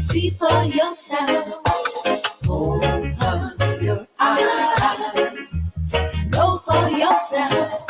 See for yourself. Open your eyes. Know for yourself.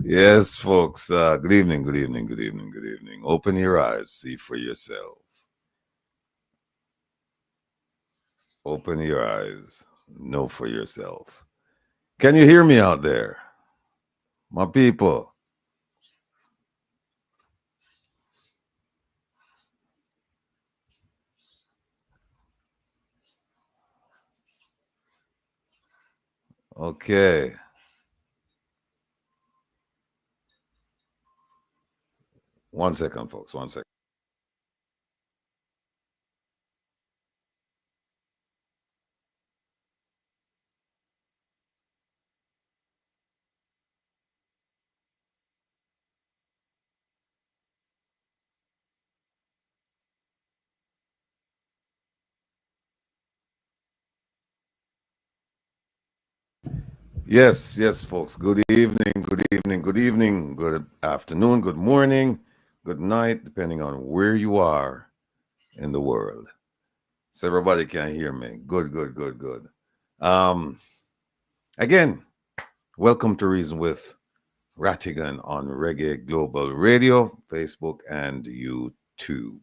Yes, folks. Good evening, good evening, good evening, good evening. Open your eyes, see for yourself. Open your eyes, know for yourself. Can you hear me out there? My people. Okay. One second, folks. One second. Yes, yes, folks. Good evening, good evening, good evening, good afternoon, good morning, good night, depending on where you are in the world. So everybody can hear me. Good, good, good, good. Again, welcome to Reason with Rattigan on Reggae Global Radio, Facebook, and YouTube.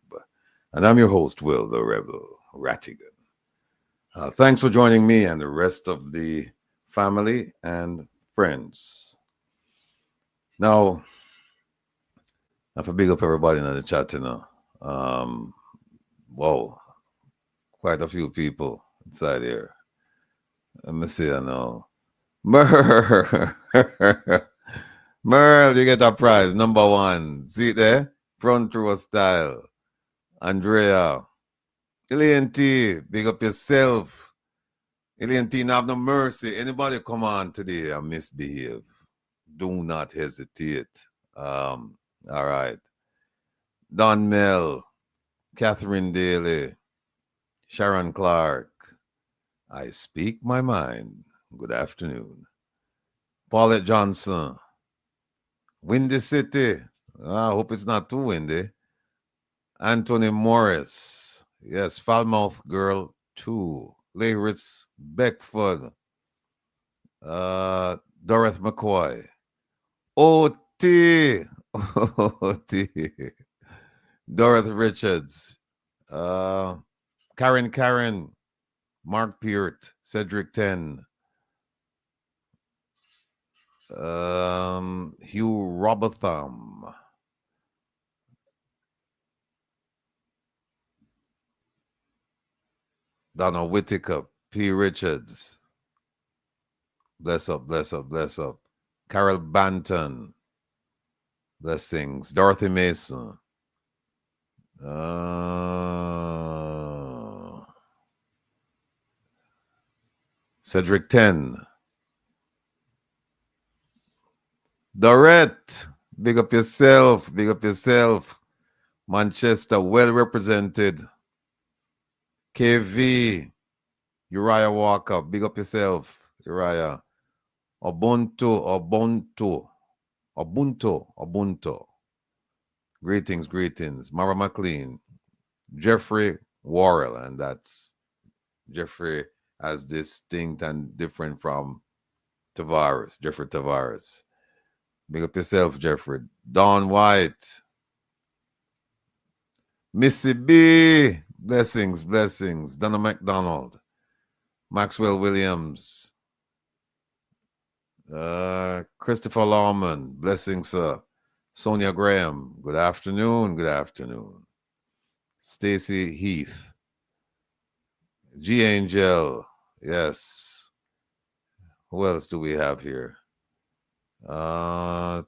And I'm your host, Will the Rebel Rattigan. Thanks for joining me and the rest of the family and friends. Now, I have to big up everybody in the chat, you know. Whoa, quite a few people inside here. Let me see, I know. Merle, you get a prize, #1. See it there? Front row style. Andrea, Elaine T, big up yourself. Elaine T, have no mercy. Anybody come on today and misbehave, do not hesitate. All right. Don Mel, Catherine Daly, Sharon Clarke. I speak my mind. Good afternoon. Paulette Johnson, Windy City. I hope it's not too windy. Anthony Morris. Yes, Falmouth Girl 2. Lyris Beckford. Dorothy McCoy. O.T. O.T. Dorothy Richards. Karen. Mark Peart. Cedric 10. Hugh Robotham. Donna Whittaker. P. Richards. Bless up. Carol Banton. Blessings. Dorothy Mason. Cedric 10. Dorette. Big up yourself. Manchester, well represented. KV. Uriah Walker. Big up yourself, Uriah. Ubuntu. Greetings. Mara McLean. Jeffrey Worrell, and that's Jeffrey as distinct and different from Tavares. Jeffrey Tavares. Big up yourself, Jeffrey. Don White. Missy B. Blessings. Donna McDonald. Maxwell Williams. Christopher Lawman. Blessings, sir. Sonia Graham. Good afternoon. Stacy Heath. G. Angel. Yes. Who else do we have here? I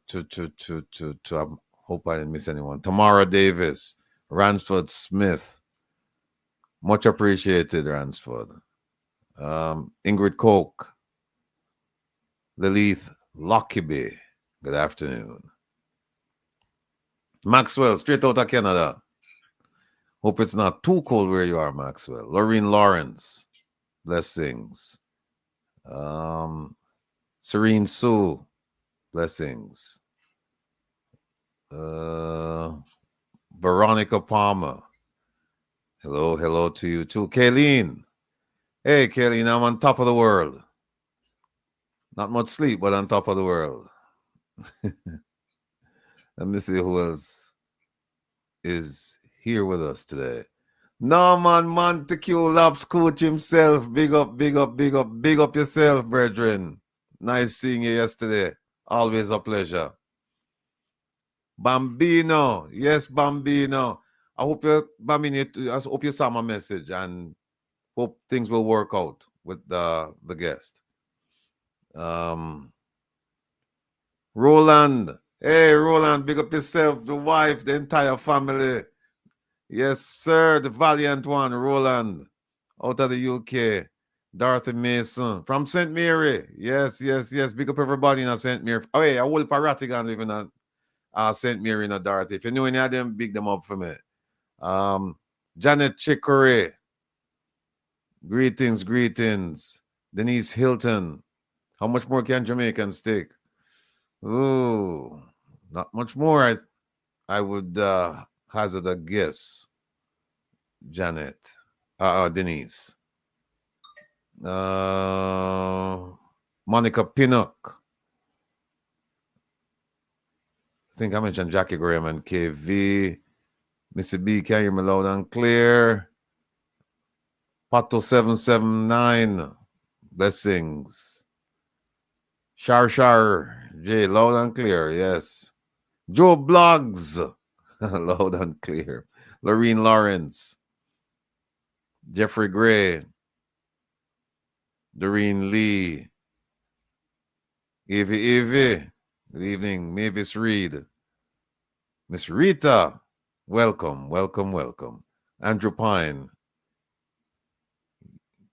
hope I didn't miss anyone. Tamara Davis. Ransford Smith. Much appreciated, Ransford. Ingrid Koch. Lilith Lockerbie. Good afternoon. Maxwell, straight out of Canada. Hope it's not too cold where you are, Maxwell. Lorraine Lawrence. Blessings. Serene Sue. Blessings. Veronica Palmer. Hello to you too. Kayleen. Hey, Kayleen, I'm on top of the world. Not much sleep, but on top of the world. Let me see who else is here with us today. Norman Montague Labs coach himself. Big up yourself, brethren. Nice seeing you yesterday. Always a pleasure. Bambino. Yes, Bambino. I hope you saw my message and hope things will work out with the guest. Roland. Hey, Roland, big up yourself, the wife, the entire family. Yes, sir, the valiant one, Roland, out of the UK. Dorothy Mason from St. Mary. Yes. Big up everybody in St. Mary. Oh, yeah, I will Rattigan living at St. Mary and Dorothy. If you know any of them, big them up for me. Janet Chicory. Greetings. Denise Hilton. How much more can Jamaicans take? Ooh, not much more. I would hazard a guess. Janet. Denise. Monica Pinnock. I think I mentioned Jackie Graham and KV. Missy B, can you hear me loud and clear? Pato 779. Blessings. Shar J, loud and clear, yes. Joe Blogs. Loud and clear. Lorene Lawrence. Jeffrey Gray. Doreen Lee. Evie. Good evening. Mavis Reed. Miss Rita. Welcome. Andrew Pine.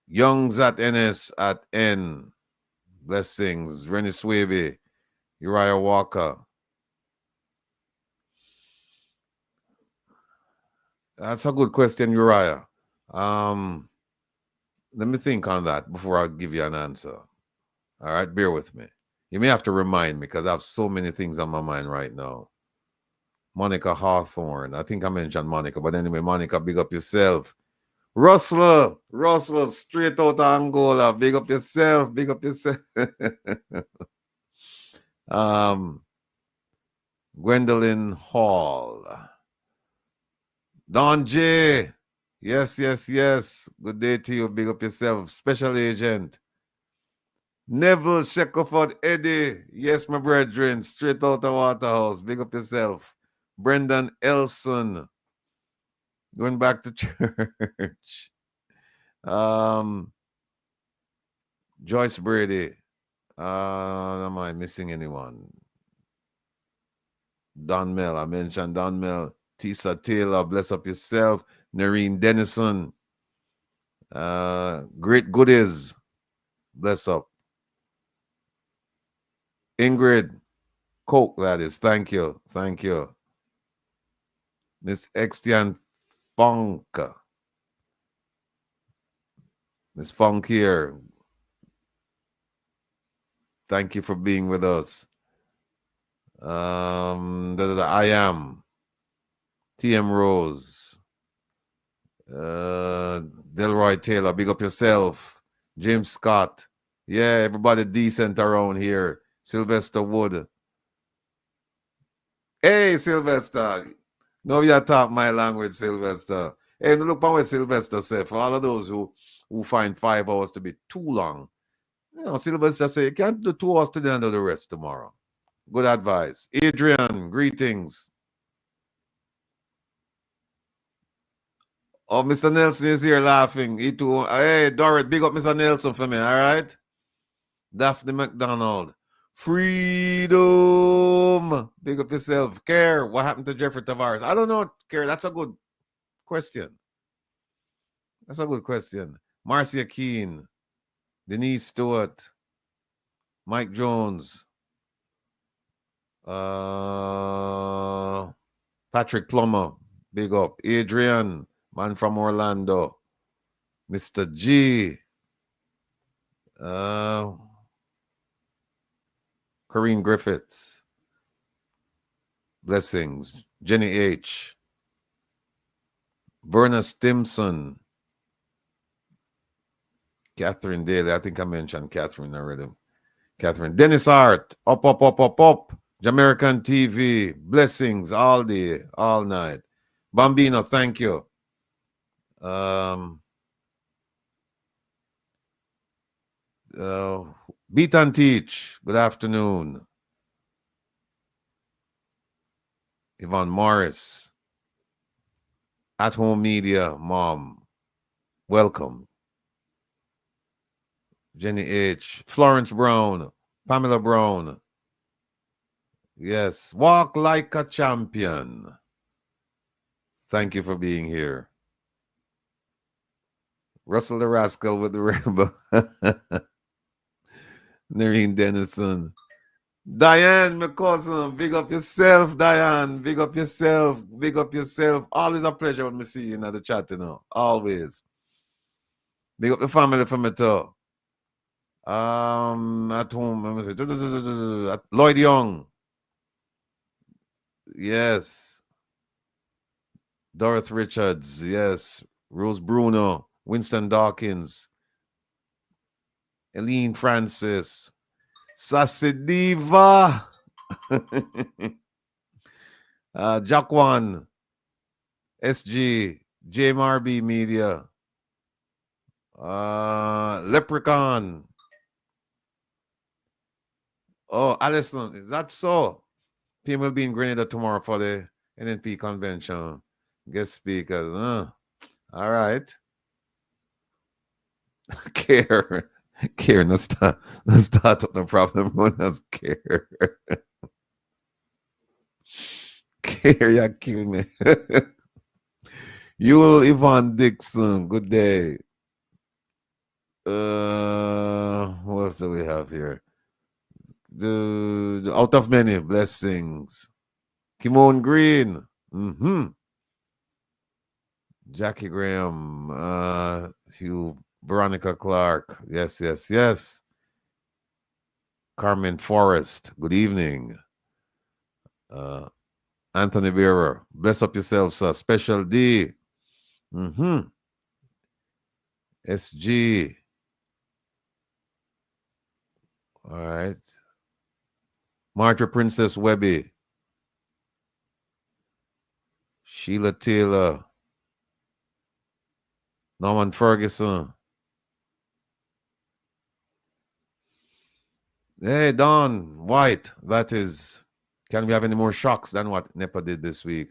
Youngs at NS at N. Blessings. Rennie Swaby. Uriah Walker. That's a good question, Uriah. Let me think on that before I give you an answer. All right, bear with me. You may have to remind me because I have so many things on my mind right now. Monica Hawthorne. I think I mentioned Monica, but anyway, Monica, big up yourself. Russell, straight out of Angola. Big up yourself. Big up yourself. Gwendolyn Hall. Don J. Yes. Good day to you. Big up yourself. Special agent. Neville Shackelford Eddie. Yes, my brethren. Straight out of Waterhouse. Big up yourself. Brendan Elson. Going back to church. Joyce Brady. Am I missing anyone? Don Mel. I mentioned Don Mel. Tisa Taylor. Bless up yourself. Noreen Dennison. Great goodies. Bless up. Ingrid Coke, that is. Thank you. Miss Extian Funk. Miss Funk here. Thank you for being with us. I am. TM Rose. Delroy Taylor, big up yourself. James Scott. Yeah, everybody decent around here. Sylvester Wood. Hey, Sylvester. No, you talk my language, Sylvester. Hey, look at what Sylvester said. For all of those who find 5 hours to be too long, you know, Sylvester said, you can't do 2 hours today and do the rest tomorrow. Good advice. Adrian, greetings. Oh, Mr. Nelson is here laughing. He too. Hey, Dorrit, big up Mr. Nelson for me, all right? Daphne McDonald. Freedom. Big up yourself. Care, what happened to Jeffrey Tavares? I don't know, Care. That's a good question. Marcia Keene. Denise Stewart. Mike Jones. Patrick Plummer. Big up. Adrian. Man from Orlando. Mr. G. Corrine Griffiths. Blessings. Jenny H. Verna Stimson. Catherine Daly. I think I mentioned Catherine already. Catherine. Dennis Hart. Up. Jamaican TV. Blessings all day, all night. Bambino, thank you. Beat and Teach. Good afternoon. Yvonne Morris. At Home Media, Mom. Welcome. Jenny H. Florence Brown. Pamela Brown. Yes. Walk like a champion. Thank you for being here. Russell the Rascal with the Rebel. Noreen Dennison. Diane, my cousin, big up yourself, Diane. Big up yourself. Always a pleasure when we see you in the chat, you know. Always. Big up the family for me too. At home, let me say, Lloyd Young. Yes. Dorothy Richards. Yes. Rose Bruno. Winston Dawkins. Eileen Francis. Sassy Diva. Jaquan. SG. JMRB Media. Leprechaun. Oh, Alison, is that so? PM will be in Grenada tomorrow for the NNP convention. Guest speakers. All right. Care, no start up no problem. That's care. Care, you kill me. You, Yvonne Dixon, good day. What else do we have here? The out of many blessings. Kimon Green. Jackie Graham. Hugh Veronica Clark. Yes, yes, yes. Carmen Forrest. Good evening. Anthony Bearer. Bless up yourself, sir. Special D. SG. All right. Marjorie Princess Webby. Sheila Taylor. Norman Ferguson. Hey, Don White. That is, can we have any more shocks than what NEPA did this week?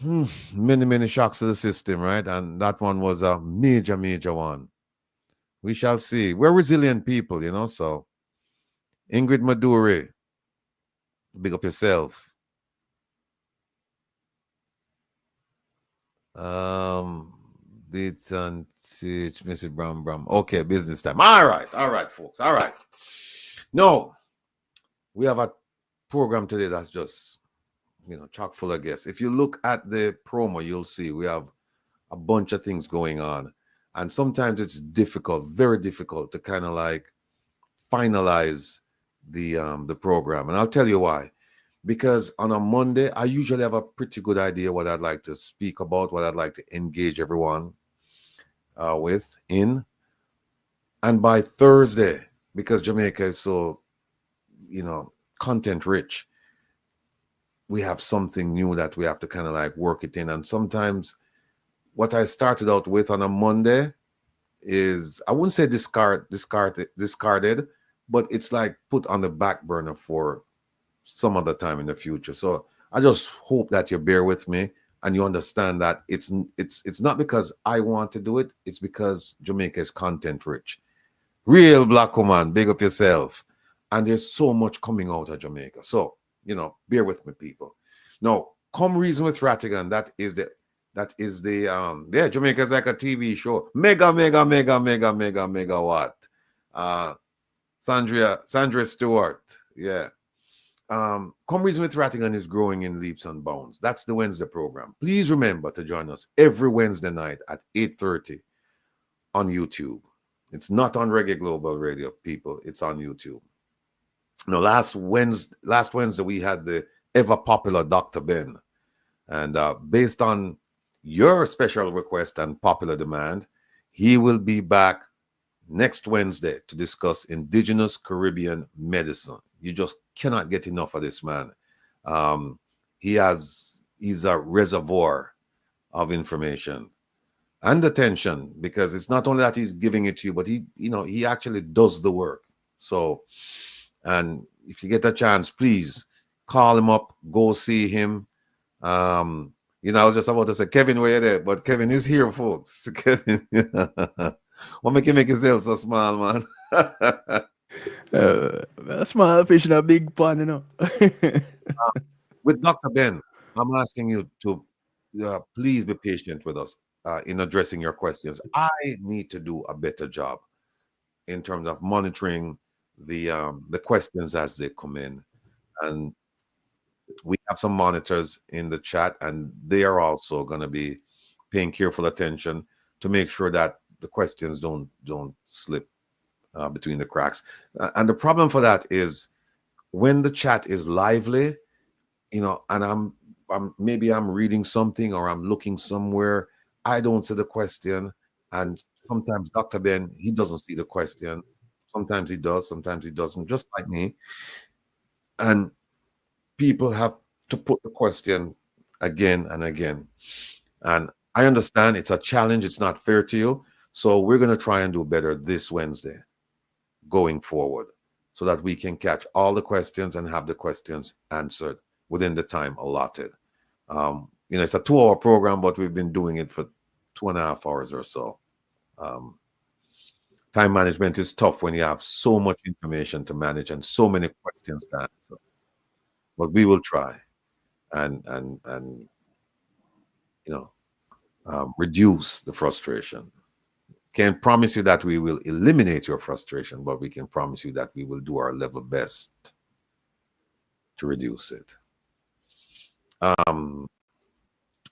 Many, many shocks to the system, right? And that one was a major, major one. We shall see. We're resilient people, you know, so. Ingrid Maduri. Big up yourself. Beat and teach, Mr. Bram. Okay, business time. All right, folks. All right. No, we have a program today that's just, you know, chock full of guests. If you look at the promo, you'll see we have a bunch of things going on. And sometimes it's difficult, very difficult to kind of like finalize the program. And I'll tell you why. Because on a Monday, I usually have a pretty good idea what I'd like to speak about, what I'd like to engage everyone with in. And by Thursday, because Jamaica is so, you know, content rich, we have something new that we have to kind of like work it in. And sometimes what I started out with on a Monday is, I wouldn't say discarded, but it's like put on the back burner for some other time in the future. So I just hope that you bear with me and you understand that it's not because I want to do it, it's because Jamaica is content rich. Real black woman, big up yourself. And there's so much coming out of Jamaica. So, you know, bear with me, people. Now, come reason with Rattigan. That is the yeah, Jamaica's like a TV show. Mega what? Sandra Stewart. Yeah. Come Reason with Rattigan is growing in leaps and bounds. That's the Wednesday program. Please remember to join us every Wednesday night at 8:30 on YouTube. It's not on Reggae Global Radio, people. It's on YouTube. Now, last Wednesday we had the ever popular Dr. Ben, and based on your special request and popular demand, he will be back next Wednesday to discuss indigenous Caribbean medicine. You just cannot get enough of this man. He's a reservoir of information and attention, because it's not only that he's giving it to you, but he actually does the work. So, and if you get a chance, please call him up, go see him. I was just about to say, Kevin, where you there? But Kevin is here, folks. Kevin, what make you make yourself so small, man? A small fish in a big pond, you know. With Dr. Ben, I'm asking you to please be patient with us in addressing your questions. I need to do a better job in terms of monitoring the questions as they come in. And we have some monitors in the chat, and they are also going to be paying careful attention to make sure that the questions don't slip between the cracks. And the problem for that is when the chat is lively, and I'm reading something or I'm looking somewhere, I don't see the question. And sometimes Dr. Ben, he doesn't see the question. Sometimes he does, sometimes he doesn't, just like me. And people have to put the question again and again. And I understand it's a challenge. It's not fair to you. So we're going to try and do better this Wednesday going forward so that we can catch all the questions and have the questions answered within the time allotted. It's a 2-hour program, but we've been doing it for 2.5 hours or so. Time management is tough when you have so much information to manage and so many questions to answer. But we will try and reduce the frustration. Can't promise you that we will eliminate your frustration, but we can promise you that we will do our level best to reduce it.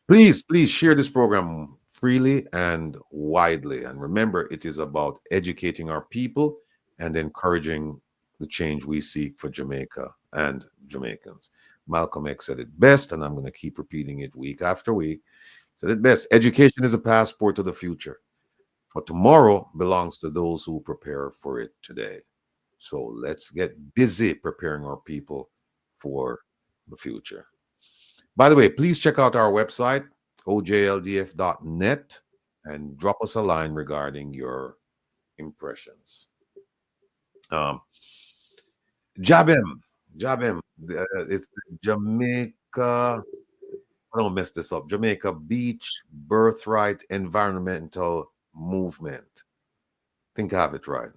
Please share this program freely and widely. And remember, it is about educating our people and encouraging the change we seek for Jamaica and Jamaicans. Malcolm X said it best, and I'm going to keep repeating it week after week. Said it best: education is a passport to the future, but tomorrow belongs to those who prepare for it today. So let's get busy preparing our people for the future. By the way, please check out our website, ojldf.net, and drop us a line regarding your impressions. Jabem, it's Jamaica. I don't mess this up. Jamaica Beach Birthright Environmental Movement. Think I have it right.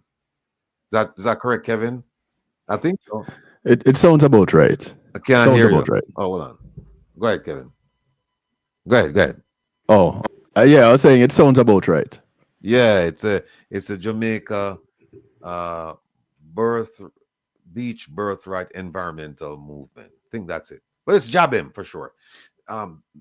Is that correct, Kevin? I think so. It sounds about right. I can't Sounds hear you. about right. Oh, hold on. Go ahead, Kevin. Go ahead. Oh, yeah, I was saying it sounds about right. Yeah, it's a Jamaica Beach Birthright Environmental Movement. I think that's it. But it's Jabim for sure.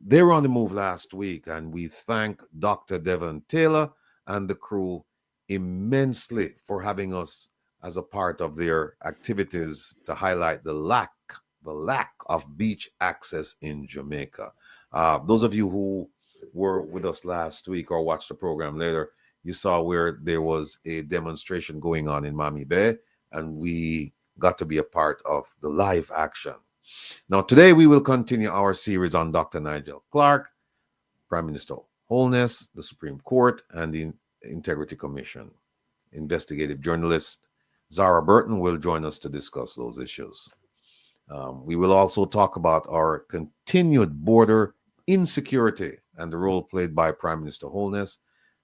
They were on the move last week, and we thank Dr. Devon Taylor and the crew immensely for having us as a part of their activities to highlight the lack of beach access in Jamaica. Those of you who were with us last week or watched the program later, you saw where there was a demonstration going on in Miami Bay, and we got to be a part of the live action. Now, today we will continue our series on Dr. Nigel Clarke, Prime Minister Holness, the Supreme Court, and the Integrity Commission. Investigative journalist Zara Burton will join us to discuss those issues. We will also talk about our continued border insecurity and the role played by Prime Minister Holness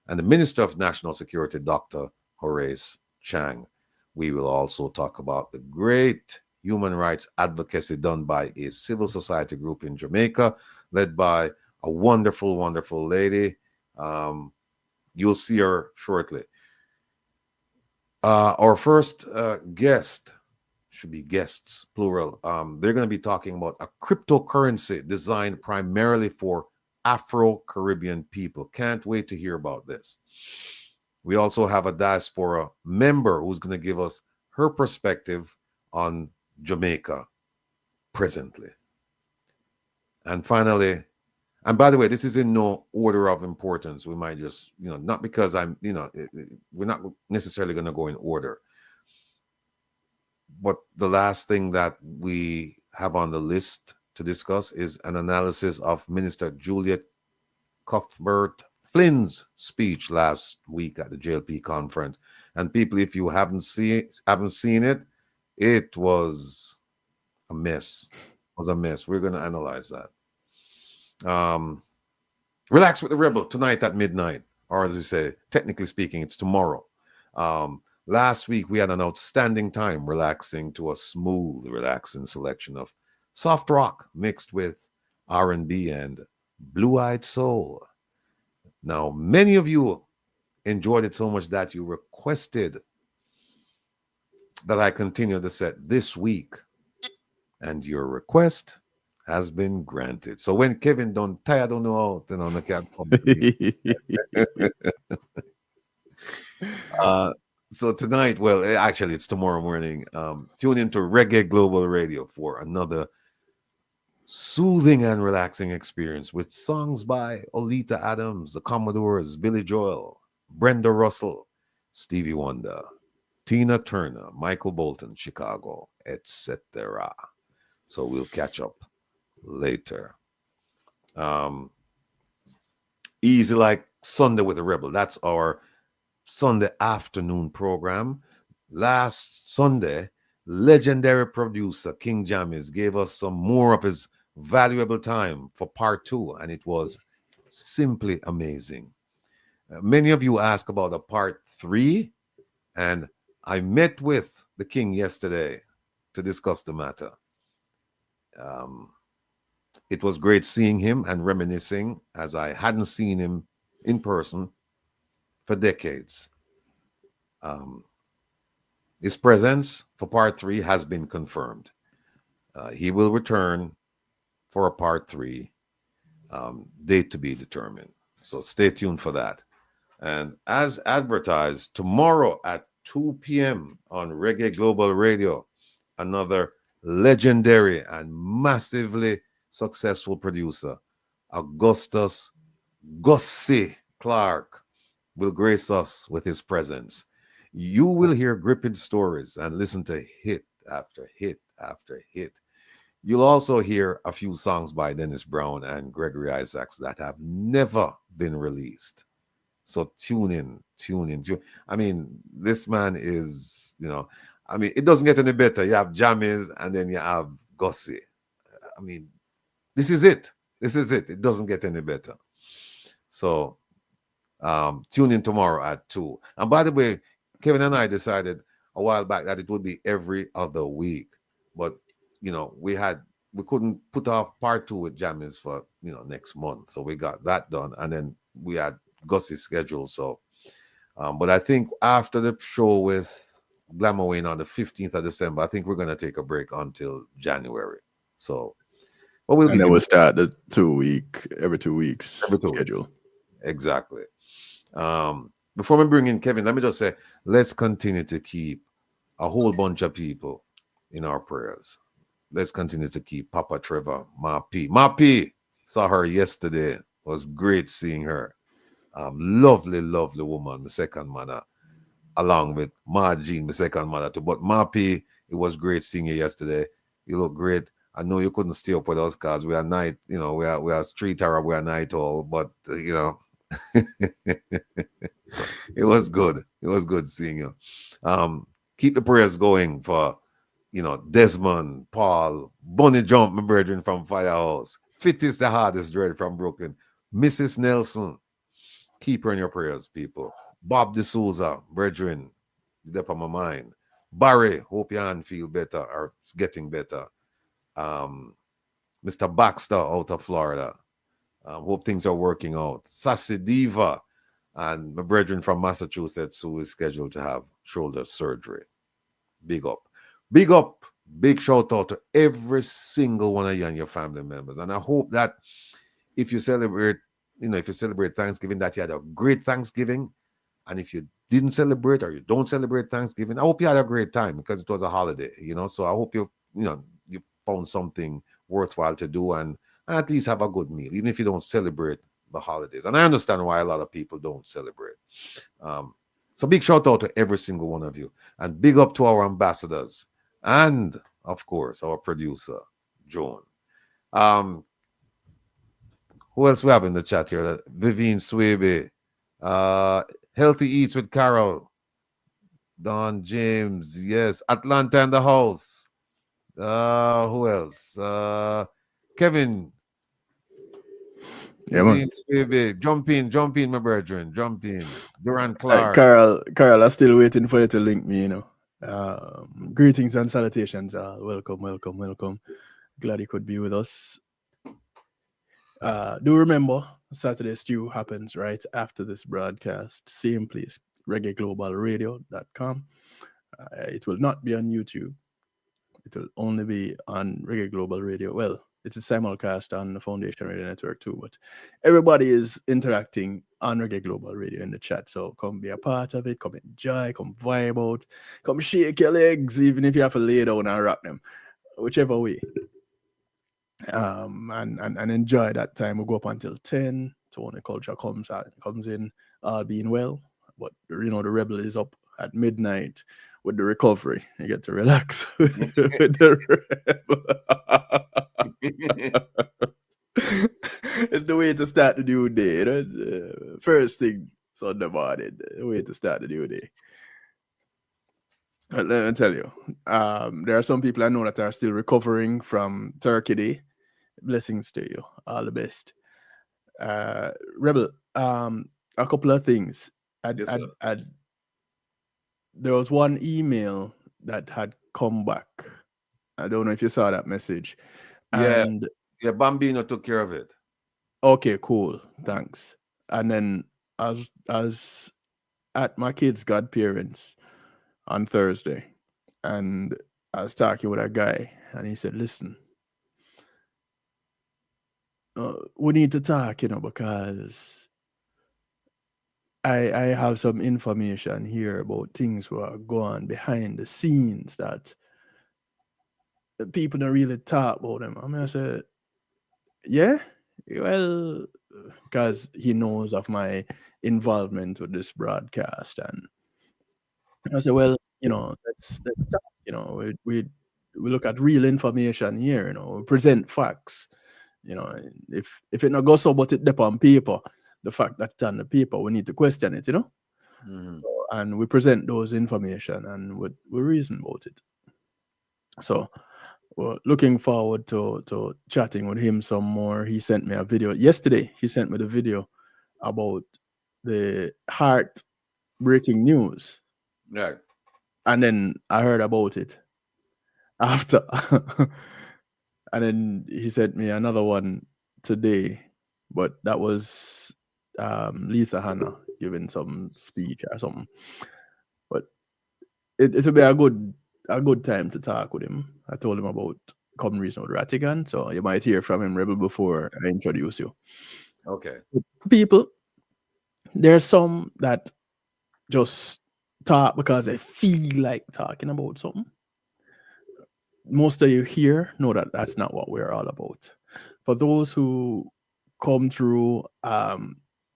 and the Minister of National Security, Dr. Horace Chang. We will also talk about the great human rights advocacy done by a civil society group in Jamaica, led by a wonderful, wonderful lady. You'll see her shortly. Our first guest, should be guests, plural. They're going to be talking about a cryptocurrency designed primarily for Afro-Caribbean people. Can't wait to hear about this. We also have a diaspora member who's going to give us her perspective on Jamaica presently. And finally, and by the way, this is in no order of importance. We might just, not because we're not necessarily going to go in order. But the last thing that we have on the list to discuss is an analysis of Minister Juliet CUTHBERT-FLYNN'S speech last week at the JLP conference. And people, if you haven't seen it, it was a mess. It was a mess. We're going to analyze that. Relax with the Rebel tonight at midnight, or as we say, technically speaking, it's tomorrow. Last week, we had an outstanding time relaxing to a smooth, relaxing selection of soft rock mixed with R&B and blue-eyed soul. Now, many of you enjoyed it so much that you requested that I continue the set this week, and your request has been granted. So when Kevin don't tired on out, then on the cat. So tonight, well, actually, it's tomorrow morning. Tune into Reggae Global Radio for another soothing and relaxing experience with songs by Olita Adams, the Commodores, Billy Joel, Brenda Russell, Stevie Wonder, Tina Turner, Michael Bolton, Chicago, etc. So we'll catch up later. Easy like Sunday with the Rebel. That's our Sunday afternoon program. Last Sunday, legendary producer King Jammies gave us some more of his valuable time for part 2, and it was simply amazing. Many of you asked about a part 3, and I met with the King yesterday to discuss the matter. It was great seeing him and reminiscing, as I hadn't seen him in person for decades. His presence for part 3 has been confirmed. He will return for a part 3, date to be determined. So stay tuned for that. And as advertised, tomorrow at 2 p.m. on Reggae Global Radio, another legendary and massively successful producer, Augustus Gussie Clarke, will grace us with his presence. You will hear gripping stories and listen to hit after hit after hit. You'll also hear a few songs by Dennis Brown and Gregory Isaacs that have never been released. So tune in. I mean, this man is, I mean, it doesn't get any better. You have Jammies and then you have Gussie. I mean, this is it. It doesn't get any better. So tune in tomorrow at 2. And by the way, Kevin and I decided a while back that it would be every other week. But, we couldn't put off part 2 with Jammies for, next month. So we got that done. And then we had Gussie's schedule. So, but I think after the show with Glamour Wayne on the 15th of December, I think we're going to take a break until January. So, but we'll and then we'll start the every 2 weeks schedule. Exactly. Before we bring in Kevin, let me just say, let's continue to keep a whole bunch of people in our prayers. Let's continue to keep Papa Trevor, Ma P. Saw her yesterday. It was great seeing her. Lovely woman, my second mother, along with Ma Jean, my second mother too. But Ma P, it was great seeing you yesterday. You look great. I know you couldn't stay up with us because we are night, we are street Arab, we are night owl, but it was good. It was good seeing you. Keep the prayers going for, Desmond, Paul, Bunny Jump, my brethren from Firehouse, Fittest the Hardest Dread from Brooklyn, Mrs. Nelson. Keep her in your prayers, people. Bob D'Souza, brethren, they're on my mind. Barry, hope your hand feel better or it's getting better. Mr. Baxter out of Florida. Hope things are working out. Sassy Diva and my brethren from Massachusetts who is scheduled to have shoulder surgery. Big up. Big shout out to every single one of you and your family members. And I hope that if you celebrate Thanksgiving, that you had a great Thanksgiving. And if you didn't celebrate or you don't celebrate Thanksgiving, I hope you had a great time because it was a holiday, So I hope you found something worthwhile to do and at least have a good meal, even if you don't celebrate the holidays. And I understand why a lot of people don't celebrate. So big shout out to every single one of you. And big up to our ambassadors. And, of course, our producer, Joan. Who else we have in the chat here? Vivian Swaby. Healthy Eats with Carol. Don James. Yes. Atlanta in the house. Who else? Kevin. Yeah, man. Swaby. Jump in, my brethren. Jump in. Duran Clark. Carol, I'm still waiting for you to link me, Greetings and salutations. Welcome. Glad you could be with us. Do remember, Saturday Stew happens right after this broadcast. Same place, reggaeglobalradio.com. It will not be on YouTube. It will only be on Reggae Global Radio. Well, it's a simulcast on the Foundation Radio Network too, but everybody is interacting on Reggae Global Radio in the chat. So come be a part of it, come enjoy, come vibe out, come shake your legs, even if you have to lay down and rock them, whichever way. And enjoy that time. We'll go up until 10. Tony Culture comes in, all being well. But the Rebel is up at midnight with the recovery. You get to relax with the Rebel. It's the way to start the new day. First thing Sunday morning, the way to start the new day. But let me tell you, there are some people I know that are still recovering from Turkey Day. Blessings to you. All the best. Rebel, a couple of things. There was one email that had come back. I don't know if you saw that message. And yeah, Bambino took care of it. Okay, cool. Thanks. And then as at my kids' godparents on Thursday, and I was talking with a guy, and he said, "Listen, we need to talk, because I have some information here about things that are going on behind the scenes that people don't really talk about them." I mean, I said, "Yeah, well," because he knows of my involvement with this broadcast, and I said, "Well, let's talk. We look at real information here. We present facts. And if it not goes so, but it dep on paper, the fact that it's on the paper, we need to question it. Mhm. And we present those information, and we reason about it. So we're looking forward to chatting with him some more. He sent me a video yesterday. He sent me the video about the heart-breaking news, Right. and then I heard about it after. And then he sent me another one today, but that was Lisa Hanna giving some speech or something. But it'll be a good time to talk with him. I told him about Come Reason with Rattigan, so you might hear from him, Rebel, before I introduce you. Okay. People, there's some that just talk because they feel like talking about something. Most of you here know that that's not what we're all about. For those who come through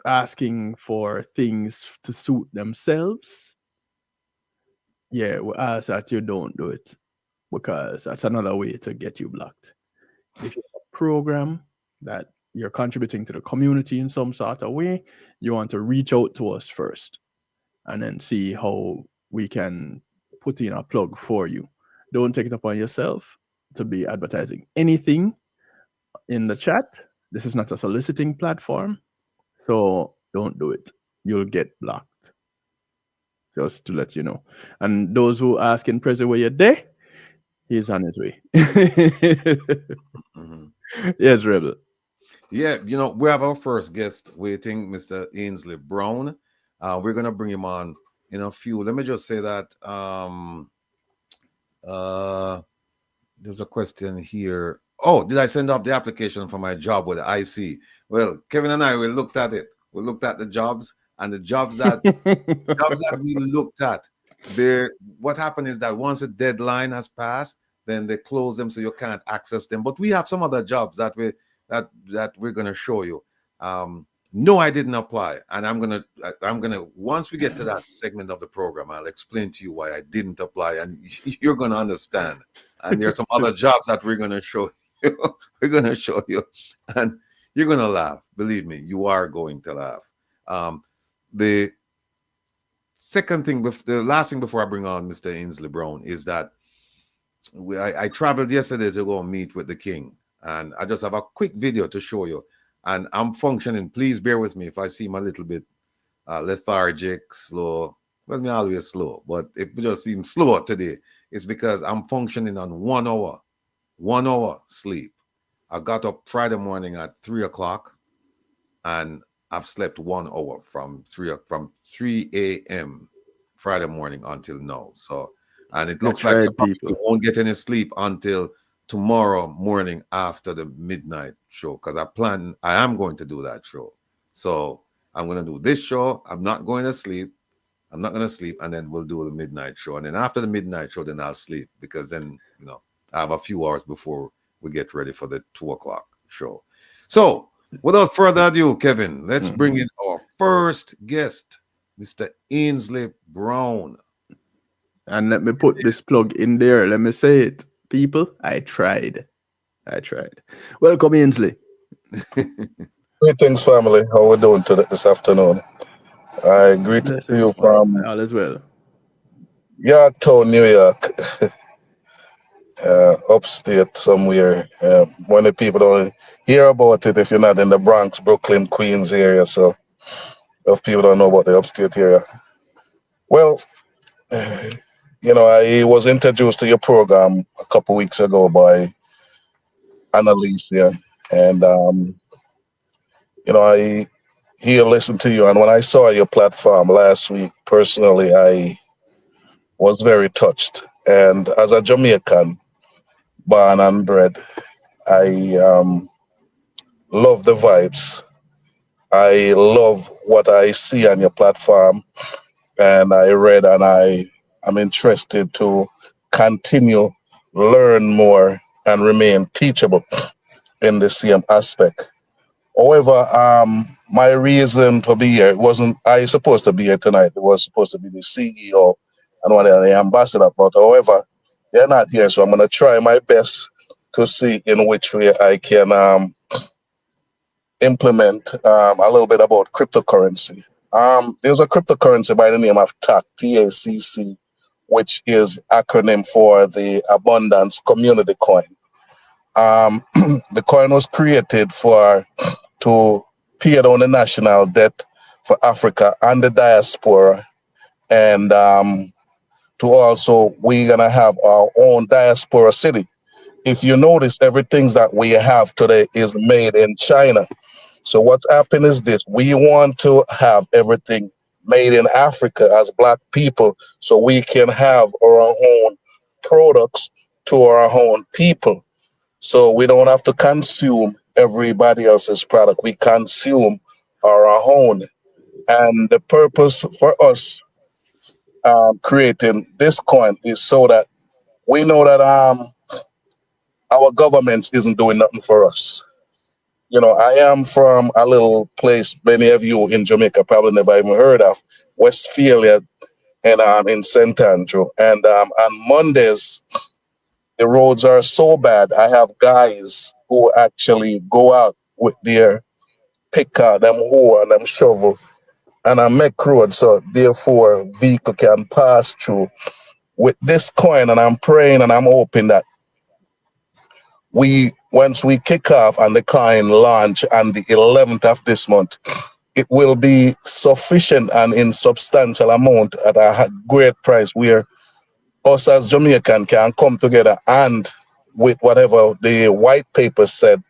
asking for things to suit themselves, yeah, we ask that you don't do it, because that's another way to get you blocked. If you have a program that you're contributing to the community in some sort of way, you want to reach out to us first and then see how we can put in a plug for you. Don't take it upon yourself to be advertising anything in the chat. This is not a soliciting platform, so don't do it. You'll get blocked. Just to let you know. And those who ask in Prezi where you're there, he's on his way. Mhm. Yes, Rebel. Yeah, we have our first guest waiting, Mr. Ainsley Brown. We're gonna bring him on in a few. Let me just say that there's a question here. Oh, did I send off the application for my job with the IC? Well, Kevin and I, we looked at it. We looked at the jobs, and the jobs that we looked at, what happened is that once a deadline has passed, then they close them so you can't access them. But we have some other jobs that we're gonna show you. No, I didn't apply, and I'm gonna once we get to that segment of the program, I'll explain to you why I didn't apply, and you're gonna understand. And there's some other jobs that we're gonna show you. We're gonna show you, and you're gonna laugh. Believe me, you are going to laugh. The second thing, the last thing before I bring on Mr. Ainsley Brown, is that I traveled yesterday to go meet with the king, and I just have a quick video to show you. And I'm functioning. Please bear with me if I seem a little bit lethargic, slow. Well, me always slow, but if it just seems slow today, it's because I'm functioning on 1 hour sleep. I got up Friday morning at 3 o'clock, and I've slept 1 hour from 3 a.m. Friday morning until now. So, and it looks like people won't get any sleep until tomorrow morning after the midnight show, because I am going to do that show. So I'm going to do this show. I'm not going to sleep, and then we'll do the midnight show. And then after the midnight show, then I'll sleep, because then, I have a few hours before we get ready for the 2 o'clock show. So without further ado, Kevin, let's bring in our first guest, Mr. Ainsley Brown. And let me put this plug in there. Let me say it. People, I tried. Welcome, Ainsley. Greetings, family. How we doing this afternoon? I greet you from all as well. Yorktown, New York, upstate somewhere. Many people don't hear about it if you're not in the Bronx, Brooklyn, Queens area. So, if people don't know about the upstate area. Well, I was introduced to your program a couple weeks ago by Annalise, and I here, listen to you. And when I saw your platform last week, personally, I was very touched. And as a Jamaican, born and bred, I love the vibes. I love what I see on your platform. And I read and I am interested to continue, learn more, and remain teachable in the same aspect. However, my reason to be here, it wasn't I supposed to be here tonight. It was supposed to be the CEO and one of the ambassador. But however, they're not here, so I'm gonna try my best to see in which way I can implement a little bit about cryptocurrency. There's a cryptocurrency by the name of TAC, TACC, which is acronym for the Abundance Community Coin. The coin was created to pay down the national debt for Africa and the diaspora, and to also we're gonna have our own diaspora city. If you notice, everything that we have today is made in China. So what's happening is this: we want to have everything made in Africa as Black people, so we can have our own products to our own people. So we don't have to consume everybody else's product. We consume our own. And the purpose for us creating this coin is so that we know that our government isn't doing nothing for us. You know, I am from a little place many of you in Jamaica probably never even heard of, Westphalia, and in St. Andrew. And on Mondays, the roads are so bad. I have guys who actually go out with their picker, them hoe, and them shovel, and I make road so therefore vehicle can pass through. With this coin, and I'm praying and I'm hoping that once we kick off and the coin launch on the 11th of this month, it will be sufficient and in substantial amount at a great price where us as Jamaican can come together and with whatever the white paper said,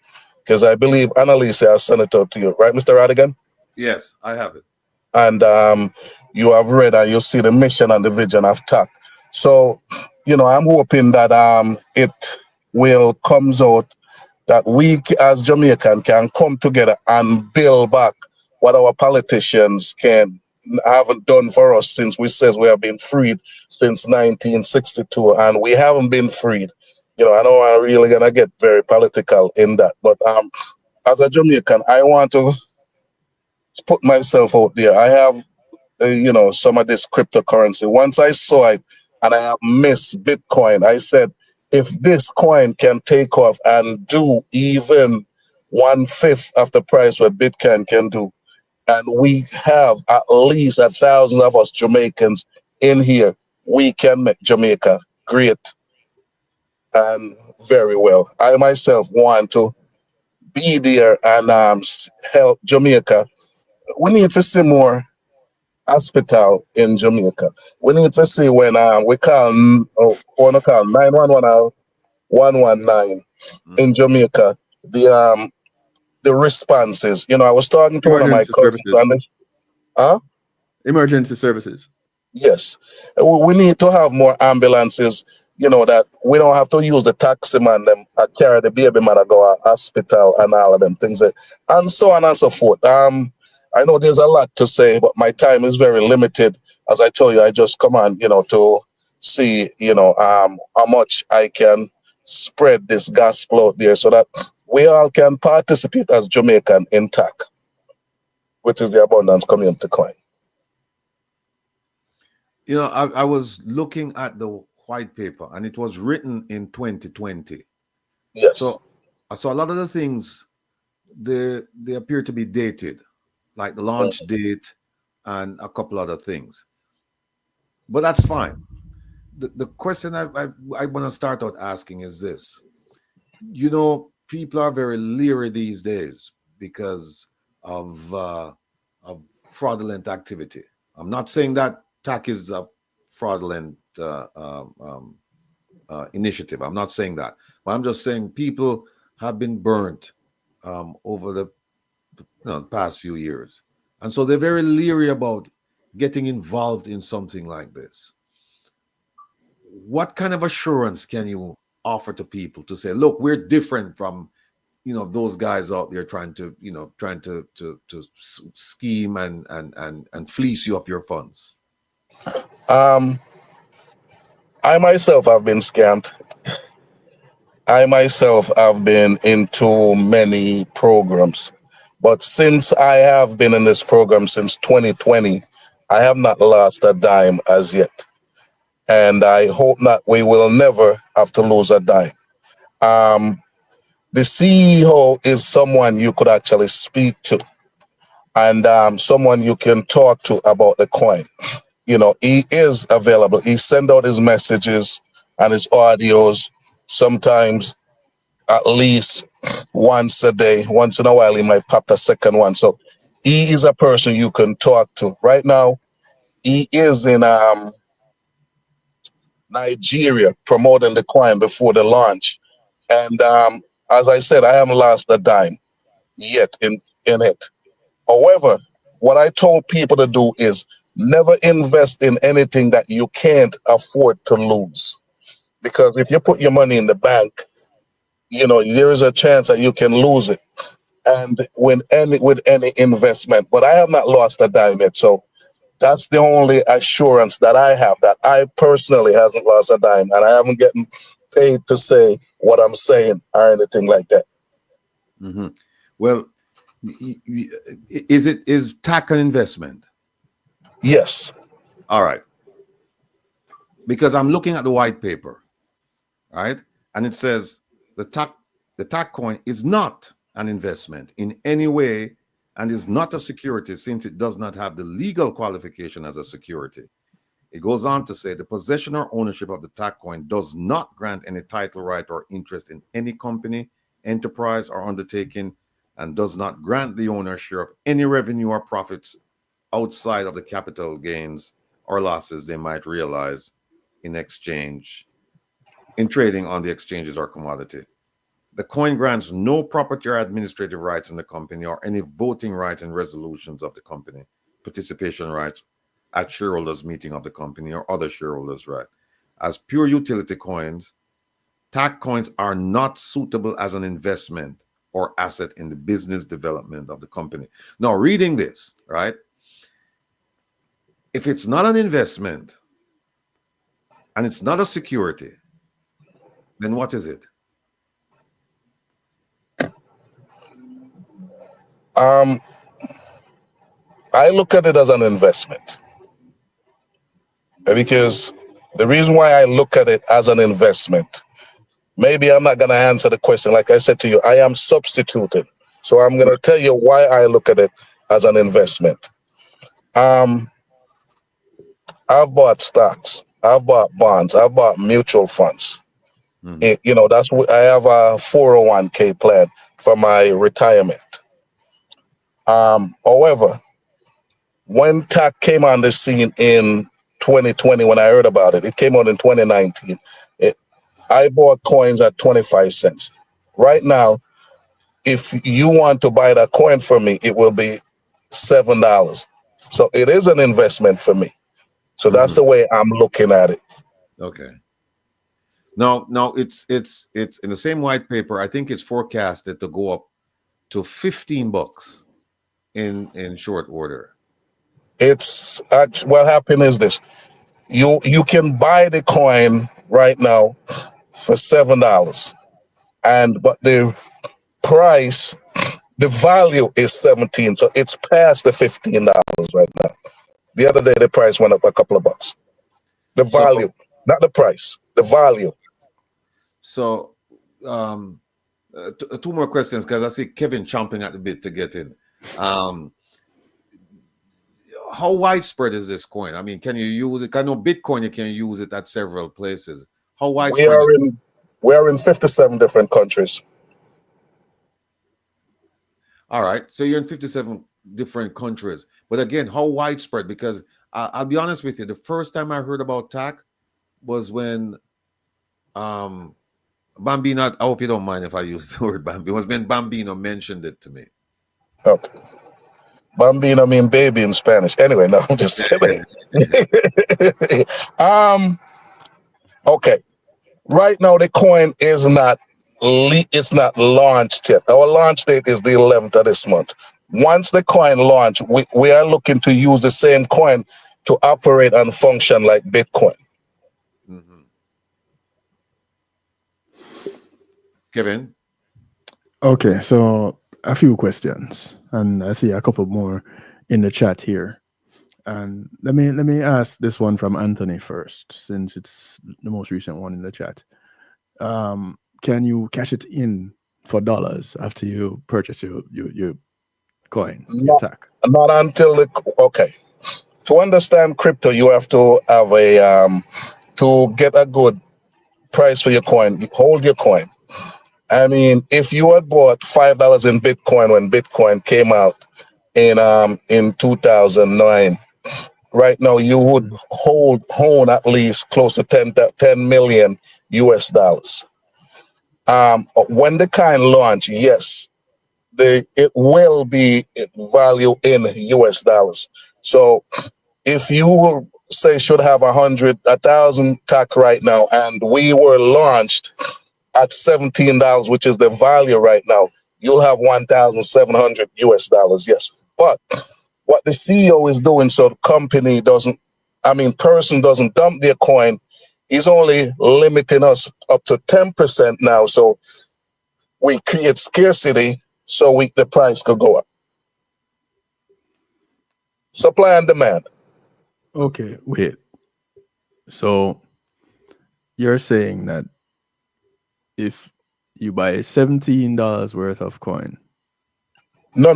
because I believe Annalisa has sent it out to you, right, Mr. Rattigan? Yes, I have it. And you have read and you see the mission and the vision of TAC. So, you know, I'm hoping that it will comes out that we as Jamaican can come together and build back what our politicians haven't done for us since we says we have been freed since 1962, and we haven't been freed. You know, I know I'm really gonna get very political in that, but as a Jamaican, I want to put myself out there. I have, you know, some of this cryptocurrency. Once I saw it and I have missed Bitcoin, I said, if this coin can take off and do even 1/5 of the price what Bitcoin can do, and we have at least 1,000 of us Jamaicans in here, we can make Jamaica great and very well. I myself want to be there and help Jamaica. We need to see more hospital in Jamaica. We need to see when we call, want to call 911 or 119 in Jamaica, the responses. You know, I was talking to one of my Emergency cousins. services. Huh? Emergency services. Yes. We need to have more ambulances, you know, that we don't have to use the taxi man them carry the baby man to go to hospital and all of them things, and so on and so forth. I know there's a lot to say, but my time is very limited. As I told you, I just come on, you know, to see, you know, how much I can spread this gospel out there so that we all can participate as Jamaican in TAC, which is the Abundance Community Coin. You know, I was looking at the white paper and it was written in 2020. Yes. So a lot of the things, they appear to be dated, like the launch date and a couple other things. But that's fine. The question I want to start out asking is this. You know, people are very leery these days because of fraudulent activity. I'm not saying that TAC is a fraudulent initiative. I'm not saying that. But I'm just saying people have been burnt over the past few years. And so they're very leery about getting involved in something like this. What kind of assurance can you offer to people to say, look, we're different from, those guys out there trying to scheme and fleece you of your funds? I myself have been scammed. I myself have been into many programs, but since I have been in this program since 2020, I have not lost a dime as yet. And I hope that we will never have to lose a dime. The CEO is someone you could actually speak to, and someone you can talk to about the coin. He is available. He sends out his messages and his audios sometimes at least once a day. Once in a while, he might pop the second one. So he is a person you can talk to. Right now, he is in Nigeria promoting the coin before the launch. And as I said, I haven't lost a dime yet in it. However, what I told people to do is never invest in anything that you can't afford to lose. Because if you put your money in the bank, there is a chance that you can lose it. And with any investment, but I have not lost a dime yet. So that's the only assurance that I have, that I personally hasn't lost a dime, and I haven't gotten paid to say what I'm saying or anything like that. Mm-hmm. Well, is TAC an investment? Yes. All right. Because I'm looking at the white paper, right? And it says the TAC coin is not an investment in any way and is not a security, since it does not have the legal qualification as a security. It goes on to say the possession or ownership of the TAC coin does not grant any title right or interest in any company, enterprise, or undertaking, and does not grant the owner share of any revenue or profits outside of the capital gains or losses they might realize in trading on the exchanges or commodity. The coin grants no property or administrative rights in the company or any voting rights in resolutions of the company, participation rights at shareholders meeting of the company or other shareholders' right. As pure utility coins, TAC coins are not suitable as an investment or asset in the business development of the company. Now, reading this, right? If it's not an investment and it's not a security, then what is it? I look at it as an investment, because the reason why I look at it as an investment, maybe I'm not going to answer the question. Like I said to you, I am substituted. So I'm going to tell you why I look at it as an investment. I've bought stocks, I've bought bonds, I've bought mutual funds. That's what I have a 401k plan for my retirement. However, when TAC came on the scene in 2020, when I heard about it, it came out in 2019. I bought coins at 25 cents. Right now, if you want to buy that coin from me, it will be $7. So it is an investment for me. So that's the way I'm looking at it. Okay. Now it's in the same white paper. I think it's forecasted to go up to $15 in short order. It's what happened is this: you can buy the coin right now for $7, but the price, the value is 17, so it's past the $15 right now. The other day the price went up a couple of bucks. The value, not the price, the value. So, two more questions, because I see Kevin chomping at the bit to get in. How widespread is this coin? I mean, can you use it? I know Bitcoin, you can use it at several places. How widespread? We are in 57 different countries. All right, so you're in 57 different countries. But again, how widespread? Because I'll be honest with you, the first time I heard about TAC was when Bambino, I hope you don't mind if I use the word Bambino, it was when Bambino mentioned it to me. Okay. Bambino mean baby in Spanish. Anyway, no, I'm just kidding. Okay. Right now, the coin is not it's not launched yet. Our launch date is the 11th of this month. Once the coin launch, we are looking to use the same coin to operate and function like Bitcoin. Kevin? Okay, so a few questions, and I see a couple more in the chat here. And let me ask this one from Anthony first, since it's the most recent one in the chat. Can you cash it in for dollars after you purchase your coin, your TAC? Not until okay. To understand crypto, you have to have a to get a good price for your coin. You hold your coin. I mean, if you had bought $5 in Bitcoin when Bitcoin came out in 2009, right now you would own at least close to 10 million US dollars. When the coin launch, yes, it will be value in US dollars. So if you say should have 1,000 TAC right now, and we were launched at $17, which is the value right now, you'll have 1,700 US dollars. Yes, but what the CEO is doing so the company person doesn't dump their coin, he's only limiting us up to 10% now. So we create scarcity so the price could go up. Supply and demand. Okay, wait. So you're saying that if you buy $17 worth of coin? No.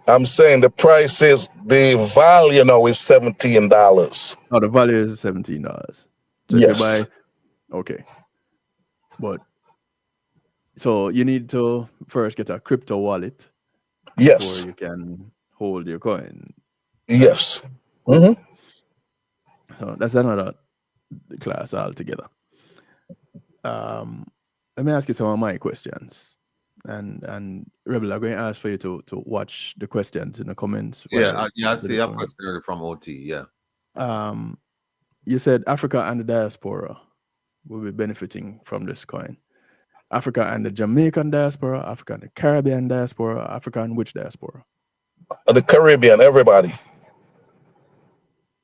I'm saying the price is, the value now is $17. Oh, the value is $17. So yes. If you buy, okay. But so you need to first get a crypto wallet yes, before you can hold your coin. Yes. So that's another class altogether. Let me ask you some of my questions. And Rebel, I'm going to ask for you to watch the questions in the comments. I see a question from OT. Yeah. You said Africa and the diaspora will be benefiting from this coin. Africa and the Jamaican diaspora, Africa and the Caribbean diaspora, Africa and which diaspora? The Caribbean, everybody.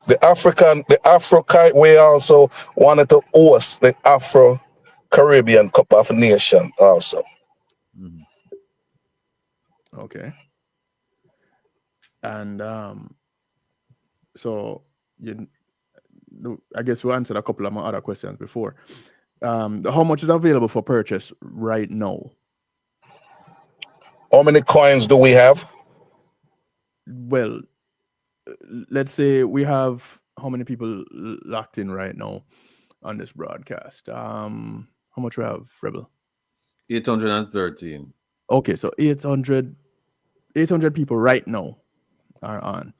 The Afro-CARIBBEAN, we also wanted to host the Afro-CARIBBEAN Cup of Nations also. Okay. And so I guess we answered a couple of my other questions before. How much is available for purchase right now? How many coins do we have? Well, let's say we have how many people locked in right now on this broadcast? How much we have, Rebel? 813. Okay, so 800 people right now are on.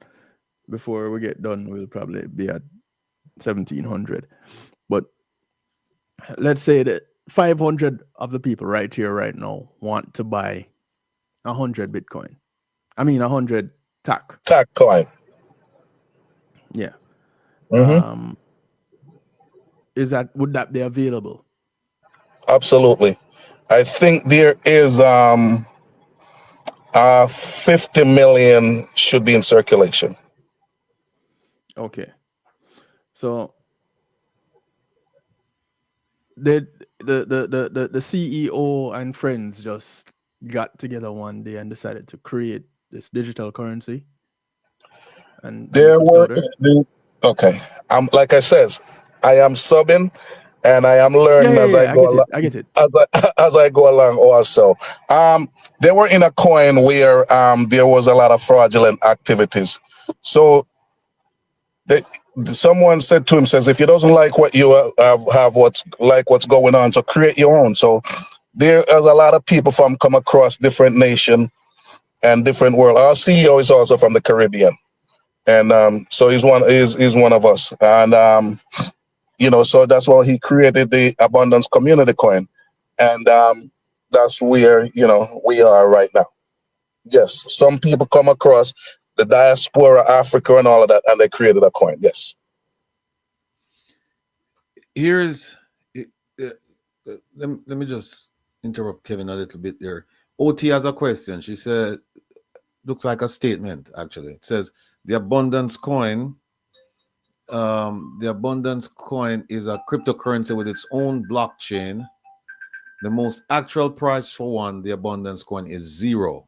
Before we get done, we'll probably be at 1,700. But let's say that 500 of the people right here, right now, want to buy 100 Bitcoin. 100 TAC. TAC coin. Yeah. Mm-hmm. Would that be available? Absolutely. I think there is 50 million should be in circulation. Okay. So the CEO and friends just got together one day and decided to create this digital currency. And okay. Like I said, I am subbing and I am learning as I go along. I get it. As I go along also. They were in a coin where there was a lot of fraudulent activities. So someone said to him, says, if you doesn't like what you have what's going on, so create your own. So there's a lot of people from come across different nation and different world. Our CEO is also from the Caribbean. And so he's one of us. And so that's why he created the Abundance Community Coin. And that's where we are right now. Yes, some people come across the diaspora, Africa, and all of that, and they created a coin. Yes. Here's let me just interrupt Kevin a little bit there. OT has a question. She said, looks like a statement actually. It says the abundance coin is a cryptocurrency with its own blockchain. The most actual price for one, the abundance coin, is 0.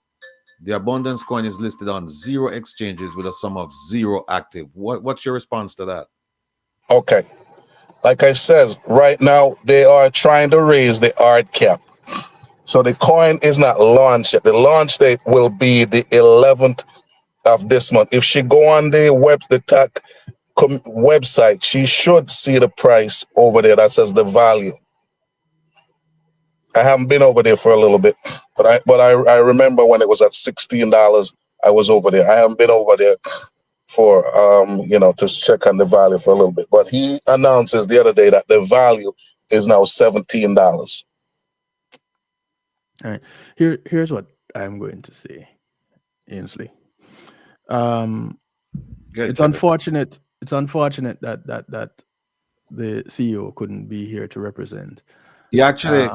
The abundance coin is listed on 0 exchanges with a sum of 0 active. What's your response to that? Okay. Like I said, right now they are trying to raise the hard cap. So the coin is not launched yet. The launch date will be the 11th of this month. If she go on the TAC website, she should see the price over there that says the value. I haven't been over there for a little bit, but I remember when it was at $16, I was over there. I haven't been over there for to check on the value for a little bit. But he announces the other day that the value is now $17. All right. Here's what I'm going to say, Ainsley. It's unfortunate. It's unfortunate that the CEO couldn't be here to represent. He actually,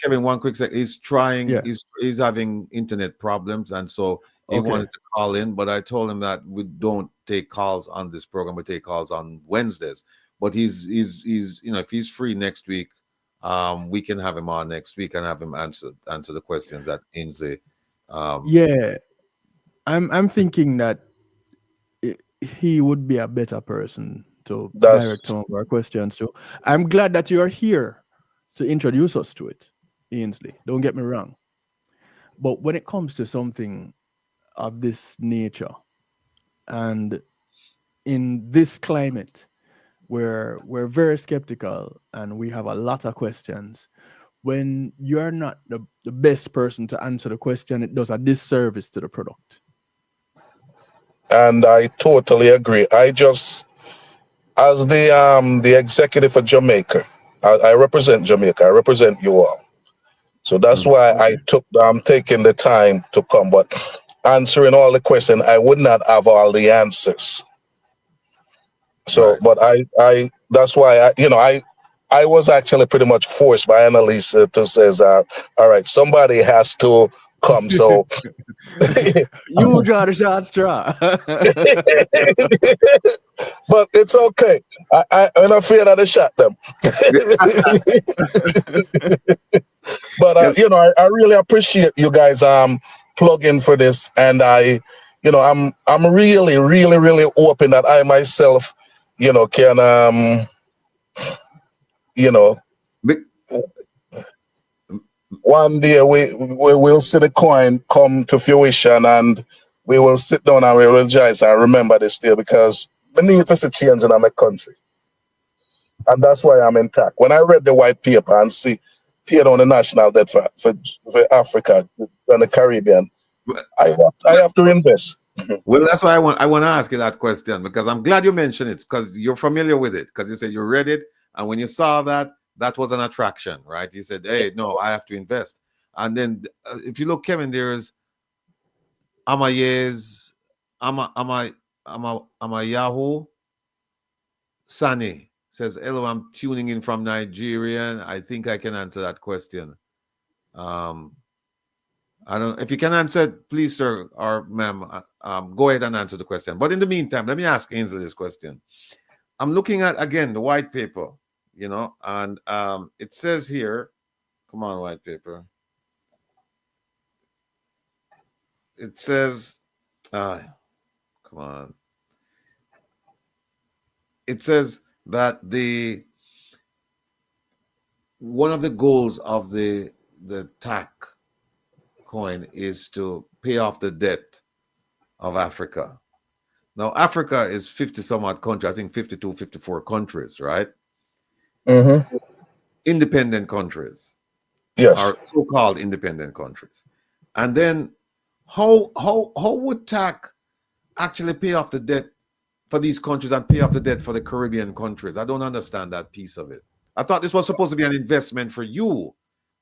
Kevin, one quick sec. He's trying. Yeah. He's having internet problems, and so he wanted to call in. But I told him that we don't take calls on this program. We take calls on Wednesdays. But he's if he's free next week, we can have him on next week and have him answer the questions that Ainsley. Yeah, I'm thinking that he would be a better person to direct some of our questions to. I'm glad that you are here to introduce us to it, Ainsley. Don't get me wrong. But when it comes to something of this nature, and in this climate where we're very skeptical and we have a lot of questions, when you're not the best person to answer the question, it does a disservice to the product. And I totally agree. I just, as the executive for Jamaica, I represent Jamaica. I represent you all. So that's why I'm taking the time to come. But answering all the questions, I would not have all the answers. So, but I that's why I was actually pretty much forced by Annalisa to says, all right, somebody has to come. So you draw the short straw. But it's okay. I'm not afraid of the shot them. But I really appreciate you guys plugging for this, and I'm really, really, really hoping that I myself, can one day we will see the coin come to fruition, and we will sit down and we will rejoice and remember this day, because we need to see change in our country. And that's why I'm in TAC. When I read the white paper and see paid on the national debt for Africa and the Caribbean, I have to invest. Well, that's why I want to ask you that question, because I'm glad you mentioned it, because you're familiar with it, because you said you read it, and when you saw that was an attraction, right? You said, hey, no, I have to invest. And then if you look, Kevin, there's Yahoo Sani says, hello, I'm tuning in from Nigeria. I think I can answer that question. I don't, if you can answer it, please, sir or ma'am, go ahead and answer the question. But in the meantime, let me ask Ainsley this question. I'm looking at, again, the white paper, and it says here, come on, white paper. It says, come on. It says that one of the goals of the TAC coin is to pay off the debt of Africa. Now, Africa is 50 some odd countries, I think 52, 54 countries, right? Mm-hmm. Independent countries. Yes. Or so-called independent countries. And then how would TAC actually pay off the debt for these countries and pay off the debt for the Caribbean countries? I don't understand that piece of it. I thought this was supposed to be an investment for you.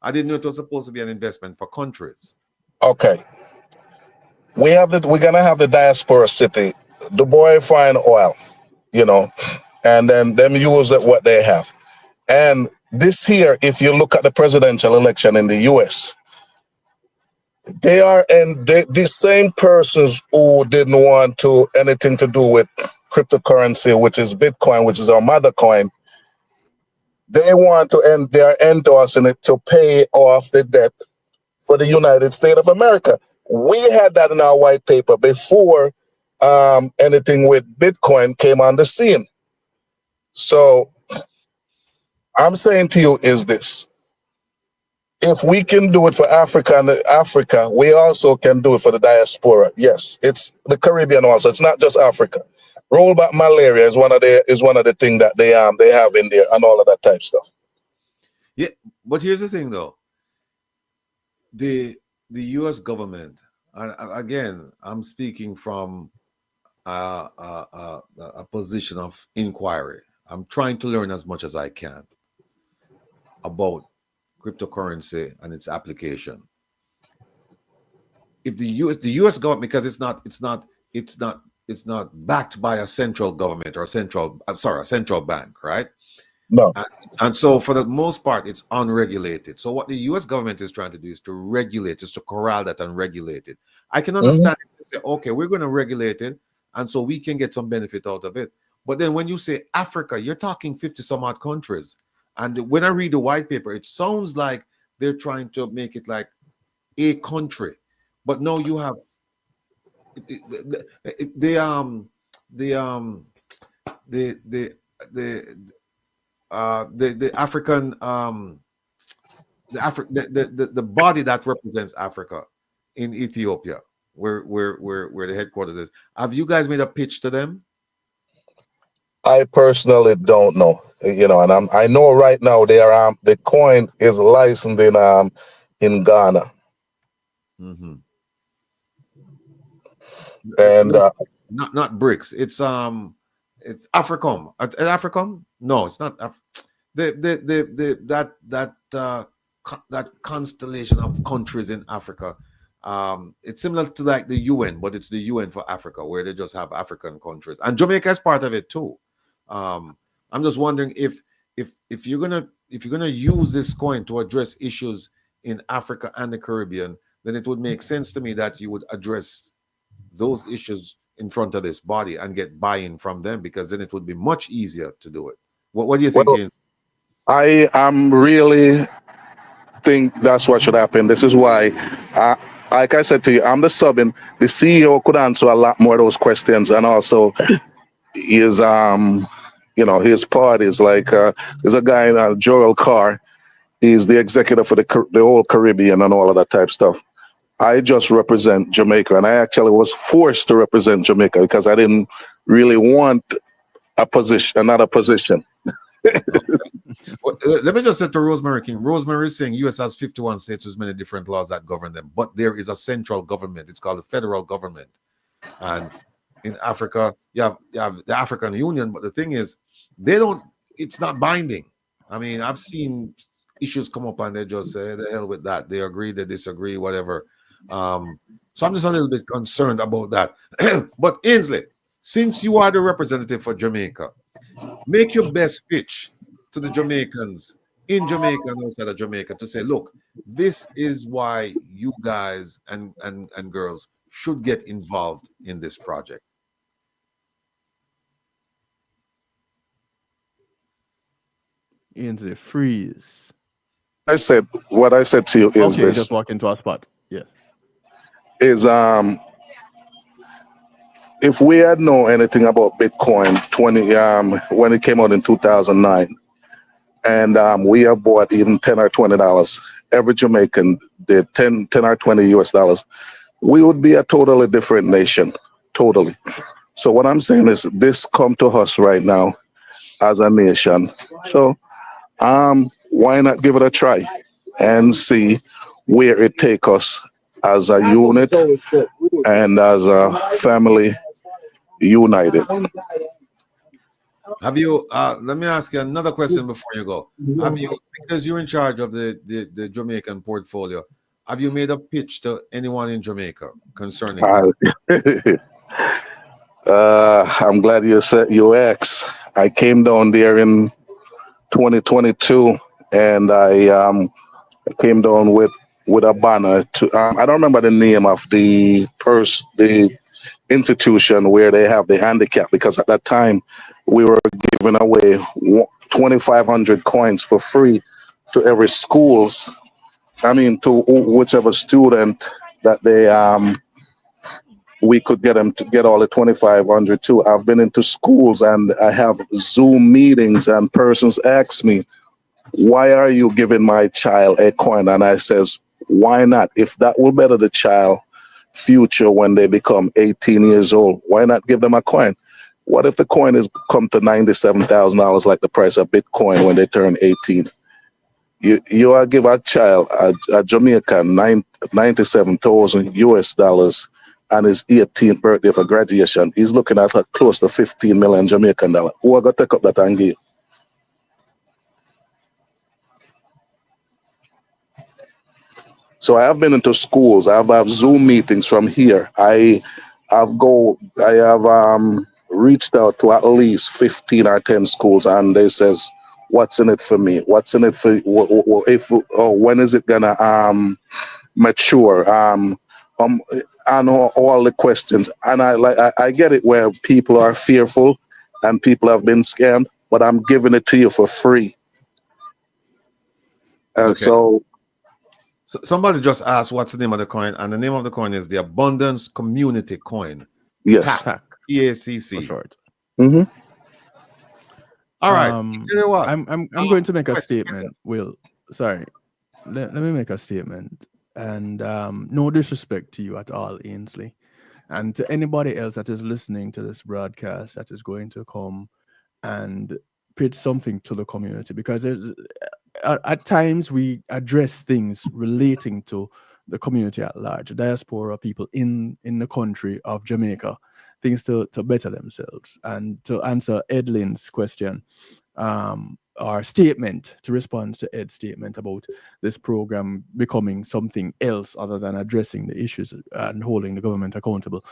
I didn't know it was supposed to be an investment for countries. Okay. we're gonna have the diaspora city. The boy find oil, you know, and then them use what they have. And this here, if you look at the presidential election in the US, they are the same persons who didn't want to anything to do with cryptocurrency, which is Bitcoin, which is our mother coin. They want to they are endorsing it to pay off the debt for the United States of America. We had that in our white paper before anything with Bitcoin came on the scene. So I'm saying to you is this. If we can do it for Africa, we also can do it for the diaspora. Yes, it's the Caribbean also. It's not just Africa. Rollback malaria is one of the things that they have in there and all of that type stuff. Yeah, but here's the thing though. The U.S. government, and again, I'm speaking from a position of inquiry. I'm trying to learn as much as I can about cryptocurrency and its application. If the U.S. government, because it's not backed by a central government or a central bank, right? No. And so for the most part, it's unregulated. So what the U.S. government is trying to do is to regulate, is to corral that and regulate it. I can understand it, say, okay, we're going to regulate it, and so we can get some benefit out of it. But then when you say Africa, you're talking 50 some odd countries. And when I read the white paper, it sounds like they're trying to make it like a country. But no, you have the African the body that represents Africa in Ethiopia, where the headquarters is. Have you guys made a pitch to them? I personally don't know, you know, and I know right now they are the coin is licensed in Ghana. Mm-hmm. And not BRICS. It's AFRO-COM. AFRO-COM? No, it's not. That constellation of countries in Africa. It's similar to like the UN, but it's the UN for Africa, where they just have African countries, and Jamaica is part of it too. I'm just wondering if you're gonna use this coin to address issues in Africa and the Caribbean, then it would make sense to me that you would address those issues in front of this body and get buy-in from them, because then it would be much easier to do it. What do you think? Well, I am really think that's what should happen. This is why, like I said to you, I'm the subbing. The CEO could answer a lot more of those questions, and also his you know, his part is like there's a guy Joel Carr. He's the executive for the whole Caribbean and all of that type of stuff. I just represent Jamaica, and I actually was forced to represent Jamaica because I didn't really want another position. Well, let me just say to Rosemary King. Rosemary is saying U.S. has 51 states with many different laws that govern them, but there is a central government. It's called the federal government. And in Africa, you have the African Union, but the thing is, it's not binding. I mean, I've seen issues come up and they just say, the hell with that. They agree, they disagree, whatever. So I'm just a little bit concerned about that. But Ainsley, since you are the representative for Jamaica, make your best pitch to the Jamaicans in Jamaica and outside of Jamaica to say, look, this is why you guys and girls should get involved in this project. Ainsley, freeze. What I said to you is okay, this. just walk into a spot. Yes. Is if we had known anything about Bitcoin when it came out in 2009, and we have bought even $10 or $20, every Jamaican did 10 or 20 US dollars, we would be a totally different nation. Totally. So what I'm saying is this come to us right now as a nation. So why not give it a try and see where it take us as a unit and as a family united. Have you let me ask you another question before you go. Have you, because you're in charge of the Jamaican portfolio, have you made a pitch to anyone in Jamaica concerning? I'm glad you said you asked. I came down there in 2022, and I came down with a banner to. I don't remember the name of the institution where they have the handicap, because at that time we were giving away 2,500 coins for free to every schools. I mean, to whichever student that they we could get them to get all the 2,500 too. I've been into schools and I have Zoom meetings and persons ask me, why are you giving my child a coin? And I says, why not? If that will better the child future when they become 18 years old, why not give them a coin? What if the coin is come to $97,000 like the price of Bitcoin when they turn 18? You are give a child a Jamaican $97,000 US and his 18th birthday for graduation. He's looking at close to 15 million Jamaican dollars. Who are going to take up that and give? So I have been into schools. I have Zoom meetings from here. I have reached out to at least 15 or 10 schools, and they says, what's in it for me? What's in it for when is it gonna mature? And all the questions. And I get it where people are fearful and people have been scammed, but I'm giving it to you for free. And Okay. so Somebody just asked what's the name of the coin, and the name of the coin is the Abundance Community Coin. yes. TAC for TACC. short. Mm-hmm. All right. Tell you what. I'm going to make a statement. Will, sorry, let me make a statement. And no disrespect to you at all, Ainsley, and to anybody else that is listening to this broadcast that is going to come and pitch something to the community, because there's at times we address things relating to the community at large, the diaspora, people in the country of Jamaica, things to better themselves. And to answer Edlin's question, our statement, to respond to Ed's statement about this program becoming something else other than addressing the issues and holding the government accountable.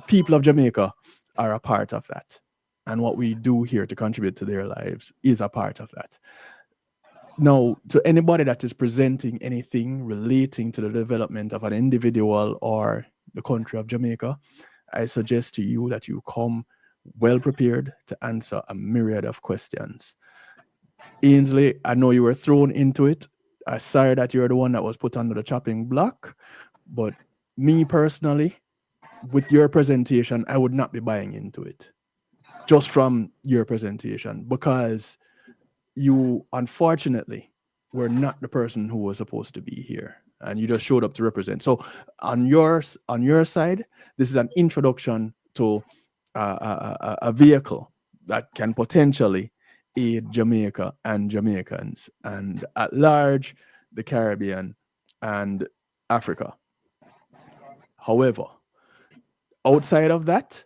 People of Jamaica are a part of that. And what we do here to contribute to their lives is a part of that. Now, to anybody that is presenting anything relating to the development of an individual or the country of Jamaica, I suggest to you that you come well prepared to answer a myriad of questions. Ainsley, I know you were thrown into it. I'm sorry that you're the one that was put under the chopping block, but me personally, with your presentation, I would not be buying into it just from your presentation, because you unfortunately were not the person who was supposed to be here, and you just showed up to represent. So on your side, this is an introduction to a vehicle that can potentially aid Jamaica and Jamaicans, and at large the Caribbean and Africa. However, outside of that,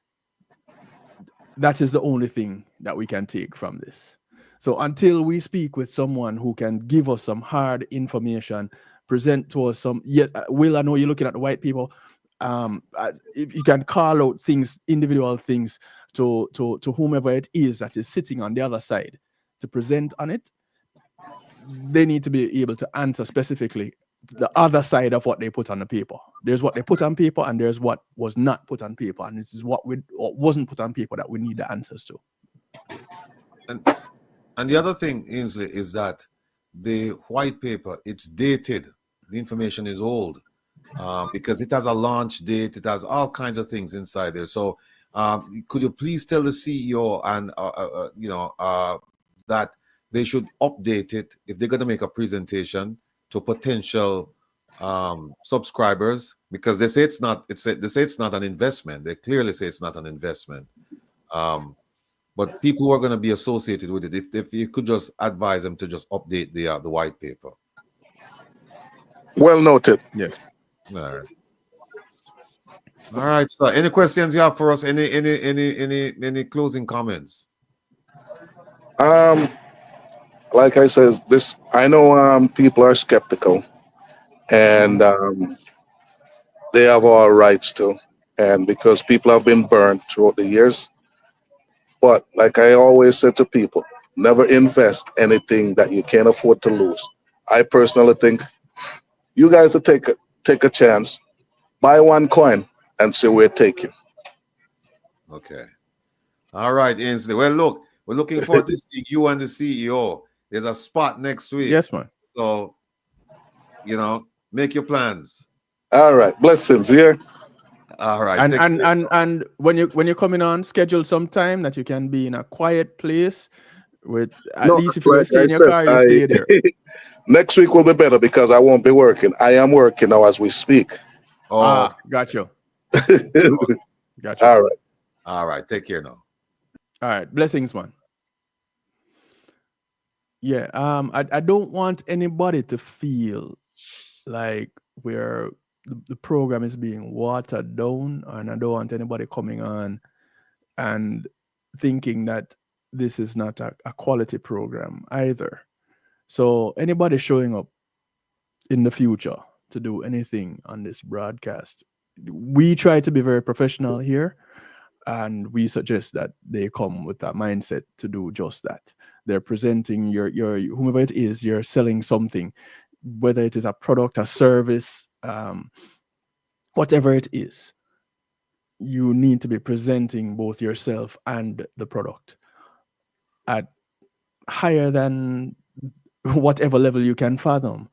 that is the only thing that we can take from this. So until we speak with someone who can give us some hard information, present to us some, Will, I know you're looking at the white people, if you can call out things, individual things to whomever it is that is sitting on the other side to present on it, they need to be able to answer specifically the other side of what they put on the paper. There's what they put on paper and there's what was not put on paper. And this is what wasn't put on paper that we need the answers to. And the other thing, Ainsley, is that the white paper, it's dated. The information is old because it has a launch date. It has all kinds of things inside there. So could you please tell the CEO and, that they should update it if they're going to make a presentation to potential subscribers, because they say it's not an investment. They clearly say it's not an investment. But people who are going to be associated with it, if you could just advise them to just update the white paper. Well noted. Yes. All right. So, any questions you have for us? Any closing comments? Like I said, I know people are skeptical, and they have all rights to. And because people have been burned throughout the years, but like I always said to people, never invest anything that you can't afford to lose. I personally think you guys will take a chance, buy one coin, and see where it take you. Okay. All right, Ainsley. Well, look, we're looking forward to seeing you and the CEO. There's a spot next week. Yes, man. So, make your plans. All right, blessings here. All right. And when you're coming on, schedule some time that you can be in a quiet place with at least if you stay in your car, you stay there. Next week will be better because I won't be working. I am working now as we speak. Oh, got you. Got you. All right. All right. Take care now. All right. Blessings, man. Yeah. I don't want anybody to feel like the program is being watered down, and I don't want anybody coming on and thinking that this is not a quality program either. So anybody showing up in the future to do anything on this broadcast, we try to be very professional here, and we suggest that they come with that mindset to do just that. They're presenting your whomever it is, you're selling something, whether it is a product, a service, whatever it is, you need to be presenting both yourself and the product at higher than whatever level you can fathom.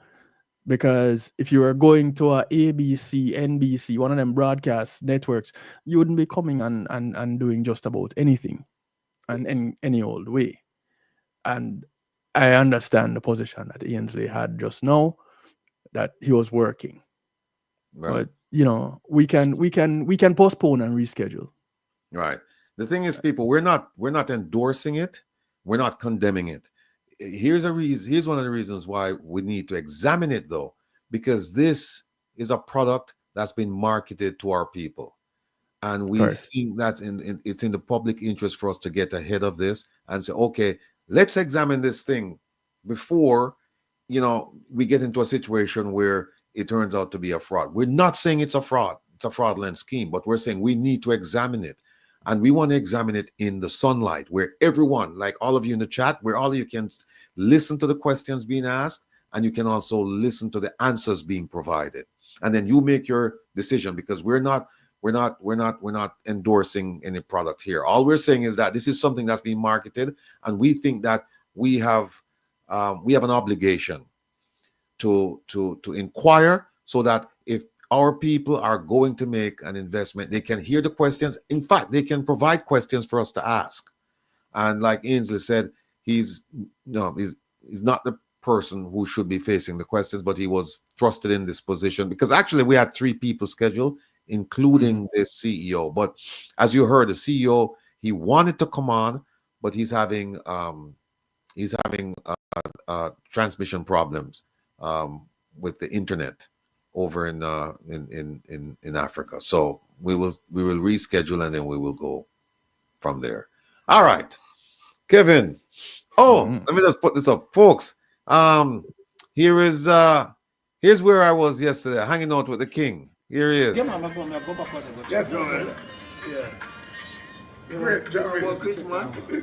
Because if you are going to a ABC, NBC, one of them broadcast networks, you wouldn't be coming and doing just about anything and in any old way. And I understand the position that Ainsley had just now, that he was working. Right. But we can postpone and reschedule. Right. The thing is, people, we're not endorsing it. We're not condemning it. Here's one of the reasons why we need to examine it, though, because this is a product that's been marketed to our people, and we think that it's in the public interest for us to get ahead of this and say, okay, let's examine this thing before we get into a situation where it turns out to be a fraud. We're not saying it's a fraud, it's a fraudulent scheme, but we're saying we need to examine it. And we want to examine it in the sunlight, where everyone, like all of you in the chat, where all of you can listen to the questions being asked, and you can also listen to the answers being provided. And then you make your decision, because we're not endorsing any product here. All we're saying is that this is something that's being marketed, and we think that we have an obligation to inquire, so that if our people are going to make an investment, they can hear the questions. In fact, they can provide questions for us to ask. And like Ainsley said, he's not the person who should be facing the questions, but he was thrusted in this position because actually we had 3 people scheduled, including the CEO. But as you heard, the CEO, he wanted to come on, but he's having transmission problems with the internet over in Africa. So we will reschedule, and then we will go from there. All right, Kevin. Let me just put this up, folks. Here's where I was yesterday, hanging out with the king. Here he is. Yeah, man, yes, man. Yeah. Great Jamis. The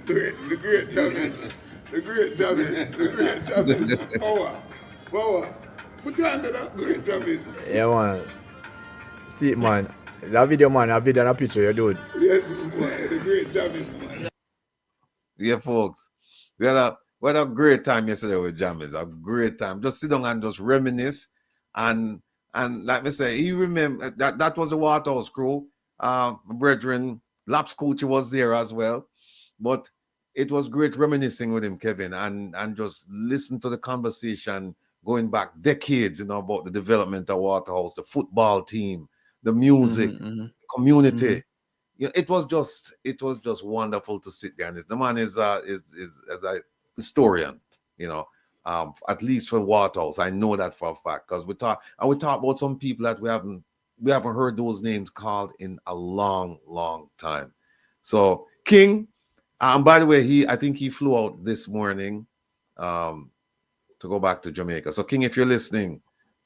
great Jamis. The great Jamis. The great Jamis. Power. Put your hand on that great Jamis. Yeah, man. See it, man. That video and a picture, you do it. Yes, man. The great Jamis, man. Yeah, folks. We had a great time yesterday with Jamis. A great time. Just sit down and just reminisce. And like me say, you remember that was the Waterhouse crew. My brethren, Laps Coach was there as well. But it was great reminiscing with him, Kevin, and just listen to the conversation going back decades, about the development of Waterhouse, the football team, the music, community. Yeah, it was just wonderful to sit there. And the man is a historian, at least for Waterhouse. I know that for a fact, because we talk about some people that we haven't heard those names called in a long, long time. So King, by the way, I think he flew out this morning to go back to Jamaica. So King, if you're listening,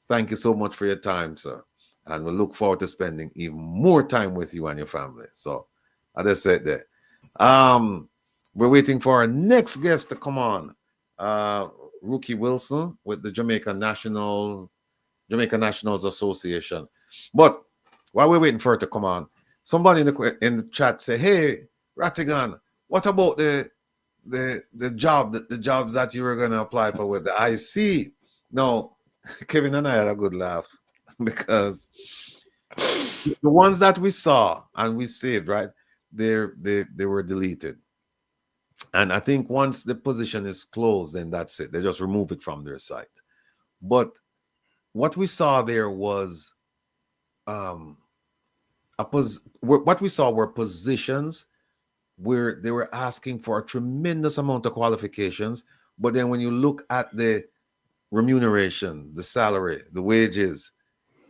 thank you so much for your time, sir. And we look forward to spending even more time with you and your family. So, as I said there. We're waiting for our next guest to come on. Rookie Wilson with the Jamaica Nationals Association. But while we're waiting for her to come on, somebody in the chat say, "Hey, Rattigan, what about the jobs that you were going to apply for with the IC?" No, Kevin and I had a good laugh because the ones that we saw and we saved, right? They were deleted. And I think once the position is closed, then that's it. They just remove it from their site. But what we saw there was what we saw were positions where they were asking for a tremendous amount of qualifications. But then when you look at the remuneration, the salary, the wages,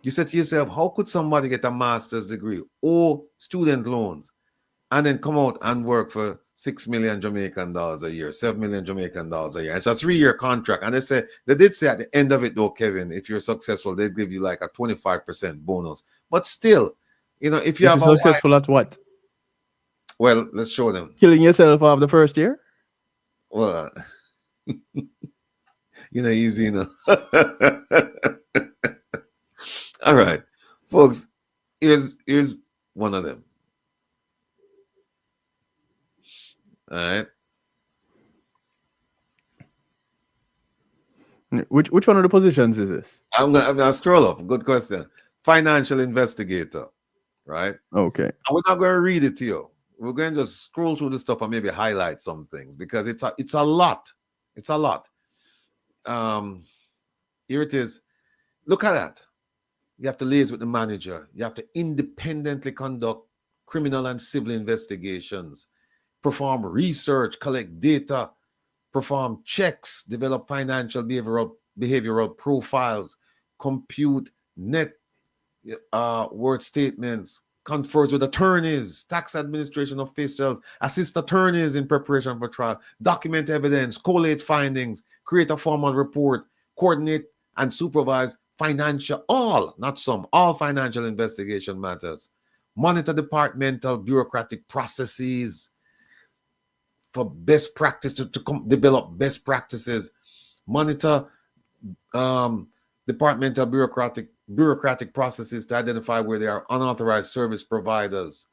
you said to yourself, how could somebody get a master's degree or student loans and then come out and work for 6 million Jamaican dollars a year, 7 million Jamaican dollars a year? It's a 3-year contract. And they did say at the end of it though, Kevin, if you're successful, they give you like a 25% bonus. But still, if you have successful at what? Well, let's show them. Killing yourself off the first year? Well, easy enough. All right, folks, here's one of them. All right. Which one of the positions is this? I'm gonna scroll up. Good question. Financial investigator, right? Okay. And we're not going to read it to you. We're going to just scroll through the stuff and maybe highlight some things because it's a lot. It's a lot. Here it is. Look at that. You have to liaise with the manager. You have to independently conduct criminal and civil investigations, perform research, collect data, perform checks, develop financial behavioral profiles, compute net worth statements, confers with attorneys, tax administration officials, assist attorneys in preparation for trial, document evidence, collate findings, create a formal report, coordinate and supervise all financial investigation matters, monitor departmental bureaucratic processes for best practices to develop best practices, monitor departmental bureaucratic processes to identify where there are unauthorized service providers,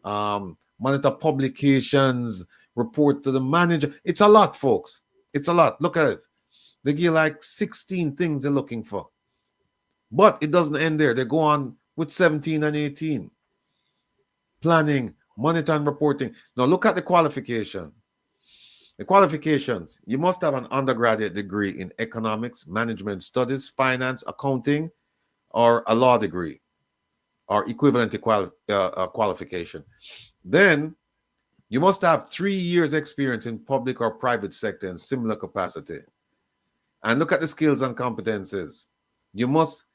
monitor publications, report to the manager. It's a lot, folks. It's a lot. Look at it. They give like 16 things they're looking for. But it doesn't end there. They go on with 17 and 18. Planning, monitoring, reporting. Now look at the qualification. The qualifications. You must have an undergraduate degree in economics, management studies, finance, accounting, or a law degree or equivalent to qualification. Then you must have 3 years experience in public or private sector in similar capacity. And look at the skills and competences. You must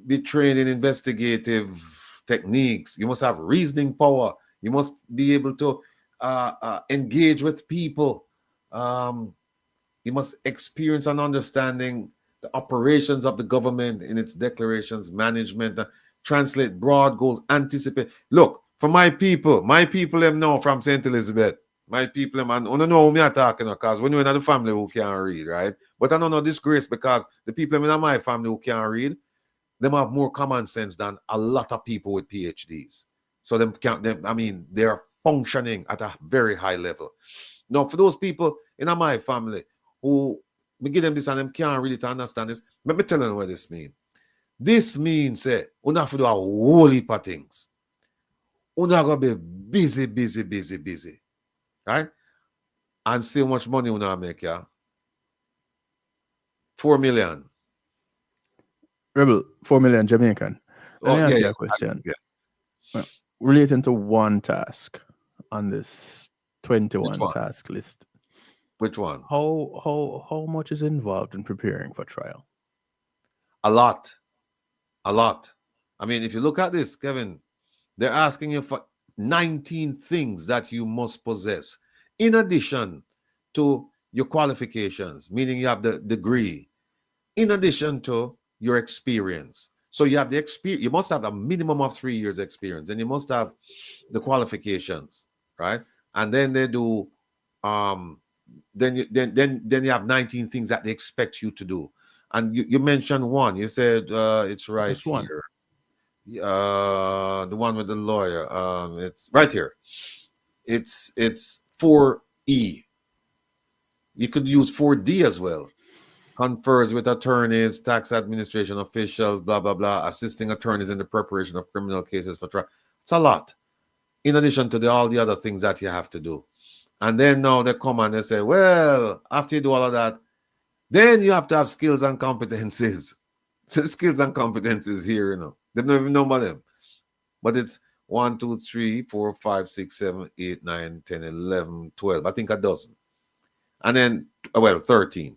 be trained in investigative techniques. You must have reasoning power. You must be able to engage with people. You must experience and understanding the operations of the government in its declarations, management, translate broad goals, anticipate. Look, for my people them know from St. Elizabeth. My people, and I don't know who me are talking because when you're in the family who can't read, right? But I don't know disgrace because the people in my family who can't read, them have more common sense than a lot of people with PhDs. So they're functioning at a very high level. Now, for those people in my family who me give them this and them can't really understand this, let me tell them what this means. This means you have to do a whole heap of things. You have to be busy. Right? And see how much money you now make, yeah? 4 million. Rebel, 4 million Jamaican. Let me ask you a question. question. Well, relating to one task on this 21 task list. Which one? How much is involved in preparing for trial? A lot. I mean, if you look at this, Kevin, they're asking you for 19 things that you must possess in addition to your qualifications, meaning you have the degree, in addition to your experience. So you have the experience, you must have a minimum of 3 years experience, and you must have the qualifications, right? And then they do then you have 19 things that they expect you to do. And you mentioned one. You said it's right here. The one with the lawyer. It's right here. It's 4E. You could use 4D as well. Confers with attorneys, tax administration officials, blah blah blah, assisting attorneys in the preparation of criminal cases for trial. It's a lot. In addition to all the other things that you have to do. And then now they come and they say, well, after you do all of that, then you have to have skills and competencies. So skills and competencies here, you know. They don't even know about them. But it's 1, 2, 3, 4, 5, 6, 7, 8, 9, 10, 11, 12. I think a dozen. And then, well, 13.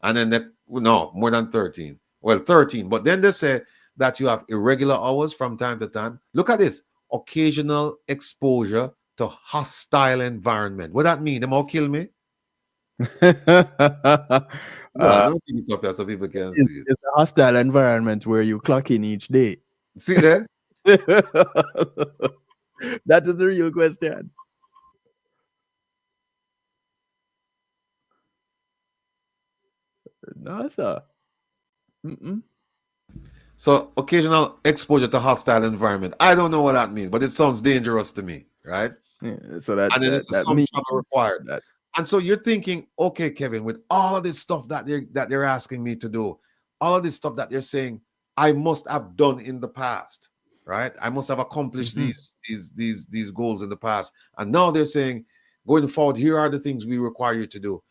And then, no, more than 13. Well, 13. But then they say that you have irregular hours from time to time. Look at this. Occasional exposure to hostile environment. What that mean? Them all kill me? Don't keep it up here so people can see it. It's a hostile environment where you clock in each day. See that? That is the real question. No, sir. So occasional exposure to hostile environment. I don't know what that means, but it sounds dangerous to me, right? Yeah, so that and then it's some means trouble required. that. And so you're thinking, okay, Kevin, with all of this stuff that they're asking me to do, all of this stuff that they're saying I must have done in the past, right? I must have accomplished these goals in the past. And now they're saying, going forward, here are the things we require you to do.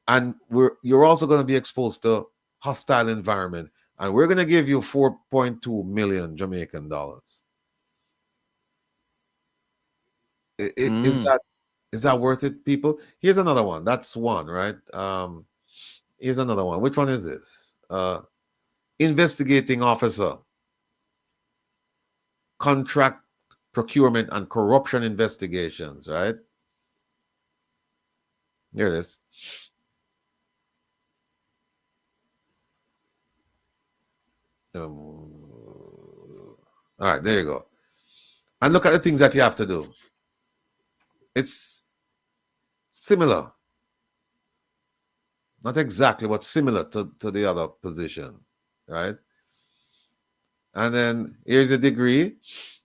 And you're also going to be exposed to hostile environment. And we're going to give you 4.2 million Jamaican dollars. Is that worth it, people? Here's another one. That's one, right? Here's another one. Which one is this? Investigating officer. Contract procurement and corruption investigations, right? Here it is. All right, there you go. And look at the things that you have to do. It's similar. Not exactly, but similar to the other position, right? And then here's a degree.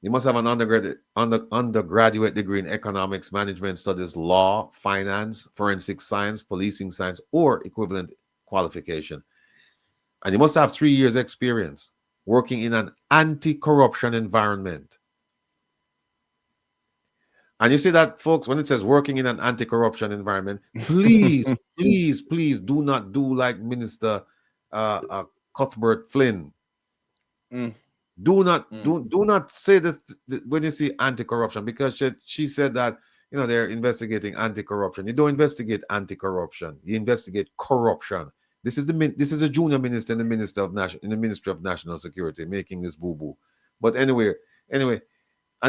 You must have an undergraduate degree in economics, management studies, law, finance, forensic science, policing science, or equivalent qualification. And you must have 3 years experience working in an anti-corruption environment. And you see that, folks, when it says working in an anti-corruption environment, please, please do not do like Minister Cuthbert-Flynn. Do not say that when you see anti-corruption, because she said that, you know, they're investigating anti-corruption. You don't investigate anti-corruption. You investigate corruption. This is a junior minister in the Ministry of National Security making this boo-boo. But anyway, and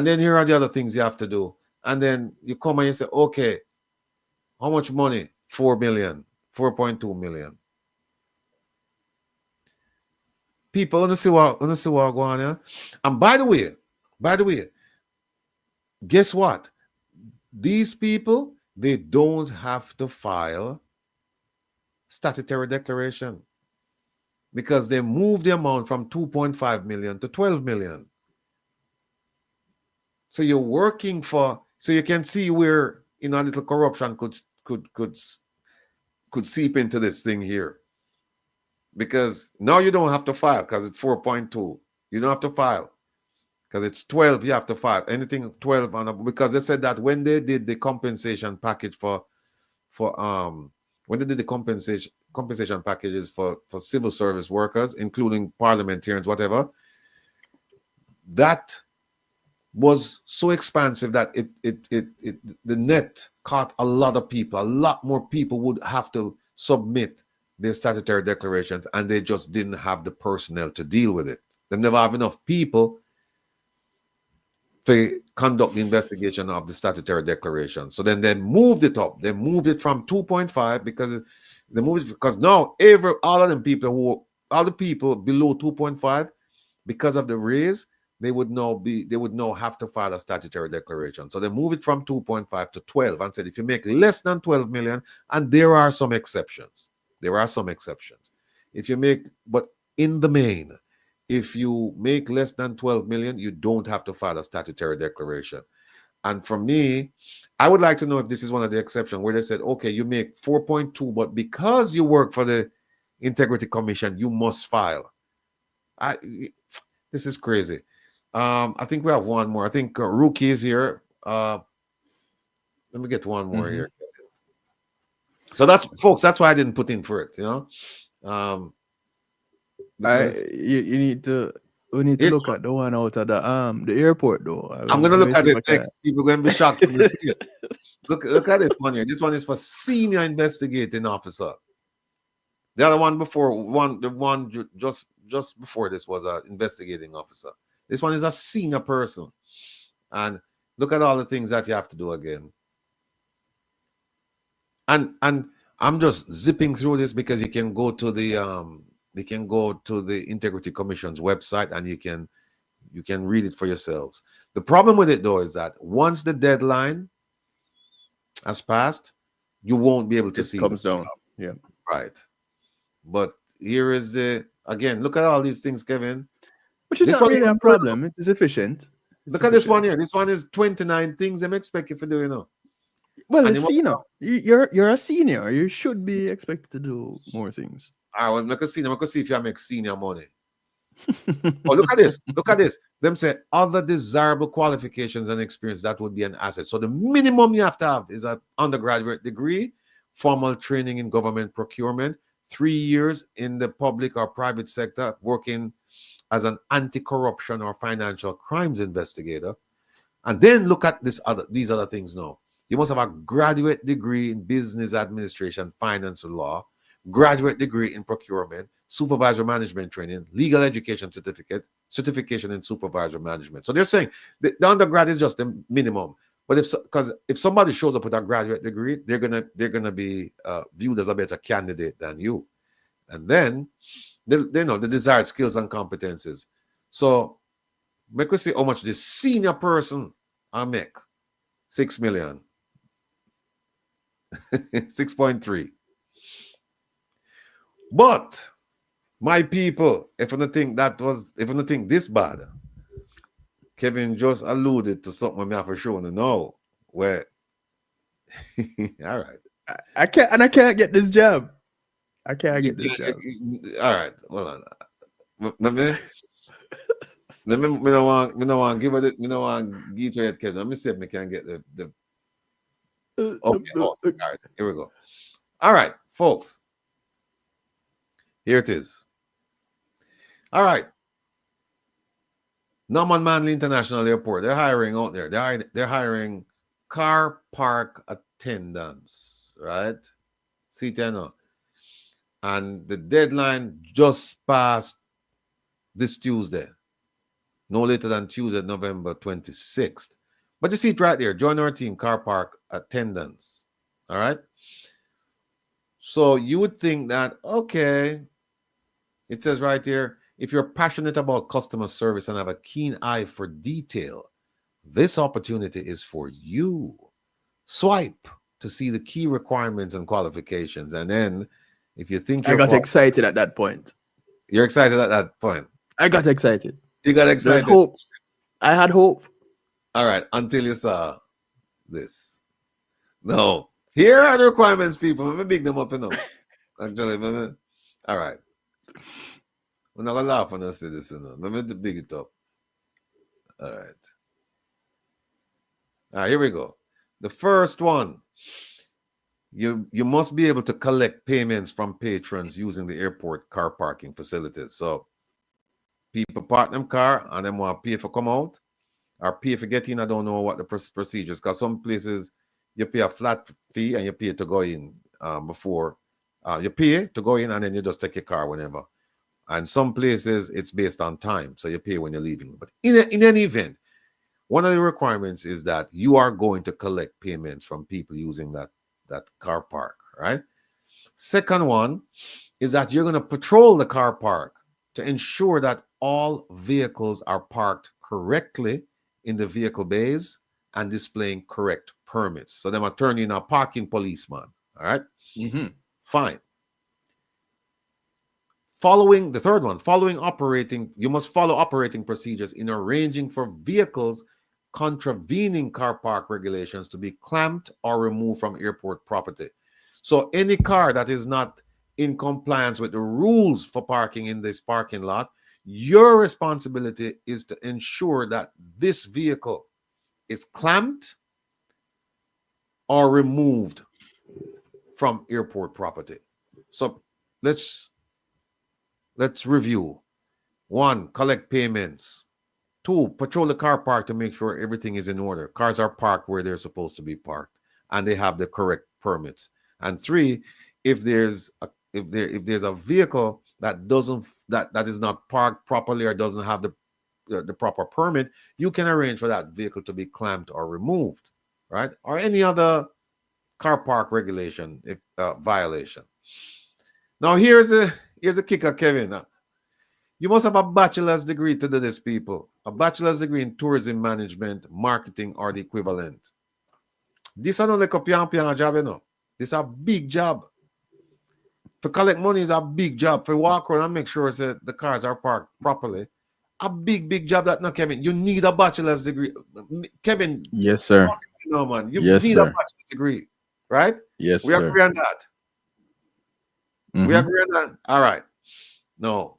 then here are the other things you have to do. And then you come and you say, okay, how much money? 4 million, 4.2 million. People, want to see what going on here. And by the way, guess what? These people, they don't have to file statutory declaration because they moved the amount from 2.5 million to 12 million. So you're working for, so you can see where, you know, a little corruption could seep into this thing here. Because now you don't have to file because it's 4.2. You don't have to file because it's 12. You have to file anything 12 on up, because they said that when they did the compensation package when they did the compensation packages for civil service workers, including parliamentarians, whatever, that was so expansive that the net caught a lot of people. A lot more people would have to submit their statutory declarations, and they just didn't have the personnel to deal with it. They never have enough people to conduct the investigation of the statutory declaration. So then they moved it up. They moved it from 2.5 because now all of them people all the people below 2.5, because of the raise, they would now have to file a statutory declaration. So they move it from 2.5 to 12 and said if you make less than 12 million, and there are some exceptions. There are some exceptions. If you make, but in the main, if you make less than 12 million, you don't have to file a statutory declaration. And for me, I would like to know if this is one of the exceptions where they said, okay, you make 4.2, but because you work for the Integrity Commission, you must file. This is crazy. I think we have one more. I think Rookie is here. Let me get one more here. So that's, folks, that's why I didn't put in for it, you know. You need to. We need to look at the one out of the airport, though. I'm gonna look at it next. People are gonna be shocked when they see it. Look at this one here. This one is for senior investigating officer. The other one before the one just before this was an investigating officer. This one is a senior person, and look at all the things that you have to do again. And I'm just zipping through this because you can go to the Integrity Commission's website and you can read it for yourselves. The problem with it though is that once the deadline has passed, you won't be able to see it. Comes down. Yeah. Right. But here is again, look at all these things, Kevin. Which is not really a problem. It is efficient. Look at this one here. This one is 29 things I'm expecting for doing now. Well, a senior. You're a senior. You should be expected to do more things. I will make a senior. Make a see if you make senior money. Oh, look at this. Look at this. Them say other desirable qualifications and experience that would be an asset. So the minimum you have to have is an undergraduate degree, formal training in government procurement, 3 years in the public or private sector working as an anti-corruption or financial crimes investigator. And then look at these other things now. You must have a graduate degree in business administration, finance, and law, graduate degree in procurement, supervisor management training, legal education certification in supervisor management. So they're saying the undergrad is just the minimum. But if somebody shows up with a graduate degree, they're gonna be viewed as a better candidate than you. And then they know the desired skills and competences. So make us see how much this senior person I make. 6 million. 6.3. But my people, if you don't think this bad, Kevin just alluded to something I have for sure to know. Where all right. I can't get this job. I can't get this job. All right, hold on. Let me want give it. Me no want give it, Kevin. Let me see if we can get the. Okay. All right. Here we go. All right, folks. Here it is. All right. Norman Manley International Airport. They're hiring out there. They're hiring car park attendants, right? C10. And the deadline just passed this Tuesday. No later than Tuesday, November 26th. But you see it right there. Join our team, car park attendants. All right. So you would think that, okay, it says right here, if you're passionate about customer service and have a keen eye for detail, this opportunity is for you. Swipe to see the key requirements and qualifications. And then if you think I got excited at that point. You're excited at that point. I got excited. You got excited. There's hope. I had hope. All right, until you saw this. No. Here are the requirements, people. Let me big them up enough. Actually, all right. We're not gonna laugh when I say this enough. Let me big it up. All right. All right, here we go. The first one. You must be able to collect payments from patrons using the airport car parking facilities. So people park them car and them want to pay for come out or pay for get in. I don't know what the procedures, because some places you pay a flat fee and you pay to go in before you pay to go in and then you just take your car whenever. And some places it's based on time, so you pay when you're leaving. But in any event, one of the requirements is that you are going to collect payments from people using that car park, right? Second one is that you're going to patrol the car park to ensure that all vehicles are parked correctly in the vehicle bays and displaying correct permits. So them are turning in a parking policeman. All right. Fine. Following the third one, you must follow operating procedures in arranging for vehicles contravening car park regulations to be clamped or removed from airport property. So any car that is not in compliance with the rules for parking in this parking lot, your responsibility is to ensure that this vehicle is clamped or removed from airport property. So let's review. 1, collect payments. 2, patrol the car park to make sure everything is in order. Cars are parked where they're supposed to be parked and they have the correct permits. And 3, if there's a vehicle that is not parked properly or doesn't have the proper permit, you can arrange for that vehicle to be clamped or removed, right? Or any other car park regulation violation. Now here's a kicker, Kevin. You must have a bachelor's degree to do this, people. A bachelor's degree in tourism management, marketing, or the equivalent. This is not like a pian job, you know. This is a big job. For collect money is a big job. For walk around and make sure that the cars are parked properly. A big job that no, Kevin. You need a bachelor's degree. Kevin. Yes, sir. No, man. You Yes, need sir. a bachelor's degree. Right? Yes, we sir. agree on that. We agree on that. All right. No.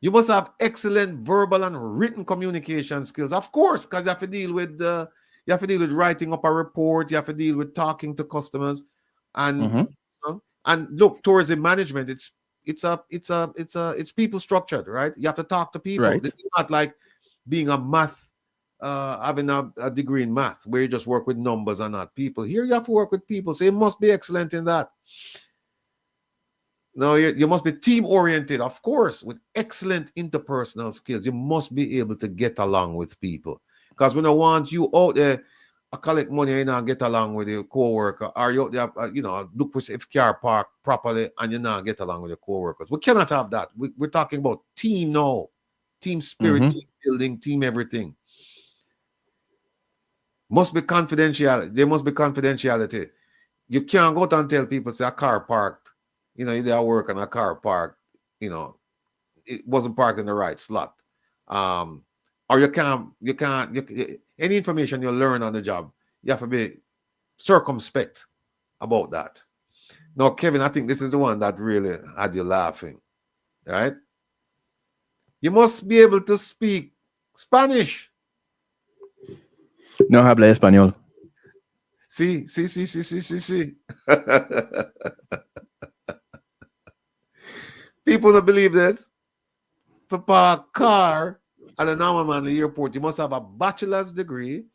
You must have excellent verbal and written communication skills, of course, because you have to deal with writing up a report. You have to deal with talking to customers, and and look, tourism management. It's people structured, right? You have to talk to people. Right. This is not like being a math, having a degree in math where you just work with numbers and not people. Here you have to work with people, so you must be excellent in that. No, you must be team-oriented, of course, with excellent interpersonal skills. You must be able to get along with people. Because when I want you out there, I collect money and not get along with your co-worker, or you out there, look if car park properly and you not get along with your co-workers. We cannot have that. We're talking about team now. Team spirit, team building, team everything. Must be confidentiality. There must be confidentiality. You can't go out and tell people, say, a car parked. They are working a car parked, it wasn't parked in the right slot. Or you can't, any information you learn on the job, you have to be circumspect about that. Now, Kevin, I think this is the one that really had you laughing, right? You must be able to speak Spanish. No habla español. Sí. People don't believe this. For park car at an hour in the airport, you must have a bachelor's degree.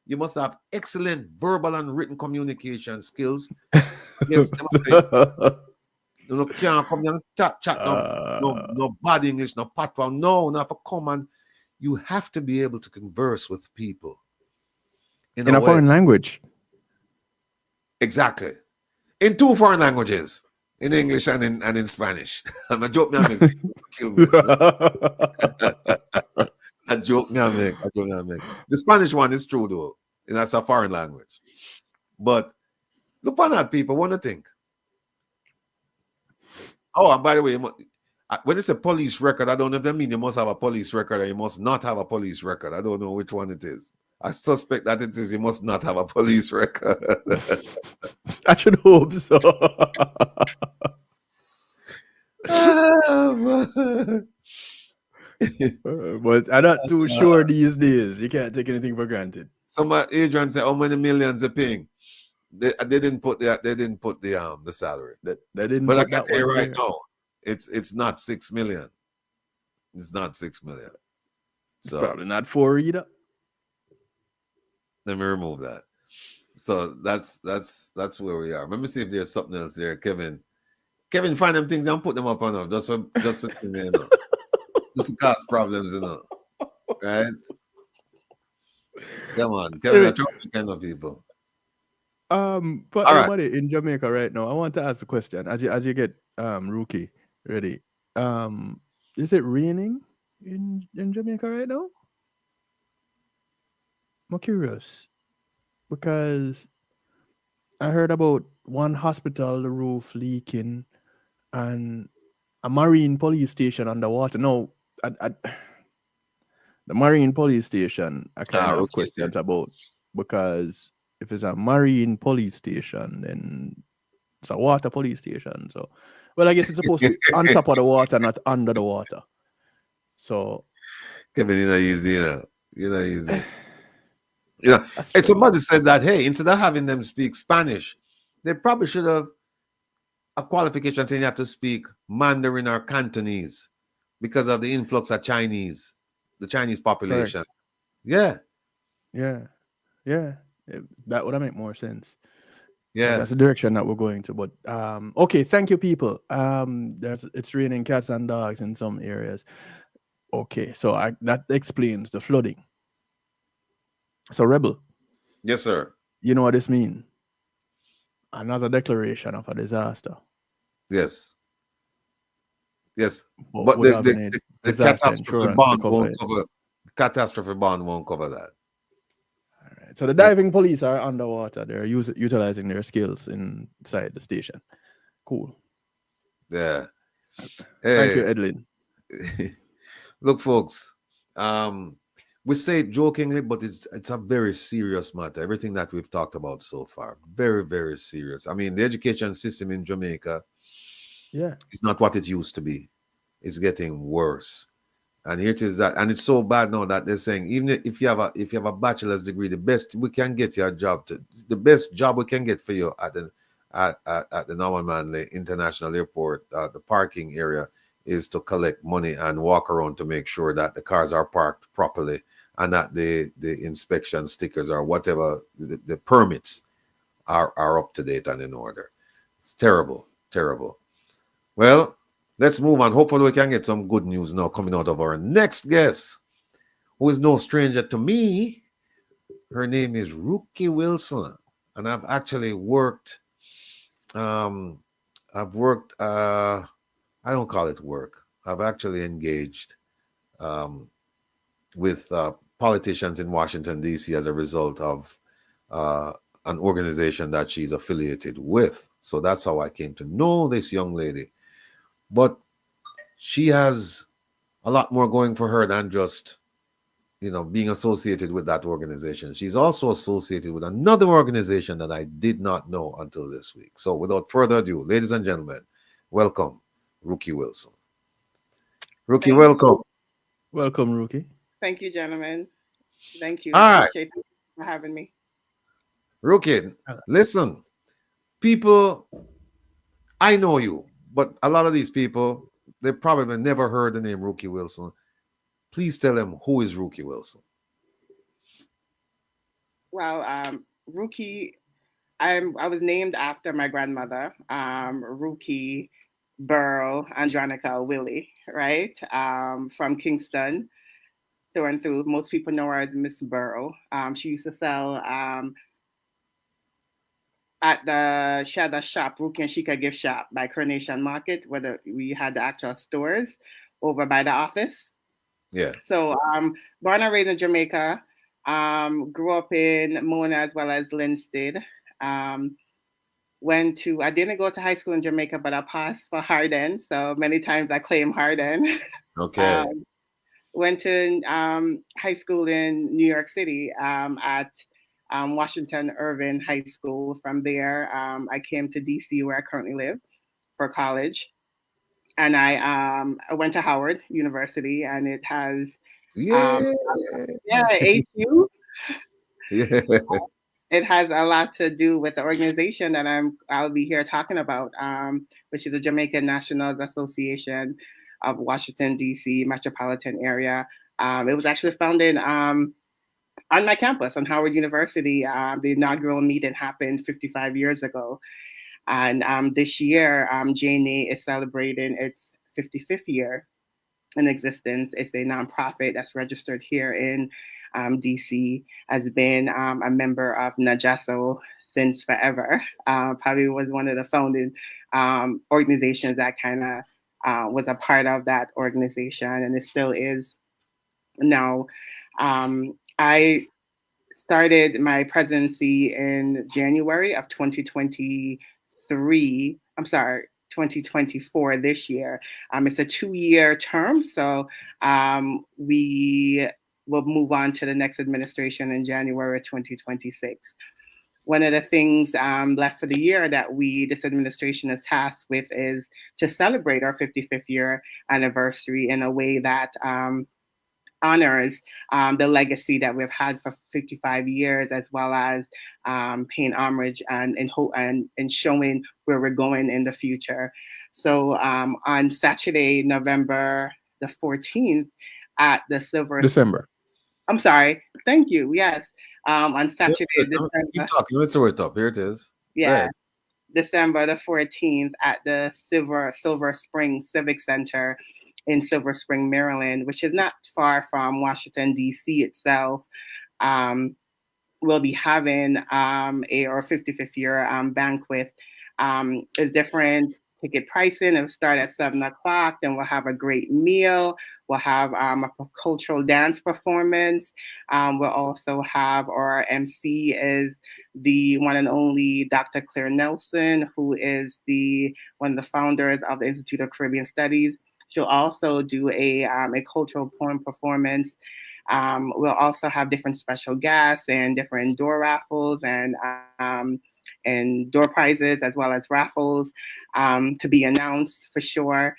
You must have excellent verbal and written communication skills. Yes, you can't come and chat no bad English, no patois. No, not for common. You have to be able to converse with people in a foreign language. Exactly. In 2 foreign languages. In English and in Spanish. I'm a joke me I make. Kill me. A joke me I make. The Spanish one is true though. And that's a foreign language. But look on that, people. What do you think? Oh, and by the way, when it's a police record, I don't know if that means you must have a police record or you must not have a police record. I don't know which one it is. I suspect that it is you must not have a police record. I should hope so. But I'm not too sure these days. You can't take anything for granted. Some agents say how many millions are paying. They didn't put the salary. They didn't. But I can tell you right now, it's not 6 million. It's not 6 million. So probably not 4 either. Let me remove that. So that's where we are. Let me see if there's something else there, Kevin. Kevin, find them things and put them up on them. Just for just to cause problems, right? Come on, Kevin. I try to kind of people. For All right. everybody in Jamaica right now, I want to ask the question as you get Rookie ready. Is it raining in Jamaica right now? I'm curious because I heard about one hospital, the roof leaking, and a marine police station underwater. No, the marine police station, I kind of have Rookie's here. questions about, because if it's a marine police station, then it's a water police station. So, well, I guess it's supposed to be on top of the water, not under the water. So, Kevin, you're not easy, you know. You're not easy. You know, that's and true. somebody said that, hey, instead of having them speak Spanish, they probably should have a qualification saying you have to speak Mandarin or Cantonese because of the influx of Chinese, the Chinese population. Yeah. Yeah. That would make more sense. Yeah. That's the direction that we're going to. But okay, thank you, people. It's raining cats and dogs in some areas. Okay, so that explains the flooding. So, Rebel. Yes, sir. You know what this means? Another declaration of a disaster. Yes. Yes. But the catastrophe bond won't cover. Catastrophe bond won't cover that. All right. So the diving police are underwater. They're utilizing their skills inside the station. Cool. Yeah. Thank you, Edlin. Look, folks. We say it jokingly, but it's a very serious matter. Everything that we've talked about so far, very, very serious. I mean, the education system in Jamaica, is not what it used to be. It's getting worse, and here it is that, and it's so bad now that they're saying even if you have a bachelor's degree, the best we can get you a job the best job we can get for you at the Norman Manley International Airport, the parking area, is to collect money and walk around to make sure that the cars are parked properly and that the inspection stickers or whatever, the permits are up to date and in order. It's terrible. Well, let's move on. Hopefully we can get some good news now coming out of our next guest, who is no stranger to me. Her name is Rookie Wilson, and I've actually worked, I don't call it work. I've actually engaged with politicians in Washington, D.C. as a result of an organization that she's affiliated with. So that's how I came to know this young lady. But she has a lot more going for her than just, being associated with that organization. She's also associated with another organization that I did not know until this week. So without further ado, ladies and gentlemen, welcome, Rookie Wilson. Rookie, welcome. Welcome, Rookie. Thank you, gentlemen. Thank you. All right. Appreciate you for having me. Rookie, listen, people, I know you, but a lot of these people, they probably never heard the name Rookie Wilson. Please tell them, who is Rookie Wilson? Well, Rookie, I was named after my grandmother, Rookie Burl Andronica Willie, right? From Kingston through and through. Most people know her as Miss Burl. She used to sell she had a shop, Rookie and Shika Gift Shop by Coronation Market, where we had the actual stores over by the office. Yeah. So born and raised in Jamaica, grew up in Mona as well as Linstead. I didn't go to high school in Jamaica, but I passed for Harden. So many times I claim Harden. Okay. Went to high school in New York City at Washington Irving High School. From there, I came to DC, where I currently live, for college. And I went to Howard University, and it has HU. Yeah. It has a lot to do with the organization that I'll be here talking about, which is the Jamaican Nationals Association of Washington, D.C. metropolitan area. It was actually founded on my campus on Howard University. The inaugural meeting happened 55 years ago. And this year, JNA is celebrating its 55th year in existence. It's a nonprofit that's registered here in DC, has been a member of NAJASO since forever. Probably was one of the founding organizations that kind of was a part of that organization, and it still is now. I started my presidency in January of 2023. I'm sorry, 2024 this year. It's a 2-year term, so we will move on to the next administration in January 2026. One of the things left for the year that this administration is tasked with is to celebrate our 55th year anniversary in a way that honors the legacy that we've had for 55 years, as well as paying homage and showing where we're going in the future. So on Saturday, November the 14th, at the December. I'm sorry. Thank you. Yes. On Saturday, December. Keep talking. Let's throw it up. Here it is. Yeah. December the 14th at the Silver Spring Civic Center in Silver Spring, Maryland, which is not far from Washington, D.C. itself. We'll be having our 55th year banquet. It's different ticket pricing. It'll start at 7 o'clock. Then we'll have a great meal. We'll have a cultural dance performance. We'll also have our MC is the one and only Dr. Claire Nelson, who is one of the founders of the Institute of Caribbean Studies. She'll also do a cultural poem performance. We'll also have different special guests and different door raffles and door prizes, as well as raffles to be announced for sure.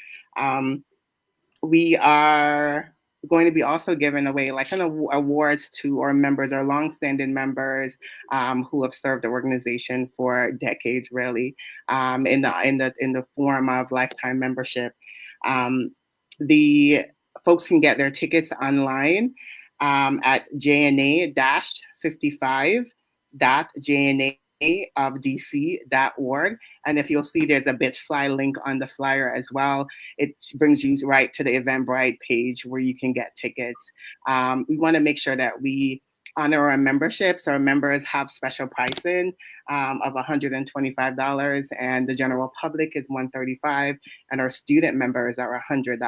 We are going to be also giving away like awards to our members, our longstanding members who have served the organization for decades, really, in the form of lifetime membership. The folks can get their tickets online at jna-55.jna.dc.org. And if you'll see, there's a BitFly link on the flyer as well. It brings you right to the Eventbrite page where you can get tickets. We want to make sure that we honor our memberships. Our members have special pricing of $125, and the general public is $135, and our student members are $100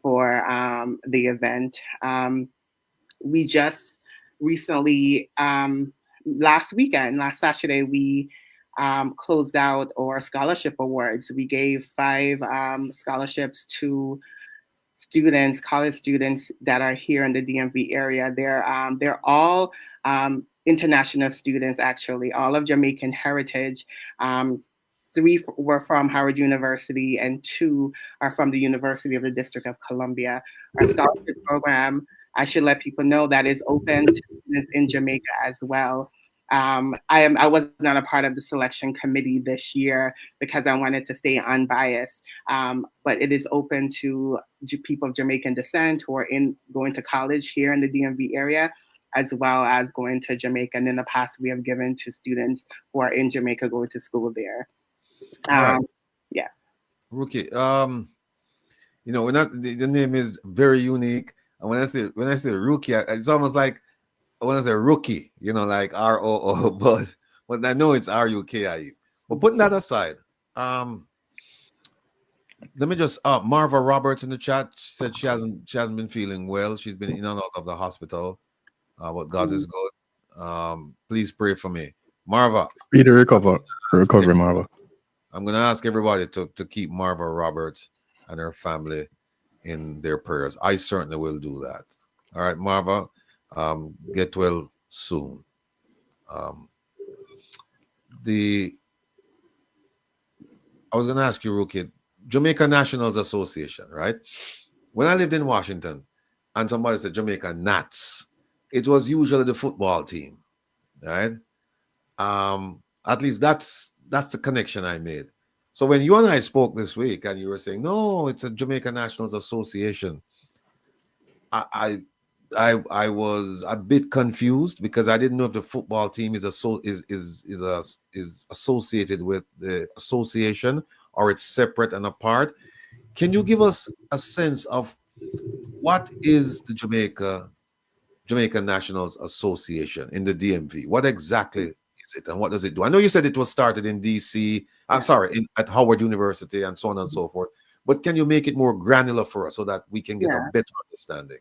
for the event. We just recently, last Saturday, we closed out our scholarship awards. We gave 5 scholarships to college students that are here in the DMV area. They're all international students, actually, all of Jamaican heritage. 3 were from Howard University and 2 are from the University of the District of Columbia. Our scholarship program, I should let people know, that is open to students in Jamaica as well. I was not a part of the selection committee this year because I wanted to stay unbiased. But it is open to people of Jamaican descent who are going to college here in the DMV area, as well as going to Jamaica. And in the past, we have given to students who are in Jamaica going to school there. Right. Yeah. Rookie. The name is very unique. And when I say rookie, it's almost like when I say rookie, like ROO, but I know it's RUKIE. But putting that aside, let me just Marva Roberts in the chat said she hasn't been feeling well. She's been in and out of the hospital. But God is good. Please pray for me, Marva. Speedy recovery, Marva. I'm gonna ask everybody to keep Marva Roberts and her family in their prayers. I certainly will do that. All right, Marva. Get well soon. I was going to ask you, Rookie, Jamaica Nationals Association, right? When I lived in Washington and somebody said Jamaica Nats, it was usually the football team, right? At least that's the connection I made. So when you and I spoke this week and you were saying, no, it's a Jamaica Nationals Association, I was a bit confused because I didn't know if the football team is associated with the association or it's separate and apart. Can you give us a sense of what is the Jamaica Nationals Association in the DMV? What exactly is it and what does it do? I know you said it was started in DC. I'm sorry, at Howard University and so on and so forth. But can you make it more granular for us so that we can get a better understanding?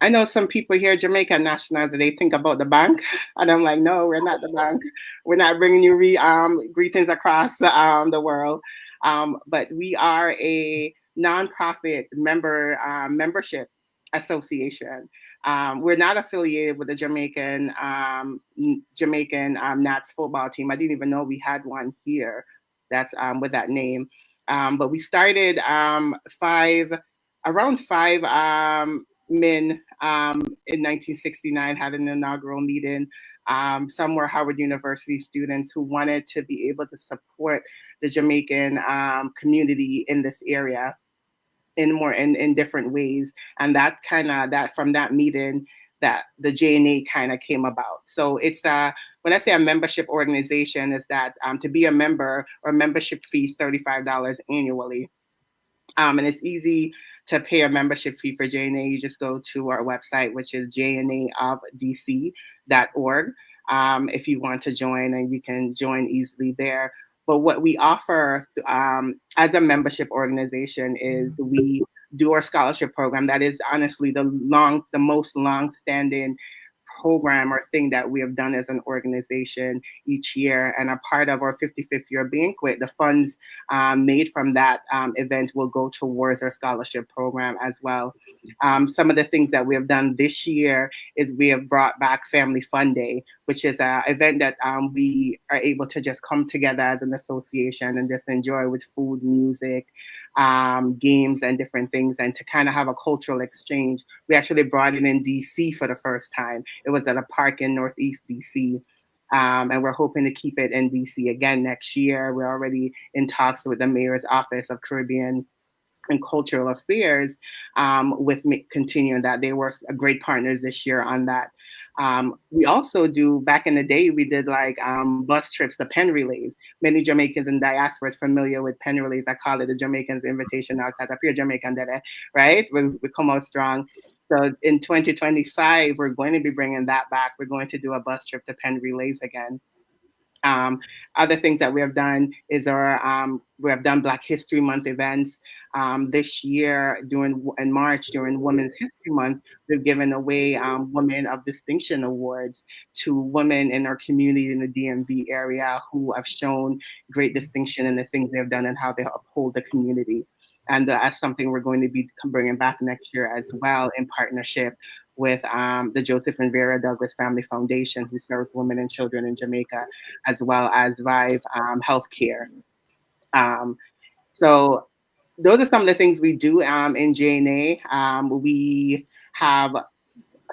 I know some people here, Jamaican nationals, they think about the bank, and I'm like, no, we're not the bank. We're not bringing you greetings across the world. But we are a nonprofit membership association. We're not affiliated with the Jamaican Nats football team. I didn't even know we had one here that's with that name. But we started around five men in 1969, had an inaugural meeting. Some were Howard University students who wanted to be able to support the Jamaican community in this area in different ways. And from that meeting, that the JNA kind of came about. So it's when I say a membership organization, is that to be a member, or membership fee is $35 annually. And it's easy to pay a membership fee for JNA. You just go to our website, which is jnaofdc.org, if you want to join, and you can join easily there. But what we offer as a membership organization is we do our scholarship program. That is honestly the most long-standing program or thing that we have done as an organization each year. And a part of our 55th year banquet, the funds made from that event will go towards our scholarship program as well. Some of the things that we have done this year is we have brought back Family Fun Day, which is an event that we are able to just come together as an association and just enjoy with food, music, games, and different things, and to kind of have a cultural exchange. We actually brought it in DC for the first time. It was at a park in Northeast DC. And we're hoping to keep it in DC again next year. We're already in talks with the Mayor's Office of Caribbean and Cultural Affairs with continuing that. They were great partners this year on that. We also do, back in the day, we did like bus trips to pen relays. Many Jamaicans in diaspora are familiar with pen relays. I call it the Jamaicans Invitation now because I feel Jamaican there, right? We come out strong. So in 2025, we're going to be bringing that back. We're going to do a bus trip to pen relays again. Other things that we have done is we have done Black History Month events. This year, in March, during Women's History Month, we've given away Women of Distinction Awards to women in our community in the DMV area who have shown great distinction in the things they have done and how they uphold the community. And that's something we're going to be bringing back next year as well, in partnership with the Joseph and Vera Douglas Family Foundation, who serves women and children in Jamaica, as well as Vive Healthcare. So those are some of the things we do in JNA. We have,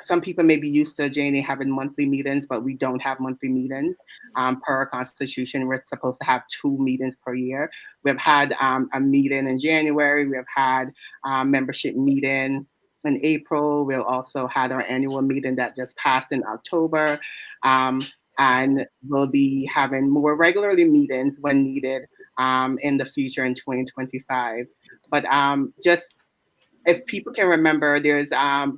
some people may be used to JNA having monthly meetings, but we don't have monthly meetings. Per our constitution, we're supposed to have 2 meetings per year. We've had a meeting in January. We have had a membership meeting in April. We'll also had our annual meeting that just passed in October. And we'll be having more regularly meetings when needed in the future in 2025. But just if people can remember, there's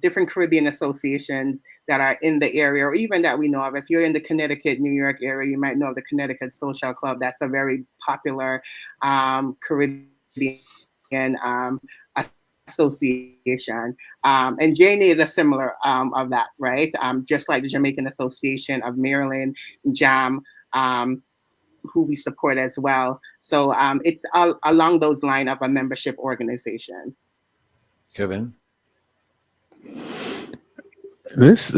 different Caribbean associations that are in the area, or even that we know of. If you're in the Connecticut, New York area, you might know of the Connecticut Social Club. That's a very popular Caribbean association. And JNA is a similar of that, right? Just like the Jamaican Association of Maryland, JAM, who we support as well. So it's along those lines of a membership organization. Kevin? This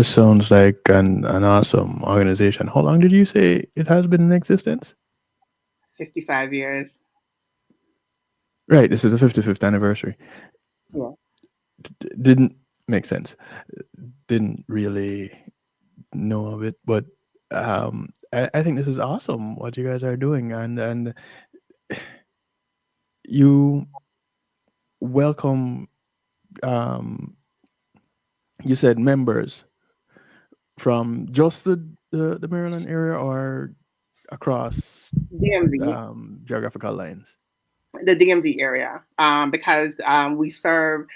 sounds like an awesome organization. How long did you say it has been in existence? 55 years. Right, this is the 55th anniversary. Yeah. Didn't make sense. Didn't really know of it, but I think this is awesome what you guys are doing, and you welcome. You said members from just the Maryland area or across DMV. Geographical lines? The DMV area, because we serve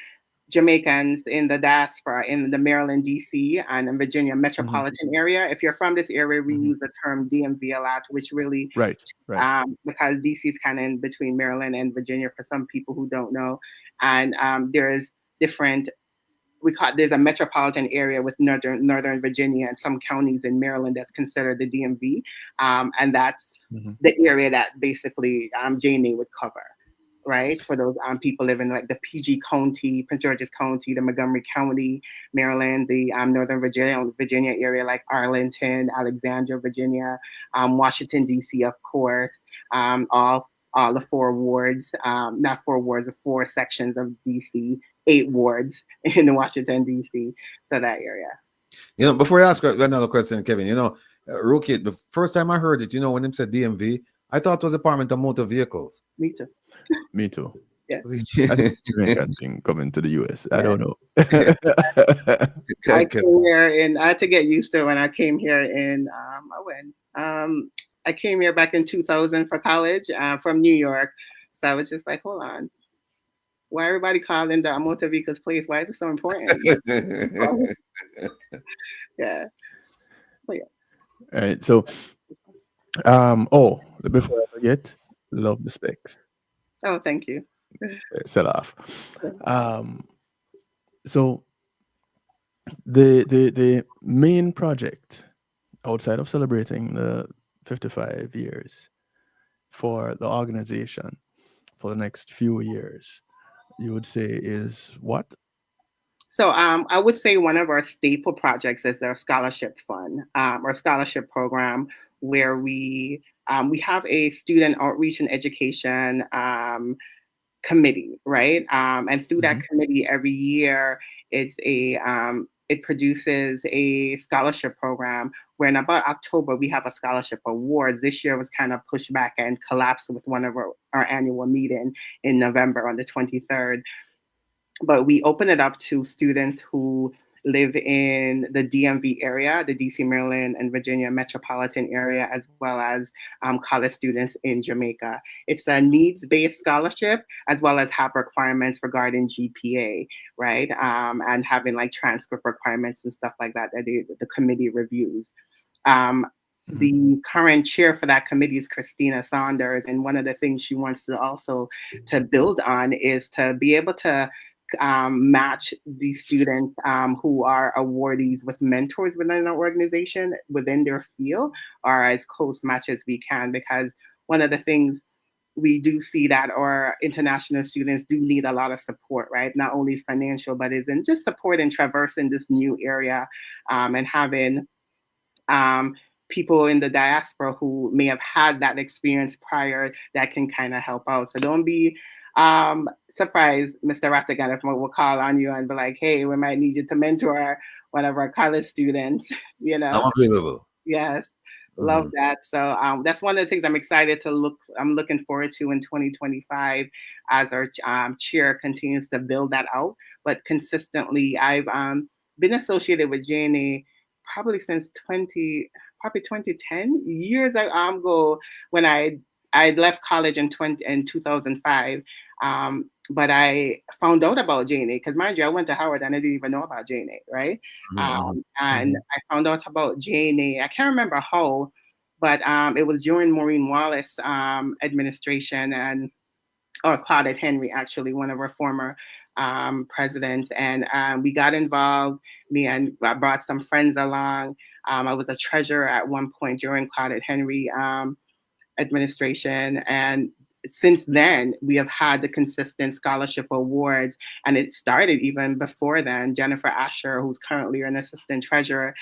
Jamaicans in the diaspora in the Maryland, DC, and in Virginia metropolitan area. If you're from this area, we use the term DMV a lot, which really, Right. because DC is kind of in between Maryland and Virginia for some people who don't know. And there's different, there's a metropolitan area with Northern Virginia and some counties in Maryland that's considered the DMV. And that's the area that basically JNA would cover. Right, for those people living like the PG County, Prince George's County, the Montgomery County, Maryland, the Northern Virginia area like Arlington, Alexandria, Virginia, Washington D.C. of course, all the 4 wards, not 4 wards, the 4 sections of D.C., 8 wards in Washington D.C. So that area. You know, before I ask another question, Kevin, you know, Rookie, the first time I heard it, you know, when him said DMV, I thought it was Department of Motor Vehicles. Me too. Me too. Yeah. I think Jamaican thing coming to the US. I don't know. I came here and I had to get used to it when I came here in I came here back in 2000 for college from New York. So I was just like, hold on. Why everybody calling the motor vehicles place? Why is it so important? Yeah. Oh, yeah. All right. So before I forget, love the specs. Oh, thank you. Sell off. So the main project outside of celebrating the 55 years for the organization for the next few years, you would say is what? So I would say one of our staple projects is our scholarship fund or scholarship program, where we have a student outreach and education committee, right? And through that committee, every year it produces a scholarship program where in about October we have a scholarship award. This year was kind of pushed back and collapsed with one of our annual meeting in November on the 23rd. But we open it up to students who live in the DMV area, the DC, Maryland, and Virginia metropolitan area, as well as college students in Jamaica. It's a needs-based scholarship, as well as have requirements regarding GPA, right? And having like transcript requirements and stuff like that the committee reviews. The current chair for that committee is Christina Saunders, and one of the things she wants to also to build on is to be able to match the students who are awardees with mentors within our organization, within their field, or as close match as we can, because one of the things we do see that our international students do need a lot of support, right? Not only financial, but is in just support in traversing this new area and having people in the diaspora who may have had that experience prior that can kind of help out. So don't be surprised, Mr. Rattigan, if we'll call on you and be like, hey, we might need you to mentor one of our college students, you know. I'm available. Yes, love that. So that's one of the things I'm looking forward to in 2025 as our chair continues to build that out. But consistently, I've been associated with JNA probably since 2010, years ago, when I left college in 2005, but I found out about JNA because, mind you, I went to Howard and I didn't even know about JNA, right? And I found out about JNA. I can't remember how, but it was during Maureen Wallace administration or Claudette Henry, actually, one of our former presidents, and we got involved. I brought some friends along. I was a treasurer at one point during Claudette Henry administration, and since then we have had the consistent scholarship awards, and it started even before then. Jennifer Asher, who's currently an assistant treasurer,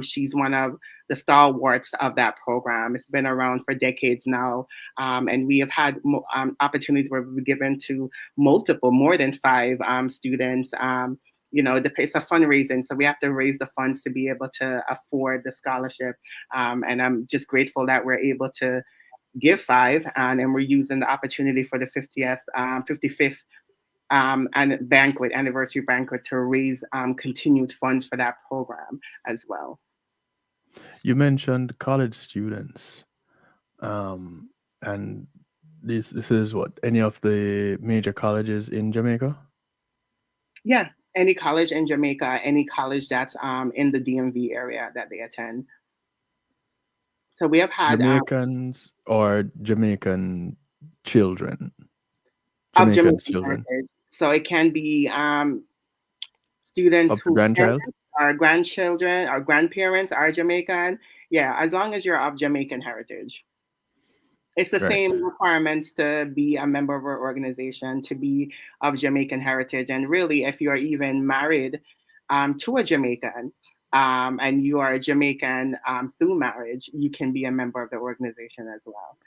she's one of the stalwarts of that program. It's been around for decades now, and we have had opportunities where we've given to more than 5 students. You know, it's a fundraising, so we have to raise the funds to be able to afford the scholarship. And I'm just grateful that we're able to give 5, and we're using the opportunity for the 55th anniversary banquet to raise continued funds for that program as well. You mentioned college students, and this is what, any of the major colleges in Jamaica? Yeah, any college in Jamaica, any college that's in the DMV area that they attend. So we have had Jamaicans or Jamaican children? of Jamaicans Jamaican children. heritage. So it can be students Up to who grandchild? are grandchildren or grandparents are Jamaican. Yeah, as long as you're of Jamaican heritage. It's the Right. same requirements to be a member of our organization, to be of Jamaican heritage. And really, if you are even married to a Jamaican and you are a Jamaican through marriage, you can be a member of the organization as well.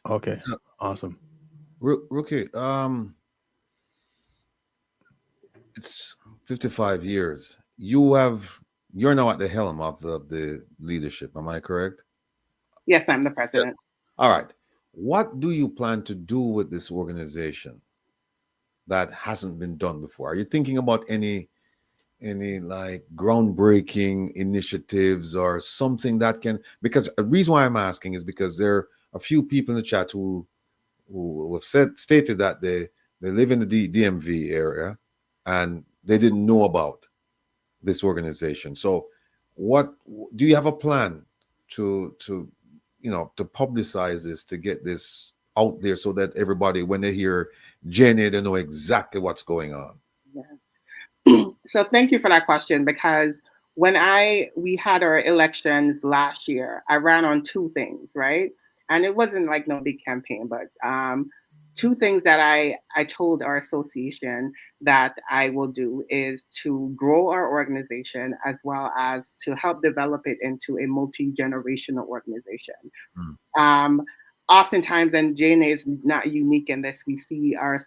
Okay. Awesome. Rookie, it's 55 years. You're now at the helm of the leadership. Am I correct? Yes, I'm the president. All right. What do you plan to do with this organization that hasn't been done before? Are you thinking about any like groundbreaking initiatives or something that can, because the reason why I'm asking is because there are a few people in the chat who have stated that they live in the DMV area and they didn't know about this organization. So what do you have a plan to publicize this, to get this out there so that everybody, when they hear Jenny, they know exactly what's going on? Yeah. So thank you for that question, because when we had our elections last year, I ran on two things, right? And it wasn't like no big campaign, but two things that I told our association that I will do is to grow our organization as well as to help develop it into a multi-generational organization. Oftentimes, and JNA is not unique in this, we see our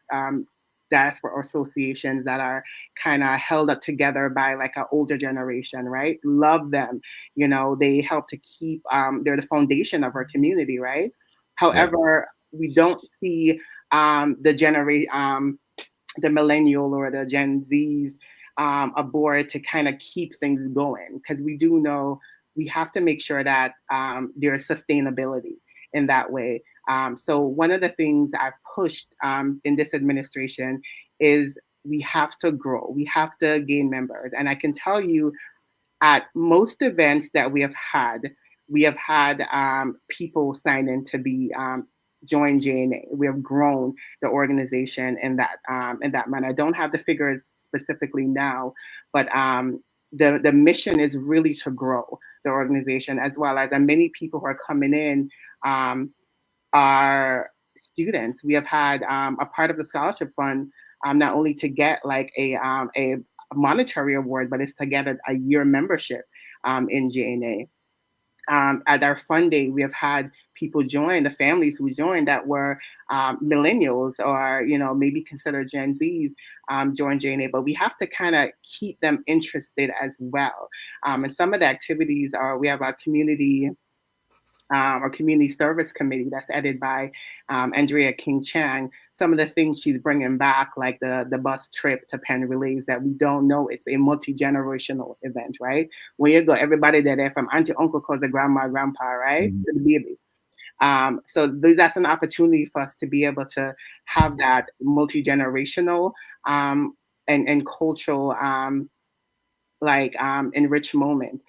diaspora associations that are kind of held up together by like an older generation, right? Love them. They help to keep, they're the foundation of our community, right? However, we don't see the millennial or the Gen Zs aboard to kind of keep things going, because we do know we have to make sure that there's sustainability in that way. So one of the things I've pushed in this administration is we have to grow, we have to gain members. And I can tell you at most events that we have had people sign in to be join JNA. We have grown the organization in that manner. I don't have the figures specifically now, but the mission is really to grow the organization, as well as many people who are coming in are students. We have had a part of the scholarship fund not only to get like a monetary award, but it's to get a year membership in JNA. At our fund day, we have had people join, the families who joined that were millennials or, maybe considered Gen Zs join JNA, but we have to kind of keep them interested as well. And some of the activities are, we have a community service committee that's headed by Andrea King Chang. Some of the things she's bringing back, like the bus trip to Penn Relays, that we don't know, it's a multi-generational event, right? When you go, everybody there from auntie, uncle, cousin, grandma, grandpa, right? To the baby. So that's an opportunity for us to be able to have that multi-generational and cultural enriched moment,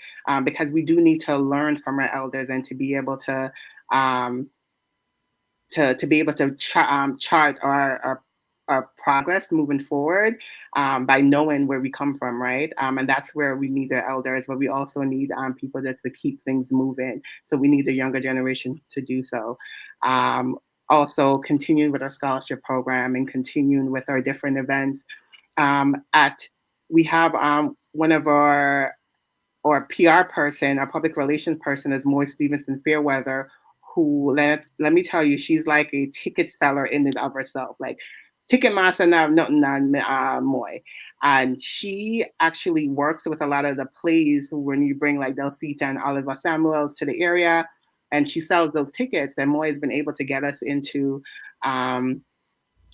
because we do need to learn from our elders and to be able to chart our progress moving forward by knowing where we come from, right? And that's where we need the elders, but we also need people to keep things moving. So we need the younger generation to do so. Also continuing with our scholarship program and continuing with our different events. We have one of our PR person, our public relations person is Moy Stevenson Fairweather, who let me tell you, she's like a ticket seller in and of herself. Like Ticketmaster now, nothing on Moy. And she actually works with a lot of the plays when you bring like Delcita and Oliver Samuels to the area, and she sells those tickets. And Moy has been able to get us into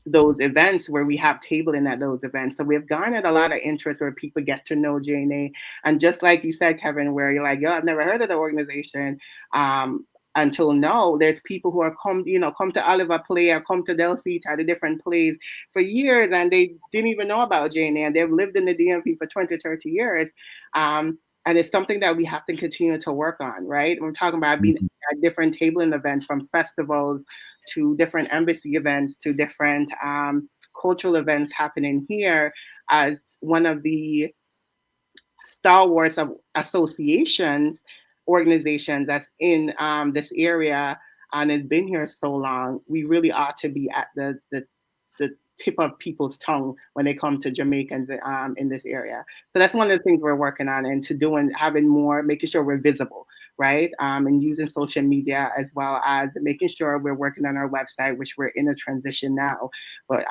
those events where we have tabling at those events. So we've garnered a lot of interest where people get to know JNA. And just like you said, Kevin, where you're like, yo, I've never heard of the organization. until now, there's people who are come to Oliver Play or come to Del Cita, the different plays for years, and they didn't even know about JNA, and they've lived in the DMV for 20, 30 years. And it's something that we have to continue to work on, right? We're talking about being at different tabling events, from festivals to different embassy events to different cultural events happening here, as one of the stalwarts of organizations that's in this area and has been here so long. We really ought to be at the tip of people's tongue when they come to Jamaicans in this area. So that's one of the things we're working on, and having more, making sure we're visible, right? And using social media, as well as making sure we're working on our website, which we're in a transition now. But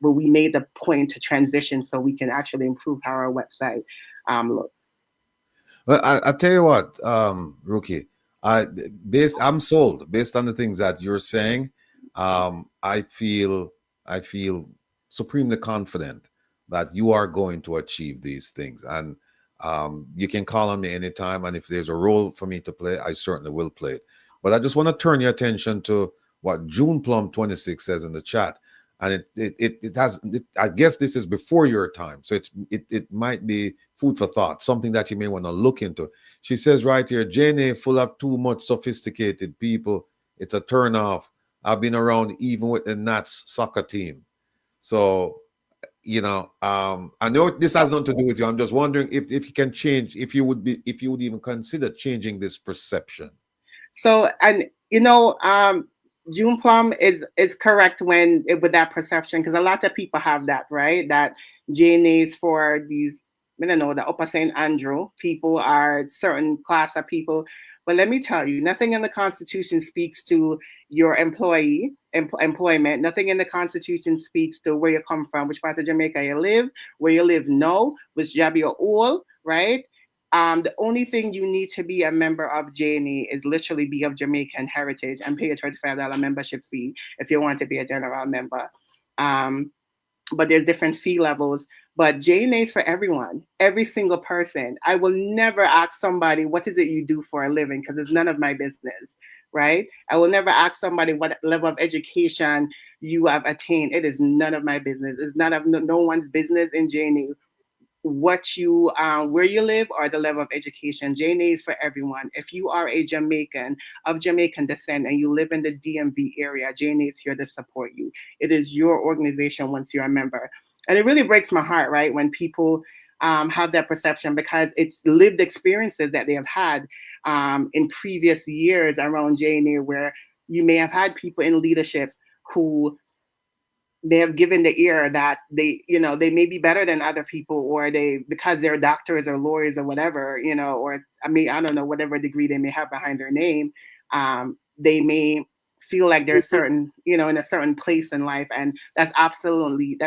we made the point to transition so we can actually improve how our website looks. Well, I tell you what, Rookie, I'm sold based on the things that you're saying. I feel supremely confident that you are going to achieve these things, and you can call on me anytime. And if there's a role for me to play, I certainly will play it. But I just want to turn your attention to what June Plum 26 says in the chat, and I guess this is before your time, so it might be food for thought, something that you may want to look into. She says right here, JNA full of too much sophisticated people. It's a turn off. I've been around even with the Nats soccer team. So, I know this has nothing to do with you. I'm just wondering if you can change, if you would even consider changing this perception. So, and June Plum is correct with that perception, because a lot of people have that, right? That JNAs for these, I don't know, the Upper St. Andrew people are certain class of people. But let me tell you, nothing in the Constitution speaks to your employment. Nothing in the Constitution speaks to where you come from, which part of Jamaica you live, where you live now, which job you're all, right? The only thing you need to be a member of JNA is literally be of Jamaican heritage and pay a $35 membership fee if you want to be a general member. But there's different fee levels. But JNA is for everyone, every single person. I will never ask somebody, what is it you do for a living? Because it's none of my business, right? I will never ask somebody what level of education you have attained. It is none of my business. It's none of no one's business in JNA what you where you live or the level of education. JNA is for everyone. If you are a Jamaican of Jamaican descent and you live in the DMV area, JNA is here to support you. It is your organization once you're a member. And it really breaks my heart, right, when people have that perception, because it's lived experiences that they have had in previous years around JNA, where you may have had people in leadership who they have given the ear that they may be better than other people, or because they're doctors or lawyers or whatever, or I don't know, whatever degree they may have behind their name, they may feel like they're certain, in a certain place in life, and that's absolutely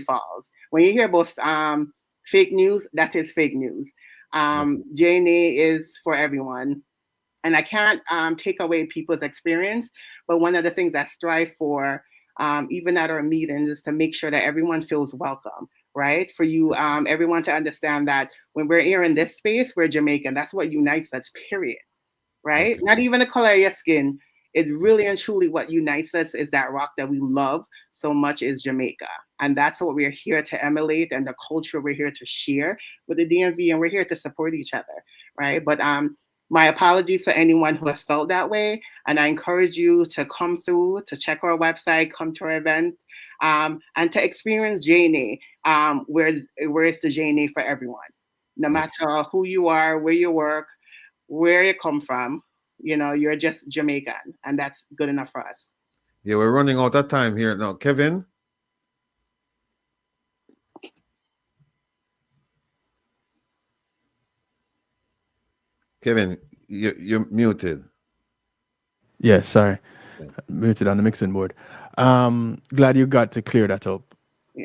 false. When you hear about fake news, that is fake news. JNA is for everyone. And I can't take away people's experience, but one of the things I strive for, even at our meetings, is to make sure that everyone feels welcome, right? For you, everyone to understand that when we're here in this space, we're Jamaican. That's what unites us, period, right? Not even the color of your skin. It really and truly what unites us is that rock that we love so much is Jamaica. And that's what we're here to emulate, and the culture we're here to share with the DMV, and we're here to support each other, right? But my apologies for anyone who has felt that way. And I encourage you to come through, to check our website, come to our event, and to experience JNA, where it's the JNA for everyone. No matter who you are, where you work, where you come from, you're just Jamaican, and that's good enough for us. Yeah, we're running out of time here now. Kevin? Kevin, you're muted. Yes, sorry. Muted on the mixing board. Glad you got to clear that up,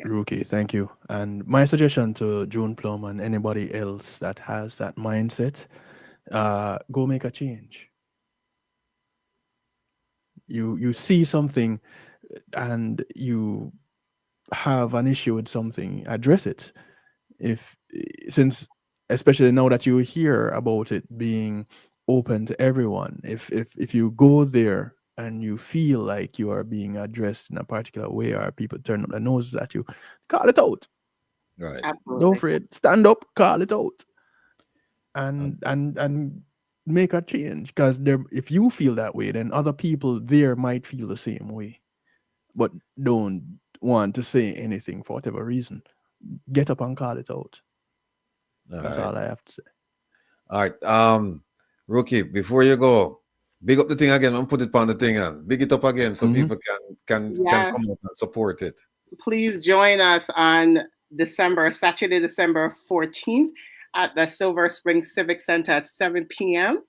Rookie. Thank you. And my suggestion to June Plum and anybody else that has that mindset, go make a change. You see something and you have an issue with something, address it. Since especially now that you hear about it being open to everyone. If you go there and you feel like you are being addressed in a particular way, or people turn up their noses at you, call it out. Right. Absolutely. Don't afraid. Stand up, call it out, and make a change. Because if you feel that way, then other people there might feel the same way, but don't want to say anything for whatever reason. Get up and call it out. That's all I have to say. All right. Rookie, before you go, big up the thing again and put it on the thing and big it up again so people can come out and support it. Please join us on Saturday, December 14th at the Silver Spring Civic Center at 7 p.m.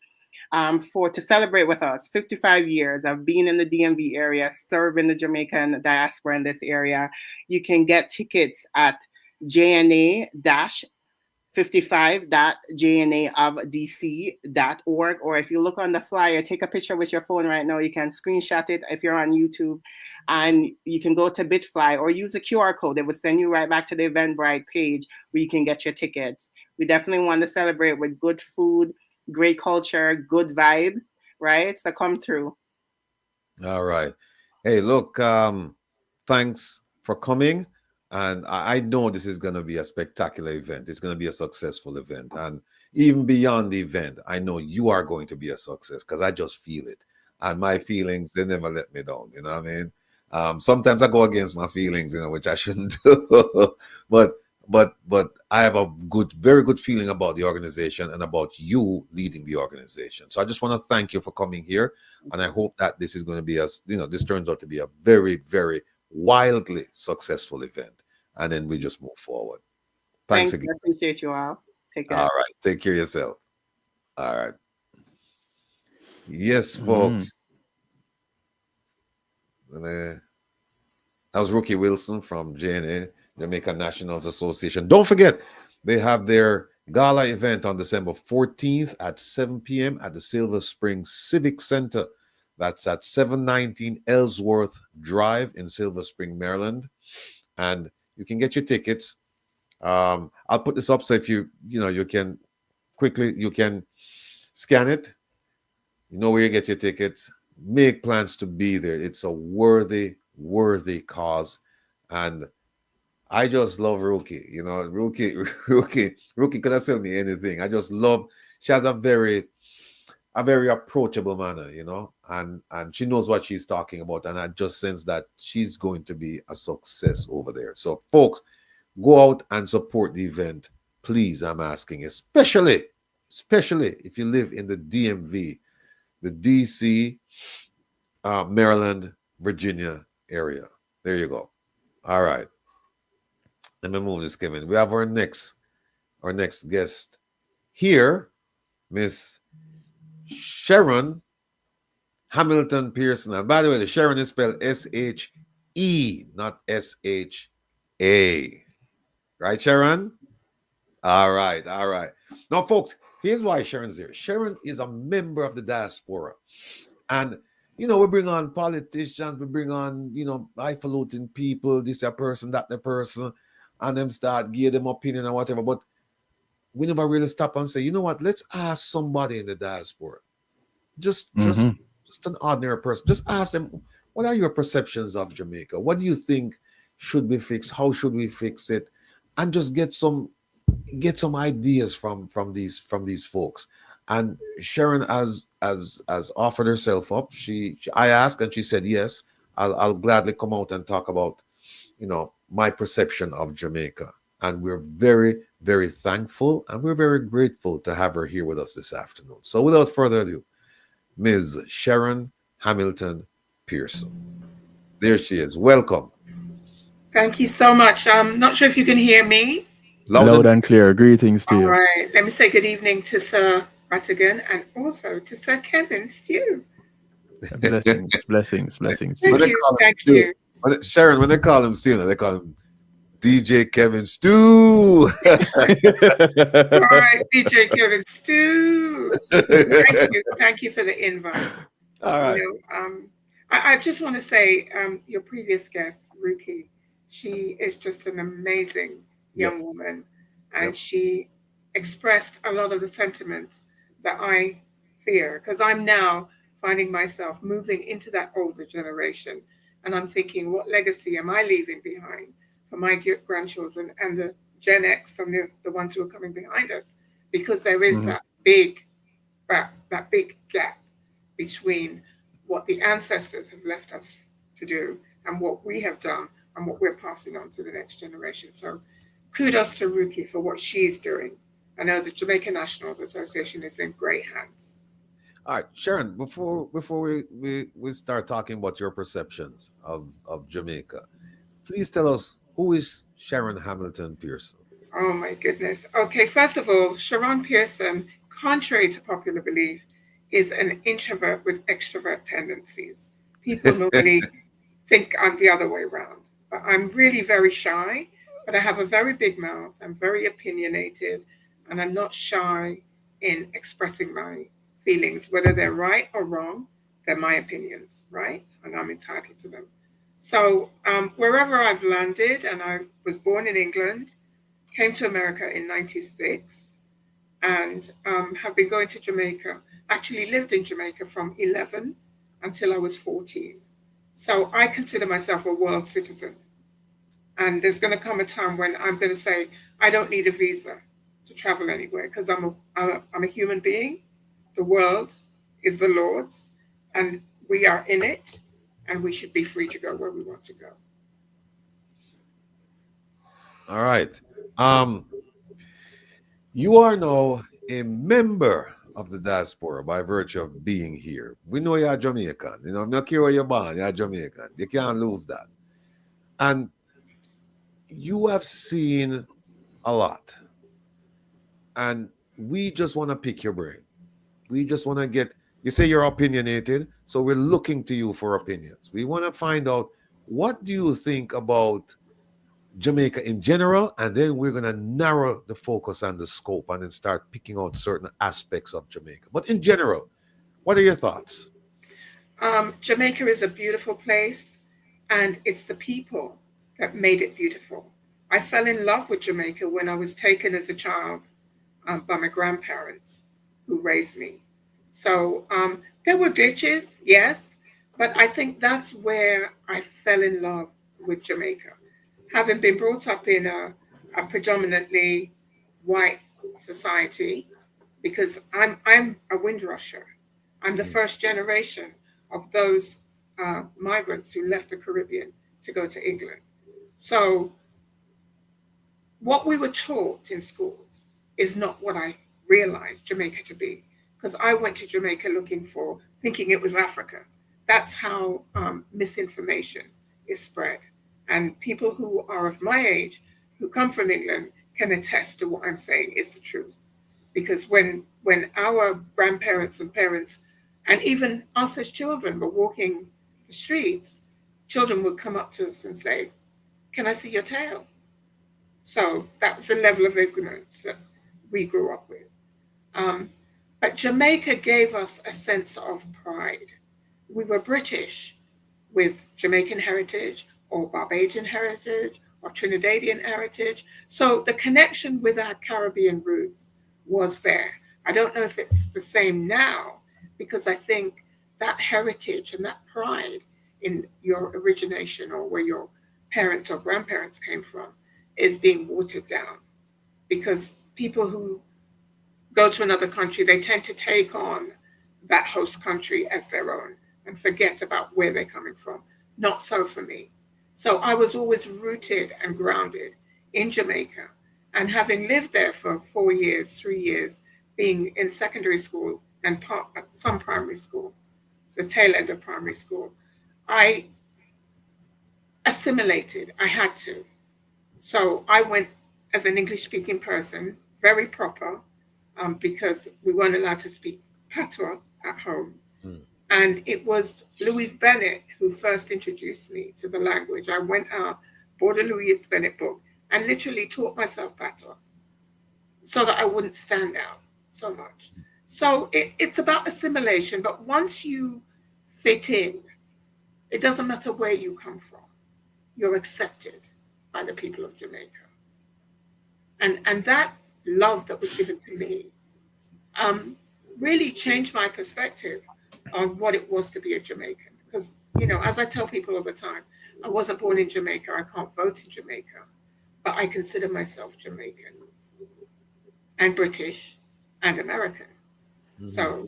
To celebrate with us 55 years of being in the DMV area, serving the Jamaican diaspora in this area. You can get tickets at jna-55.jnaofdc.org, or if you look on the flyer, take a picture with your phone right now. You can screenshot it if you're on YouTube, and you can go to Bitfly or use a QR code. It will send you right back to the Eventbrite page where you can get your tickets. We definitely want to celebrate with good food, great culture, good vibe, right? So come through. All right. Hey, look, thanks for coming. And I know this is going to be a spectacular event. It's going to be a successful event. And even beyond the event, I know you are going to be a success because I just feel it. And my feelings, they never let me down. You know what I mean? Sometimes I go against my feelings, which I shouldn't do. But I have a very good feeling about the organization and about you leading the organization. So I just want to thank you for coming here. And I hope that this is going to be this turns out to be a very, very wildly successful event. And then we just move forward. Thanks again. I appreciate you all. Take care. All right. Take care of yourself. All right. Yes, folks. That was Rookie Wilson from JNA, Jamaica Nationals Association. Don't forget, they have their gala event on December 14th at 7 p.m. at the Silver Spring Civic Center. That's at 719 Ellsworth Drive in Silver Spring, Maryland. And you can get your tickets. I'll put this up so if you can scan it. You know where you get your tickets. Make plans to be there. It's a worthy cause. And I just love Rookie. Rookie could tell me anything. I just love, she has a very approachable manner, and she knows what she's talking about. And I just sense that she's going to be a success over there. So folks, go out and support the event. Please, I'm asking, especially if you live in the DMV, the DC, Maryland, Virginia area. There you go. All right. Let me move this, Kevin. We have our next guest here, Miss Sharon Hamilton Pearson. And by the way, the Sharon is spelled S-H-E, not S-H-A. Right, Sharon? All right. Now, folks, here's why Sharon's here. Sharon is a member of the diaspora. And, we bring on politicians, we bring on, highfalutin people, this a person, that the person, and them start give them opinion and whatever. But we never really stop and say, you know what, let's ask somebody in the diaspora. Just an ordinary person. Just ask them, what are your perceptions of Jamaica? What do you think should be fixed? How should we fix it? And just get some ideas from these folks. And Sharon has offered herself up. I asked and she said yes. I'll gladly come out and talk about my perception of Jamaica. And we're very, very thankful and we're very grateful to have her here with us this afternoon. So without further ado, Ms. Sharon Hamilton Pearson. There she is. Welcome. Thank you so much. I'm not sure if you can hear me. Loud and clear. Greetings to you. All right. Let me say good evening to Sir Rattigan and also to Sir Kevin Stew. Blessings. Thank you. Sharon, when they call him Stew, they call him DJ Kevin Stew. All right, DJ Kevin Stew. Thank you for the invite. All right. I just want to say, your previous guest, Rookie, she is just an amazing young woman, and she expressed a lot of the sentiments that I fear, because I'm now finding myself moving into that older generation. And I'm thinking, what legacy am I leaving behind for my grandchildren and the Gen X and the ones who are coming behind us? Because there is that big gap between what the ancestors have left us to do and what we have done and what we're passing on to the next generation. So kudos to Ruki for what she's doing. I know the Jamaican Nationals Association is in great hands. All right, Sharon, before we start talking about your perceptions of Jamaica, please tell us, who is Sharon Hamilton Pearson? Oh my goodness. Okay, first of all, Sharon Pearson, contrary to popular belief, is an introvert with extrovert tendencies. People normally think I'm the other way around, but I'm really very shy, but I have a very big mouth. I'm very opinionated, and I'm not shy in expressing my feelings, whether they're right or wrong. They're my opinions, right? And I'm entitled to them. So wherever I've landed, and I was born in England, came to America in 96, and have been going to Jamaica, actually lived in Jamaica from 11 until I was 14. So I consider myself a world citizen. And there's going to come a time when I'm going to say, I don't need a visa to travel anywhere, because I'm a human being. The world is the Lord's, and we are in it, and we should be free to go where we want to go. All right. You are now a member of the diaspora by virtue of being here. We know you're Jamaican. You know, I'm not care where you're born, you're Jamaican. You can't lose that. And you have seen a lot. And we just want to pick your brain. We just want to get, you say you're opinionated, so we're looking to you for opinions. We want to find out, what do you think about Jamaica in general, and then we're going to narrow the focus and the scope and then start picking out certain aspects of Jamaica. But in general, what are your thoughts? Jamaica is a beautiful place, and it's the people that made it beautiful. I fell in love with Jamaica when I was taken as a child by my grandparents who raised me. So there were glitches, yes, but I think that's where I fell in love with Jamaica. Having been brought up in a predominantly white society, because I'm a windrusher. I'm the first generation of those migrants who left the Caribbean to go to England. So what we were taught in schools is not what I realized Jamaica to be, because I went to Jamaica thinking it was Africa. That's how misinformation is spread. And people who are of my age, who come from England, can attest to what I'm saying is the truth. Because when our grandparents and parents, and even us as children, were walking the streets, children would come up to us and say, "Can I see your tail?" So that was the level of ignorance that we grew up with. But Jamaica gave us a sense of pride. We were British with Jamaican heritage, or Barbadian heritage, or Trinidadian heritage. So the connection with our Caribbean roots was there. I don't know if it's the same now, because I think that heritage and that pride in your origination, or where your parents or grandparents came from, is being watered down. Because people who go to another country, they tend to take on that host country as their own and forget about where they're coming from. Not so for me. So I was always rooted and grounded in Jamaica. And having lived there for 4 years, 3 years, being in secondary school and some primary school, the tail end of primary school, I assimilated. I had to. So I went as an English-speaking person, very proper, because we weren't allowed to speak patois at home. And it was Louise Bennett who first introduced me to the language. I went out, bought a Louise Bennett book, and literally taught myself patois so that I wouldn't stand out so much. So it's about assimilation, but once you fit in, it doesn't matter where you come from. You're accepted by the people of Jamaica. And that love that was given to me really changed my perspective on what it was to be a Jamaican. Because, you know, as I tell people all the time, I wasn't born in Jamaica. I can't vote in Jamaica, but I consider myself Jamaican and British and American. So,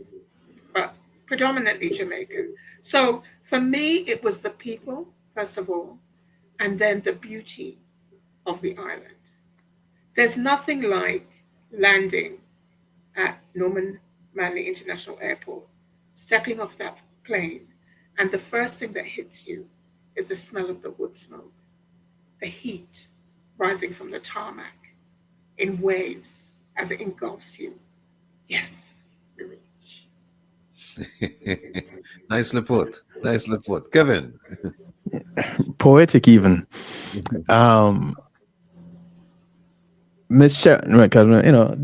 but predominantly Jamaican. So for me, it was the people, first of all, and then the beauty of the island. There's nothing like landing at Norman Manley International Airport, stepping off that plane, and the first thing that hits you is the smell of the wood smoke, the heat rising from the tarmac in waves as it engulfs you. Yes, we reach. Nicely put. Nicely put. Kevin. Poetic even. Miss Sharon, because you know,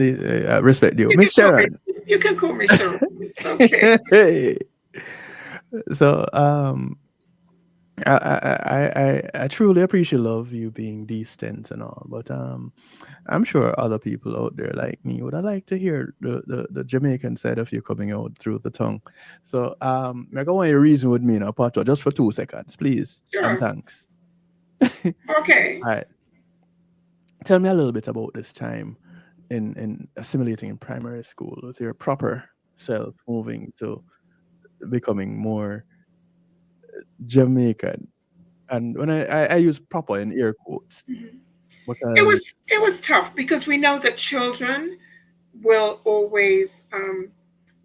respect you, Miss Sharon. You can call me Sharon. It's okay. Hey. So I truly appreciate love you being distant and all, but I'm sure other people out there like me would like to hear the Jamaican side of you coming out through the tongue. So I'm going to reason with me now, Pato, just for 2 seconds, please. Sure. And thanks. Okay. All right. Tell me a little bit about this time in assimilating in primary school with your proper self moving to becoming more Jamaican. And when I use proper in air quotes, because it was tough because we know that children will always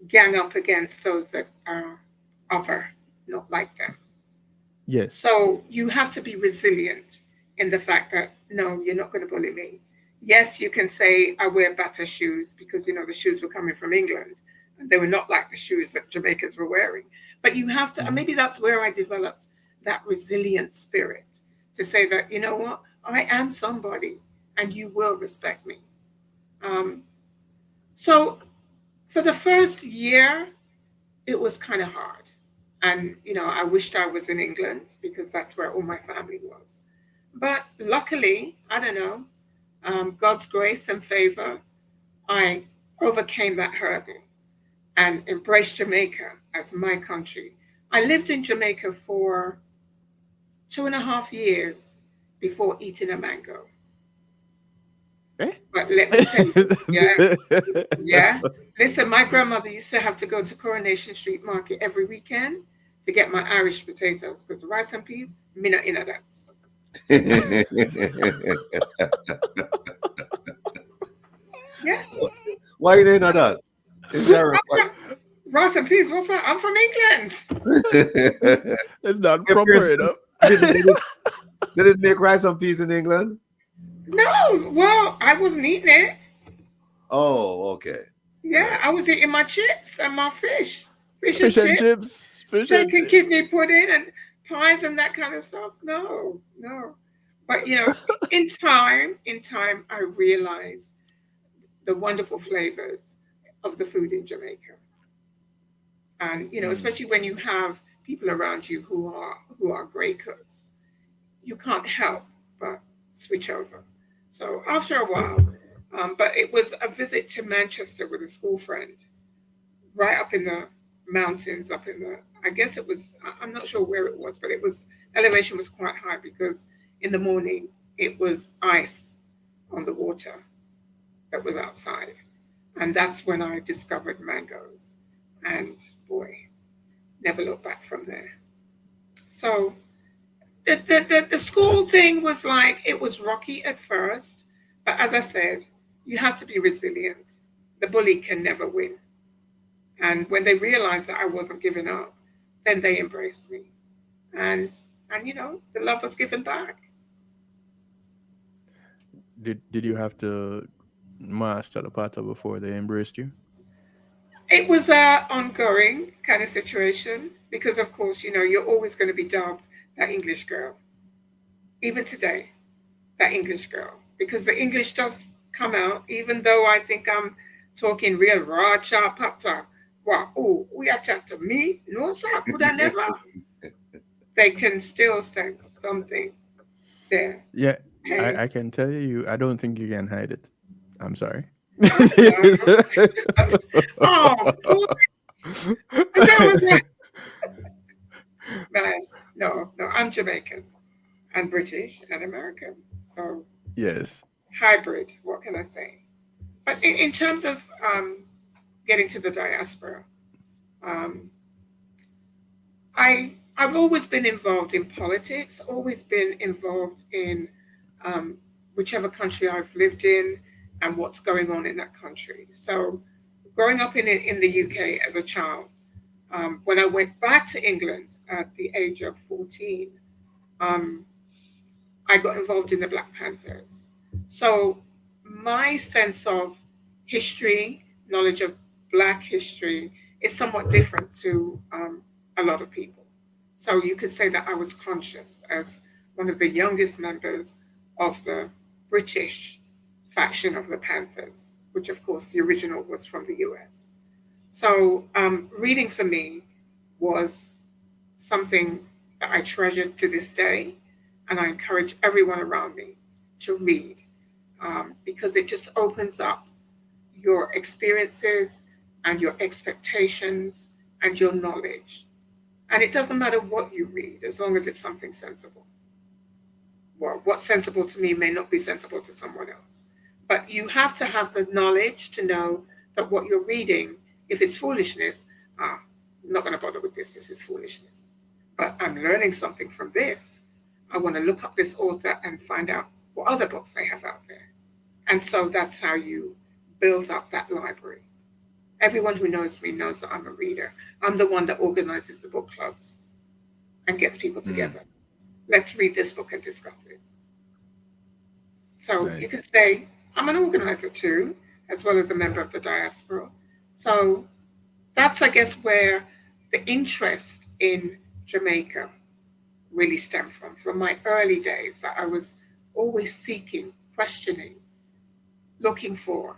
gang up against those that are other, not like them. yes. So you have to be resilient in the fact that, no, you're not going to bully me. Yes, you can say I wear better shoes because, you know, the shoes were coming from England and they were not like the shoes that Jamaicans were wearing. But you have to, and maybe that's where I developed that resilient spirit to say that, you know what, I am somebody and you will respect me. So for the first year, it was kind of hard. And, you know, I wished I was in England because that's where all my family was. But luckily, I don't know, God's grace and favor, I overcame that hurdle and embraced Jamaica as my country. I lived in Jamaica for 2.5 years before eating a mango. But let me tell you, yeah. Listen, my grandmother used to have to go to Coronation Street Market every weekend to get my Irish potatoes because rice and peas, me not in that. Yeah. Why you know that? Is that right? Rice and peas, what's that? I'm from England. It's not proper enough. They didn't make rice and peas in England? No, well, I wasn't eating it. Oh, okay. Yeah, I was eating my chips and my fish. Fish and and chips. Fish steak and and kidney pudding and pies and that kind of stuff. No. But, you know, in time, I realized the wonderful flavors of the food in Jamaica. And, you know, especially when you have people around you who are great cooks, you can't help but switch over. So after a while, but it was a visit to Manchester with a school friend, right up in the mountains, I guess it was, I'm not sure where it was, but elevation was quite high because in the morning it was ice on the water that was outside. And that's when I discovered mangoes. And boy, never looked back from there. So the school thing was like, it was rocky at first, but as I said, you have to be resilient. The bully can never win. And when they realized that I wasn't giving up, then they embraced me. And you know, the love was given back. Did you have to master the pattern before they embraced you? It was an ongoing kind of situation because, of course, you know, you're always going to be dubbed that English girl. Even today, that English girl. Because the English does come out, even though I think I'm talking real raw, chop, pop talk. Wow, oh, we are chat to me? No, sir, could I never? They can still sense something there. Yeah, Hey. I can tell you, I don't think you can hide it. I'm sorry. Oh, boy. That was it. Man, no, I'm Jamaican and British and American. So Yes. hybrid, what can I say? But in terms of getting to the diaspora, um, I've always been involved in politics, always been involved in um, whichever country I've lived in and what's going on in that country. So growing up in the UK as a child, when I went back to England at the age of 14, um, I got involved in the Black Panthers. So my sense of history, knowledge of Black history, is somewhat different to a lot of people. So you could say that I was conscious as one of the youngest members of the British faction of the Panthers, which of course the original was from the US. So reading for me was something that I treasure to this day, and I encourage everyone around me to read because it just opens up your experiences and your expectations and your knowledge. And it doesn't matter what you read as long as it's something sensible. Well, what's sensible to me may not be sensible to someone else. But you have to have the knowledge to know that what you're reading, if it's foolishness, I'm not going to bother with this. This is foolishness. But I'm learning something from this. I want to look up this author and find out what other books they have out there. And so that's how you build up that library. Everyone who knows me knows that I'm a reader. I'm the one that organizes the book clubs and gets people together. Let's read this book and discuss it. So you can say, I'm an organizer too, as well as a member of the diaspora. So that's, I guess, where the interest in Jamaica really stemmed from my early days, that I was always seeking, questioning, looking for.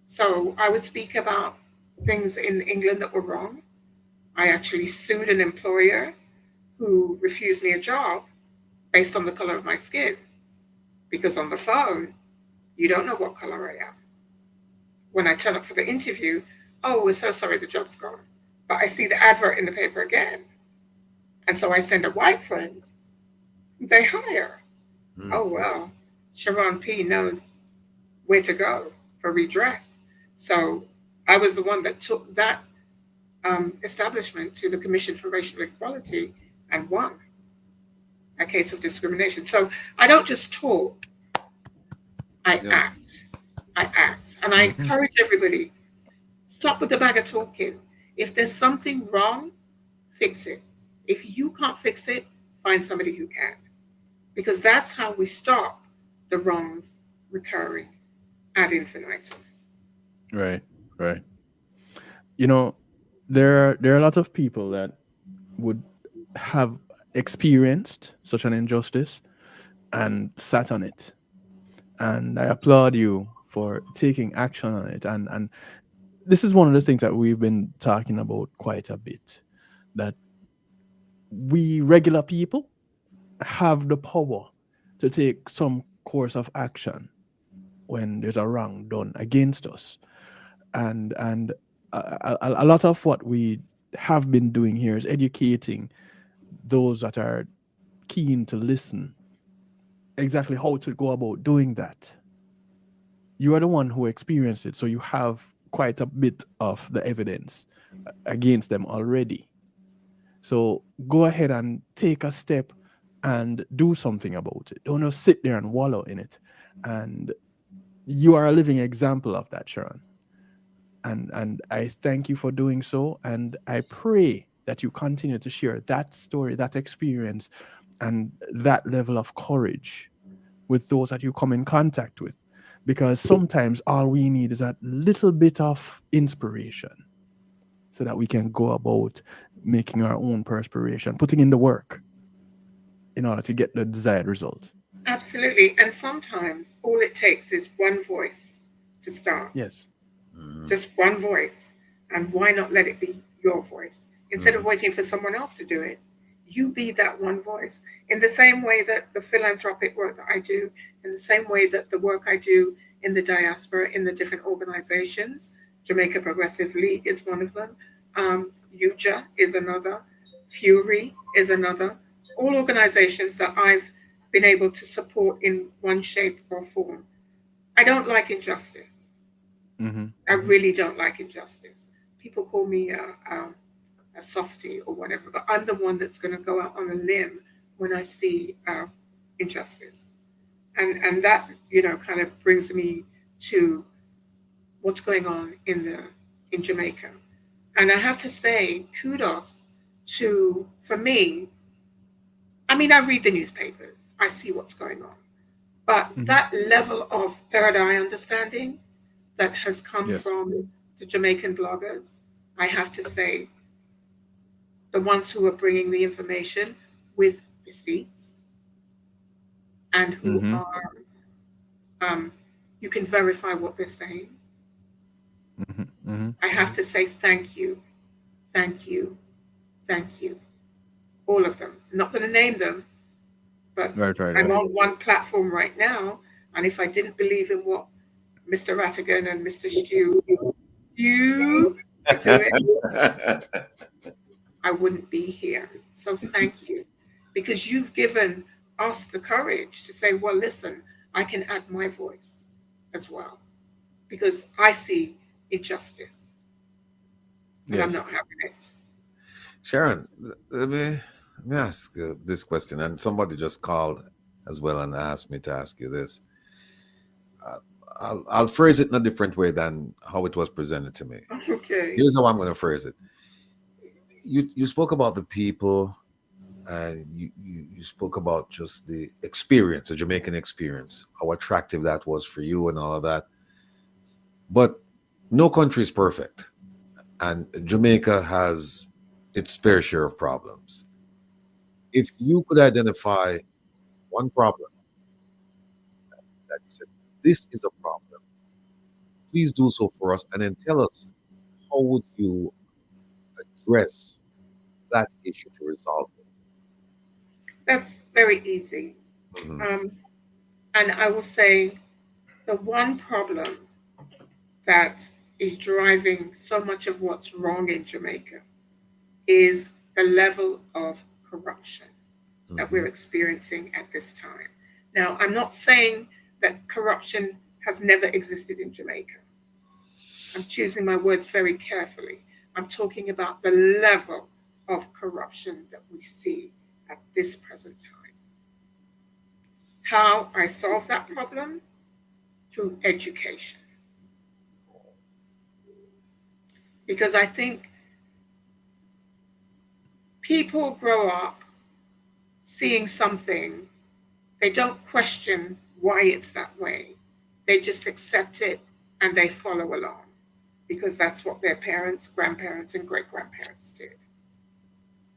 So I would speak about things in England that were wrong. I actually sued an employer who refused me a job based on the color of my skin, because on the phone, you don't know what color I am. When I turn up for the interview, oh, we're so sorry, the job's gone. But I see the advert in the paper again. And so I send a white friend. They hire. Oh, well, Sharon P. knows where to go for redress. So I was the one that took that establishment to the Commission for Racial Equality and won a case of discrimination. So I don't just talk, I act. And I encourage everybody, stop with the bag of talking. If there's something wrong, fix it. If you can't fix it, find somebody who can. Because that's how we stop the wrongs recurring ad infinitum. Right. You know, there are a lot of people that would have experienced such an injustice and sat on it. And I applaud you for taking action on it. And this is one of the things that we've been talking about quite a bit, that we regular people have the power to take some course of action when there's a wrong done against us. And a lot of what we have been doing here is educating those that are keen to listen exactly how to go about doing that. You are the one who experienced it, so you have quite a bit of the evidence against them already. So go ahead and take a step and do something about it. Don't just sit there and wallow in it. And you are a living example of that, Sharon. And I thank you for doing so. And I pray that you continue to share that story, that experience, and that level of courage with those that you come in contact with. Because sometimes all we need is that little bit of inspiration so that we can go about making our own perspiration, putting in the work in order to get the desired result. Absolutely. And sometimes all it takes is one voice to start. Yes. Just one voice. And why not let it be your voice? Instead of waiting for someone else to do it, you be that one voice. In the same way that the philanthropic work that I do, in the same way that the work I do in the diaspora, in the different organizations. Jamaica Progressive League is one of them. UJA is another. Fury is another. All organizations that I've been able to support in one shape or form. I don't like injustice. I really don't like injustice. People call me a softie or whatever, but I'm the one that's going to go out on a limb when I see injustice. And that, kind of brings me to what's going on in Jamaica. And I have to say, kudos to, for me, I mean, I read the newspapers, I see what's going on. But that level of third eye understanding that has come from the Jamaican bloggers, I have to say, the ones who are bringing the information with receipts and who are, you can verify what they're saying. I have to say thank you, thank you, thank you. All of them. I'm not going to name them, but I'm on one platform right now, and if I didn't believe in what Mr. Rattigan and Mr. Stew are doing, I wouldn't be here. So thank you, because you've given us the courage to say, well, listen, I can add my voice as well, because I see injustice, and I'm not having it. Sharon, let me ask this question, and somebody just called as well and asked me to ask you this. I'll phrase it in a different way than how it was presented to me. Okay. Here's how I'm going to phrase it. You spoke about the people, and you spoke about just the experience, the Jamaican experience, how attractive that was for you and all of that. But no country is perfect, and Jamaica has its fair share of problems. If you could identify one problem that you said, this is a problem, please do so for us, and then tell us how would you address that issue to resolve it. That's very easy. And I will say the one problem that is driving so much of what's wrong in Jamaica is the level of corruption that we're experiencing at this time. Now, I'm not saying that corruption has never existed in Jamaica. I'm choosing my words very carefully. I'm talking about the level of corruption that we see at this present time. How I solve that problem? Through education. Because I think people grow up seeing something, they don't question why it's that way. They just accept it and they follow along because that's what their parents, grandparents, and great-grandparents did.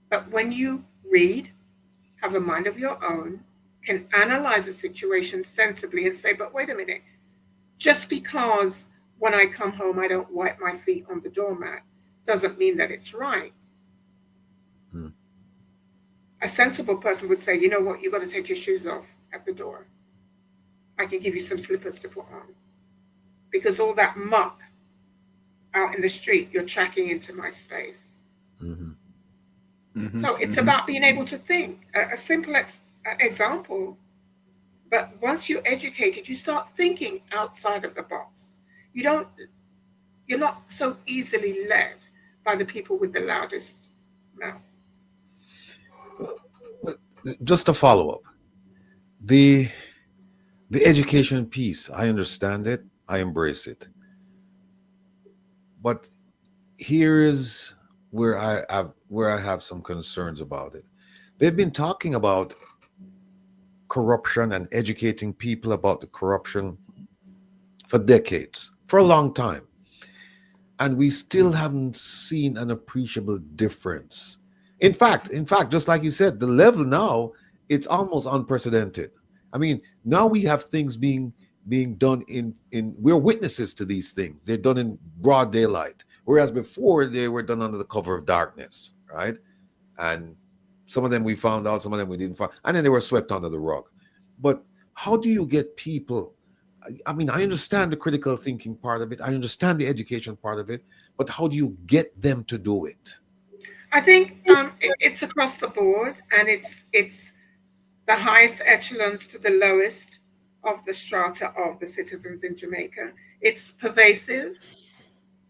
But when you read, have a mind of your own, can analyze a situation sensibly and say, but wait a minute, just because when I come home I don't wipe my feet on the doormat doesn't mean that it's right. A sensible person would say, you know what, you got to take your shoes off at the door. I can give you some slippers to put on. Because all that muck out in the street, you're tracking into my space. So it's about being able to think. A simple example, but once you're educated, you start thinking outside of the box. You're not so easily led by the people with the loudest mouth. Just to follow up, the education piece, I understand it, I embrace it. But here is where I have some concerns about it. They've been talking about corruption and educating people about the corruption for decades, for a long time. And we still haven't seen an appreciable difference. In fact, just like you said, the level now, it's almost unprecedented. I mean, now we have things being done in we're witnesses to these things. They're done in broad daylight. Whereas before they were done under the cover of darkness, right? And some of them we found out, some of them we didn't find, and then they were swept under the rug. But how do you get people I mean, I understand the critical thinking part of it. I understand the education part of it. But how do you get them to do it? I think it's across the board, and it's the highest echelons to the lowest of the strata of the citizens in Jamaica. It's pervasive,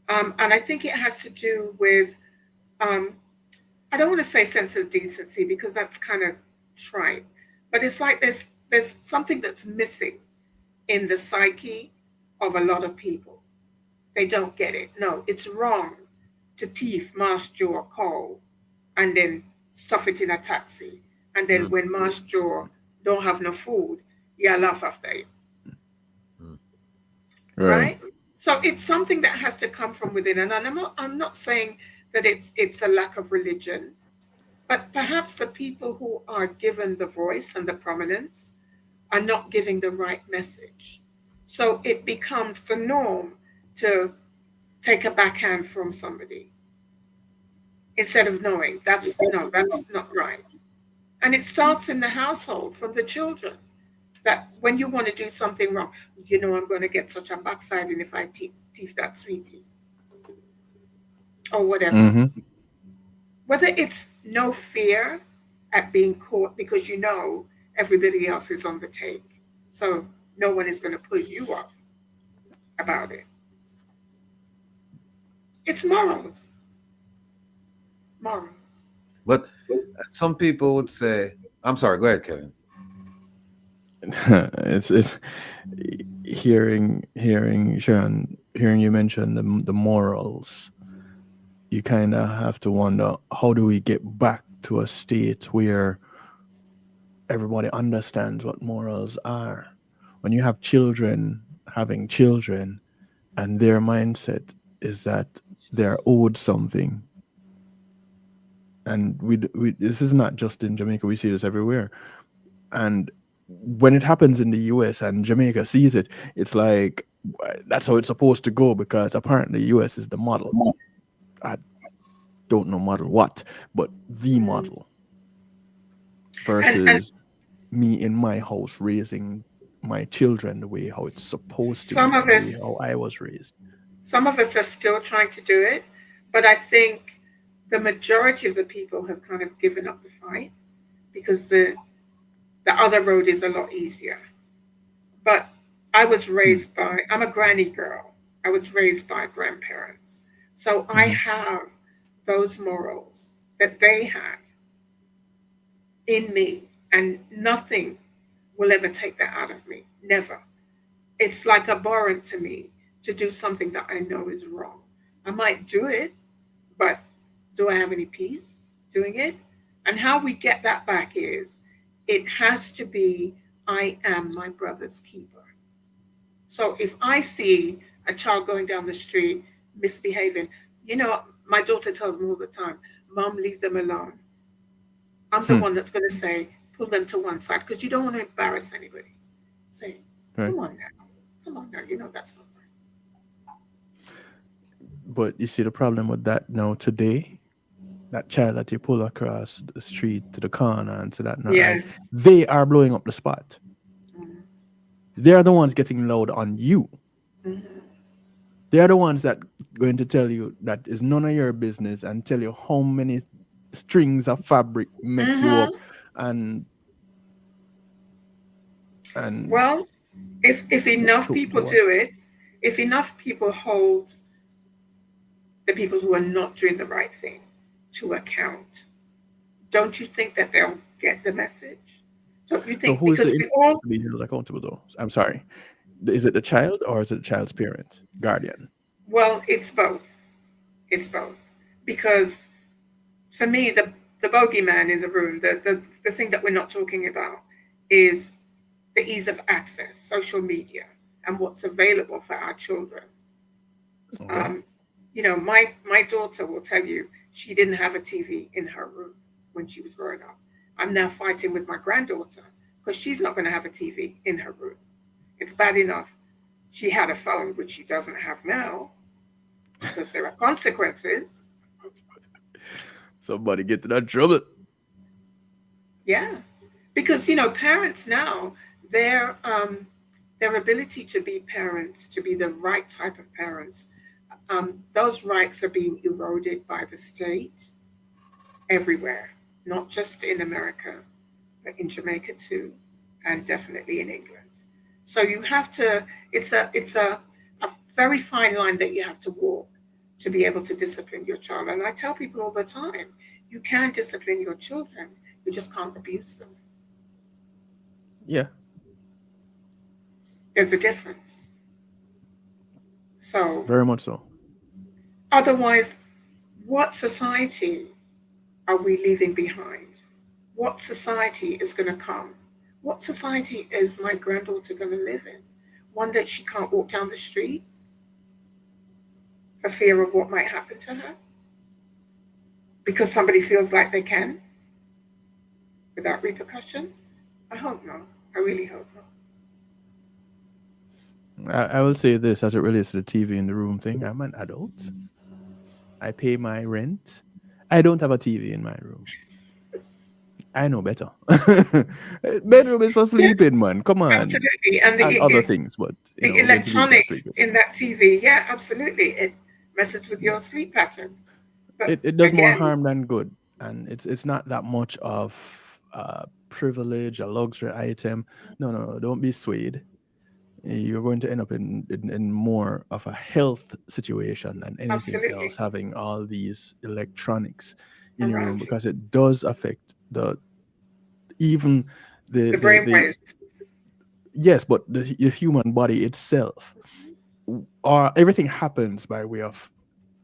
and I think it has to do with I don't want to say sense of decency because that's kind of trite, but it's like there's something that's missing in the psyche of a lot of people. They don't get it. No, it's wrong to thief Marsh Jaw coal and then stuff it in a taxi. And then when Marsh Jaw don't have no food, you laugh after it. Right? So it's something that has to come from within. And I'm not saying that it's a lack of religion, but perhaps the people who are given the voice and the prominence are not giving the right message. So it becomes the norm to take a backhand from somebody instead of knowing that's not right. And it starts in the household from the children, that when you want to do something wrong, I'm going to get such a backsliding if I thief that sweetie or whatever. Whether it's no fear at being caught because everybody else is on the take, so no one is going to pull you up about it. It's morals. But some people would say, I'm sorry, go ahead, Kevin. it's hearing Sean, hearing you mention the morals, you kind of have to wonder, how do we get back to a state where everybody understands what morals are? When you have children having children and their mindset is that they're owed something, and we this is not just in Jamaica, we see this everywhere. And when it happens in the US and Jamaica sees it, it's like, that's how it's supposed to go, because apparently the US is the model. I don't know model what, but the model. Versus me in my house raising my children the way how it's supposed to be, how I was raised. Some of us are still trying to do it, but I think the majority of the people have kind of given up the fight because the other road is a lot easier. But I was raised I'm a granny girl. I was raised by grandparents. So I have those morals that they had in me, and nothing will ever take that out of me. Never. It's like abhorrent to me to do something that I know is wrong. I might do it, but do I have any peace doing it? And how we get that back is, it has to be, I am my brother's keeper. So if I see a child going down the street misbehaving, my daughter tells me all the time, Mom, leave them alone. I'm the one that's going to say, pull them to one side, because you don't want to embarrass anybody. Say, come on now, that's not right. But you see the problem with that now today, that child that you pull across the street to the corner and to that, they are blowing up the spot. They're the ones getting loud on you. They're the ones that going to tell you that is none of your business and tell you how many strings of fabric make you up. And well, if enough people do it, if enough people hold the people who are not doing the right thing to account, don't you think that they'll get the message? Don't you think? So who is to be held accountable though? I'm sorry. Is it the child or is it the child's parent, guardian? Well, it's both. It's both. Because for me, the bogeyman in the room, the thing that we're not talking about is the ease of access, social media, and what's available for our children. Okay. My daughter will tell you she didn't have a TV in her room when she was growing up. I'm now fighting with my granddaughter because she's not going to have a TV in her room. It's bad enough she had a phone, which she doesn't have now, because there are consequences. Somebody get to that trouble. Yeah, because parents now, they're their ability to be parents, to be the right type of parents, those rights are being eroded by the state everywhere, not just in America, but in Jamaica too, and definitely in England. So you have to, it's a very fine line that you have to walk to be able to discipline your child. And I tell people all the time, you can discipline your children, you just can't abuse them. Yeah. There's a difference. So Very much so. otherwise, what society are we leaving behind? What society is going to come? What society is my granddaughter going to live in? One that she can't walk down the street for fear of what might happen to her? Because somebody feels like they can without repercussion? I hope not. I really hope not. I will say this as it relates to the TV in the room thing. I'm an adult. I pay my rent. I don't have a TV in my room. I know better. Bedroom is for sleeping, man. Come on. Absolutely. And other things, but the electronics in that TV, yeah, absolutely. It messes with your sleep pattern. But it does more harm than good. And it's not that much of a privilege, a luxury item. No, don't be swayed. You're going to end up in more of a health situation than anything else, having all these electronics in your room, because it does affect the brainwaves. Yes, but the human body itself, everything happens by way of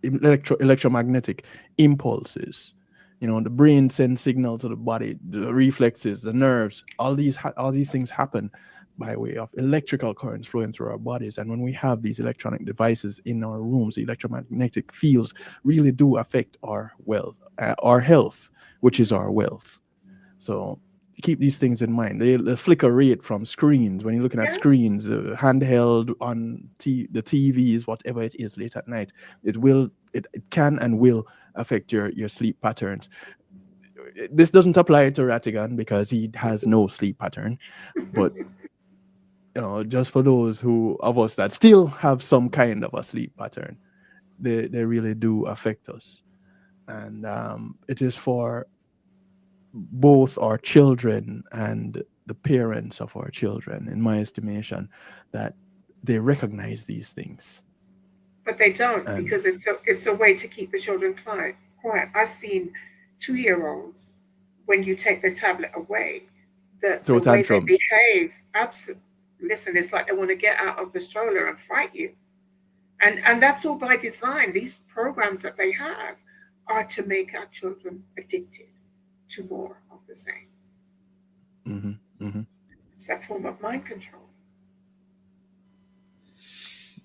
electromagnetic impulses. You know, the brain sends signal to the body, the reflexes, the nerves. All these things happen by way of electrical currents flowing through our bodies. And when we have these electronic devices in our rooms, the electromagnetic fields really do affect our health, which is our wealth. So keep these things in mind. The flicker rate from screens, when you're looking at screens, handheld on the TVs, whatever it is late at night, it can and will affect your sleep patterns. This doesn't apply to Rattigan because he has no sleep pattern, but you know, just for those of us that still have some kind of a sleep pattern, they really do affect us. And it is for both our children and the parents of our children, in my estimation, that they recognize these things. But they don't, because it's a way to keep the children quiet. I've seen 2-year-olds, when you take the tablet away, the way they behave, absolutely. Listen, it's like they want to get out of the stroller and fight you. And that's all by design. These programs that they have are to make our children addicted to more of the same. Mm-hmm. Mm-hmm. It's a form of mind control.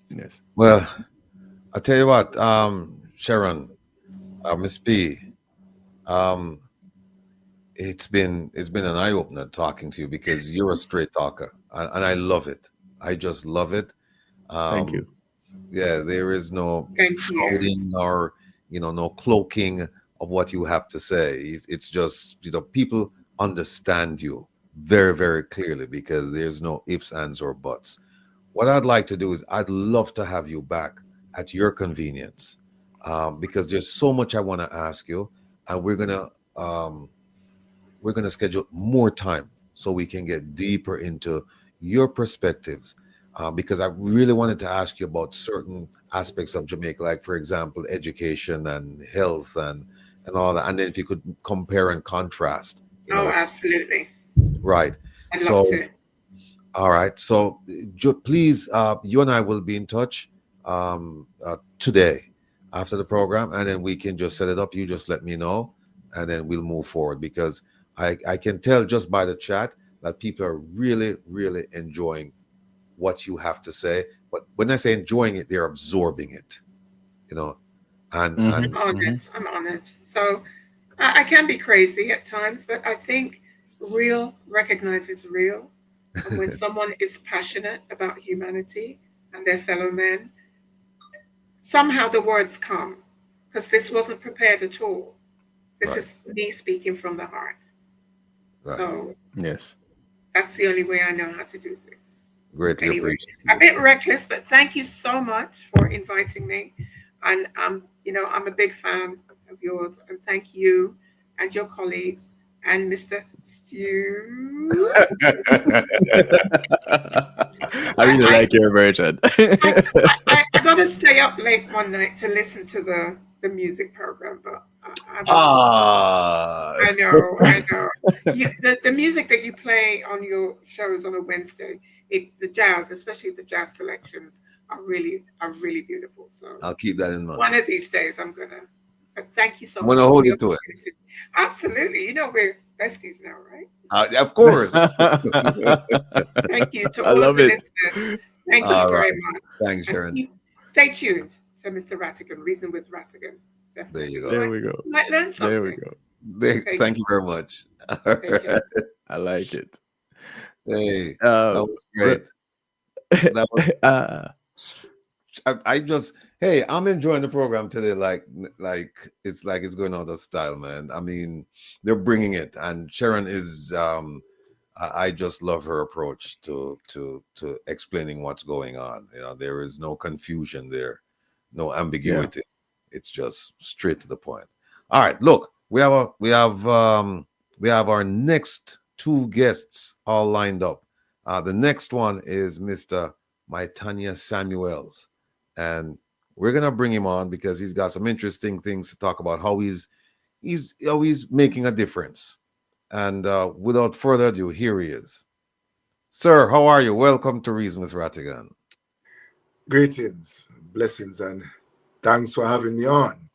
Yes. Well, I'll tell you what, Sharon, Miss P, it's been an eye-opener talking to you, because you're a straight talker, and I love it. I just love it. Thank you. Yeah, there is no shouting or no cloaking of what you have to say. It's just people understand you very, very clearly, because there's no ifs, ands, or buts. What I'd like to do is I'd love to have you back at your convenience, because there's so much I want to ask you, and we're gonna schedule more time so we can get deeper into your perspectives, because I really wanted to ask you about certain aspects of Jamaica, like, for example, education and health and all that, and then if you could compare and contrast. Absolutely. Right. I'd love to. All right. So please, you and I will be in touch today after the program, and then we can just set it up. You just let me know, and then we'll move forward, because I can tell just by the chat that people are really, really enjoying what you have to say. But when I say enjoying it, they're absorbing it, and I'm on it. So I can be crazy at times, but I think real recognizes real. And when someone is passionate about humanity and their fellow men, somehow the words come, because this wasn't prepared at all. This is me speaking from the heart. Right. So yes, that's the only way I know how to do things. Greatly Anyway, appreciate a it. bit reckless, but thank you so much for inviting me. And you know, I'm a big fan of yours. And thank you and your colleagues and Mr. Stu. I really like your version. I got to stay up late one night to listen to the music program, but Ah, I know. The music that you play on your shows on a Wednesday, the jazz, especially the jazz selections, are really beautiful. So I'll keep that in mind. one of these days, I'm gonna. But thank you so I'm much gonna for hold the you to it. opportunity. Absolutely, you know we're besties now, right? Of course. Thank you to I all of love the it. listeners. Thank you All very right. much. Thanks, Sharon. Stay tuned to Mr. Rattigan, Reason with Rattigan. There you go. There we go. You might learn something. There we go. Thank you very much. Take care. I like it. Hey, that was great. That was, I'm enjoying the program today. Like it's going out of style, man. I mean, they're bringing it, and Sharon is. I just love her approach to explaining what's going on. You know, there is no confusion there, no ambiguity. It's just straight to the point. All right, look, we have our next two guests all lined up. The next one is Mr. Maitanya Samuels, and we're gonna bring him on because he's got some interesting things to talk about. How he's making a difference. And without further ado, here he is. Sir, how are you? Welcome to Reason with Rattigan. Greetings, blessings, and thanks for having me on.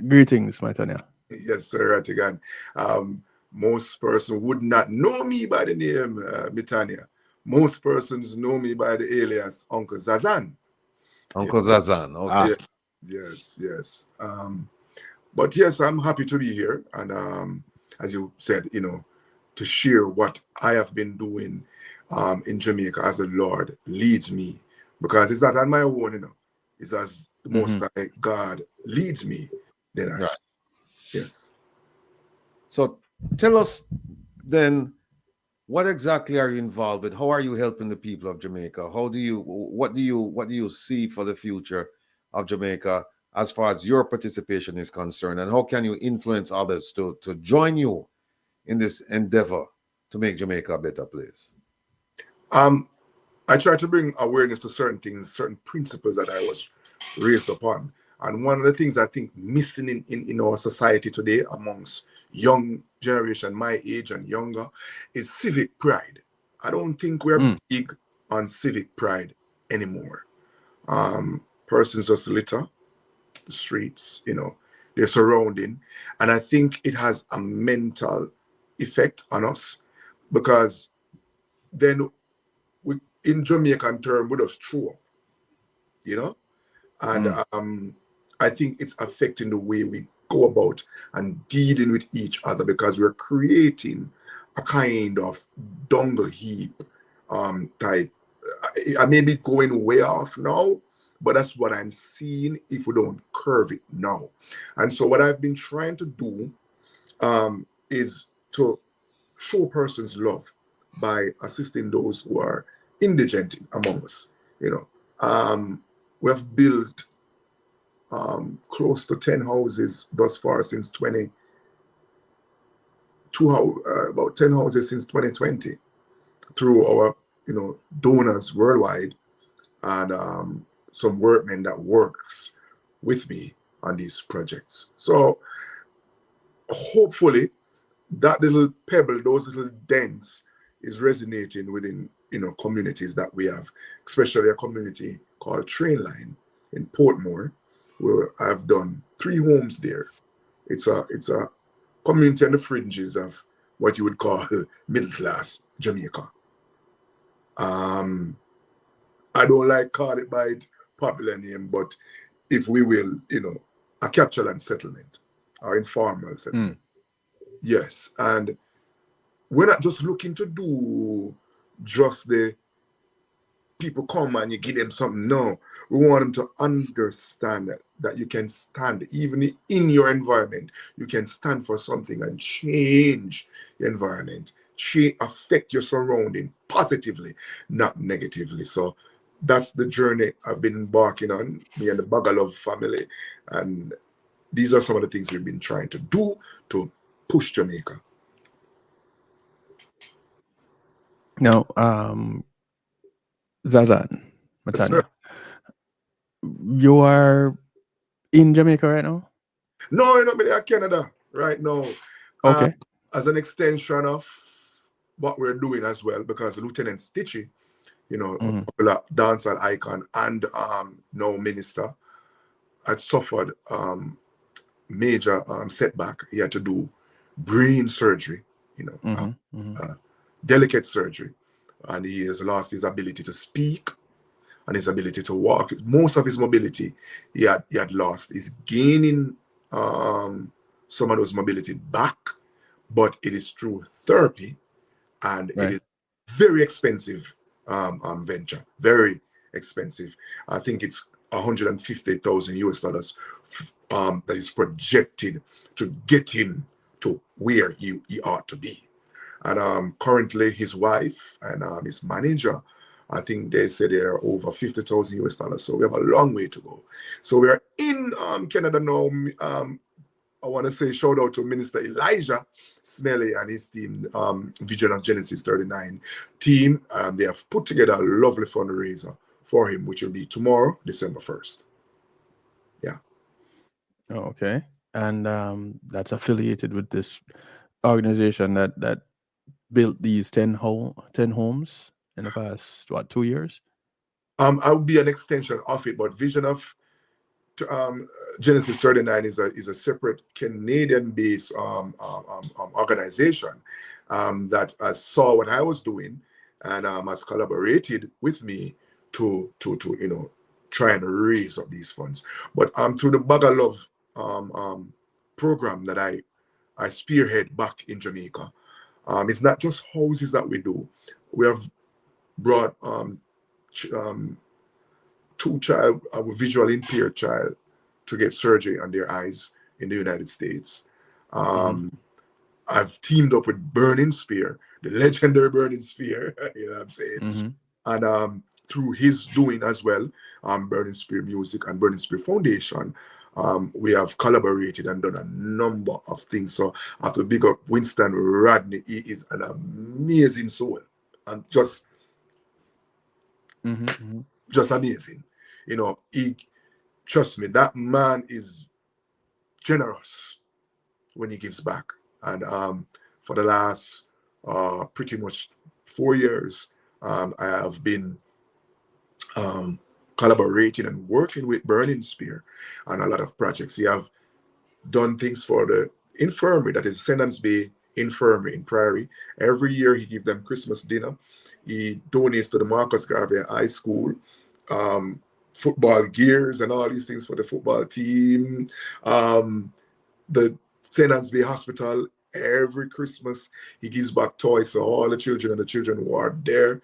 Greetings, Maitanya. Yes, sir, Rattigan. Most persons would not know me by the name Maitanya. Most persons know me by the alias Uncle Zazan. Uncle Zazan, okay. Yes. But yes, I'm happy to be here. And as you said, you know, to share what I have been doing in Jamaica as the Lord leads me. Because it's not on my own, you know. It's as the Most High God leads me. Then yes. So tell us then, what exactly are you involved with? How are you helping the people of Jamaica? What do you see for the future of Jamaica as far as your participation is concerned? And how can you influence others to join you in this endeavor to make Jamaica a better place? I try to bring awareness to certain things, certain principles that I was raised upon. And one of the things I think missing in our society today amongst young generation, my age and younger, is civic pride. I don't think we're big on civic pride anymore. Persons just litter the streets, you know, they're surrounding. And I think it has a mental effect on us because then we, in Jamaican term, we just throw up, you know? And I think it's affecting the way we go about and dealing with each other because we're creating a kind of dungle heap type. I may be going way off now, but that's what I'm seeing if we don't curve it now. And so what I've been trying to do is to show persons love by assisting those who are indigent among us. You know, we have built close to 10 houses thus far since about 10 houses since 2020 through our, you know, donors worldwide and some workmen that works with me on these projects. So hopefully that little pebble, those little dents is resonating within, you know, communities that we have, especially a community called Train Line in Portmore, where I've done 3 homes there. It's a community on the fringes of what you would call middle class Jamaica. I don't like call it by its popular name, but if we will, you know, a capture land settlement or informal settlement. Yes, and we're not just looking to do just the people come and you give them something. No, we want them to understand that you can stand, even in your environment, you can stand for something and change the environment, affect your surrounding positively, not negatively. So that's the journey I've been embarking on, me and the Bagalove family. And these are some of the things we've been trying to do to push Jamaica. Now, Zazan, Yes, Matanya, sir. you are in Jamaica right now? No, I'm not in Canada right now. Okay. As an extension of what we're doing as well, because Lieutenant Stitchy, you know, a popular dancehall icon and now minister, had suffered major setback. He had to do brain surgery, you know, delicate surgery, and he has lost his ability to speak and his ability to walk. Most of his mobility he had lost. He's gaining some of those mobility back, but it is through therapy, and it is very expensive venture, very expensive. I think it's 150,000 US dollars that is projected to get him to where he ought to be. And currently his wife and his manager, I think they say they're over 50,000 US dollars. So we have a long way to go. So we are in Canada now. I want to say shout out to Minister Elijah Smelly and his team, Vision of Genesis 39 team. They have put together a lovely fundraiser for him, which will be tomorrow, December 1st. Yeah. Oh, okay. And that's affiliated with this organization that built these 10 homes in the past, what, 2 years? I will be an extension of it, but Vision of Genesis 39 is a separate Canadian-based organization that saw what I was doing and has collaborated with me to you know, try and raise up these funds. But through the Bagalove program that I spearhead back in Jamaica, it's not just houses that we do. We have brought two child, visually impaired child, to get surgery on their eyes in the United States. I've teamed up with Burning Spear, the legendary Burning Spear, you know what I'm saying? And through his doing as well, Burning Spear Music and Burning Spear Foundation, we have collaborated and done a number of things. So I have to big up Winston Rodney. He is an amazing soul and just amazing. You know, trust me, that man is generous when he gives back. And for the last pretty much 4 years, I have been collaborating and working with Burning Spear on a lot of projects. He have done things for the infirmary, that is Sendance Bay Infirmary in Prairie. Every year he gives them Christmas dinner. He donates to the Marcus Garvey High School football gears and all these things for the football team. The St. Bay Hospital, every Christmas he gives back toys to all the children and the children who are there.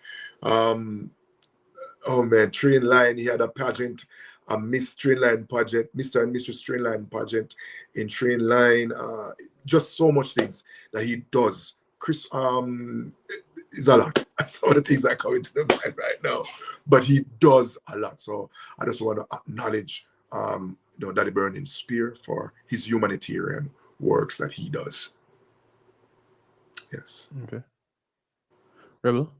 Oh man, Train Line, he had a pageant, a Miss Train Line pageant, Mr. and Mrs. Train Line pageant in Train Line. Just so much things that he does. Chris, it's a lot. Some of the things that come into the mind right now, but he does a lot. So I just want to acknowledge, you know, Daddy Burning Spear for his humanitarian works that he does. Yes. Okay. Rebel.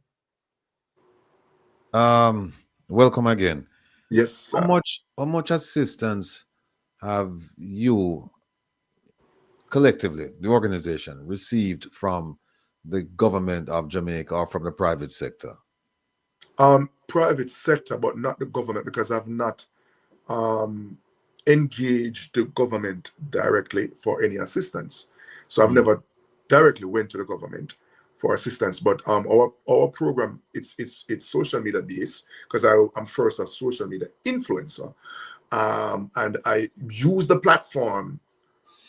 Welcome again. Yes. How much assistance have you collectively, the organization, received from the government of Jamaica or from the private sector? Private sector, but not the government, because I've not engaged the government directly for any assistance. So I've never directly went to the government for assistance. But our program, it's social media based, because I'm first a social media influencer, and I use the platform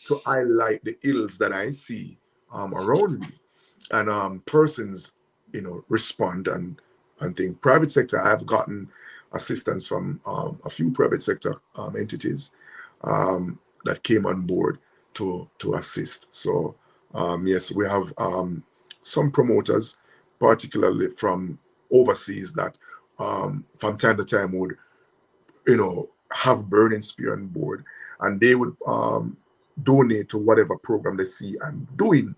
to highlight the ills that I see around me, and persons, you know, respond and think. Private sector, I've gotten assistance from a few private sector entities that came on board to assist. So yes, we have some promoters, particularly from overseas, that from time to time would, have Burning Spear on board, and they would donate to whatever program they see I'm doing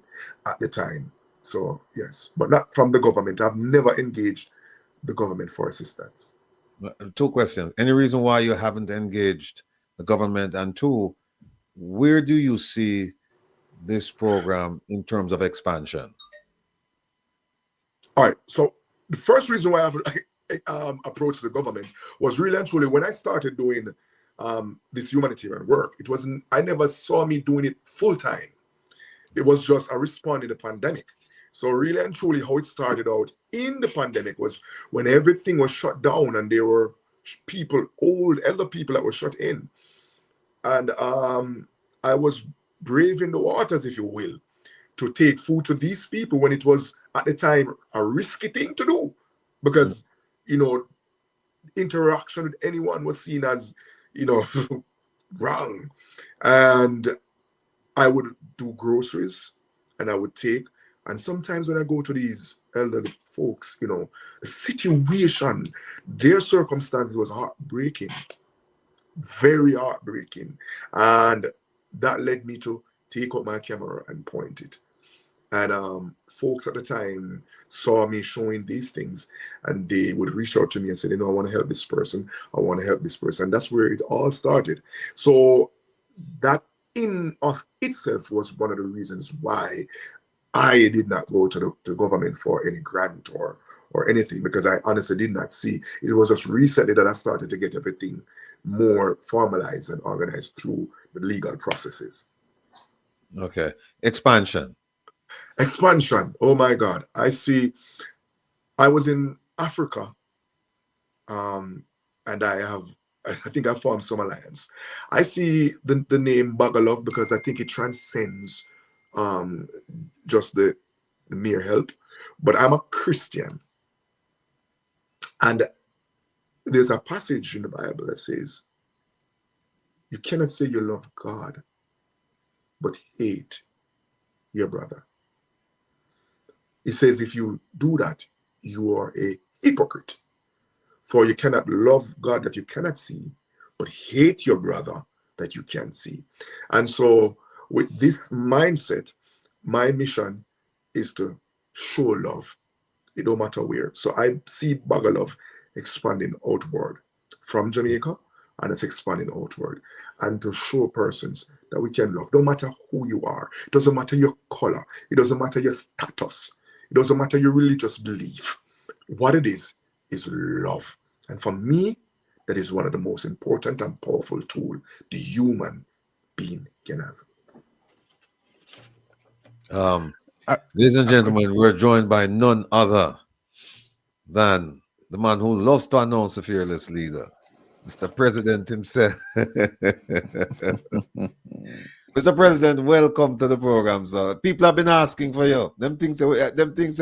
at the time. So yes, but not from the government. I've never engaged the government for assistance. 2 questions. Any reason why you haven't engaged the government? And 2, where do you see this program in terms of expansion? All right. So the first reason why I approached the government was really and truly when I started doing this humanitarian work. It wasn't. I never saw me doing it full time. It was just a response to the pandemic. So really and truly, how it started out in the pandemic was when everything was shut down and there were people, elder people that were shut in, and I was braving the waters, if you will, to take food to these people when it was at the time a risky thing to do, because interaction with anyone was seen as wrong. And I would do groceries and I would take, and sometimes when I go to these elderly folks, the situation, their circumstances was heartbreaking, very heartbreaking. And that led me to take out my camera and point it. And folks at the time saw me showing these things, and they would reach out to me and say, I want to help this person. I want to help this person. And that's where it all started. So that in of itself was one of the reasons why I did not go to the government for any grant or anything, because I honestly did not see. It was just recently that I started to get everything more formalized and organized through the legal processes. Okay. Expansion. Oh my God. I was in Africa, and I think I formed some alliance. I see the name Bagalov because I think it transcends just the mere help. But I'm a Christian. And there's a passage in the Bible that says, you cannot say you love God, but hate your brother. It says, if you do that, you are a hypocrite. For you cannot love God that you cannot see, but hate your brother that you can see. And so with this mindset, my mission is to show love. It don't matter where. So I see Bagalov expanding outward from Jamaica, and it's expanding outward. And to show persons that we can love. Don't matter who you are. It doesn't matter your color. It doesn't matter your status. It doesn't matter your religious belief. What it is love. And for me, that is one of the most important and powerful tools the human being can have. Ladies and gentlemen, we're joined by none other than the man who loves to announce a fearless leader, Mr. President himself. Mr. President, welcome to the program, sir. People have been asking for you. Them things say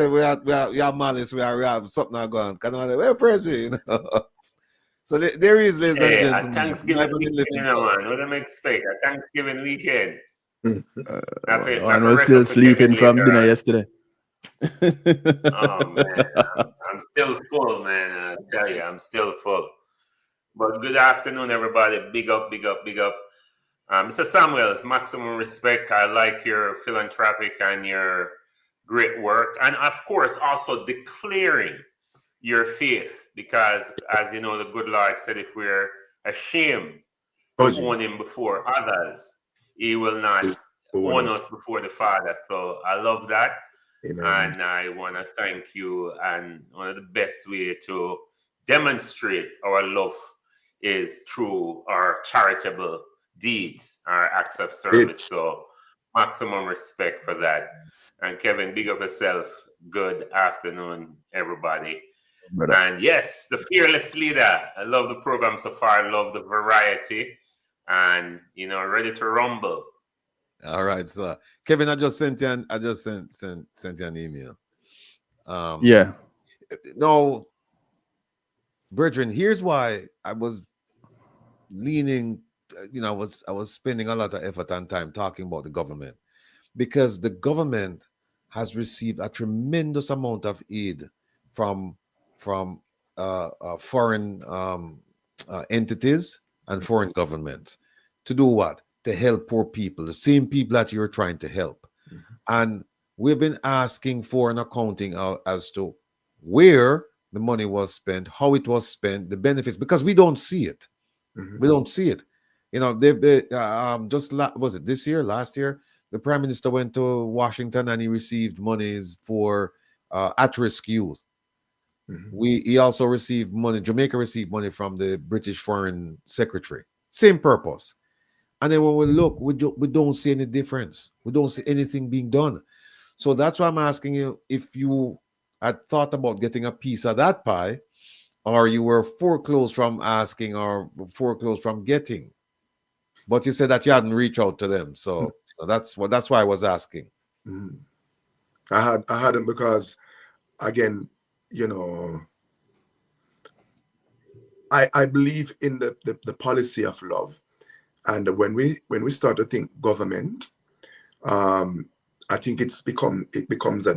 we are malice, we have something going on. Where President? So there is, ladies and gentlemen. Thanksgiving weekend, man. What do I expect? A Thanksgiving weekend. I was still sleeping from dinner yesterday. Oh man, I'm still full, man. I tell you, I'm still full. But good afternoon, everybody. Big up, big up, big up. Mr. Samuels, maximum respect. I like your philanthropic and your great work. And of course, also declaring your faith. Because as you know, the good Lord said, if we're ashamed to own him before others, he will not own us before the Father. So I love that. Amen. And I want to thank you. And one of the best way to demonstrate our love is through our charitable deeds, our acts of service. So maximum respect for that. And Kevin, big up yourself. Good afternoon, everybody. Brother. And yes, the fearless leader. I love the program so far. I love the variety, and ready to rumble. All right, sir. Kevin, I just sent you an email. Yeah. No, brethren, here's why I was leaning. I was spending a lot of effort and time talking about the government, because the government has received a tremendous amount of aid from foreign entities and foreign governments to do what? To help poor people, the same people that you're trying to help. And we've been asking for an accounting as to where the money was spent, how it was spent, the benefits, because we don't see it. We don't see it. You know, was it this year, last year? The Prime Minister went to Washington and he received monies for at-risk youth. He also received money. Jamaica received money from the British Foreign Secretary. Same purpose. And then when we look, we don't see any difference. We don't see anything being done. So that's why I'm asking you if you had thought about getting a piece of that pie, or you were foreclosed from asking or foreclosed from getting. But you said that you hadn't reached out to them. So that's why I was asking. I hadn't, because again, you know, I believe in the policy of love. And when we start to think government, I think it becomes a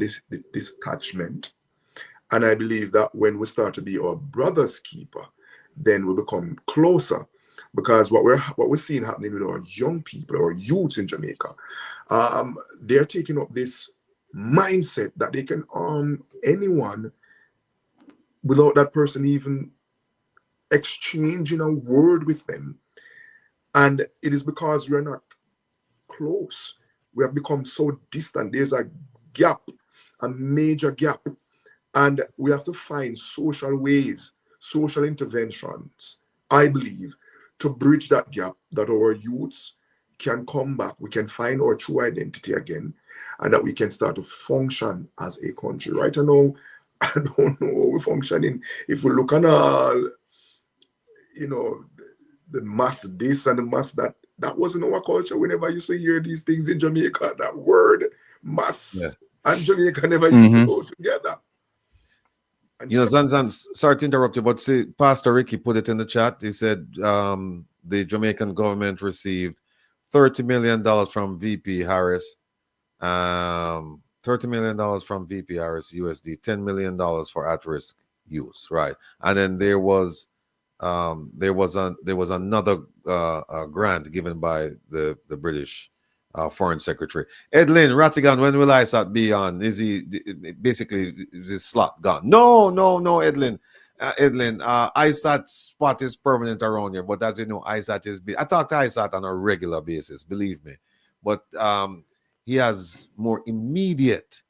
detachment. And I believe that when we start to be our brother's keeper, then we become closer. Because what we're seeing happening with our young people, our youth in Jamaica, they're taking up this mindset that they can arm anyone without that person even exchanging a word with them. And it is because we're not close. We have become so distant. There's a gap, a major gap. And we have to find social ways, social interventions, I believe, to bridge that gap, that our youths can come back, we can find our true identity again, and that we can start to function as a country. Right now, I don't know how we're functioning. If we look at all, you know, the mass this and the mass that wasn't our culture. We never used to hear these things in Jamaica. That word, mass, and Jamaica never used to go together. And you know, sometimes, sorry to interrupt you, but see, Pastor Ricky put it in the chat. He said the Jamaican government received $30 million from VP Harris, $30 million from VP Harris USD, $10 million for at-risk youth, right? And then there was another grant given by the British Foreign Secretary. Edlin Rattigan, when will ISAT be on? Is he basically is his slot gone? No, Edlin. Edlin, ISAT spot is permanent around here, but as you know, ISAT is. I talk to ISAT on a regular basis, believe me. But he has more immediate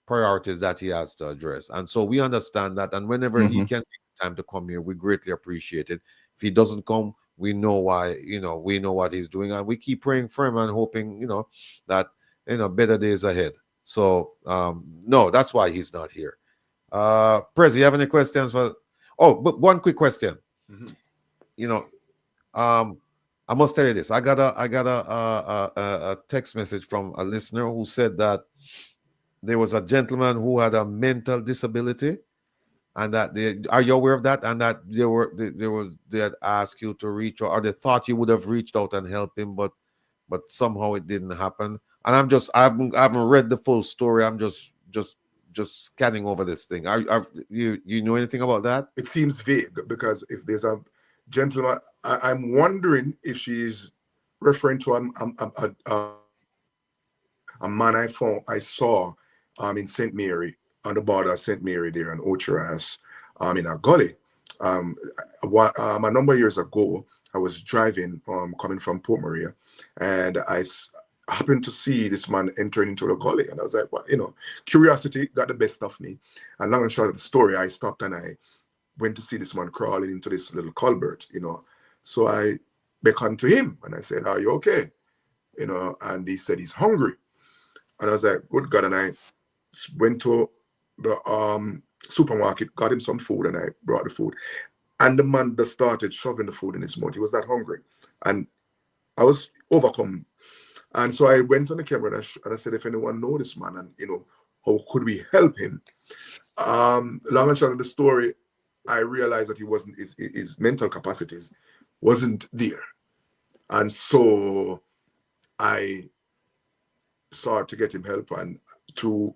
priorities that he has to address, and so we understand that. And whenever he can make time to come here, we greatly appreciate it. If he doesn't come, we know why. You know, we know what he's doing, and we keep praying for him and hoping, you know, that better days ahead. So no, that's why he's not here. Prez, you have any questions for? Oh, but one quick question. You know, I must tell you this. I got a text message from a listener who said that there was a gentleman who had a mental disability, and that are you aware of that? And that they had asked you to reach out, or they thought you would have reached out and helped him, but somehow it didn't happen. And I haven't read the full story. I'm just scanning over this thing. You know anything about that? It seems vague, because if there's a gentleman, I'm wondering if she's referring to a man I saw in St. Mary, on the border of St. Mary there in Ocheras, in a gully. A number of years ago, I was driving, coming from Port Maria, and I happened to see this man entering into the gully, and I was like, well, curiosity got the best of me. And long and short of the story, I stopped and I went to see this man crawling into this little culvert, So I beckoned to him and I said, "Are you okay?" And he said he's hungry. And I was like, "Good God!" And I went to the supermarket, got him some food, and I brought the food. And the man just started shoving the food in his mouth. He was that hungry, and I was overcome. And so I went on the camera and I said, if anyone knows this man, and how could we help him? Long and short of the story, I realized that he wasn't, his mental capacities wasn't there. And so I sought to get him help, and through,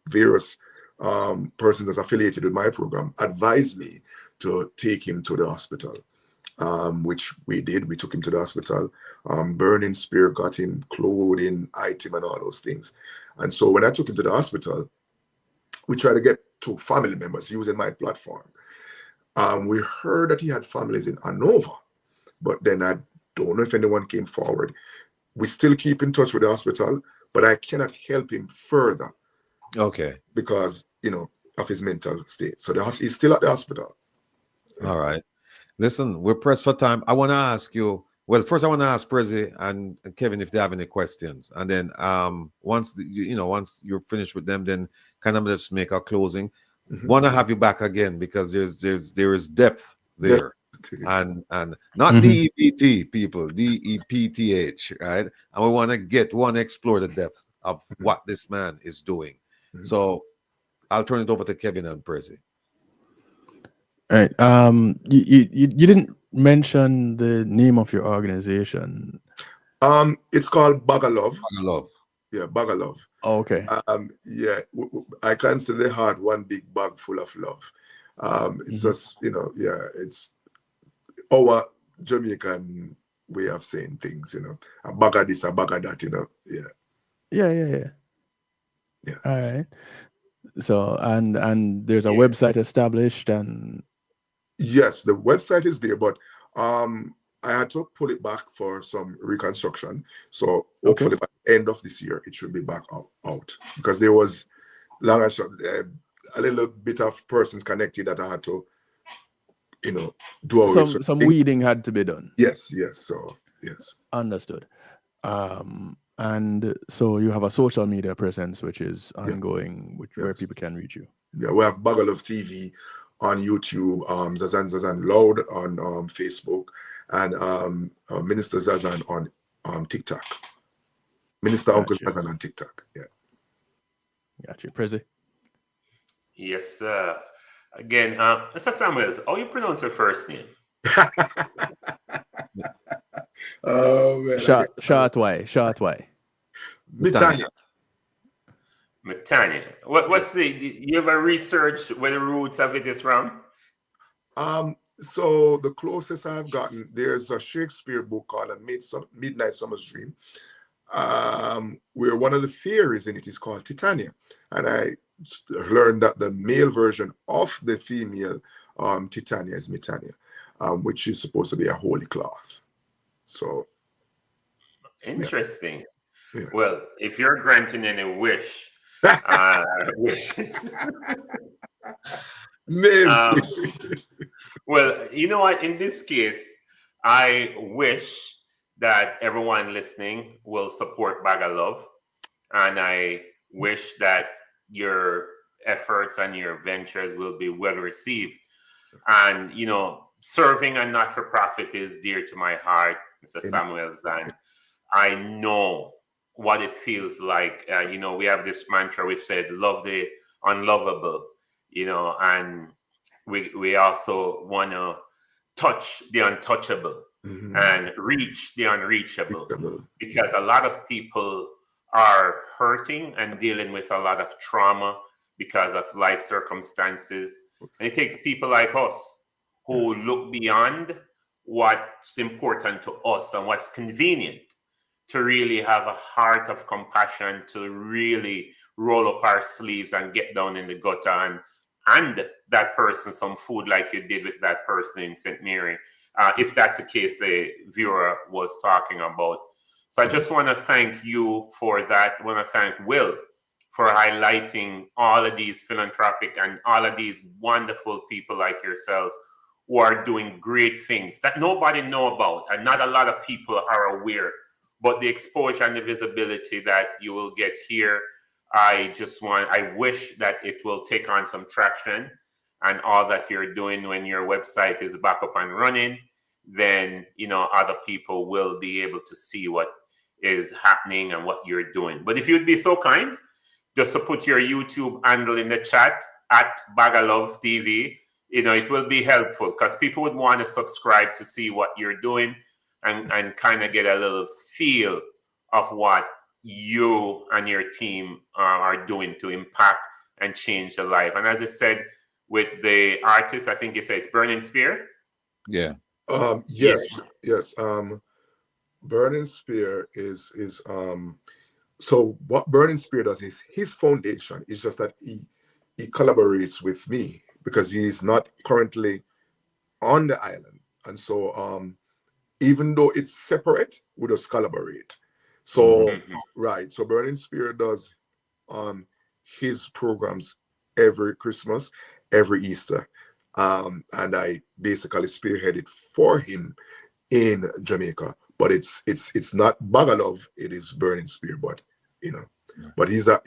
various persons that's affiliated with my program, advised me to take him to the hospital, which we did. We took him to the hospital. Burning Spear got him clothing, item, and all those things. And so when I took him to the hospital, we tried to get to family members using my platform. We heard that he had families in Hanover, but then I don't know if anyone came forward. We still keep in touch with the hospital, but I cannot help him further. Okay. Because, of his mental state. So he's still at the hospital. All right. Listen, we're pressed for time. I want to ask you, well, first I want to ask Prezi and Kevin if they have any questions. And then once once you're finished with them, then kind of just make a closing. Want to have you back again because there is depth there. And not DEPT people, DEPTH, right? And we want to explore the depth of what this man is doing. So I'll turn it over to Kevin and Prezi. All right. You didn't mention the name of your organization. It's called Bag of Love. Bag of Love. Yeah, Bag of Love. Oh, okay. Yeah, I consider the heart one big bag full of love. It's just, it's our Jamaican way of saying things, a bag of this, a bag of that, Yeah. All right. So and there's a website established and yes, the website is there, but I had to pull it back for some reconstruction. So hopefully by the end of this year it should be back out because there was long and short a little bit of persons connected that I had to do some weeding had to be done. Yes. So yes. Understood. And so you have a social media presence which is ongoing, where people can reach you. Yeah, we have Bag of Love TV on YouTube, Zazan Loud on Facebook, and Minister Zazan on TikTok. Minister Uncle Zazan on TikTok. Yeah. Got you, Prezi. Yes, again, Mr. Samuels, how you pronounce your first name? Oh man. Short way. Mitanya. What's you ever researched where the roots of it is from? So the closest I've gotten, there's a Shakespeare book called A Midnight Summer's Dream, where one of the fairies in it is called Titania. And I learned that the male version of the female Titania is Mitania, which is supposed to be a holy cloth. So interesting. Yeah. Yes. Well, if you're granting any wish, well, you know what? In this case, I wish that everyone listening will support Bag of Love, and I wish that your efforts and your ventures will be well received. And serving a not-for-profit is dear to my heart, Mr. Samuels, and I know what it feels like. We have this mantra which said, love the unlovable, and we also want to touch the untouchable and reach the unreachable, because a lot of people are hurting and dealing with a lot of trauma because of life circumstances. And it takes people like us who look beyond what's important to us and what's convenient to really have a heart of compassion, to really roll up our sleeves and get down in the gutter and hand that person some food like you did with that person in St. Mary, if that's the case the viewer was talking about. So I just want to thank you for that. I want to thank Will for highlighting all of these philanthropic and all of these wonderful people like yourselves who are doing great things that nobody know about and not a lot of people are aware. But the exposure and the visibility that you will get here, I wish that it will take on some traction, and all that you're doing when your website is back up and running, then, other people will be able to see what is happening and what you're doing. But if you'd be so kind, just to put your YouTube handle in the chat at Bag of Love TV, it will be helpful because people would want to subscribe to see what you're doing and kind of get a little feel of what you and your team are doing to impact and change the life. And as I said, with the artist, I think you said it's Burning Spear. Yeah. Yes. Burning Spear is so what Burning Spear does is his foundation is just that he collaborates with me because he's not currently on the island, and so even though it's separate, we just collaborate. So right, so Burning Spear does his programs every Christmas, every Easter, and I basically spearheaded for him in Jamaica. But it's not Bagalov, it is Burning Spear, but you know. But he's a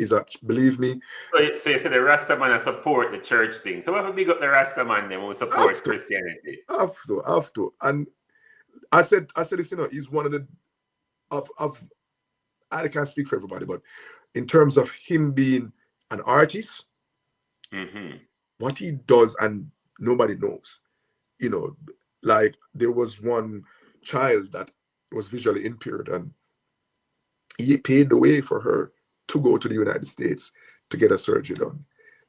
believe me. So you say the Rasta man support the church thing. So we have to big up the Rasta man, then we support Christianity. Have to. And I said this, you know, he's one of the I can't speak for everybody, but in terms of him being an artist, what he does and nobody knows, you know, like there was one child that was visually impaired and he paid the way for her to go to the United States to get a surgery done.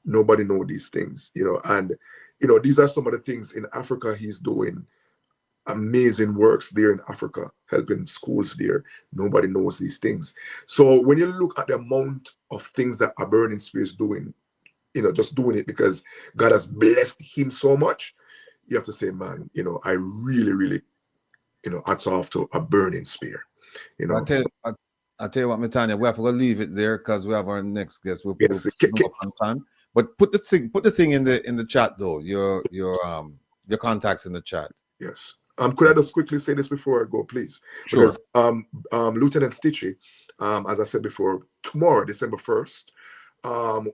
Nobody knows these things, you know, and you know, these are some of the things in Africa he's doing. Amazing works there in Africa, helping schools there. Nobody knows these things. So when you look at the amount of things that a Burning Spear is doing, you know, just doing it because God has blessed him so much, you have to say, man, you know, I really, really, you know, hats off to a Burning Spear. You know, I'll tell you what, Matanya, we have to leave it there because we have our next guest. We'll yes. put on time. But put the thing in the chat though. Your contacts in the chat. Yes. Could I just quickly say this before I go, please? Sure. Because Lieutenant Stitchy, as I said before, tomorrow, December 1st,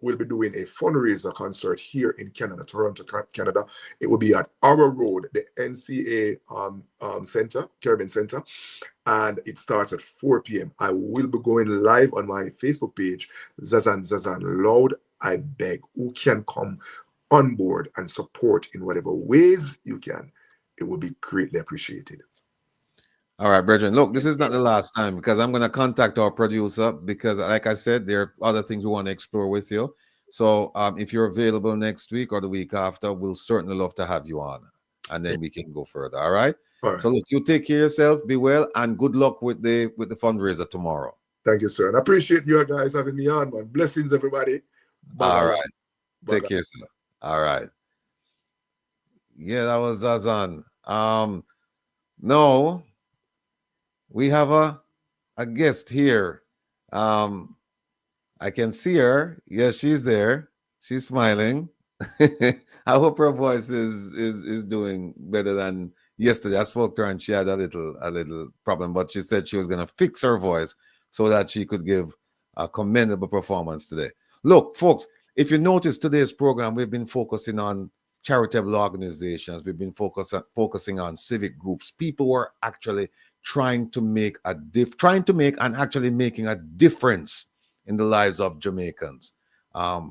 we'll be doing a fundraiser concert here in Canada, Toronto, Canada. It will be at Our Road, the NCA Center, Caribbean Center, and it starts at 4 p.m. I will be going live on my Facebook page, Zazan Loud. I beg who can come on board and support in whatever ways you can. It would be greatly appreciated. All right, brethren. Look, this is not the last time because I'm going to contact our producer because, like I said, there are other things we want to explore with you. So if you're available next week or the week after, we'll certainly love to have you on, and then we can go further. All right. All right. So look, you take care of yourself, be well, and good luck with the fundraiser tomorrow. Thank you, sir. And I appreciate you guys having me on, man. Blessings, everybody. Bye. All right. Take care, sir. All right. Yeah, that was Zazan. No, we have a guest here. I can see her. Yes, she's there. She's smiling. I hope her voice is doing better than yesterday. I spoke to her and she had a little problem, but she said she was going to fix her voice so that she could give a commendable performance today. Look, folks, if you notice today's program, we've been focusing on charitable organizations. We've been focusing on civic groups, people who are actually trying to make and actually making a difference in the lives of Jamaicans,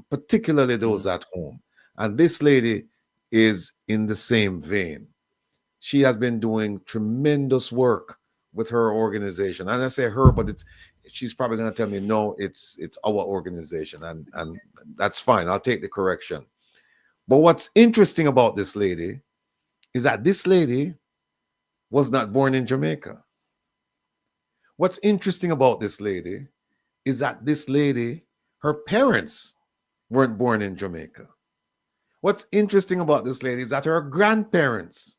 particularly those at home. And this lady is in the same vein. She has been doing tremendous work with her organization. And I say her, but she's probably going to tell me, no, it's our organization. And that's fine. I'll take the correction. But what's interesting about this lady is that this lady was not born in Jamaica. What's interesting about this lady is that this lady, her parents weren't born in Jamaica. What's interesting about this lady is that her grandparents,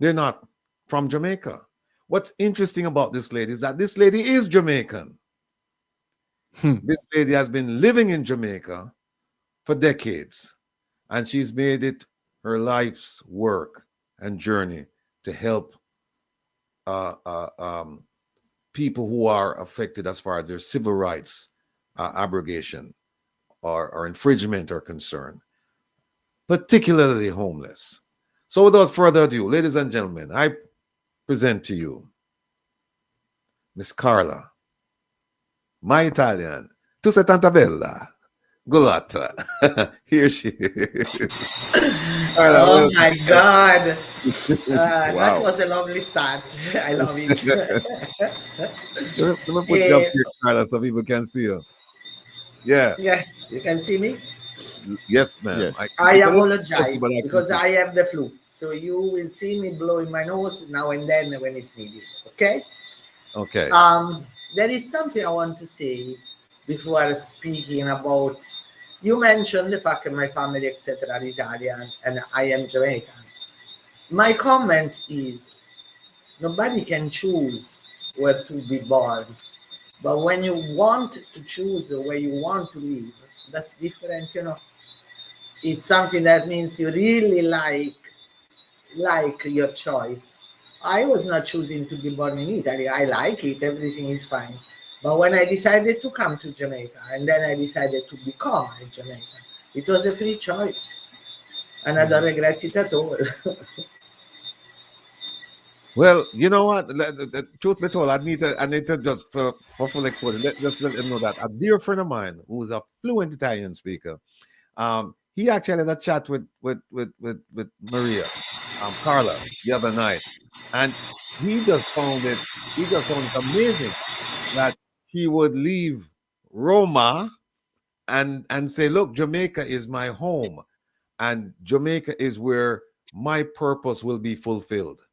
they're not from Jamaica. What's interesting about this lady is that this lady is Jamaican. This lady has been living in Jamaica for decades. And she's made it her life's work and journey to help people who are affected as far as their civil rights abrogation or infringement are concerned, particularly homeless. So without further ado, ladies and gentlemen, I present to you Miss Carla, my Italian, tu sei tanta bella. Gulata. Here she is. Oh my God. That Wow. was a lovely start. I love it. Let me put you up here, Carla, so people can see you. Yeah. Yeah, you can see me. Yes, ma'am. Yes. I it's a little apologize fuzzy, but I can because see. I have the flu. So you will see me blowing my nose now and then when it's needed. Okay? Okay. There is something I want to say before speaking about. You mentioned the fact that my family, etc., are Italian and I am Jamaican. My comment is nobody can choose where to be born. But when you want to choose where you want to live, that's different, you know. It's something that means you really like your choice. I was not choosing to be born in Italy. I like it. Everything is fine. But when I decided to come to Jamaica and then I decided to become a Jamaican, it was a free choice. And I don't regret it at all. Well, you know what? Truth be told, I need to just for full exposure. Just let them know that a dear friend of mine who's a fluent Italian speaker, he actually had a chat with Maria, Carla, the other night, and he just found it amazing that he would leave Roma and say, look, Jamaica is my home, and Jamaica is where my purpose will be fulfilled.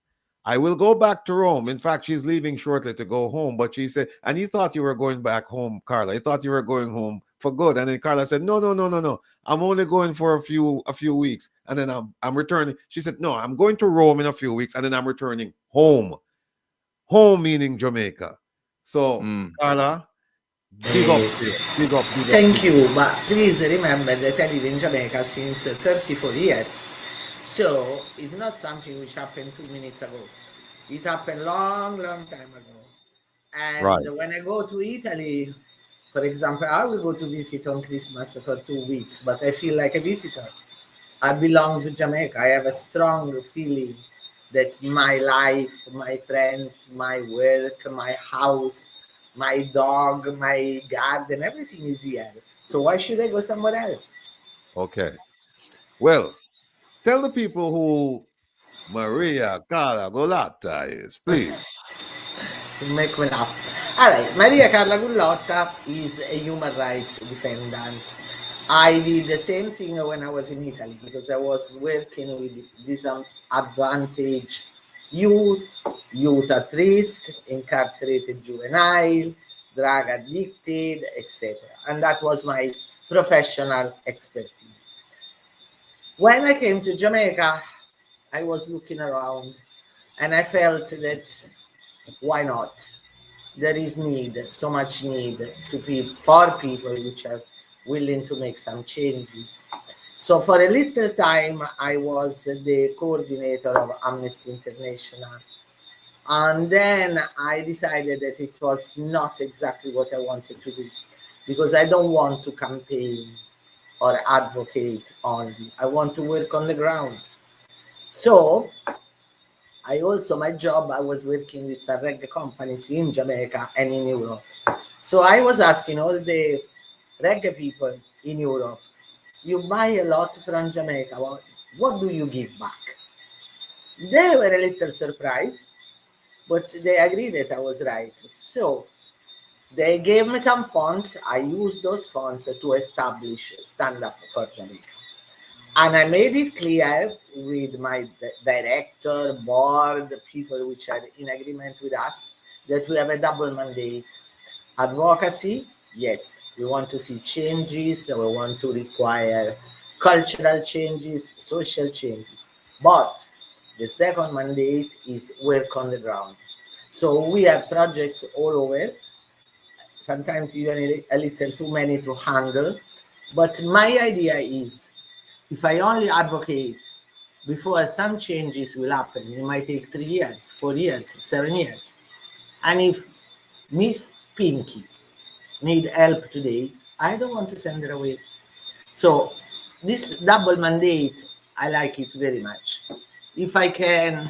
I will go back to Rome. In fact, she's leaving shortly to go home. But she said, and he thought you were going back home, Carla. He thought you were going home for good. And then Carla said, no. I'm only going for a few weeks. And then I'm returning. She said, no, I'm going to Rome in a few weeks. And then I'm returning home. Home meaning Jamaica. So, Carla, big up. Thank you. But please remember that I live in Jamaica since 34 years. So it's not something which happened 2 minutes ago. It happened long time ago. And when I go to Italy, for example, I will go to visit on Christmas for 2 weeks, but I feel like a visitor. I belong to Jamaica. I have a strong feeling that my life, my friends, my work, my house, my dog, my garden, everything is here. So why should I go somewhere else? Okay. Well, tell the people who Maria Carla Gulata is, please. You make me laugh. All right, Maria Carla Gullotta is a human rights defendant. I did the same thing when I was in Italy because I was working with disadvantaged youth at risk, incarcerated juvenile, drug addicted, etc. And that was my professional expertise. When I came to Jamaica, I was looking around and I felt that why not? There is need, so much need for people which are willing to make some changes. So for a little time, I was the coordinator of Amnesty International. And then I decided that it was not exactly what I wanted to do because I don't want to campaign or advocate only. I want to work on the ground. So my job, I was working with some reggae companies in Jamaica and in Europe. So I was asking all the reggae people in Europe, you buy a lot from Jamaica, what do you give back? They were a little surprised, but they agreed that I was right. So they gave me some funds. I used those funds to establish Stand Up for Jamaica. And I made it clear with my director, board, people which are in agreement with us, that we have a double mandate. Advocacy, yes, we want to see changes, we want to require cultural changes, social changes. But the second mandate is work on the ground. So we have projects all over, sometimes even a little too many to handle. But my idea is, if I only advocate before some changes will happen, it might take 3 years, 4 years, 7 years. And if Miss Pinky need help today, I don't want to send her away. So this double mandate, I like it very much. If I can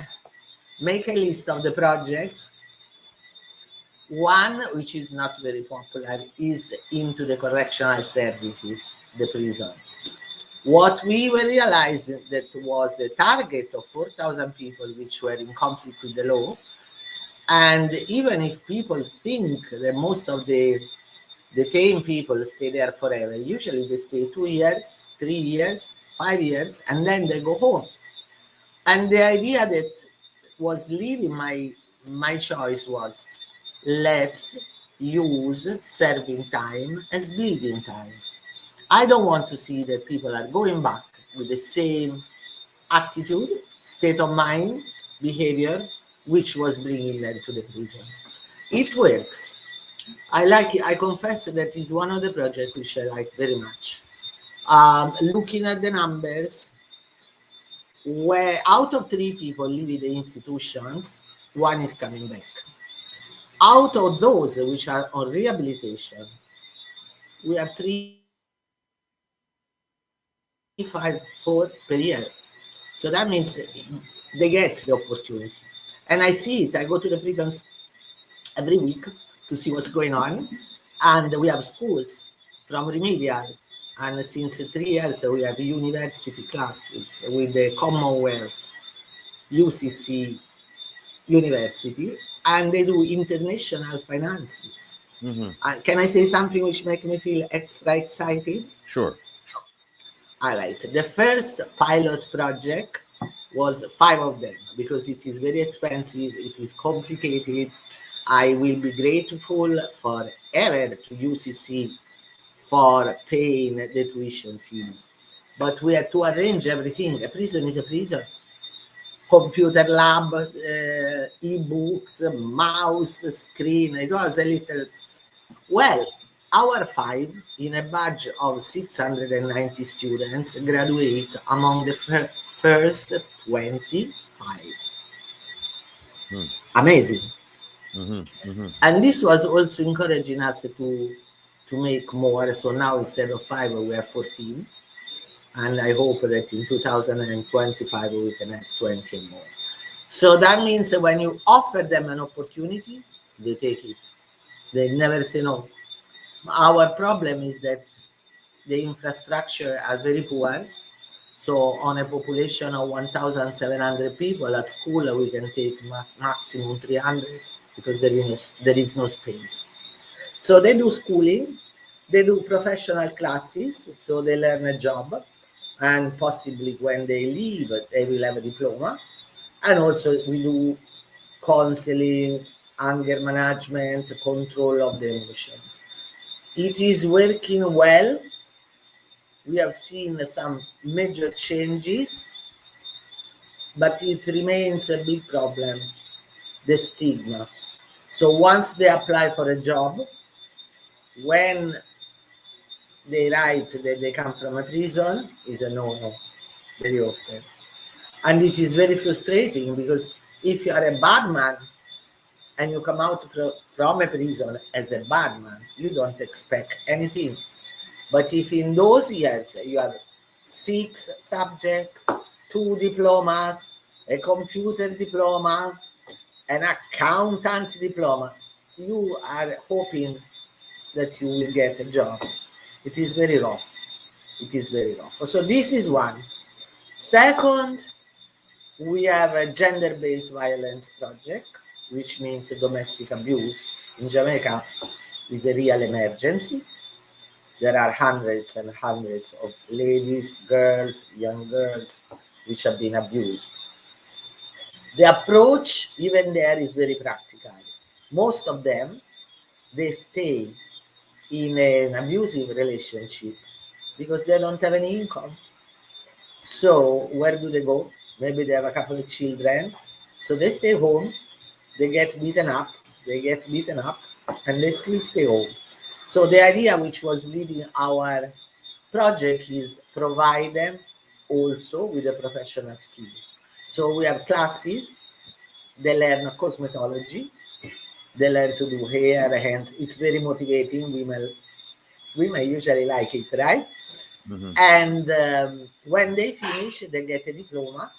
make a list of the projects One, which is not very popular, is into the correctional services, the prisons. What we were realizing that was a target of 4,000 people which were in conflict with the law. And even if people think that most of the detained people stay there forever, usually they stay 2 years, 3 years, 5 years, and then they go home. And the idea that was leading my choice was, let's use serving time as building time. I don't want to see that people are going back with the same attitude, state of mind, behavior, which was bringing them to the prison. It works. I like it. I confess that it's one of the projects which I like very much. Looking at the numbers, where out of 3 people leaving the institutions, 1 is coming back. Out of those which are on rehabilitation, we have 3, 5, 4 per year. So that means they get the opportunity. And I see it. I go to the prisons every week to see what's going on. And we have schools from remedial. And since 3 years, we have university classes with the Commonwealth, UCC University, and they do international finances. And can I say something which makes me feel extra excited? Sure. All right. The first pilot project was 5 of them because it is very expensive. It is complicated. I will be grateful forever to UCC for paying the tuition fees. But we had to arrange everything. A prison is a prison. Computer lab, e-books, mouse, screen. It was a little... Well, our 5, in a batch of 690 students, graduate among the first 25. Amazing. And this was also encouraging us to make more. So now instead of 5, we have 14. And I hope that in 2025, we can have 20 more. So that means that when you offer them an opportunity, they take it. They never say no. Our problem is that the infrastructure are very poor. So on a population of 1,700 people at school, we can take maximum 300 because there is no space. So they do schooling, they do professional classes, so they learn a job, and possibly when they leave, they will have a diploma. And also we do counseling, anger management, control of the emotions. It is working well. We have seen some major changes, but it remains a big problem, the stigma. So once they apply for a job, when they write that they come from a prison, is a no-no very often. And it is very frustrating because if you are a bad man and you come out from a prison as a bad man, you don't expect anything. But if in those years you have 6 subjects, 2 diplomas, a computer diploma, an accountant diploma, you are hoping that you will get a job. It is very rough. It is very rough. So this is one. Second, we have a gender-based violence project, which means domestic abuse. In Jamaica is a real emergency. There are hundreds and hundreds of ladies, girls, young girls, which have been abused. The approach, even there, is very practical. Most of them, they stay in an abusive relationship because they don't have any income. So where do they go? Maybe they have a couple of children. So they stay home, they get beaten up, and they still stay home. So the idea which was leading our project is provide them also with a professional skill. So we have classes, they learn cosmetology, they learn to do hair, hands. It's very motivating. Women usually like it, right? And when they finish, they get a diploma.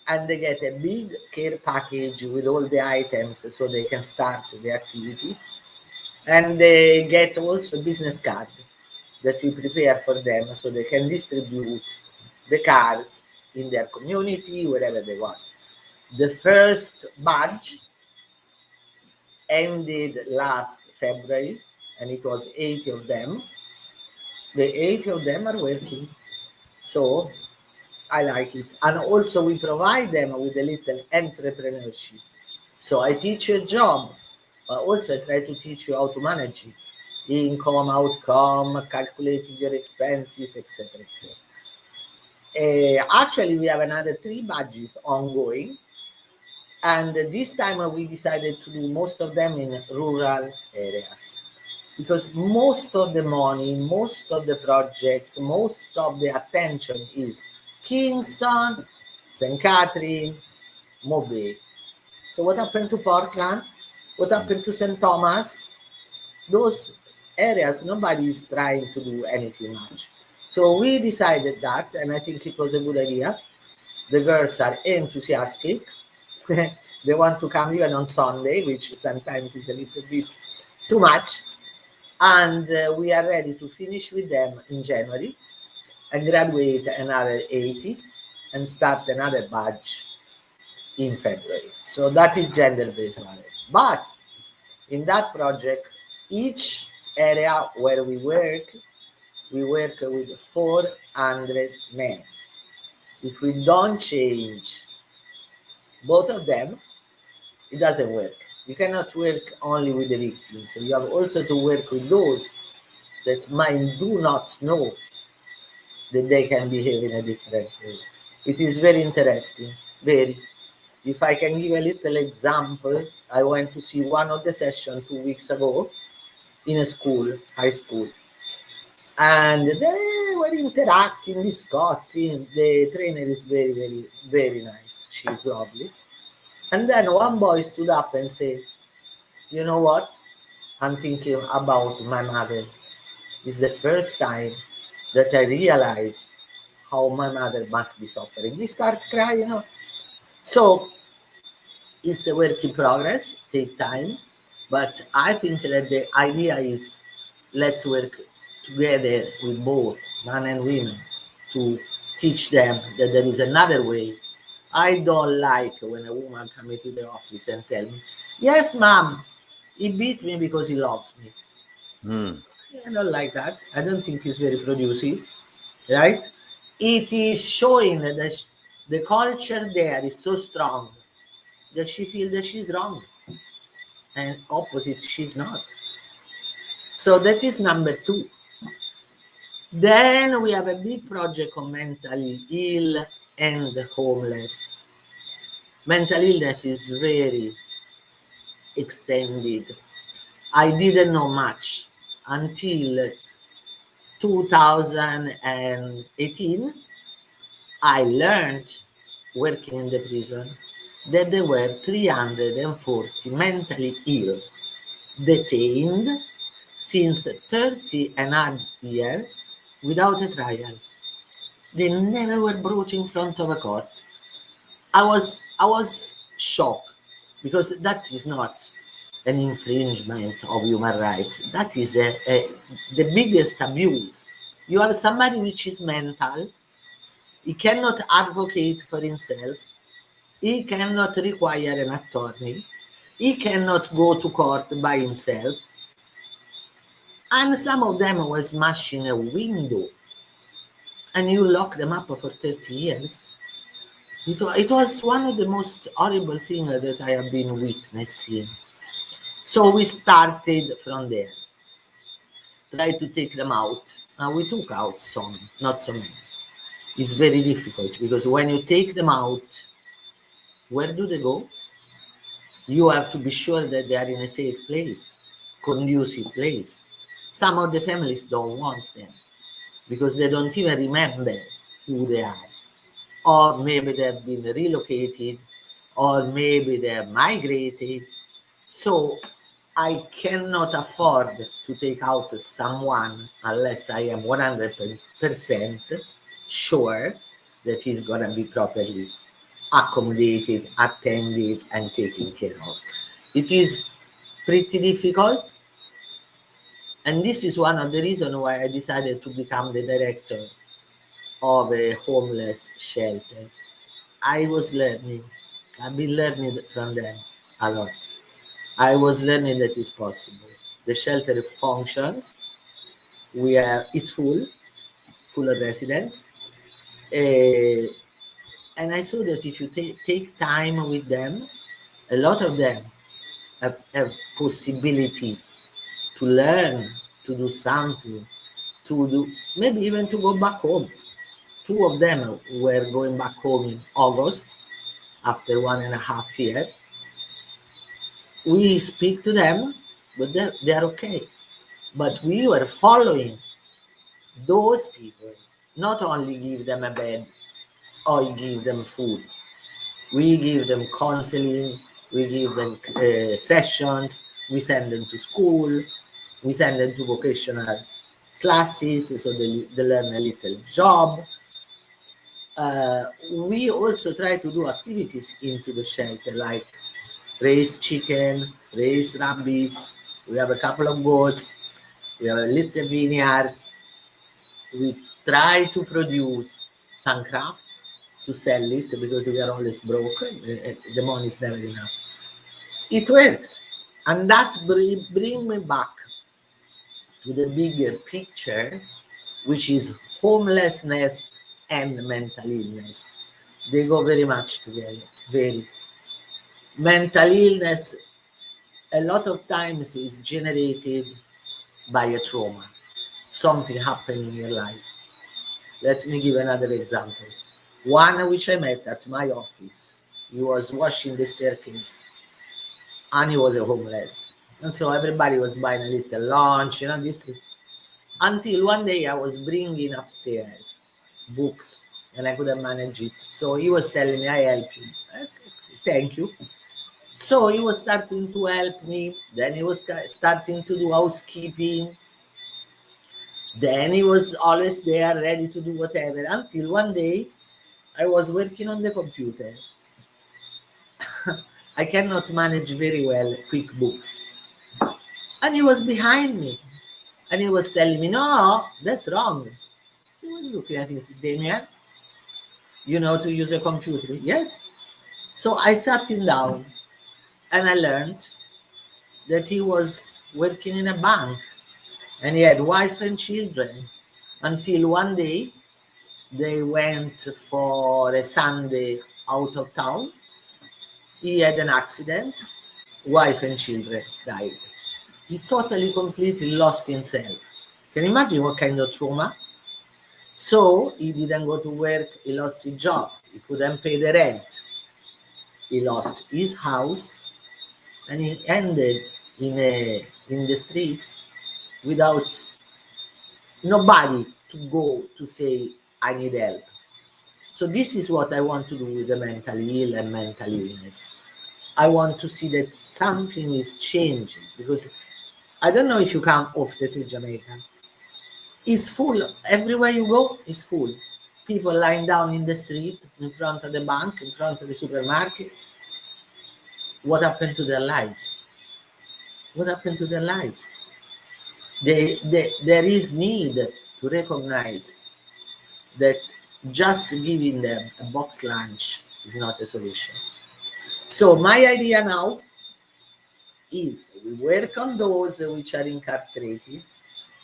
and they get a big care package with all the items so they can start the activity. And they get also a business card that we prepare for them so they can distribute the cards in their community, wherever they want. The first batch ended last February, and it was 80 of them. The 80 of them are working, so I like it. And also we provide them with a little entrepreneurship. So I teach you a job, but also I try to teach you how to manage it. Income, outcome, calculating your expenses, etc., etc. Actually, we have another 3 badges ongoing. And this time we decided to do most of them in rural areas. Because most of the money, most of the projects, most of the attention is Kingston, St. Catherine, Mobay. So what happened to Portland? What happened to St. Thomas? Those areas, nobody is trying to do anything much. So we decided that, and I think it was a good idea. The girls are enthusiastic. They want to come even on Sunday, which sometimes is a little bit too much. And we are ready to finish with them in January and graduate another 80 and start another batch in February. So that is gender-based marriage. But in that project, each area where we work with 400 men. If we don't change both of them, it doesn't work. You cannot work only with the victims. You have also to work with those that might do not know that they can behave in a different way. It is very interesting, very. If I can give a little example, I went to see one of the sessions 2 weeks ago in a school, high school. And they were interacting, discussing. The trainer is very, very, very nice. She's lovely. And then one boy stood up and said, you know what? I'm thinking about my mother. It's the first time that I realize how my mother must be suffering. He started crying, you know. So it's a work in progress, take time. But I think that the idea is let's work together with both men and women to teach them that there is another way. I don't like when a woman comes into the office and tell me, yes, ma'am, he beat me because he loves me. I don't like that. I don't think it's very productive, right? It is showing that the culture there is so strong that she feels that she's wrong, and opposite, she's not. So that is number 2. Then we have a big project on mentally ill and homeless. Mental illness is very extended. I didn't know much until 2018. I learned, working in the prison, that there were 340 mentally ill detained since 30 and a half years without a trial. They never were brought in front of a court. I was shocked, because that is not an infringement of human rights. That is the biggest abuse. You have somebody which is mental, he cannot advocate for himself, he cannot require an attorney, he cannot go to court by himself, and some of them were smashing a window, and you lock them up for 30 years. It was one of the most horrible things that I have been witnessing. So we started from there, tried to take them out, and we took out some, not so many. It's very difficult, because when you take them out, where do they go? You have to be sure that they are in a safe place, conducive place. Some of the families don't want them, because they don't even remember who they are. Or maybe they have been relocated, or maybe they have migrated. So I cannot afford to take out someone unless I am 100% sure that he's going to be properly accommodated, attended, and taken care of. It is pretty difficult, and this is one of the reasons why I decided to become the director of a homeless shelter. I was learning. I've been learning from them a lot. I was learning that it's possible. The shelter functions. It's full of residents. And I saw that if you take time with them, a lot of them have possibility to learn, to do something, to do, maybe even to go back home. 2 of them were going back home in August after 1.5 years. We speak to them, but they're okay. But we were following those people, not only give them a bed or give them food. We give them counseling, we give them sessions, we send them to school, we send them to vocational classes so they learn a little job. We also try to do activities into the shelter, like raise chicken, raise rabbits, we have a couple of goats, we have a little vineyard. We try to produce some craft to sell it because we are always broke. The money is never enough. It works. And that bring me back to the bigger picture, which is homelessness and mental illness. They go very much together, very. Mental illness, a lot of times is generated by a trauma. Something happened in your life. Let me give another example. One which I met at my office. He was washing the staircase and he was a homeless. And so everybody was buying a little lunch, this. Until one day I was bringing upstairs books and I couldn't manage it. So he was telling me, I help you. Thank you. So he was starting to help me. Then he was starting to do housekeeping. Then he was always there, ready to do whatever. Until one day, I was working on the computer. I cannot manage very well QuickBooks. And he was behind me. And he was telling me, no, that's wrong. So I was looking at him and said, Damien, you know to use a computer? Yes. So I sat him down and I learned that he was working in a bank and he had wife and children. Until one day, they went for a Sunday out of town. He had an accident, wife and children died. He totally, completely lost himself. Can you imagine what kind of trauma? So he didn't go to work, he lost his job, he couldn't pay the rent. He lost his house and he ended in the streets without nobody to go to say, I need help. So this is what I want to do with the mentally ill and mental illness. I want to see that something is changing because I don't know if you come often to Jamaica. It's full. Everywhere you go, it's full. People lying down in the street, in front of the bank, in front of the supermarket. What happened to their lives? What happened to their lives? There is need to recognize that just giving them a box lunch is not a solution. So my idea now is we work on those which are incarcerated,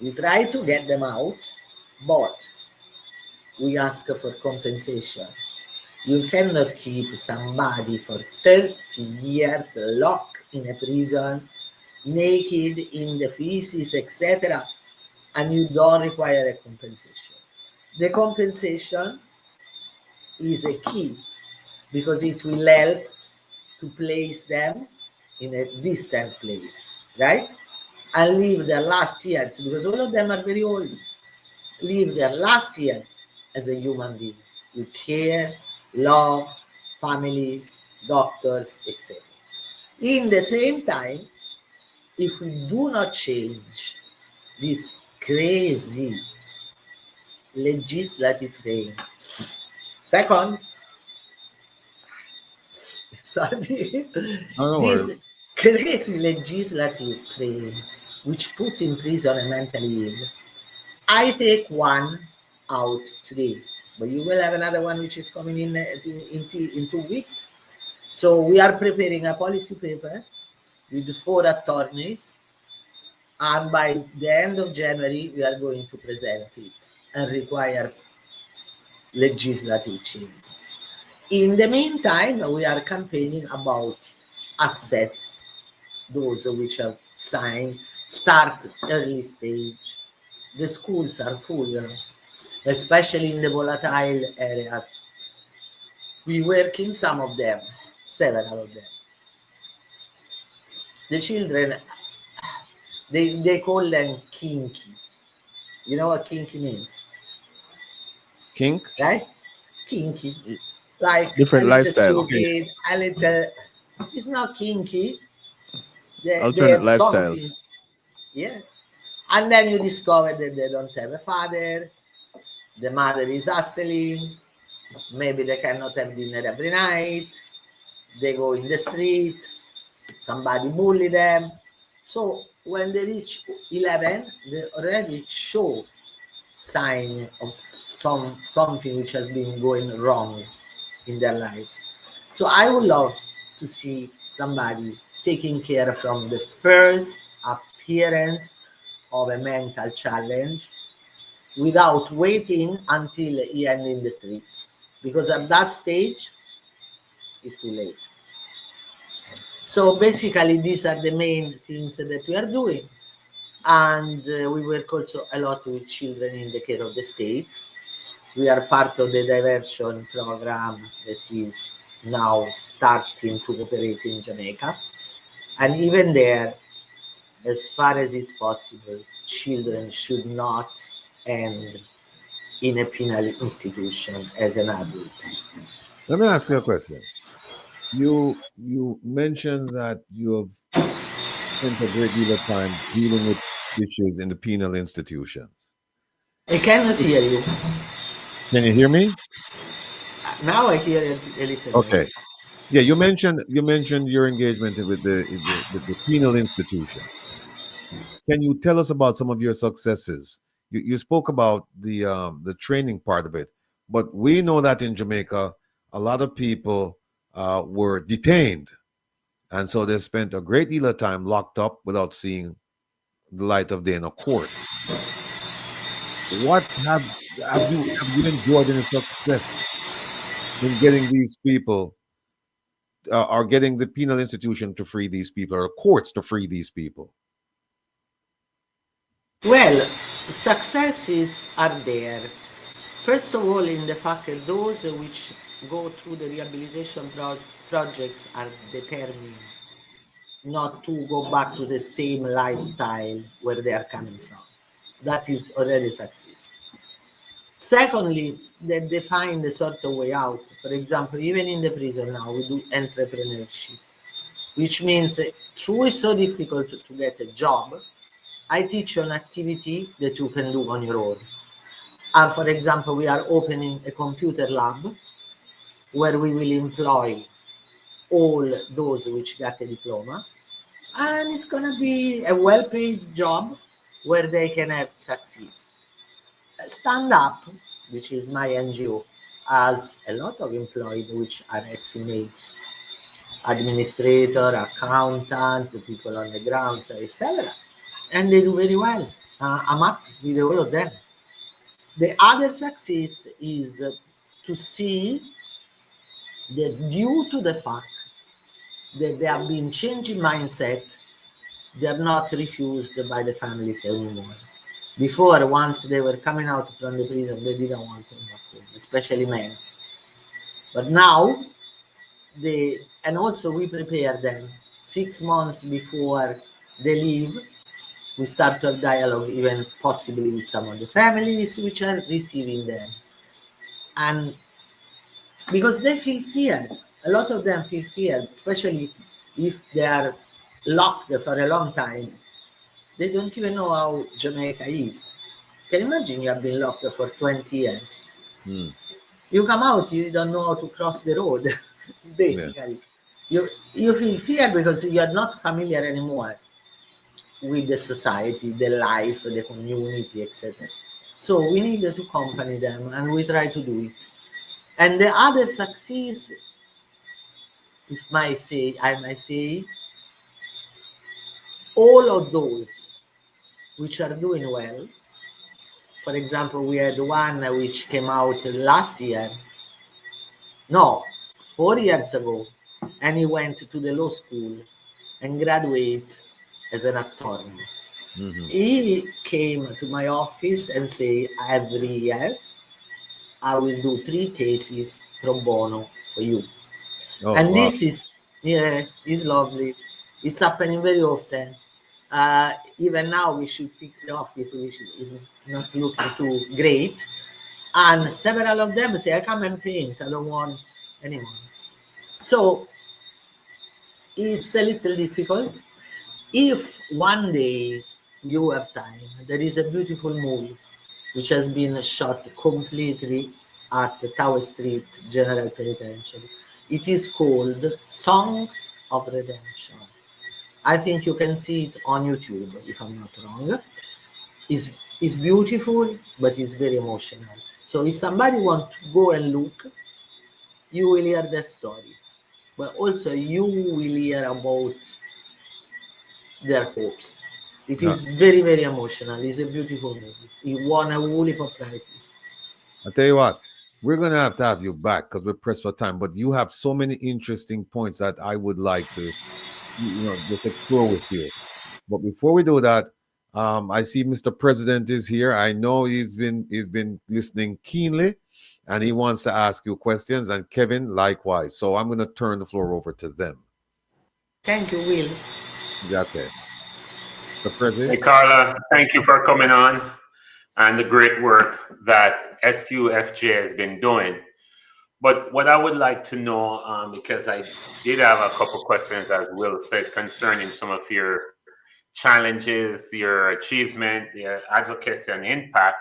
we try to get them out, but we ask for compensation. You cannot keep somebody for 30 years locked in a prison, naked in the feces, etc., and you don't require a compensation. The compensation is a key because it will help to place them in a distant place, right? And live their last years, because all of them are very old, live their last year as a human being with care, love, family, doctors, etc. In the same time, if we do not change this crazy legislative frame, second, sorry, No, no this worries. crazy legislative frame which put in prison a mentally ill. I take one out today, but you will have another one which is coming in 2 weeks. So we are preparing a policy paper with 4 attorneys, and by the end of January we are going to present it and require legislative changes. In the meantime, we are campaigning about assess those which have signed, start early stage. The schools are full, you know, especially in the volatile areas. We work in some of them, several of them. The children, they call them kinky. You know what kinky means? Kink? Right? Kinky. Like Different a little lifestyle. stupid, a little, it's not kinky. They Alternate have lifestyles. something. Yeah. And then you discover that they don't have a father, the mother is hustling, maybe they cannot have dinner every night, they go in the street, somebody bully them. So when they reach 11, they already show sign of something which has been going wrong in their lives. So I would love to see somebody taking care from the first appearance of a mental challenge without waiting until he ends in the streets, because at that stage it's too late. So basically these are the main things that we are doing, and we work also a lot with children in the care of the state. We are part of the diversion program that is now starting to operate in Jamaica, and even there, as far as it's possible, children should not end in a penal institution as an adult. Let me ask you a question. You mentioned that you have spent a great deal of time dealing with issues in the penal institutions. I cannot hear you. Can you hear me? Now I hear it a little Okay. bit. Yeah, you mentioned your engagement with the penal institutions. Can you tell us about some of your successes? You spoke about the training part of it, but we know that in Jamaica, a lot of people were detained, and so they spent a great deal of time locked up without seeing the light of day in a court. What have you enjoyed any success in getting these people, or getting the penal institution to free these people, or courts to free these people? Well, successes are there. First of all, in the fact that those which go through the rehabilitation projects are determined not to go back to the same lifestyle where they are coming from. That is already success. Secondly, that they find a sort of way out. For example, even in the prison now, we do entrepreneurship, which means through it's so difficult to get a job, I teach you an activity that you can do on your own. And for example, we are opening a computer lab where we will employ all those which got a diploma, and it's going to be a well-paid job where they can have success. Stand Up, which is my NGO, has a lot of employees which are ex-inmates, administrator, accountant, people on the ground, etc. And they do very well. I'm happy with all of them. The other success is to see that due to the fact that they have been changing mindset, they are not refused by the families anymore. Before, once they were coming out from the prison, they didn't want to come back home, especially men. But now, and also we prepare them 6 months before they leave. We start to have dialogue, even possibly with some of the families which are receiving them. And because they feel fear, a lot of them feel fear, especially if they are locked for a long time. They don't even know how Jamaica is. Can you imagine you have been locked for 20 years? You come out, you don't know how to cross the road, basically. you feel fear because you are not familiar anymore with the society, the life, the community, etc. So we need to accompany them, and we try to do it. And the other success, if I might say, all of those which are doing well. For example, we had one which came out last year, no, 4 years ago, and he went to the law school and graduated as an attorney. He came to my office and say, every year I will do 3 cases pro bono for you. And wow. this is lovely. It's happening very often. Even now we should fix the office, which is not looking too great. And several of them say, I come and paint, I don't want anymore. So it's a little difficult. If one day you have time, there is a beautiful movie which has been shot completely at Tower Street General Penitentiary. It is called Songs of Redemption. I think you can see it on YouTube, if I'm not wrong. It's beautiful, but it's very emotional. So if somebody wants to go and look, you will hear their stories. But also you will hear about their hopes. It is very, very emotional. It's a beautiful movie. It won a whole heap of prizes. I tell you what, we're going to have you back because we're pressed for time. But you have so many interesting points that I would like to, just explore with you. But before we do that, I see Mr. President is here. I know he's been listening keenly, and he wants to ask you questions. And Kevin, likewise. So I'm going to turn the floor over to them. Thank you, Will. Yeah, okay. The President. Hey, Carla, thank you for coming on and the great work that SUFJ has been doing. But what I would like to know, because I did have a couple questions, as Will said, concerning some of your challenges, your achievement, your advocacy and impact.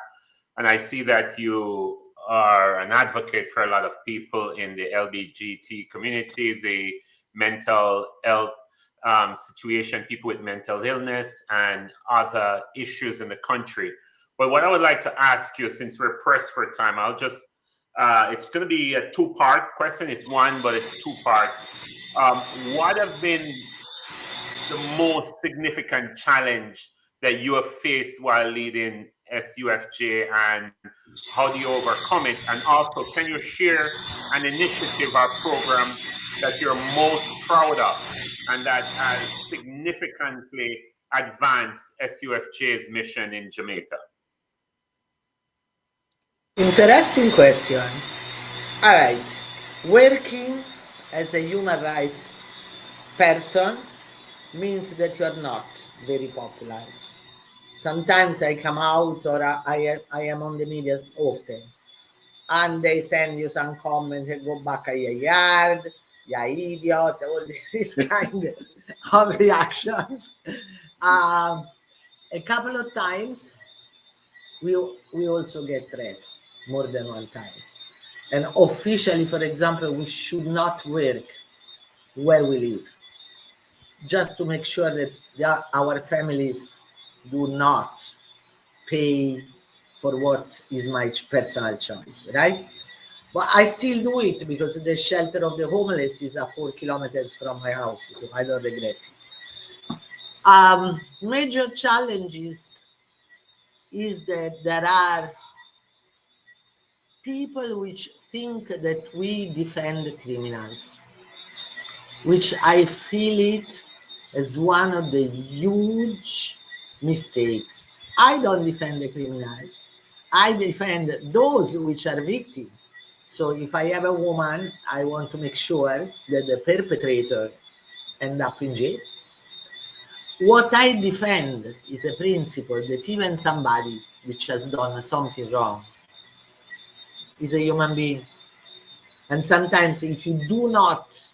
And I see that you are an advocate for a lot of people in the LGBT community, the mental health situation, people with mental illness and other issues in the country. But what I would like to ask you, since we're pressed for time, I'll just, it's going to be a 2-part question. It's one, but it's 2-part. What have been the most significant challenge that you have faced while leading SUFJ, and how do you overcome it? And also, can you share an initiative or program that you're most proud of and that has significantly advanced SUFJ's mission in Jamaica? Interesting question. All right. Working as a human rights person means that you are not very popular. Sometimes I come out, or I am on the media often, and they send you some comment and go back a yard, ya idiot, all this kind of reactions. A couple of times we also get threats, more than one time. And officially, for example, we should not work where we live, just to make sure that our families do not pay for what is my personal choice, right? But I still do it because the shelter of the homeless is 4 kilometers from my house, so I don't regret it. Major challenges is that there are people which think that we defend criminals, which I feel it as one of the huge mistakes. I don't defend the criminal. I defend those which are victims. So if I have a woman, I want to make sure that the perpetrator ends up in jail. What I defend is a principle that even somebody which has done something wrong is a human being. And sometimes if you do not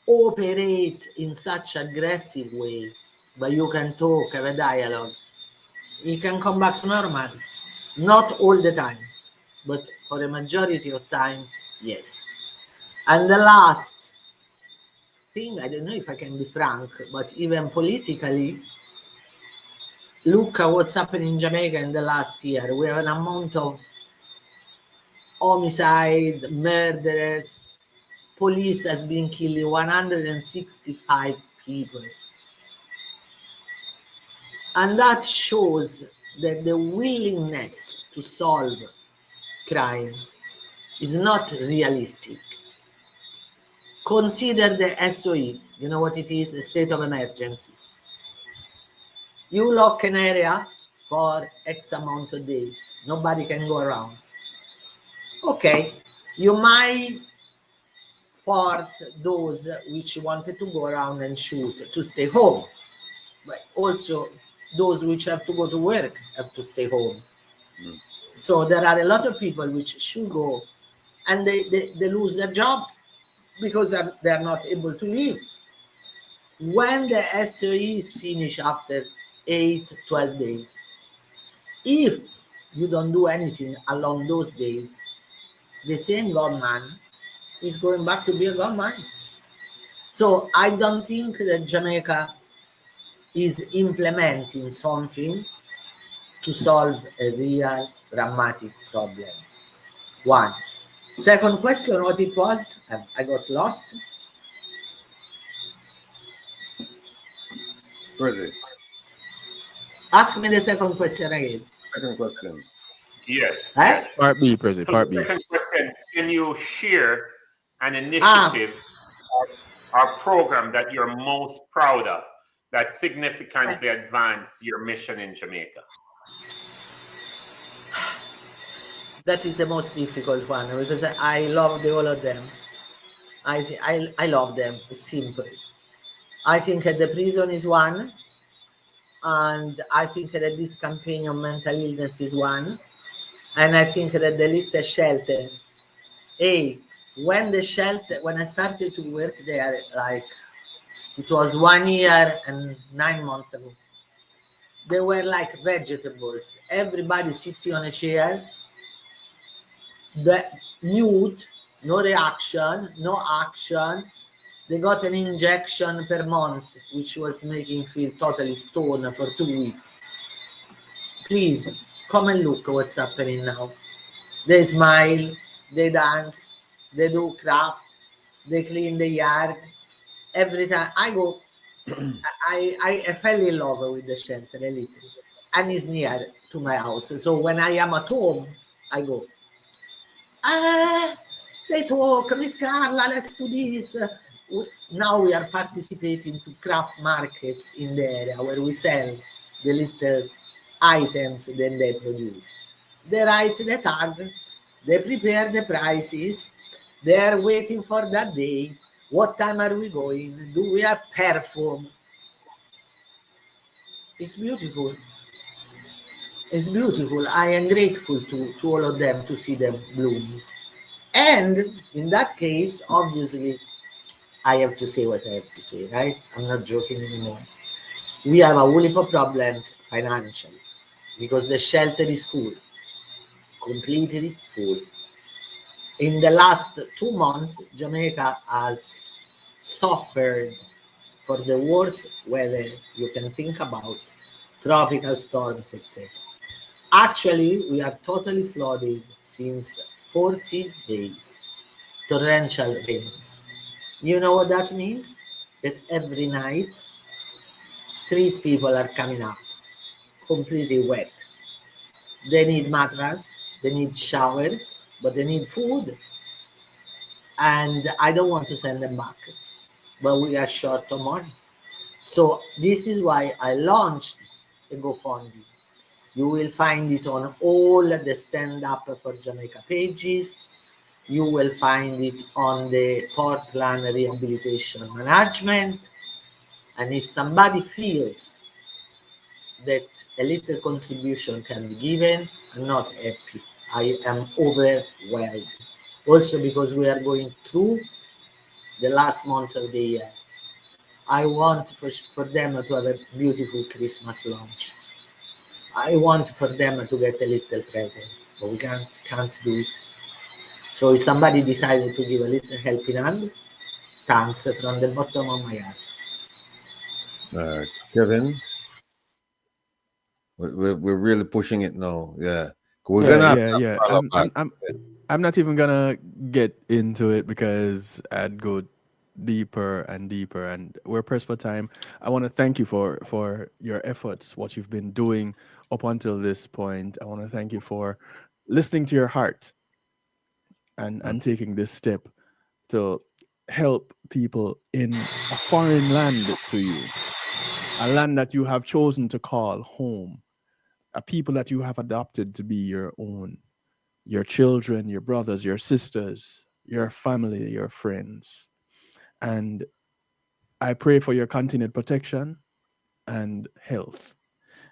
operate in such aggressive way, but you can talk, have a dialogue, you can come back to normal. Not all the time, but for a majority of times, yes. And the last thing, I don't know if I can be frank, but even politically, look at what's happened in Jamaica in the last year. We have an amount of homicide, murders. Police has been killing 165 people. And that shows that the willingness to solve crime is not realistic. Consider the SOE. You know what it is? A state of emergency. You lock an area for X amount of days. Nobody can go around. Okay, you might force those which wanted to go around and shoot to stay home. But also those which have to go to work have to stay home. So there are a lot of people which should go and they lose their jobs because they are not able to leave. When the SOE is finished after 8-12 days, if you don't do anything along those days, the same gunman is going back to be a gunman. So I don't think that Jamaica is implementing something to solve a real dramatic problem. One. Second question, what it was? I got lost. Prezi, Ask me the second question again. second question. Yes. Eh? Yes. Part B, Prezi, So part the B. second question, can you share an initiative or program that you're most proud of that significantly advanced your mission in Jamaica? That is the most difficult one because I love all of them. I love them. It's simple. I think that the prison is one, and I think that this campaign on mental illness is one, and I think that the little shelter. Hey, when I started to work there, like it was 1 year and 9 months ago, they were like vegetables. Everybody sitting on a chair, the mute, no reaction, no action. They got an injection per month, which was making feel totally stoned for 2 weeks. Please, come and look what's happening now. They smile, they dance, they do craft, they clean the yard. Every time I go, I fell in love with the shelter a little. And it's near to my house. So when I am at home, I go, they talk, Miss Carla, let's do this. Now we are participating to craft markets in the area where we sell the little items that they produce. They write the tag, they prepare the prices, they are waiting for that day. What time are we going? Do we have perfume? It's beautiful. It's beautiful. I am grateful to all of them to see them bloom. And in that case, obviously, I have to say what I have to say, right? I'm not joking anymore. We have a whole heap of problems financially because the shelter is full, completely full. In the last 2 months, Jamaica has suffered for the worst weather you can think about, tropical storms, etc. Actually, we are totally flooded since 40 days, torrential rains. You know what that means? That every night, street people are coming up, completely wet. They need mattress, they need showers, but they need food. And I don't want to send them back, but we are short of money. So this is why I launched a GoFundMe. You will find it on all the Stand Up for Jamaica pages. You will find it on the Portland Rehabilitation Management. And if somebody feels that a little contribution can be given, I'm not happy. I am overwhelmed. Also because we are going through the last months of the year. I want for them to have a beautiful Christmas lunch. I want for them to get a little present, but we can't do it. So if somebody decided to give a little helping hand, thanks from the bottom of my heart. Kevin, we're really pushing it now. Yeah, we're Yeah, gonna have yeah, to yeah. follow back. I'm not even gonna get into it because I'd go deeper and deeper, and we're pressed for time. I want to thank you for your efforts, what you've been doing up until this point. I want to thank you for listening to your heart and taking this step to help people in a foreign land to you, a land that you have chosen to call home, a people that you have adopted to be your own, your children, your brothers, your sisters, your family, your friends. And I pray for your continued protection and health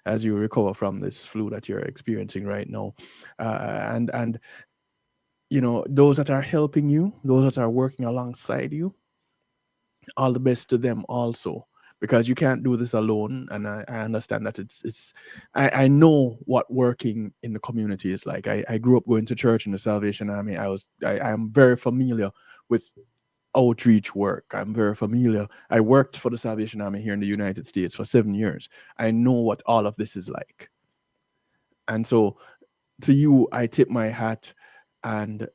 as you recover from this flu that you're experiencing right now. And you know, those that are helping you, those that are working alongside you, all the best to them also, because you can't do this alone. And I understand that I know what working in the community is like. I grew up going to church in the Salvation Army. I am very familiar with outreach work. I'm very familiar. I worked for the Salvation Army here in the United States for 7 years. I know what all of this is like. And so to you, I tip my hat, and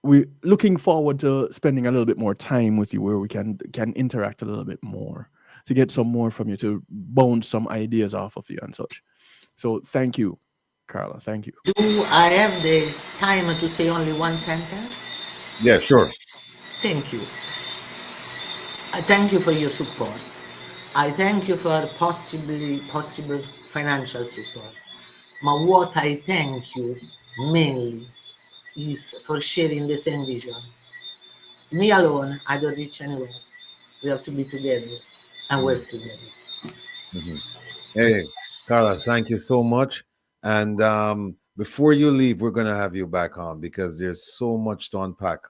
we're looking forward to spending a little bit more time with you where we can interact a little bit more, to get some more from you, to bounce some ideas off of you and such. So thank you, Carla. Thank you. Do I have the time to say only one sentence? Yeah, sure. Thank you. I thank you for your support. I thank you for possible financial support. But what I thank you mainly is for sharing the same vision. Me alone, I don't reach anywhere. We have to be together and work together. Hey, Carla, thank you so much. And before you leave, we're going to have you back on because there's so much to unpack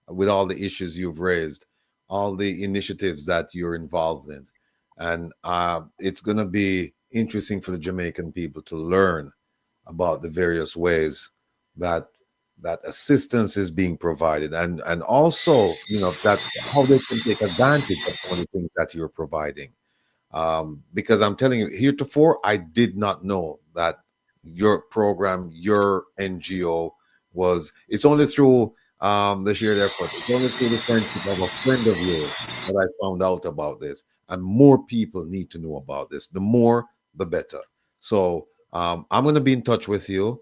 with all the issues you've raised, all the initiatives that you're involved in. And it's going to be interesting for the Jamaican people to learn about the various ways that assistance is being provided, and also, you know, that how they can take advantage of all the things that you're providing. Because I'm telling you, heretofore, I did not know that your program, your NGO it's only through the shared effort. It's only through the friendship of a friend of yours that I found out about this. And more people need to know about this. The more, the better. So I'm going to be in touch with you.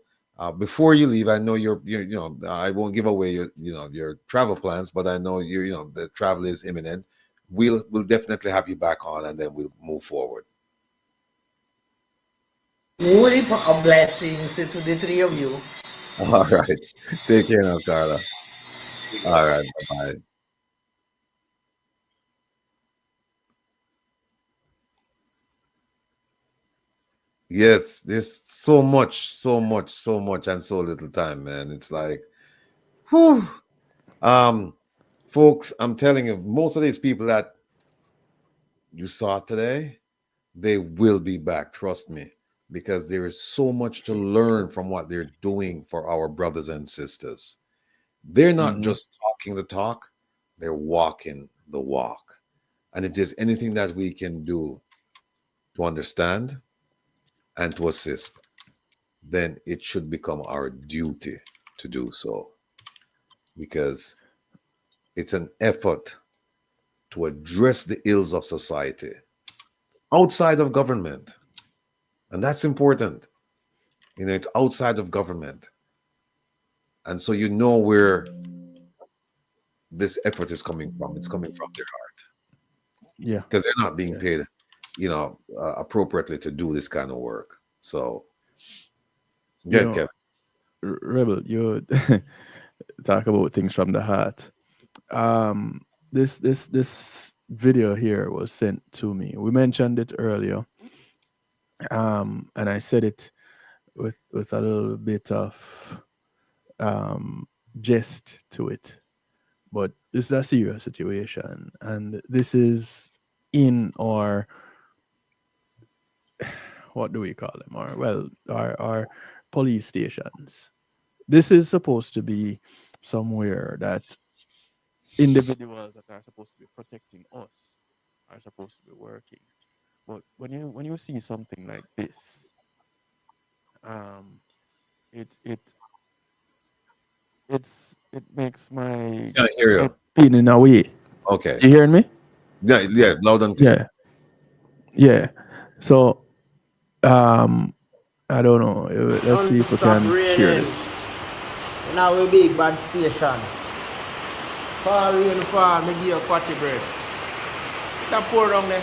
Before you leave, I know you're, you know, I won't give away your travel plans, but I know the travel is imminent. We'll definitely have you back on, and then we'll move forward. Only of blessings to the three of you. All right. Take care now, Carla. All right. Bye-bye. Yes, there's so much, and so little time, man. It's like, whew. Folks, I'm telling you, most of these people that you saw today, they will be back, trust me, because there is so much to learn from what they're doing for our brothers and sisters. They're not just talking the talk, they're walking the walk. And if there's anything that we can do to understand and to assist, then it should become our duty to do so, because it's an effort to address the ills of society outside of government. And that's important. It's outside of government. And so where this effort is coming from. It's coming from their heart. Yeah. Because they're not being paid, appropriately to do this kind of work. So, Kevin. Rebel, you talk about things from the heart. This video here was sent to me. We mentioned it earlier. And I said it with a little bit of jest to it. But this is a serious situation, and this is in our, what do we call them? Our police stations. This is supposed to be somewhere that individuals that are supposed to be protecting us are supposed to be working. But when you see something like this, it it makes my Can't hear you. head spin in a way. Okay. You hearing me? Yeah, yeah, loud and clear. Yeah. So I don't know. Let's see if we Stop can raining. share this. Now we'll be bad station. Fall rain fall, me give you a party bread. That pour down there.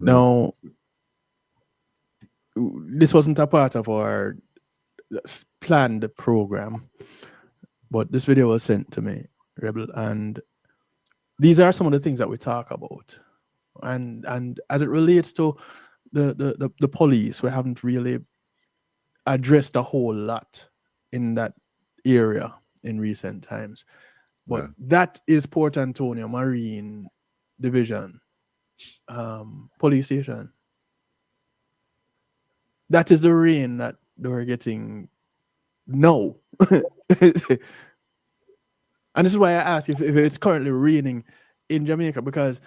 Now, this wasn't a part of our planned program, but this video was sent to me, Rebel, and these are some of the things that we talk about. And as it relates to the police, we haven't really addressed a whole lot in that area in recent times. But that is Port Antonio Marine Division police station. That is the rain that we're getting now. And this is why I asked if it's currently raining in Jamaica, because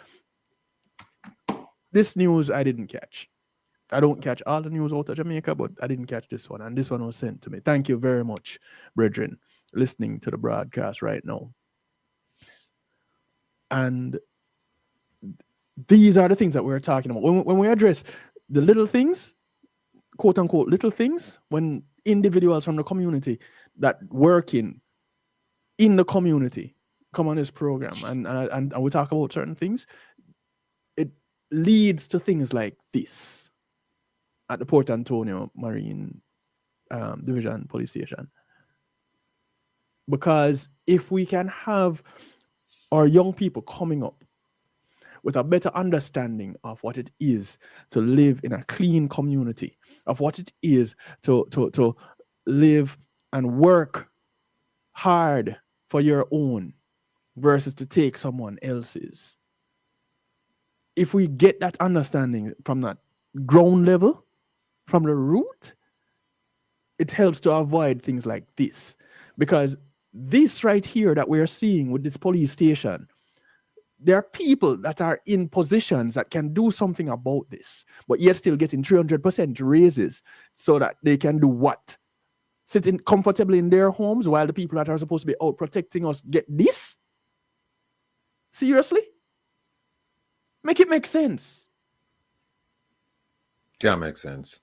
this news I didn't catch. I don't catch all the news out of Jamaica, but I didn't catch this one. And this one was sent to me. Thank you very much, brethren, listening to the broadcast right now. And these are the things that we're talking about. When we address the little things, quote unquote, little things, when individuals from the community that work in the community come on this program and we talk about certain things, it leads to things like this at the Port Antonio Marine Division Police Station. Because if we can have our young people coming up with a better understanding of what it is to live in a clean community, of what it is to live and work hard for your own versus to take someone else's. If we get that understanding from that ground level, from the root, it helps to avoid things like this. Because this right here that we're seeing with this police station, there are people that are in positions that can do something about this, but yet still getting 300% raises so that they can do what? Sitting comfortably in their homes while the people that are supposed to be out protecting us get this? Seriously? Make it make sense. Can't make sense.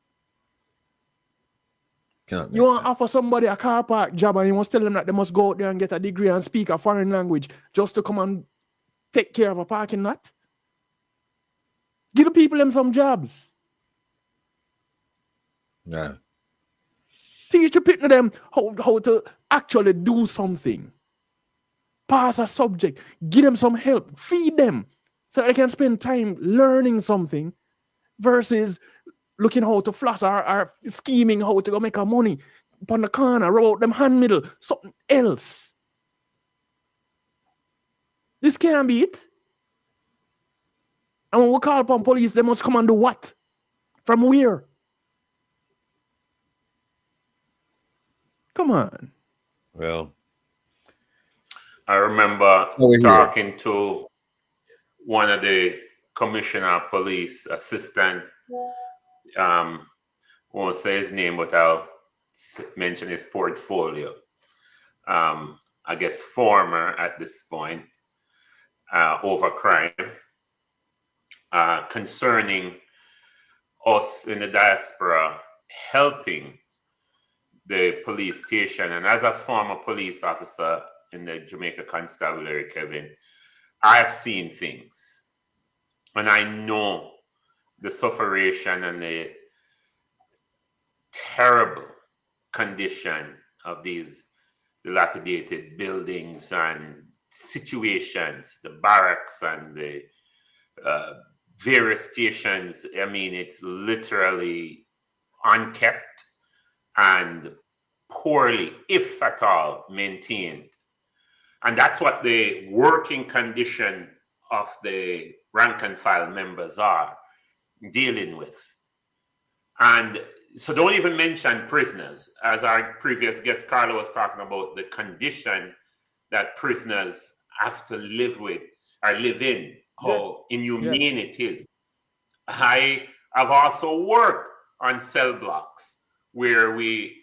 Cannot make You want sense. to offer somebody a car park job and you want to tell them that they must go out there and get a degree and speak a foreign language just to come and take care of a parking lot? Give the people them some jobs. Yeah. Teach the people them how to actually do something. Pass a subject. Give them some help. Feed them so that they can spend time learning something versus looking how to floss or scheming how to go make our money upon the corner, roll out them hand middle, something else. This can't be it. And when we call upon police, they must come and do what? From where? Come on. Well, I remember talking to one of the commissioner of police assistant. Won't say his name, but I'll mention his portfolio. I guess former at this point, over crime, concerning us in the diaspora helping the police station. And as a former police officer in the Jamaica Constabulary, Kevin, I've seen things. And I know the sufferation and the terrible condition of these dilapidated buildings and situations, the barracks and the various stations. I mean, it's literally unkept and poorly, if at all, maintained. And that's what the working condition of the rank and file members are dealing with. And so don't even mention prisoners. As our previous guest, Carla, was talking about the condition that prisoners have to live with or live in, how inhumane it is. I have also worked on cell blocks where we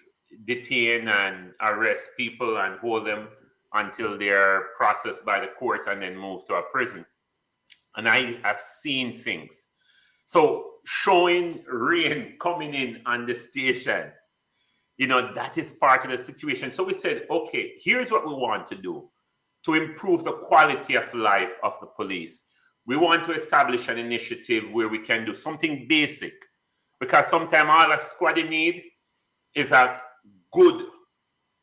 detain and arrest people and hold them until they're processed by the courts and then moved to a prison. And I have seen things. So showing rain coming in on the station, you know, that is part of the situation. So we said, okay, here's what we want to do to improve the quality of life of the police. We want to establish an initiative where we can do something basic, because sometimes all a squad need is a good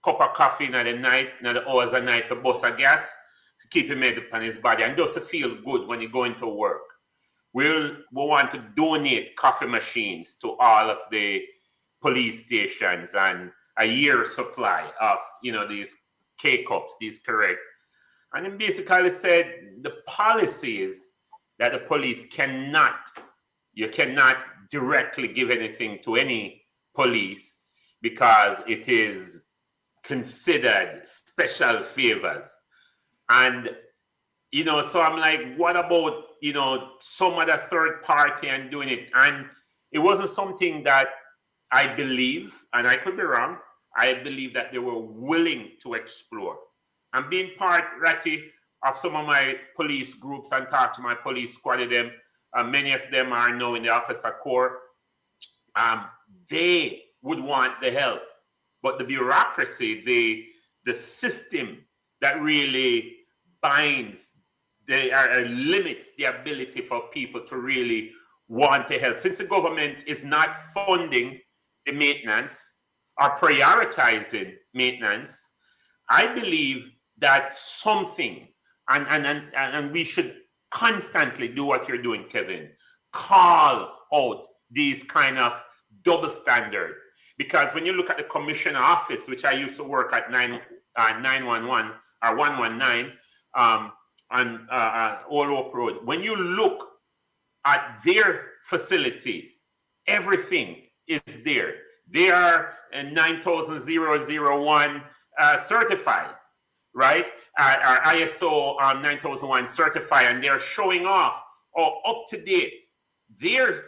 cup of coffee in the night, in the hours of night for bus of gas to keep him made up on his body and just to feel good when you go into work. We want to donate coffee machines to all of the police stations and a year supply of, you know, these K-cups, these correct. And then basically said the policy is that the police you cannot directly give anything to any police because it is considered special favors. And, you know, so I'm like, what about, you know, some other third party and doing it? And it wasn't something that I believe, and I could be wrong, I believe that they were willing to explore. And being part, Ratty, of some of my police groups and talk to my police squad of them, many of them are now in the officer corps, they would want the help. But the bureaucracy, the system that really binds, limits the ability for people to really want to help. Since the government is not funding the maintenance or prioritizing maintenance, I believe that something, and we should constantly do what you're doing, Kevin, call out these kind of double standard. Because when you look at the commissioner office, which I used to work at 911 or 119 on Old Hope Road, when you look at their facility, everything is there. They are 9001 certified, right? Our ISO 9001 certified, and they're showing off how up to date their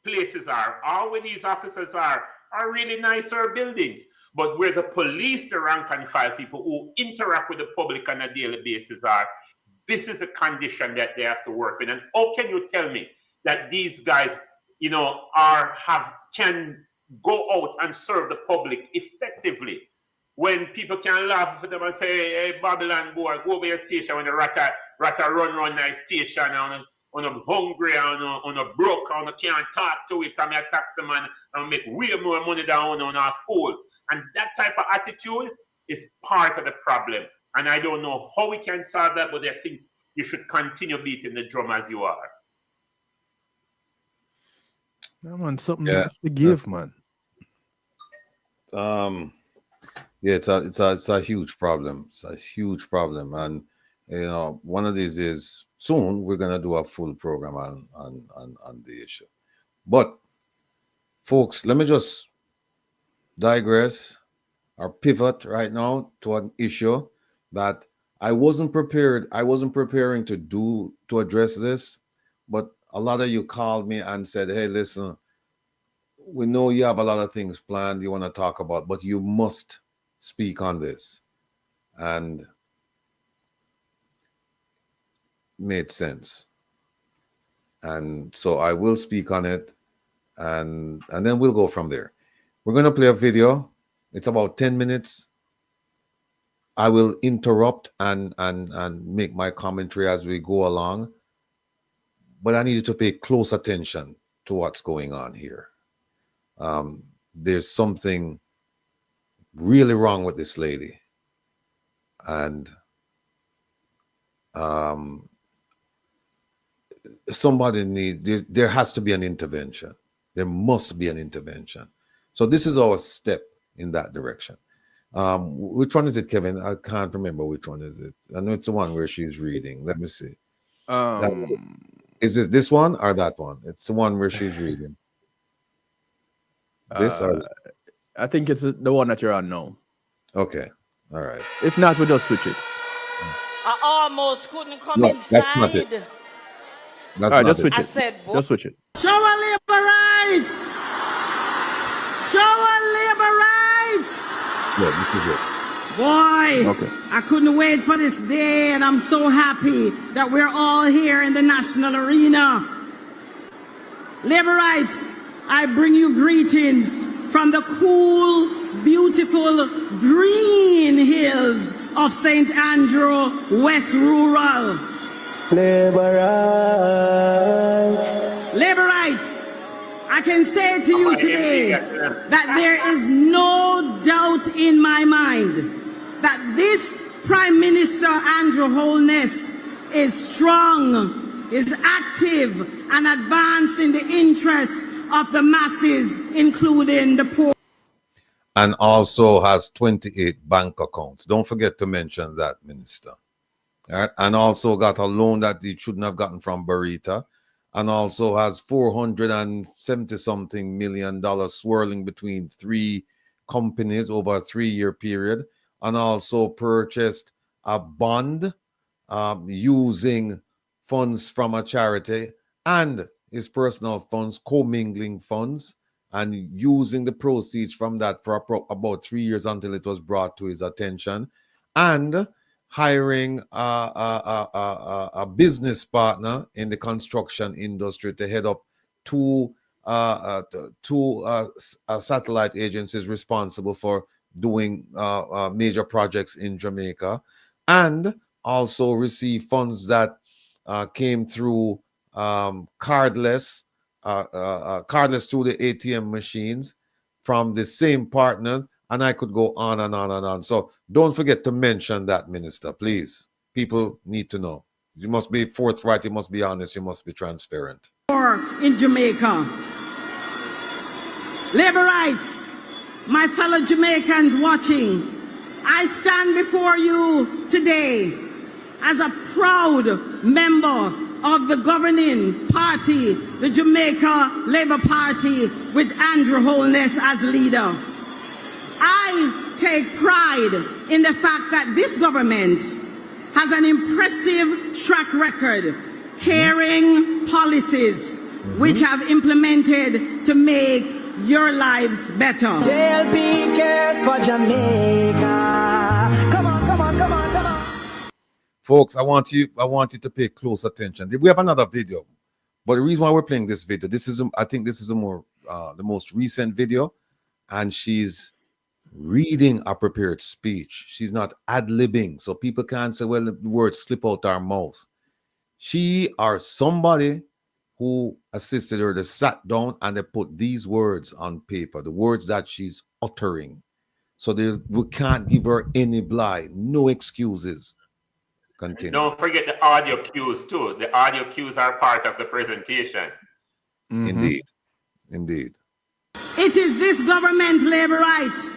places are. All where these officers are really nicer buildings. But where the police, the rank and file people who interact with the public on a daily basis are, this is a condition that they have to work with. And how can you tell me that these guys, you know, can go out and serve the public effectively when people can laugh at them and say, hey, Babylon boy, go over your station when the rata run nice station and on a hungry on a broke and can't talk to it, come a taxi man and make way more money than on our fool. And that type of attitude is part of the problem. And I don't know how we can solve that, but I think you should continue beating the drum as you are. Yeah, man, something to give, man. Yeah, it's a huge problem. It's a huge problem, and you know, one of these is soon we're gonna do a full program on the issue. But folks, let me just digress or pivot right now to an issue that I wasn't preparing to address this, but a lot of you called me and said, hey, listen, we know you have a lot of things planned you want to talk about, but you must speak on this. And made sense. And so I will speak on it, and then we'll go from there. We're going to play a video. It's about 10 minutes. I will interrupt and make my commentary as we go along, but I need you to pay close attention to what's going on here. There's something really wrong with this lady. And there has to be an intervention. There must be an intervention. So this is our step in that direction. Which one is it, Kevin? I can't remember which one is it. I know it's the one where she's reading. Let me see. Is it this one or that one? It's the one where she's reading. This I think it's the one that you're on now. Okay. All right. If not, we'll just switch it. I almost couldn't come No, inside. that's not it. That's All right, not just it. switch I it. said, Just switch it. show our labor rights. Show our labor rights. Yeah, this is it. Boy, Okay. I couldn't wait for this day, and I'm so happy that we're all here in the national arena. Labor rights, I bring you greetings from the cool, beautiful green hills of St. Andrew, West Rural. Labor rights. Labor rights, I can say to you today that there is no doubt in my mind that this Prime Minister Andrew Holness is strong, is active, and advancing the interests of the masses, including the poor. And also has 28 bank accounts. Don't forget to mention that, Minister. All right? And also got a loan that he shouldn't have gotten from Barita. And also has $470-something million swirling between 3 companies over a 3-year period. And also purchased a bond using funds from a charity and his personal funds, commingling funds, and using the proceeds from that for about 3 years until it was brought to his attention, and hiring a business partner in the construction industry to head up two satellite agencies responsible for doing major projects in Jamaica, and also receive funds that came through cardless through the ATM machines from the same partners, and I could go on and on and on. So don't forget to mention that, Minister, please. People need to know. You must be forthright, you must be honest, you must be transparent. In Jamaica. Labor rights, my fellow Jamaicans watching, I stand before you today as a proud member of the governing party, the Jamaica Labour Party, with Andrew Holness as leader. I take pride in the fact that this government has an impressive track record carrying policies which have implemented to make your lives better. JLP cares for Jamaica. Come on, come on, come on, come on. Folks, I want you to pay close attention. We have another video, but the reason why we're playing this video, I think this is the most recent video, and she's reading a prepared speech. She's not ad-libbing, so people can't say, well, the words slip out our mouth. She or somebody who assisted her, they sat down and they put these words on paper, the words that she's uttering. So we can't give her any blind, no excuses. Continue. Don't forget the audio cues too. The audio cues are part of the presentation. Indeed. Indeed. It is this government labor right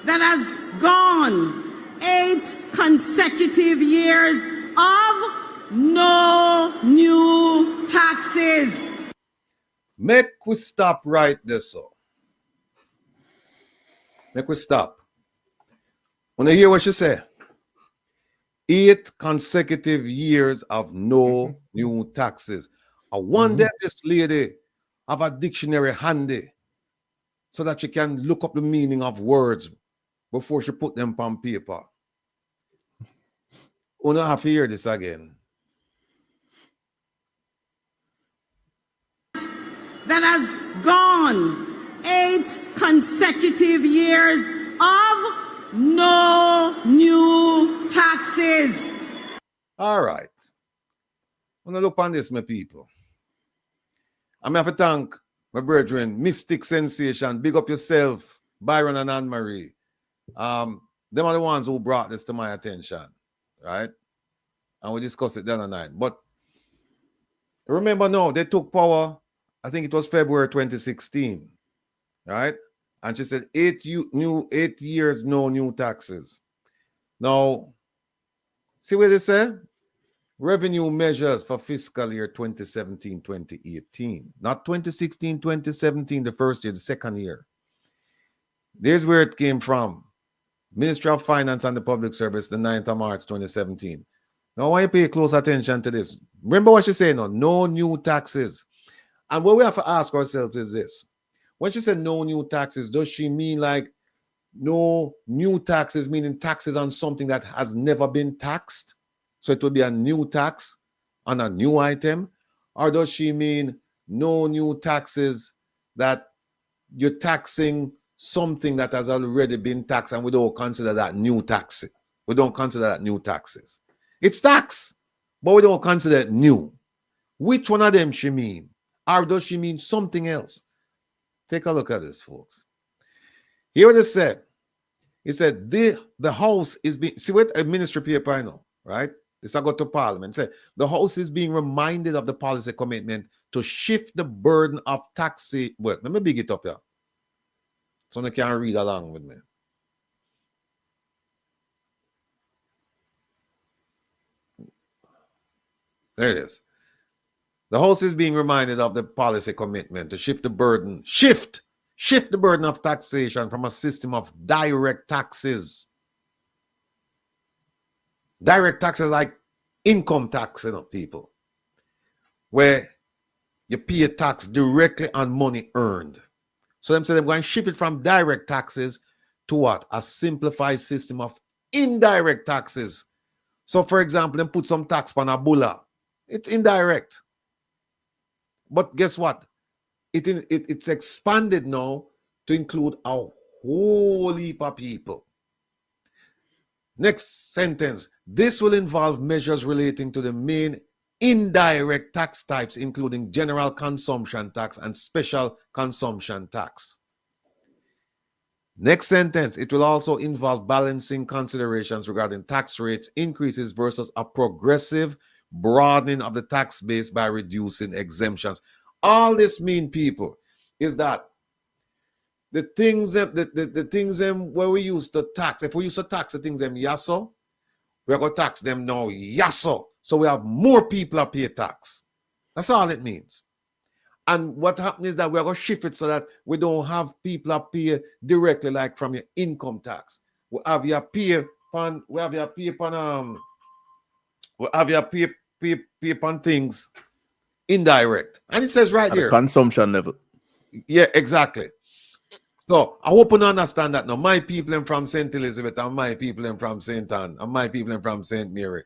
that has gone 8 consecutive years of no new taxes. Make we stop right there, so. Make we stop. When I hear what she say, 8 consecutive years of no new taxes. I wonder if this lady have a dictionary handy so that she can look up the meaning of words before she put them on paper. We don't have to hear this again. That has gone 8 consecutive years of no new taxes. All right. I'm going to look on this, my people. I'm going to have to thank my brethren, Mystic Sensation. Big up yourself, Byron and Anne-Marie. Them are the ones who brought this to my attention, right? And we discussed it the other night. But remember now, they took power, I think it was February 2016, right? And she said 8 years, no new taxes. Now, see what they say? Revenue measures for fiscal year 2017-2018, not 2016-2017, the first year, the second year. There's where it came from. Ministry of Finance and the Public Service, the 9th of March 2017. Now, I want you to pay close attention to this. Remember what she said now, no new taxes. And what we have to ask ourselves is this. When she said no new taxes, does she mean like no new taxes, meaning taxes on something that has never been taxed? So it would be a new tax on a new item? Or does she mean no new taxes that you're taxing something that has already been taxed and we don't consider that new tax? We don't consider that new taxes. It's tax, but we don't consider it new. Which one of them she mean? Or does she mean something else? Take a look at this, folks. Here what it said. It said the House is being, see what a ministry paper I know, right? This I got to Parliament. Say the House is being reminded of the policy commitment to shift the burden of taxi. Wait, let me big it up here. So they can read along with me. There it is. The House is being reminded of the policy commitment to shift the burden of taxation from a system of direct taxes. Direct taxes like income tax, people, where you pay a tax directly on money earned. So them say they're going to shift it from direct taxes to what? A simplified system of indirect taxes. So, for example, them put some tax on a bulla. It's indirect. But guess what? It's expanded now to include a whole heap of people. Next sentence. This will involve measures relating to the main indirect tax types, including general consumption tax and special consumption tax. Next sentence. It will also involve balancing considerations regarding tax rates increases versus a progressive broadening of the tax base by reducing exemptions. All this mean, people, is that the things where we used to tax, if we used to tax the things them yasso, we're going to tax them now yasso. So we have more people that pay tax. That's all it means. And what happens is that we're going to shift it so that we don't have people that pay directly like from your income tax. We have your pay upon things indirect. And it says right At here. the consumption level. Yeah, exactly. So I hope you understand that now. My people are from St. Elizabeth and my people are from St. Anne and my people are from St. Mary.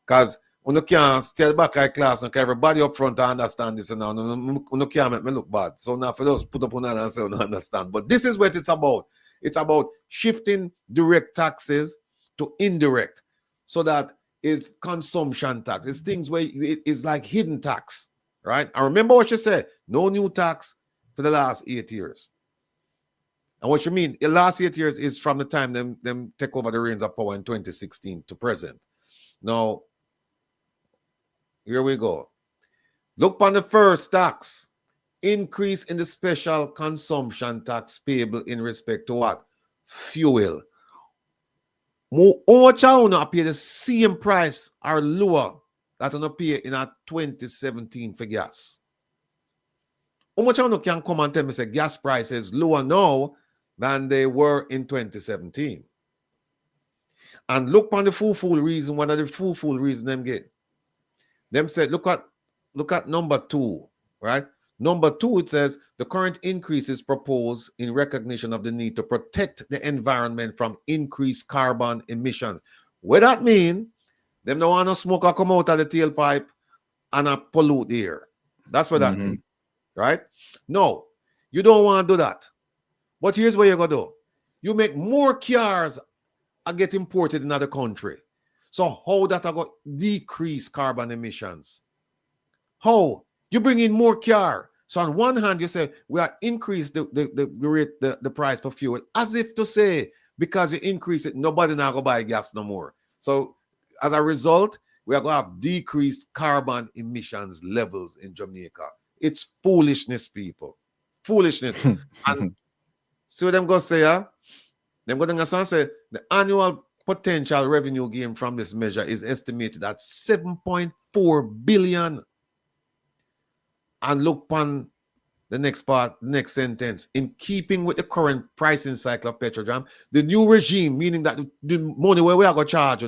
Because when you can't stay back at class, everybody up front understand this and now. You can't make me look bad. So now for those put up on that and say you don't understand. But this is what it's about. It's about shifting direct taxes to indirect. So that is consumption tax. It's things where it's like hidden tax. Right? And remember what you said. No new tax for the last 8 years. And what you mean, the last 8 years is from the time them take over the reins of power in 2016 to present. Now, here we go. Look on the first tax. Increase in the special consumption tax payable in respect to what? Fuel. How much I want to pay the same price or lower that I pay in a 2017 for gas? How much I can come and tell me say gas prices lower now than they were in 2017? And look on the fool reason, one of the fool reason them get. Them said, look at number 2, right? Number 2, it says the current increase is proposed in recognition of the need to protect the environment from increased carbon emissions. What that mean? Them don't want to smoke or come out of the tailpipe and pollute the air. That's what that means, right? No, you don't want to do that. But here's what you're going to do. You make more cars get imported in another country. So how that are going to decrease carbon emissions? How? You bring in more car. So on one hand, you say we are increase the price for fuel, as if to say Because you increase it, nobody now go buy gas no more. So as a result, we are going to have decreased carbon emissions levels in Jamaica. It's foolishness, people. Foolishness. And see what them go say, them go to say the annual potential revenue gain from this measure is estimated at 7.4 billion. And look upon the next part, the next sentence. In keeping with the current pricing cycle of Petrojam, the new regime, meaning that the money where we are going to charge,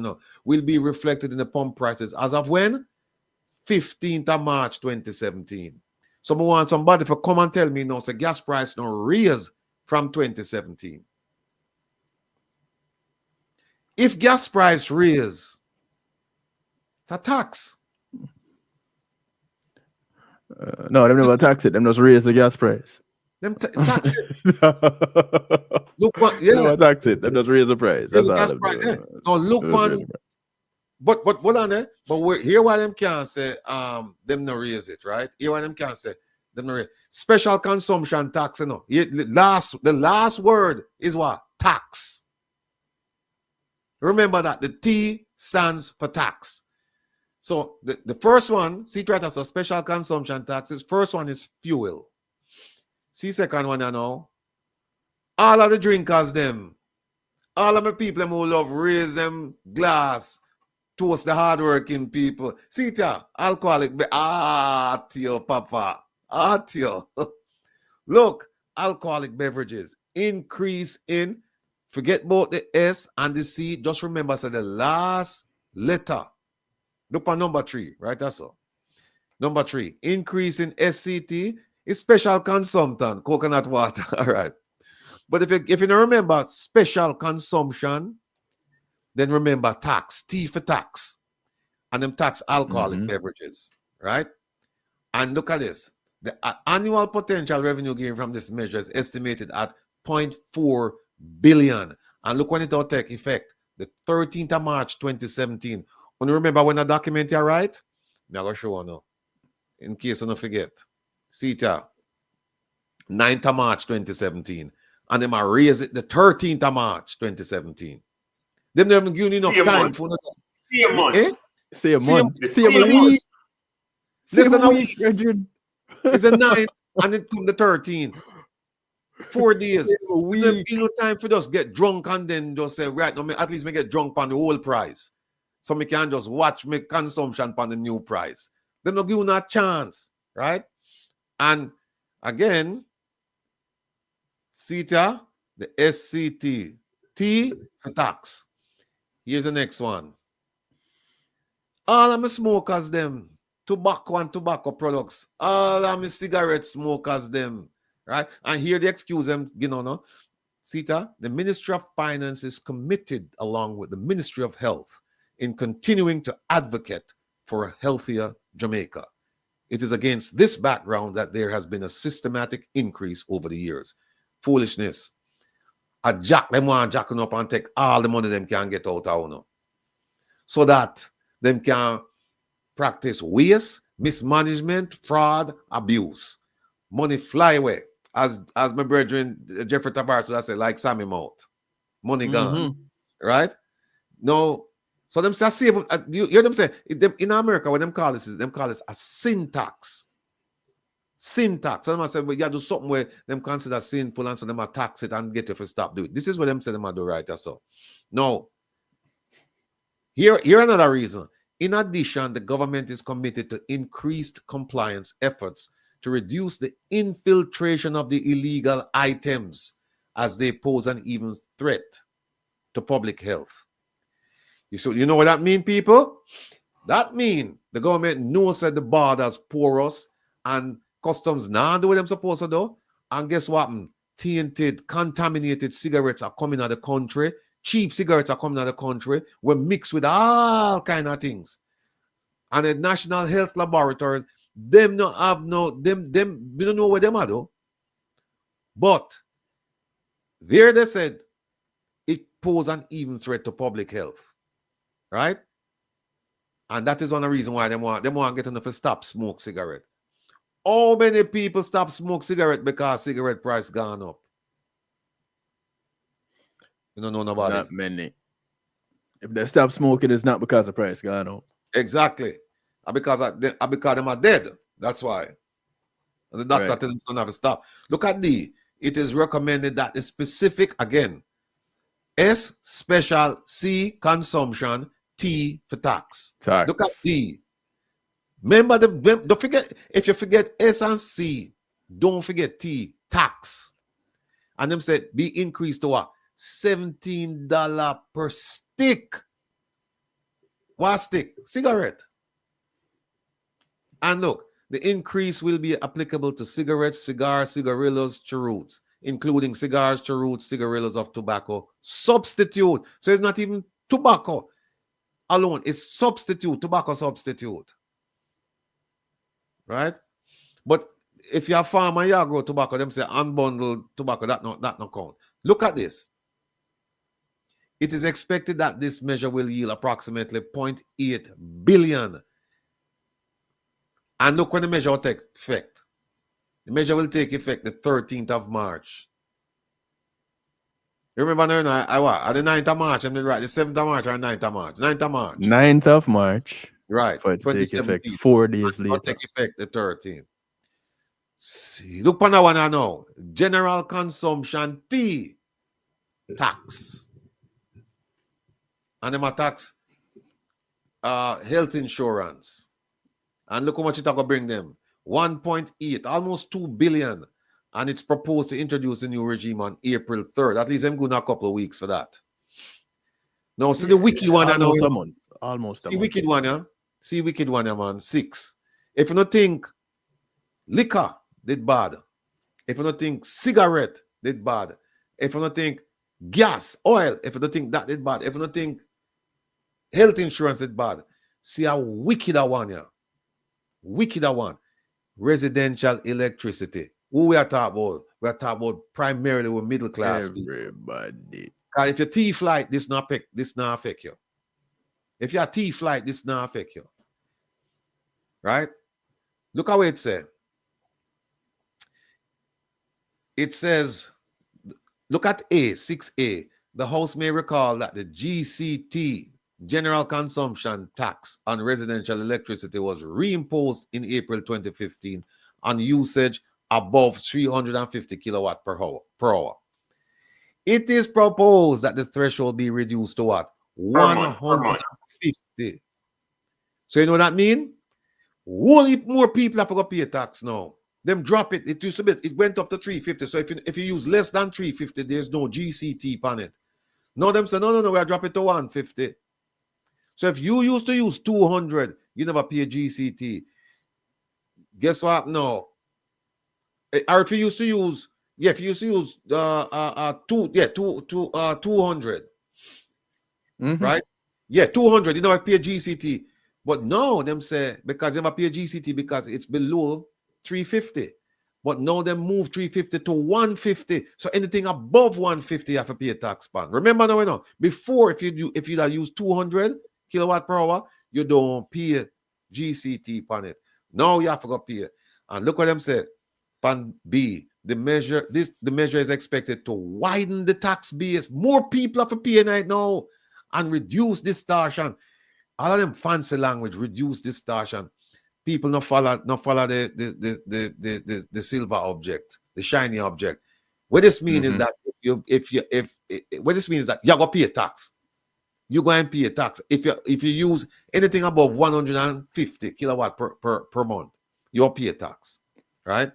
will be reflected in the pump prices as of when? 15th of March 2017. So I want somebody to come and tell me now, the gas price now raise from 2017. If gas price raise, it's a tax. No, them never tax it. Them just raise the gas price. Them tax it. Look what, Them never tax it. Them just raise the price. That's all. Gas price, yeah. No, look on. But hold on there. But here why them can't say them no raise it, right? Here why them can't say them no raise. Special consumption tax, the last word is what? Tax. Remember that the T stands for tax. So the first one, see right as a special consumption taxes. First one is fuel. See second one, all of the drinkers them, all of the people who love raise them glass, toast the hardworking people. See it, alcoholic, Tio, Papa, Tio. Look, alcoholic beverages increase in. Forget about the S and the C. Just remember, so the last letter. Look at number 3, right? That's all. Number 3, increase in SCT is special consumption, coconut water. All right. But if you don't remember special consumption, then remember tax, T for tax. And them tax alcoholic beverages, right? And look at this. The annual potential revenue gain from this measure is estimated at 0.4 billion. And look when it will take effect, the 13th of March 2017. When you remember when the document you write, I'm going to show you now, in case you don't forget. See it here, 9th of March 2017. And then I raise it the 13th of March 2017. Them never give you enough time. See a month. Eh? See a month. See a week. Less than a week. It's the 9th and it come the 13th. 4 days. We don't give no time for just get drunk and then just say, right, no, at least me get drunk on the whole price. So me can just watch my consumption on the new price. They don't give you a chance, right? And again, CETA, the SCT, T for tax. Here's the next one. All of my smokers, them, tobacco and tobacco products, all of my cigarette smokers, them, right? And here they excuse them, no. CETA, the Ministry of Finance is committed, along with the Ministry of Health, in continuing to advocate for a healthier Jamaica. It is against this background that there has been a systematic increase over the years. Foolishness. A jack them want jacking up and take all the money them can get out of so that them can practice waste, mismanagement, fraud, abuse. Money fly away. As my brethren Jeffrey Tabarso that say, like Sammy Mouth. Money gone. Right? No. So them say, you hear them say, in America, when them call this a sin tax. Sin tax. So them say, well, you do something where them consider sinful and so them tax it and get you to stop doing it. This is what them say them do right or so. No. Here another reason. In addition, the government is committed to increased compliance efforts to reduce the infiltration of the illegal items as they pose an even threat to public health. So you know what that mean, people? That mean the government knows that the borders porous and customs now do what they're supposed to do. And guess what? Tainted, contaminated cigarettes are coming out of the country. Cheap cigarettes are coming out of the country. We're mixed with all kind of things. And the National Health Laboratories, them don't have them we don't know what them are do. But there they said it poses an even threat to public health. Right? And that is one of the reasons why they want to get enough to stop smoke cigarette. How many people stop smoke cigarette because cigarette price gone up? You don't know nobody. Not many. If they stop smoking, it's not because the price gone up. Exactly. Because them are dead. That's why. And the doctor Right. tells them to have to stop. Look at D. It is recommended that the specific, again, S, special, C, consumption, T, for tax. Tax. Look at D. Remember, don't forget, if you forget S and C, don't forget T, tax. And them said, be increased to what? $17 per stick. What stick? Cigarette. And look, the increase will be applicable to cigarettes, cigars, cigarillos, cheroots, including cigars, cheroots, cigarillos of tobacco substitute. So it's not even tobacco alone, it's substitute, tobacco substitute. Right? But if you're a farmer, you grow tobacco, them say unbundled tobacco, that not count. Look at this. It is expected that this measure will yield approximately 0.8 billion. And look when the measure will take effect. The measure will take effect the 13th of March. You remember now, at the 9th of March, I'm right, the 7th of March or 9th of March? 9th of March. 9th of March. Right. For it to take effect 2017. 4 days It will later. take effect the 13th. See, look on that one I know. General consumption T tax. And them a tax health insurance. And look how much it's going to bring them. 1.8, almost 2 billion. And it's proposed to introduce a new regime on April 3rd. At least I'm going a couple of weeks for that. Now, see the wicked one I know. Almost a month. Almost a See month. wicked one, yeah? See wicked one, yeah, man. 6. If you don't think liquor did bad. If you don't think cigarette did bad. If you don't think gas, oil, if you don't think that did bad. If you don't think health insurance did bad. See how wicked that one, yeah. Wicked that one. Residential electricity. Who we are talking about? We are talking about primarily with middle class people. Everybody. Because if your T flight, this not affect you. If your T flight, this not affect you. Right? Look how it says. It says, look at A, 6A. The House may recall that the GCT, General Consumption Tax on residential electricity, was reimposed in April 2015 on usage above 350 kilowatt per hour. It is proposed that the threshold be reduced to what? 150. So you know what that means? Only more people have to go pay a tax now. Them drop it. It used to be, it went up to 350. So if you use less than 350, there's no GCT on it. Now them say, no, we are drop it to 150. So if you used to use 200, you never pay GCT. Guess what? No. Or if you used to use, if you used to use 200, right? Yeah, 200, you never pay GCT. But now them say, because they never pay GCT because it's below 350. But now they move 350 to 150. So anything above 150, you have to pay a tax ban. Remember now, before if you use 200 kilowatt per hour, you don't pay GCT on it. Now you have to go pay. And look what them say. Pan B, the measure is expected to widen the tax base. More people have to pay right now and reduce distortion. All of them fancy language, reduce distortion. People not follow the silver object, the shiny object. What this means is that what this means is that you're gonna pay a tax. You're going to pay a tax. If you use anything above 150 kilowatt per month, you'll pay a tax. Right?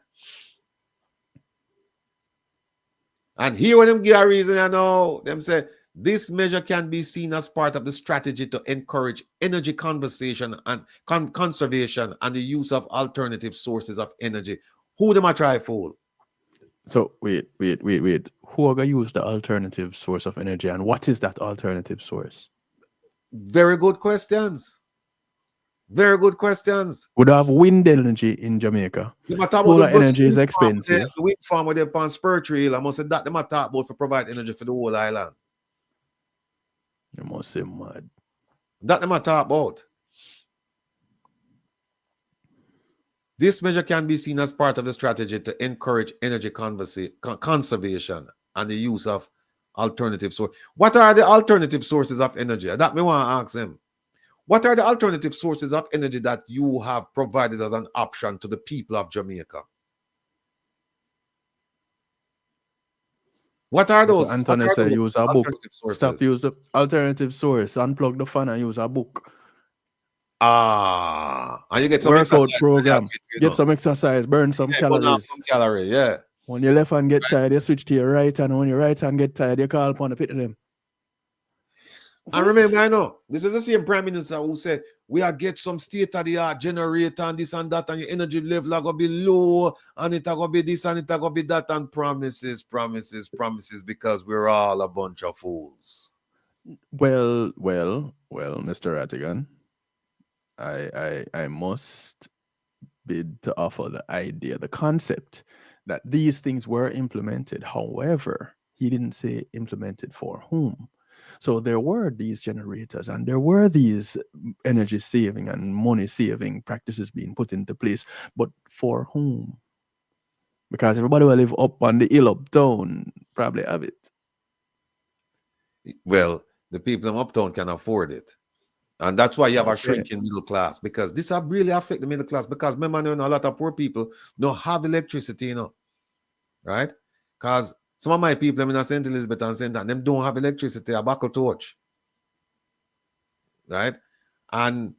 And here when them give a reason, I know them say this measure can be seen as part of the strategy to encourage energy conservation and conservation and the use of alternative sources of energy. Who them I try fool? So wait. Who are gonna use the alternative source of energy, and what is that alternative source? Very good questions. Very good questions. Would have wind energy in Jamaica. Solar energy is expensive. The wind farm where they're on Spurtree Hill, I must say that they might talk about for provide energy for the whole island. You must say mad. That they might talk about. This measure can be seen as part of the strategy to encourage energy conservation and the use of alternative source. What are the alternative sources of energy? That me want to ask them. What are the alternative sources of energy that you have provided as an option to the people of Jamaica? What are those? Anthony said use a book. Sources? Stop use the alternative source. Unplug the fan and use a book. And you get some workout exercise program. Get some exercise. Burn some calories. Some calorie, yeah. When your left hand get tired, you switch to your right hand. When your right hand get tired, you call upon the pit of them. And remember, I know this is the same prime minister who said we are get some state-of-the-art generator and this and that, and your energy level are gonna be low, and it are gonna be this and it are gonna be that, and promises, because we're all a bunch of fools. Well, Mr. Rattigan, I must bid to offer the idea, the concept that these things were implemented. However, he didn't say implemented for whom. So there were these generators and there were these energy saving and money saving practices being put into place, but for whom? Because everybody will live up on the hill uptown probably have it. Well, the people in uptown can afford it. And that's why you have a shrinking middle class, because this have really affect the middle class. Because remember, a lot of poor people don't have electricity, right? Because some of my people in St. Elizabeth and St. Anne, them don't have electricity, a buckle torch, right? And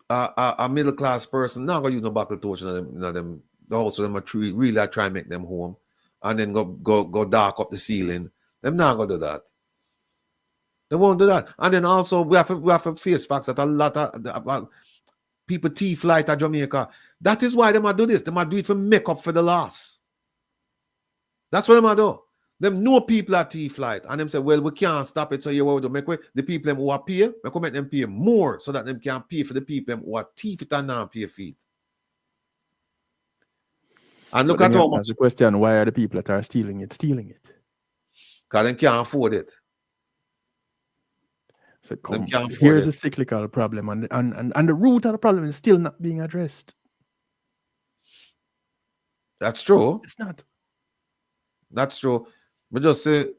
a middle class person not gonna use no buckle torch in them. Also, them really try and make them home, and then go dark up the ceiling. Them not gonna do that. They won't do that. And then also we have to face facts that a lot of people flight at Jamaica. That is why they might do this. They might do it for make up for the loss. That's what they might do. Them know people at flight, and them say, well, we can't stop it. So you will do make the people who are pay, make them pay more so that them can pay for the people who are thief it and not pay for it. And look at how much the question: why are the people that are stealing it? Because they can't afford it. So here's a cyclical problem, and the root of the problem is still not being addressed. That's true. It's not. That's true. But just say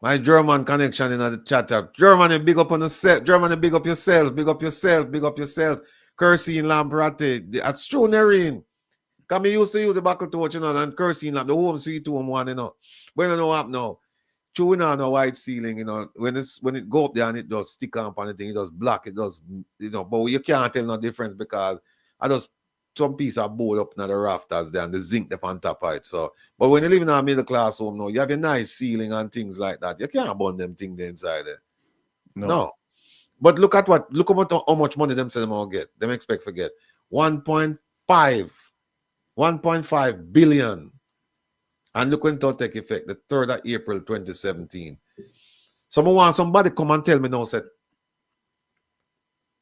my German connection in the chat up. Germany, big up on yourself. Germany, big up yourself. Big up yourself. Big up yourself. Cursing Lamprate. That's true, Nerine. Because we used to use a buckle torch, and cursing lamp. The home sweet home one, When you know what now. Chewing on a white ceiling, when it go up there and it does stick on anything, it does black, it does, but you can't tell no difference because I just some piece of board up in the rafters there and the zinc up on top of it. So, but when you live in a middle class home now, you have a nice ceiling and things like that. You can't burn them things inside there. No. But look at how much money them say them all get. Them expect to get 1.5 billion. And look when it take effect, the 3rd of April 2017. Somebody come and tell me now, said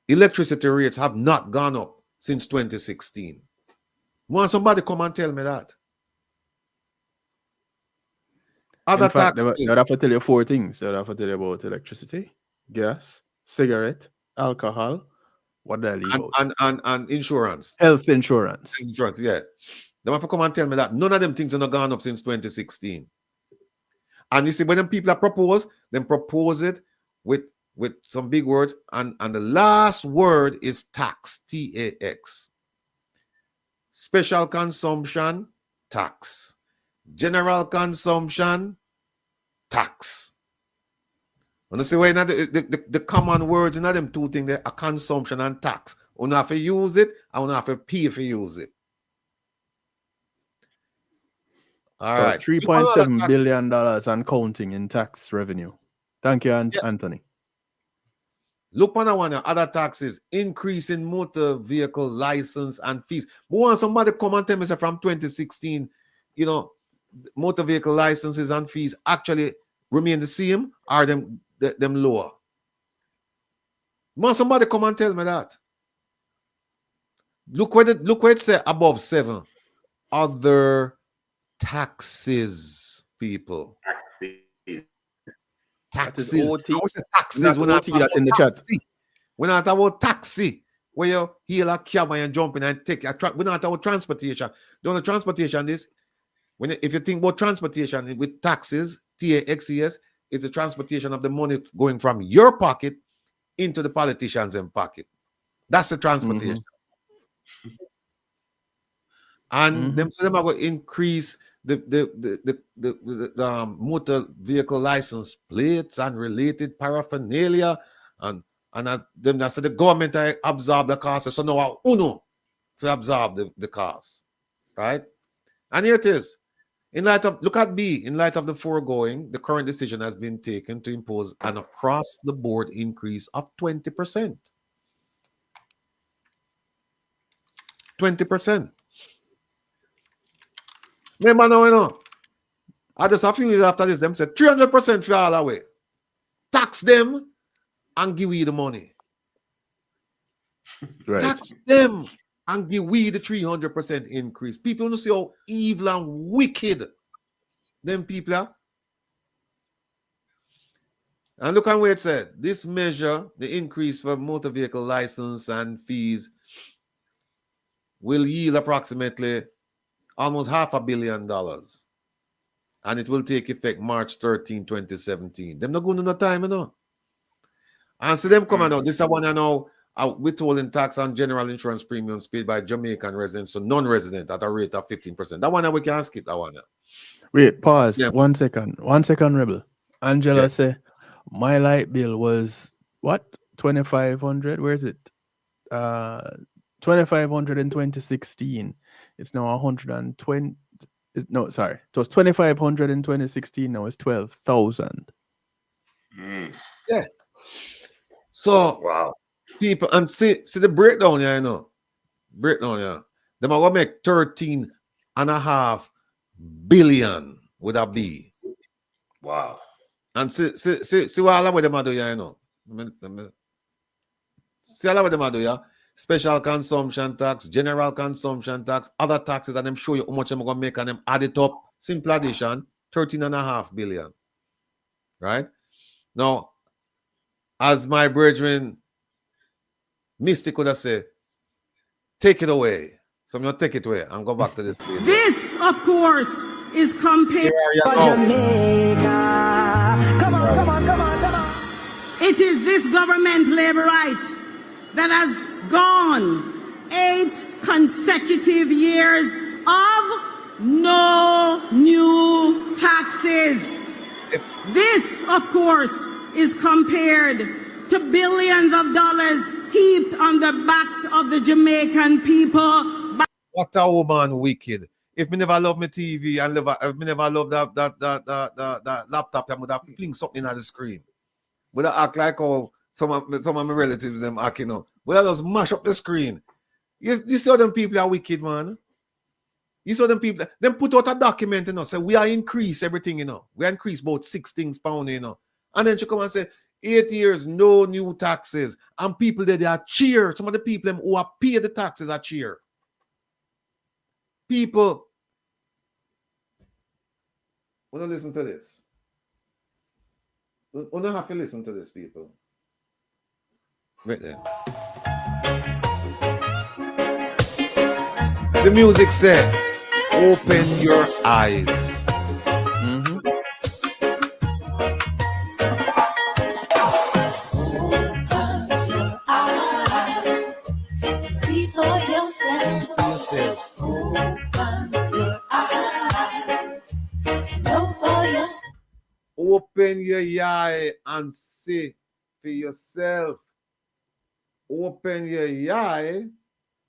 electricity rates have not gone up since 2016. Somebody come and tell me that. Other taxes. They would have to tell you 4 things. They would have to tell you about electricity, gas, cigarette, alcohol, what they leave out. And insurance. Health insurance. Insurance, yeah. They have to come and tell me that none of them things have not gone up since 2016. And you see, when them people are propose it with some big words, and the last word is tax, T-A-X. Special consumption, tax. General consumption, tax. And you see, when the common words in them 2 things, are consumption and tax. You have to use it, and you have to pay for use it. All right. $3.7 billion and counting in tax revenue. Thank you, Anthony. Look on one other taxes, increase in motor vehicle license and fees. But want somebody come and tell me, say, from 2016, motor vehicle licenses and fees actually remain the same, or them lower? Want somebody come and tell me that? Look where it say above 7. Other taxes, people. Taxes. Taxes. We're not that in the chat. We're not about taxi, where you hail a cab and you jump in and take a truck. We're not about transportation. The only transportation is if you think about transportation with taxes, TAXES, is the transportation of the money going from your pocket into the politicians' pocket. That's the transportation. And them say them are going to increase the motor vehicle license plates and related paraphernalia, and as them that say the government absorb the cost, so now UNO to absorb the cost, right? And here it is. In light of the foregoing, the current decision has been taken to impose an across-the-board increase of 20%. 20%. Remember now, you know, just a few years after this, them said 300% for all away. Tax them and give we the money. Right. Tax them and give we the 300% increase. People don't see how evil and wicked them people are. And look at what it said. This measure, the increase for motor vehicle license and fees, will yield approximately almost $500 million. And it will take effect March 13, 2017. Them not going to no time, you know. And so them coming out. This is one I know. Withholding tax on general insurance premiums paid by Jamaican residents to non-resident at a rate of 15%. That one we can skip that one. Wait, pause. Yeah. 1 second. 1 second, Rebel. Angela say my light bill was what? 2,500. Where is it? 2,500 in 2016. It's now 120. No, sorry. It was 2,500 in 2016. Now it's 12,000. Yeah. So wow. People and see the breakdown, yeah, you know. Breakdown, yeah. Them are gonna make 13.5 billion would that be. Wow. And see what all of them are doing, yeah, you know. See all of them are doing, yeah. Special consumption tax, general consumption tax, other taxes, and them show you how much I'm gonna make and them add it up. Simple addition, 13.5 billion. Right? Now, as my brethren Misty could have said, take it away. So I'm going to take it away and go back to this. This, of course, is compared to Jamaica. Come on, come on, come on, come on. It is this government labor right that has gone 8 consecutive years of no new taxes. This, of course, is compared to billions of dollars heaped on the backs of the Jamaican people. What a woman wicked. If me never love my TV and if me never love that laptop, I would have fling something at the screen. Would I act like all some of my relatives them acting up? Would I just mash up the screen? You see them people are wicked, man. You saw them people, them put out a document, you know, say we are increase everything, you know. We increase about 6 things pound, you know. And then she come and say, 8 years, no new taxes. And people there, they are cheer. Some of the people them who are pay the taxes are cheer. People, want to listen to this. You don't have to listen to this, people. Right there. The music said, open your eyes. Open your eye and see for yourself. Open your eye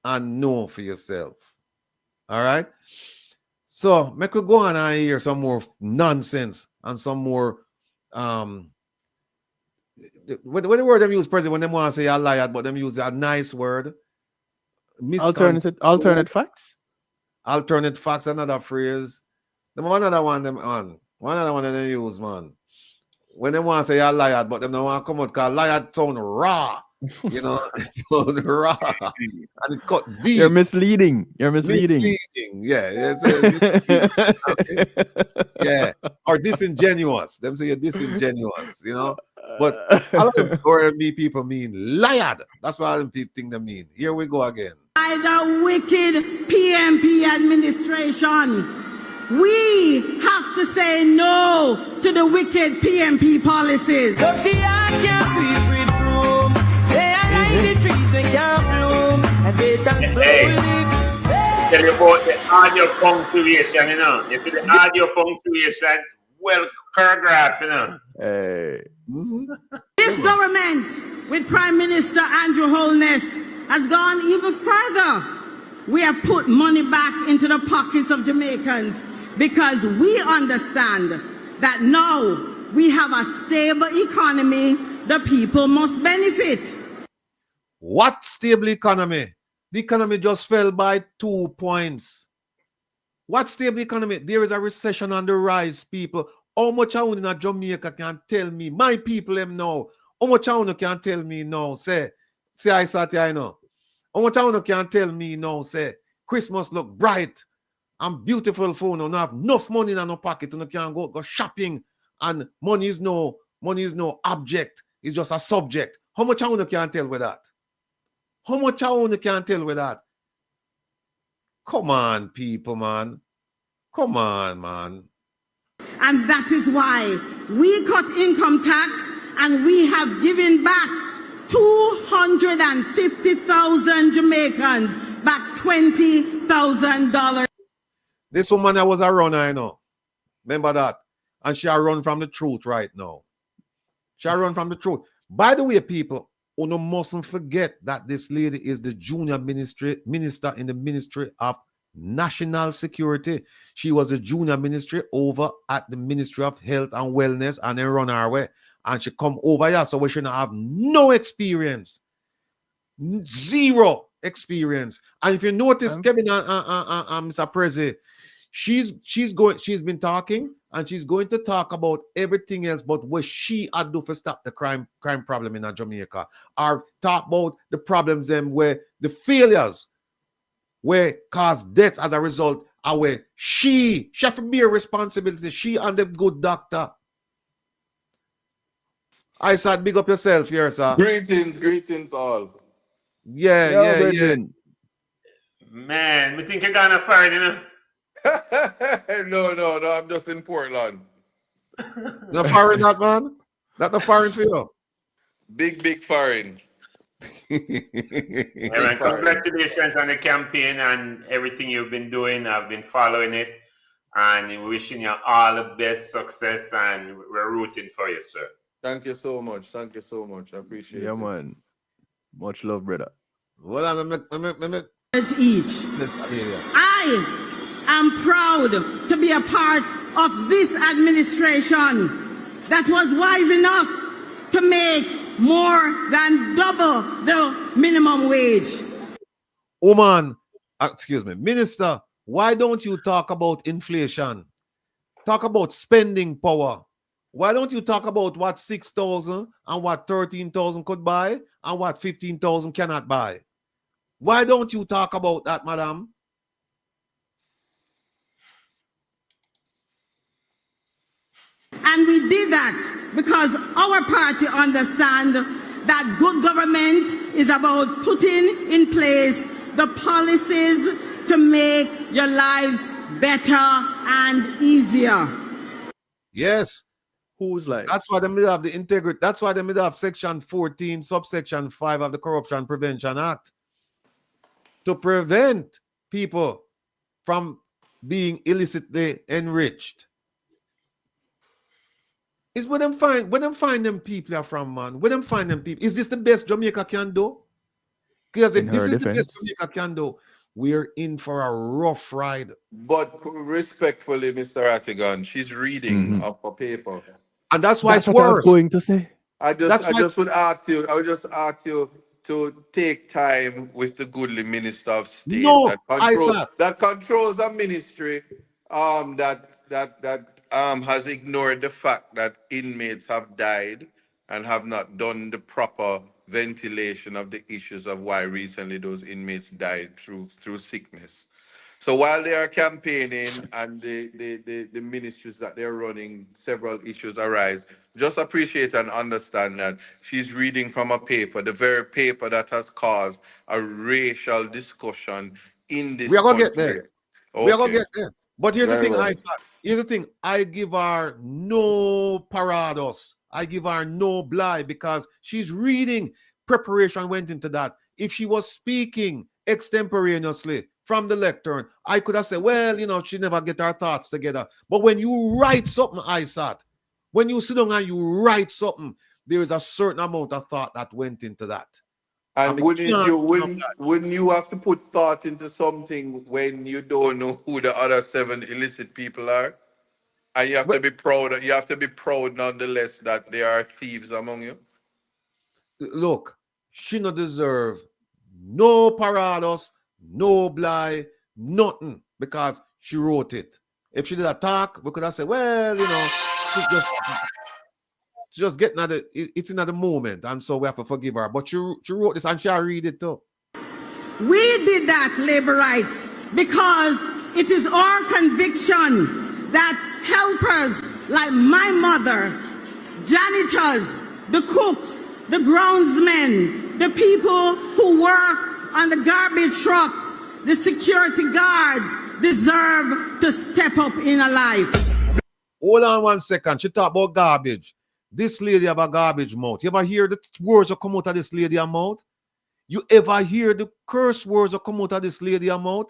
and know for yourself. All right? So, make we go on and hear some more nonsense and some more when the word them use, President, when they want to say a liar, but them use a nice word. Alternate facts? Alternate facts, another phrase. Them another one them on. One other one that they use, man. When they want to say a liar, but them don't want to come out because liar sound raw. You know, it sound raw. And it cut deep. You're misleading. You're misleading. Yeah. Yeah. Or disingenuous. Them say you're disingenuous, you know. But a lot of R&B people mean liar. That's what them people think they mean. Here we go again. By the wicked PMP administration, We have to say no to the wicked PMP policies. But the eye can't sweep with broom. They are like the trees they can't bloom. And they shall slowly. Tell you about the audio punctuation, you know. You see the audio punctuation, well choreographed, you know. Hey. This government, with Prime Minister Andrew Holness, has gone even further. We have put money back into the pockets of Jamaicans because we understand that now we have a stable economy, the people must benefit. What stable economy? The economy just fell by 2 points. What stable economy? There is a recession on the rise, people. How much I in Jamaica can tell me? My people them know. How much I can tell me now? Say I sat here, I know. How much I can tell me now? Say Christmas look bright and beautiful for no have enough money in no pocket and can go shopping and money is no object. It's just a subject. How much I can tell with that? How much I can tell with that? Come on, people, man. Come on, man. And that is why we cut income tax and we have given back 250,000 Jamaicans back $20,000. This woman that was a runner, I know. Remember that? And she run from the truth right now. She run from the truth. By the way, people, you mustn't forget that this lady is the junior minister in the Ministry of National Security. She was a junior ministry over at the Ministry of Health and Wellness and then run her way. And she come over here, so we should have no experience. Zero experience. And if you notice, Kevin and Mr. Prezi, she's been talking and she's going to talk about everything else but what she had do for stop the crime problem in Jamaica, or talk about the problems them where the failures where cause deaths as a result are where she have to bear responsibility. She and the good doctor. I said, big up yourself here, sir. Greetings all. Yeah. Man, we think you're gonna fire, you know. No, I'm just in Portland. No firing that, man? Not no firing for you? Big firing. Yeah, man, congratulations on the campaign and everything you've been doing. I've been following it and wishing you all the best success and we're rooting for you, sir. Thank you so much. I appreciate it. Yeah, man. Much love, brother. Well, I'm each. I am proud to be a part of this administration that was wise enough to make more than double the minimum wage. Woman, excuse me, Minister, why don't you talk about inflation? Talk about spending power. Why don't you talk about what 6,000 and what 13,000 could buy and what 15,000 cannot buy? Why don't you talk about that, madam? And we did that because our party understands that good government is about putting in place the policies to make your lives better and easier. Yes. Who's like? That's why they middle of the integrity. That's why they middle of Section 14, subsection 5 of the Corruption Prevention Act. To prevent people from being illicitly enriched. Is where them find them people are from, man. Where them find them people. Is this the best Jamaica can do? Because if this is the best Jamaica can do, we're in for a rough ride. But respectfully, Mr. Rattigan, she's reading off a paper. And that's why That's it's what I worse. was going to say. I would ask you to take time with the goodly Minister of State that controls a ministry that has ignored the fact that inmates have died and have not done the proper ventilation of the issues of why recently those inmates died through sickness. So while they are campaigning and the ministries that they're running, several issues arise. Just appreciate and understand that she's reading from a paper, the very paper that has caused a racial discussion in this country. We are going to get there. We are going to get there. But here's the Very thing, well. here's the thing. I give her no parados. I give her no blind because she's reading. Preparation went into that. If she was speaking extemporaneously from the lectern, I could have said, well, you know, she never get her thoughts together. But when you write something, when you sit down and you write something, there is a certain amount of thought that went into that. And wouldn't you have to put thought into something when you don't know who the other 7 illicit people are? And you have to be proud. You have to be proud nonetheless that there are thieves among you. Look, she not deserve no parados, no blind, nothing, because she wrote it. If she did a talk, we could have said, well, you know, just getting at it, it's in the moment, and so we have to forgive her. But she wrote this and she read it too. We did that, labor rights, because it is our conviction that helpers like my mother, janitors, the cooks, the groundsmen, the people who work on the garbage trucks, the security guards deserve to step up in a life. Hold on 1 second. She talk about garbage. This lady have a garbage mouth. You ever hear the words that come out of this lady mouth? You ever hear the curse words that come out of this lady mouth?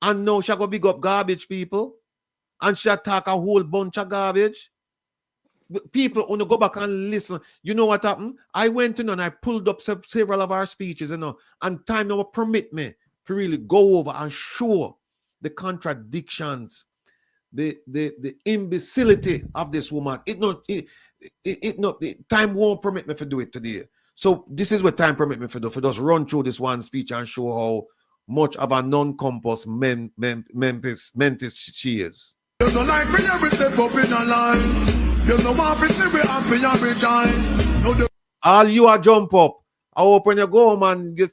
And now she go big up garbage people. And she attack a whole bunch of garbage. People want to go back and listen. You know what happened? I went in and I pulled up several of our speeches, you know, and time now permit me to really go over and show the contradictions, the imbecility of this woman. Time won't permit me to do it today. So this is what time permit me to do. For just run through this one speech and show how much of a non-compass mentis she is. There's no life when you step up in a line. There's no one to be happy and rejoice. All you are jump up. I hope when you go home and you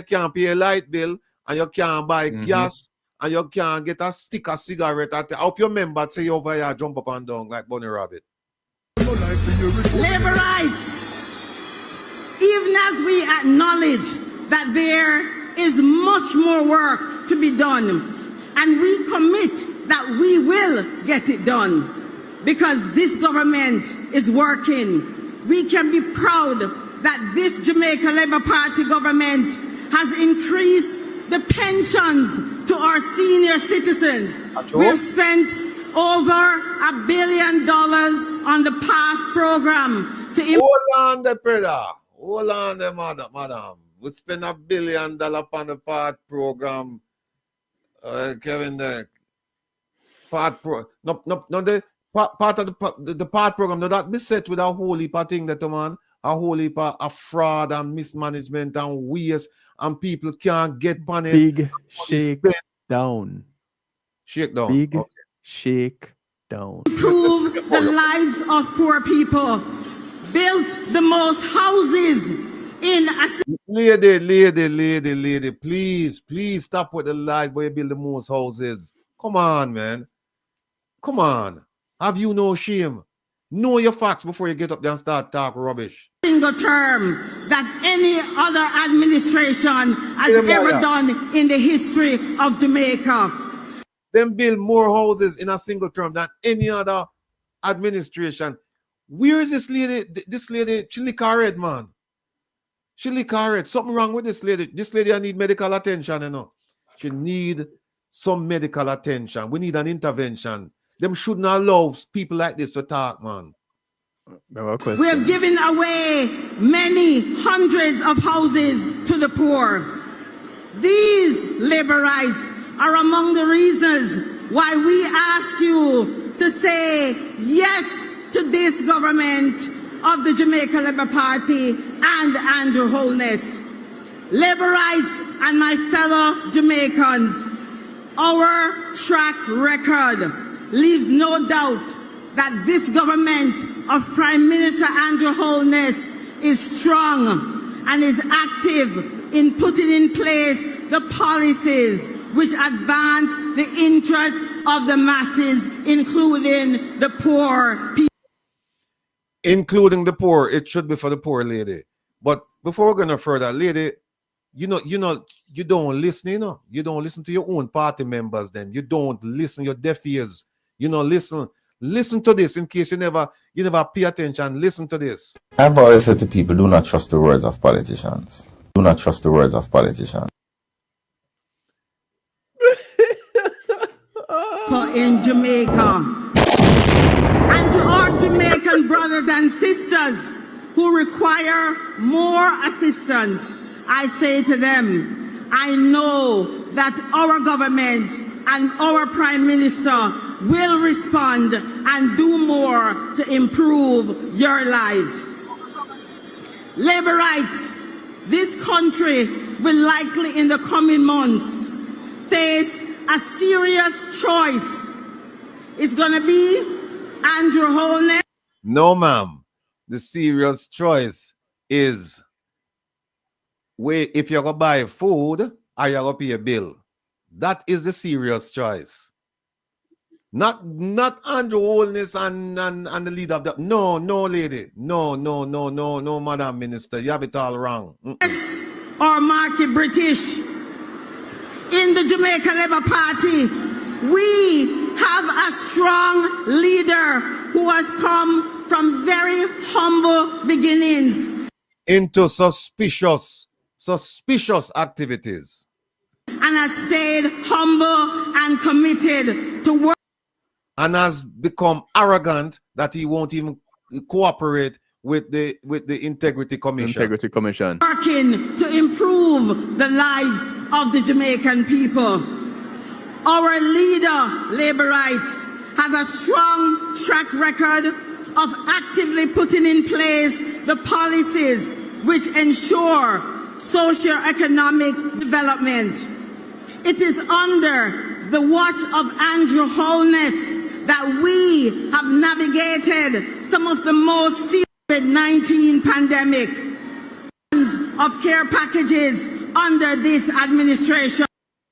can't pay a light bill and you can't buy gas and you can't get a stick of cigarette. I hope you remember to say over here jump up and down like Bunny Rabbit. Labor rights. Even as we acknowledge that there is much more work to be done, and we commit that we will get it done because this government is working, we can be proud that this Jamaica Labour Party government has increased the pensions to our senior citizens. We have spent over $1 billion on the PATH program. Hold on the brother. Hold on the madam. We spend $1 billion on the PATH program. Kevin, the PATH program. No, the part of the PATH program. No, that be set with a whole heap of thing that man. A whole heap of fraud and mismanagement and waste, and people can't get on it. Big shake down. Shake down. Big shake down. Improve the lives of poor people. Built the most houses in a... Lady, please stop with the lies, but you build the most houses. Come on, man. Come on. Have you no shame? Know your facts before you get up there and start talking rubbish. Single term that any other administration has ever done in the history of Jamaica. Them build more houses in a single term than any other administration. Where is this lady? This lady, she lick her head, man. She lick her head. Something wrong with this lady. This lady, I need medical attention, you know. She need some medical attention. We need an intervention. Them shouldn't allow people like this to talk, man. We have given away many hundreds of houses to the poor. These labor rights are among the reasons why we ask you to say yes to this government of the Jamaica Labour Party and Andrew Holness. Labor rights and my fellow Jamaicans, our track record leaves no doubt that this government of Prime Minister Andrew Holness is strong and is active in putting in place the policies which advance the interests of the masses, including the poor people. Including the poor. It should be for the poor lady. But before we go no further, lady, you don't listen, you don't listen to your own party members. Then you don't listen, your deaf ears. Listen to this in case you never pay attention. Listen to this. I've always said to people, do not trust the words of politicians. Do not trust the words of politicians. In Jamaica, and to our Jamaican brothers and sisters who require more assistance, I say to them, I know that our government and our Prime Minister will respond and do more to improve your lives. Labor rights, this country will likely in the coming months face a serious choice. It's going to be Andrew Holness. No, ma'am. The serious choice is if you're going to buy food or you're going to pay a bill. That is the serious choice. Not Andrew Holness and the leader of the... No, lady. No, Madam Minister. You have it all wrong. Or Marky British. In the Jamaica Labour Party, we have a strong leader who has come from very humble beginnings into suspicious activities, and has stayed humble and committed to work, and has become arrogant that he won't even cooperate with the Integrity Commission. Working to improve the lives of the Jamaican people. Our leader, Labor Rights, has a strong track record of actively putting in place the policies which ensure socio-economic development. It is under the watch of Andrew Holness that we have navigated some of the most serious COVID-19 pandemic of care packages under this administration.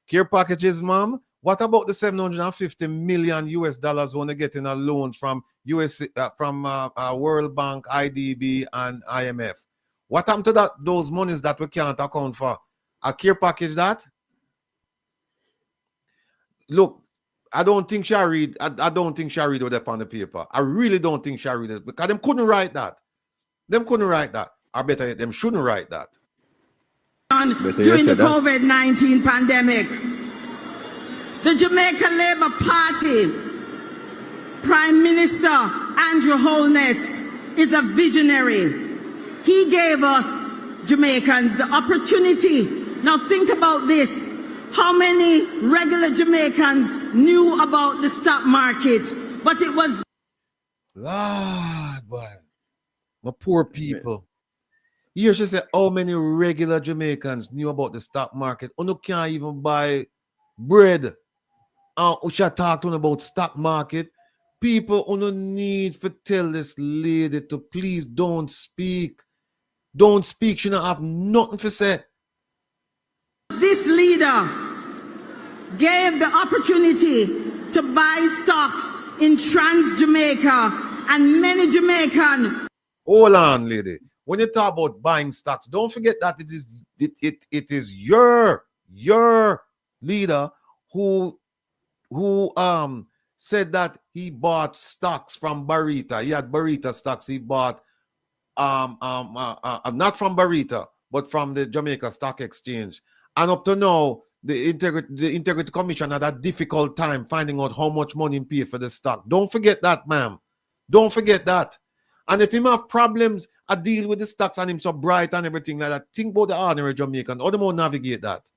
Care packages, ma'am? What about the $750 million want to get in a loan from World Bank, IDB, and IMF? What happened to those monies that we can't account for? A care package that? Look, I don't think she read. I don't think she read what upon the paper. I really don't think she read it because them couldn't write that. Them couldn't write that. Or better yet, them shouldn't write that. During the COVID-19 pandemic, the Jamaica Labour Party Prime Minister Andrew Holness is a visionary. He gave us Jamaicans the opportunity. Now think about this. How many regular Jamaicans knew about the stock market? But it was... Lord, boy. My poor people. Here she said, how many regular Jamaicans knew about the stock market? You can't even buy bread. She talked about stock market. People who need to tell this lady to please don't speak. Don't speak. She don't have nothing to say. This leader gave the opportunity to buy stocks in Trans Jamaica, and many Jamaicans. Hold on, lady. When you talk about buying stocks, don't forget that it is your leader who said that he bought stocks from Barita. He had Barita stocks. He bought not from Barita, but from the Jamaica Stock Exchange. And up to now, the Integrity Commission had a difficult time finding out how much money he paid for the stock. Don't forget that, ma'am. Don't forget that. And if him have problems, I deal with the stocks and him so bright and everything like that. Think about the ordinary Jamaican. How do you navigate that?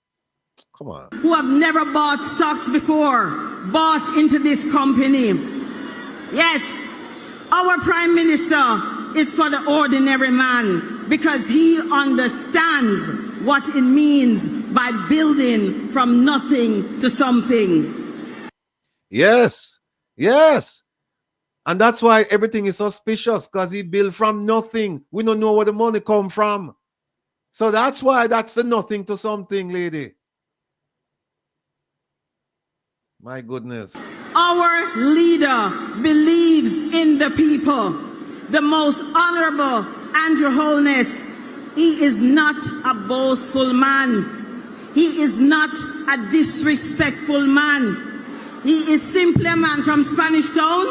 Come on. Who have never bought stocks before, bought into this company. Yes, our Prime Minister is for the ordinary man because he understands what it means by building from nothing to something. Yes, yes. And that's why everything is suspicious, because he built from nothing. We don't know where the money come from. So that's why that's the nothing to something, lady. My goodness. Our leader believes in the people. The most honorable Andrew Holness He is not a boastful man. He is not a disrespectful man. He is simply a man from Spanish Town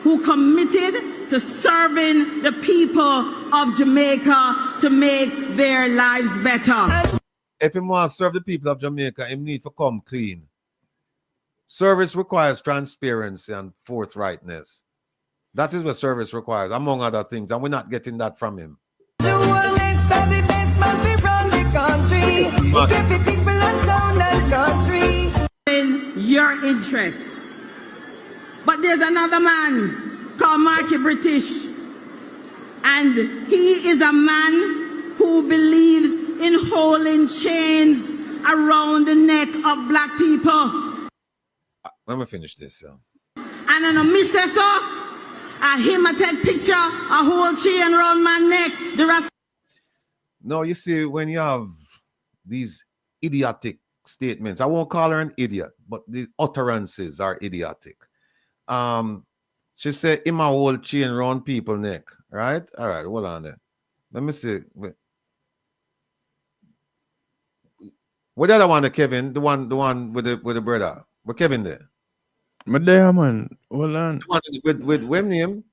who committed to serving the people of Jamaica to make their lives better. If he wants to serve the people of Jamaica, he needs to come clean. Service requires transparency and forthrightness. That is what service requires, among other things, and we're not getting that from him. In your interest. But there's another man called Marky British, and he is a man who believes in holding chains around the neck of black people. Let me finish this. And then a missus him a take picture, a whole chain around my neck. The rest. No, you see, when you have these idiotic statements, I won't call her an idiot, but the utterances are idiotic. She said, "In my whole chain around people neck." Right? All right, hold on there. Let me see. What the other one, Kevin? The one with the brother. What Kevin there? But there, man. Hold on. The one with what name?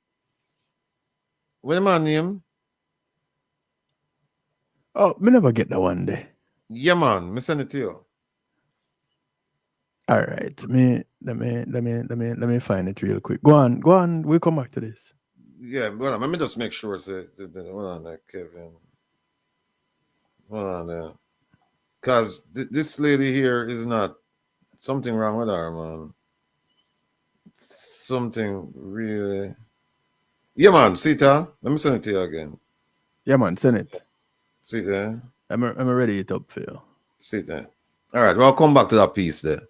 What man name? Oh, me never get that one there. Yeah, man. Me send it to you. All right. Let me find it real quick. Go on. We'll come back to this. Yeah, well, let me just make sure. Hold on there, Kevin. Hold on there. Because this lady here is not something wrong with her, man. Something really. Yeah, man. See it, huh? Let me send it to you again. Yeah, man. Send it. See it there? I'm ready it up for you. See it there. All right. Well, I'll come back to that piece there.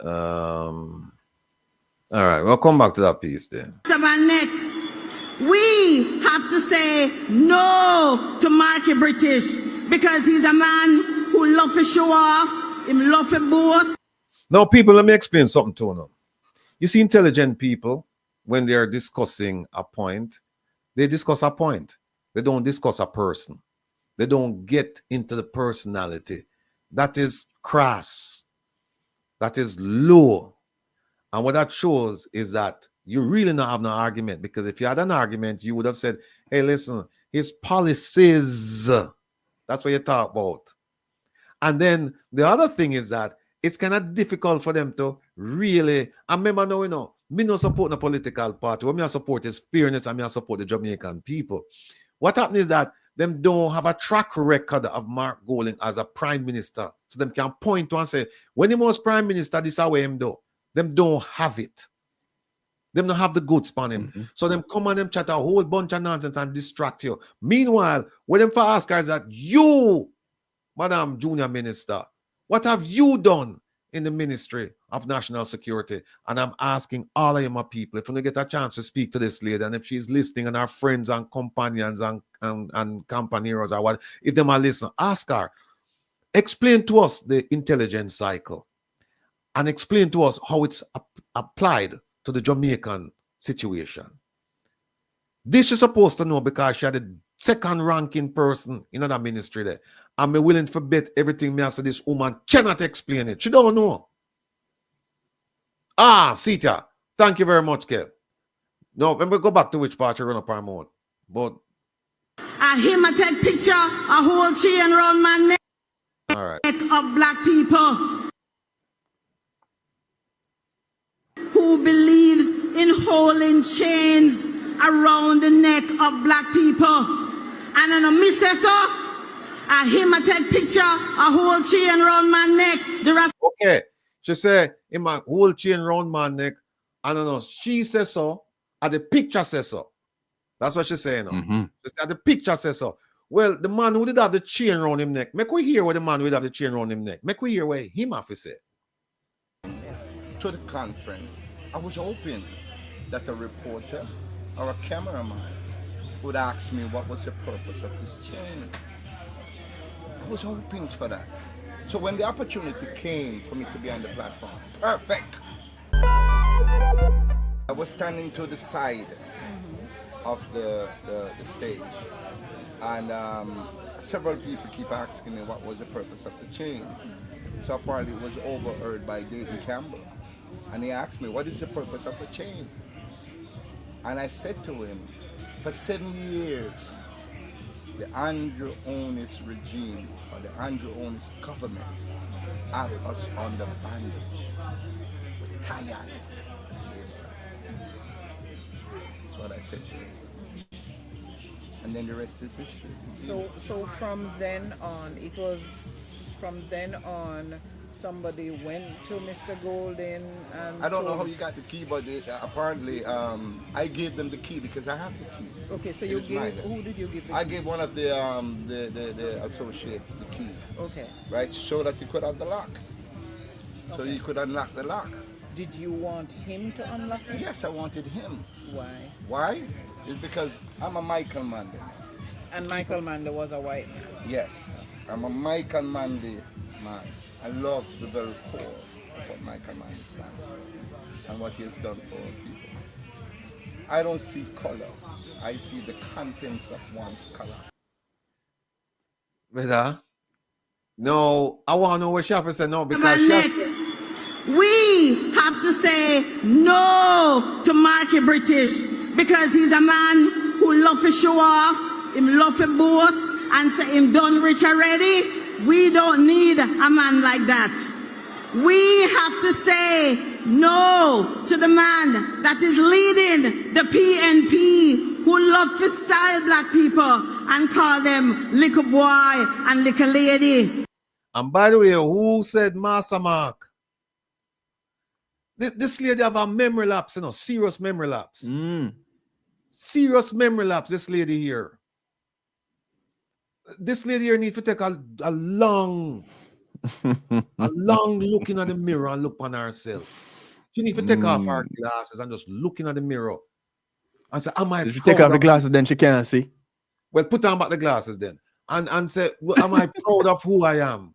All right. We'll come back to that piece there. We have to say no to Marky British because he's a man who loves to show off, he loves to boast. Now, people, let me explain something to you. You see, intelligent people, when they are discussing a point, they discuss a point. They don't discuss a person. They don't get into the personality. That is crass. That is low. And what that shows is that you really not have no argument, because if you had an argument, you would have said, hey, listen, his policies, that's what you talk about. And then the other thing is that it's kind of difficult for them to really, I remember now, me no support the political party. What me I support is fairness, and me I support the Jamaican people. What happened is that them don't have a track record of Mark Golding as a prime minister. So them can point to and say, when he was prime minister, this is how him do. Them don't have it. Them don't have the goods on him. Mm-hmm. So them come and them chat a whole bunch of nonsense and distract you. Meanwhile, what them for ask her is that you, Madam Junior Minister, what have you done in the Ministry of National Security? And I'm asking all of you, my people, if you get a chance to speak to this lady, and if she's listening, and her friends and companions and companeros or what, if they might listen, ask her, explain to us the intelligence cycle and explain to us how it's applied to the Jamaican situation. This she's supposed to know because she had the second ranking person in that ministry there. I'm willing to bet everything me after this woman cannot explain it. She don't know. Sita, thank you very much, Kev. No, when we go back to which part you run up our mode. But him a take picture, a whole chain around my neck. All right. Of black people who believes in holding chains around the neck of black people. And then a missus him a take picture, a whole chain around my neck. The rest. Okay. She said, in my whole chain around my neck. I don't know. She says so, and the picture says so. That's what she's saying now. Mm-hmm. She said the picture says so. Well, the man who did have the chain around him neck, make we hear what the man who did have the chain around him neck. Make we hear what him have to say. To the conference, I was hoping that a reporter or a cameraman would ask me what was the purpose of this chain. I was hoping for that. So when the opportunity came for me to be on the platform, perfect. I was standing to the side of the stage. And several people keep asking me what was the purpose of the change. So apparently it was overheard by Dayton Campbell. And he asked me, what is the purpose of the change? And I said to him, for 7 years, the Andrew Onis regime or the Andrew Onis government had us under bondage. We're tired. That's what I said to him. And then the rest is history. So from then on, somebody went to Mr. Golden and I don't know how you got the key, but apparently I gave them the key because I have the key. Okay, so you gave, who did you give the key? I gave one of the associate the key. Okay. Right, so that you could have the lock. So you could unlock the lock. Did you want him to unlock it? Yes, I wanted him. Why? Why? It's because I'm a Michael Manley. And Michael Manley was a white man? Yes, I'm a Michael Manley man. I love the very core of what Michael Manley stands for and what he has done for people. I don't see color. I see the contents of one's color. Brother, no, I want to know what Shafi said no because we have to say no to Marky British because he's a man who love to show off, him love to boast and say him done rich already. We don't need a man like that. We have to say no to the man that is leading the PNP who love to style black people and call them little boy and little lady. And by the way, who said Master Mark? This lady have a memory lapse, you know, serious memory lapse. Serious memory lapse, this lady here. This lady here needs to take a long looking at the mirror and look on herself. She needs to take off her glasses and just looking at the mirror. And say, am I If she take off the glasses, then she can't see. Well, put on back the glasses then. And say, well, am I proud of who I am?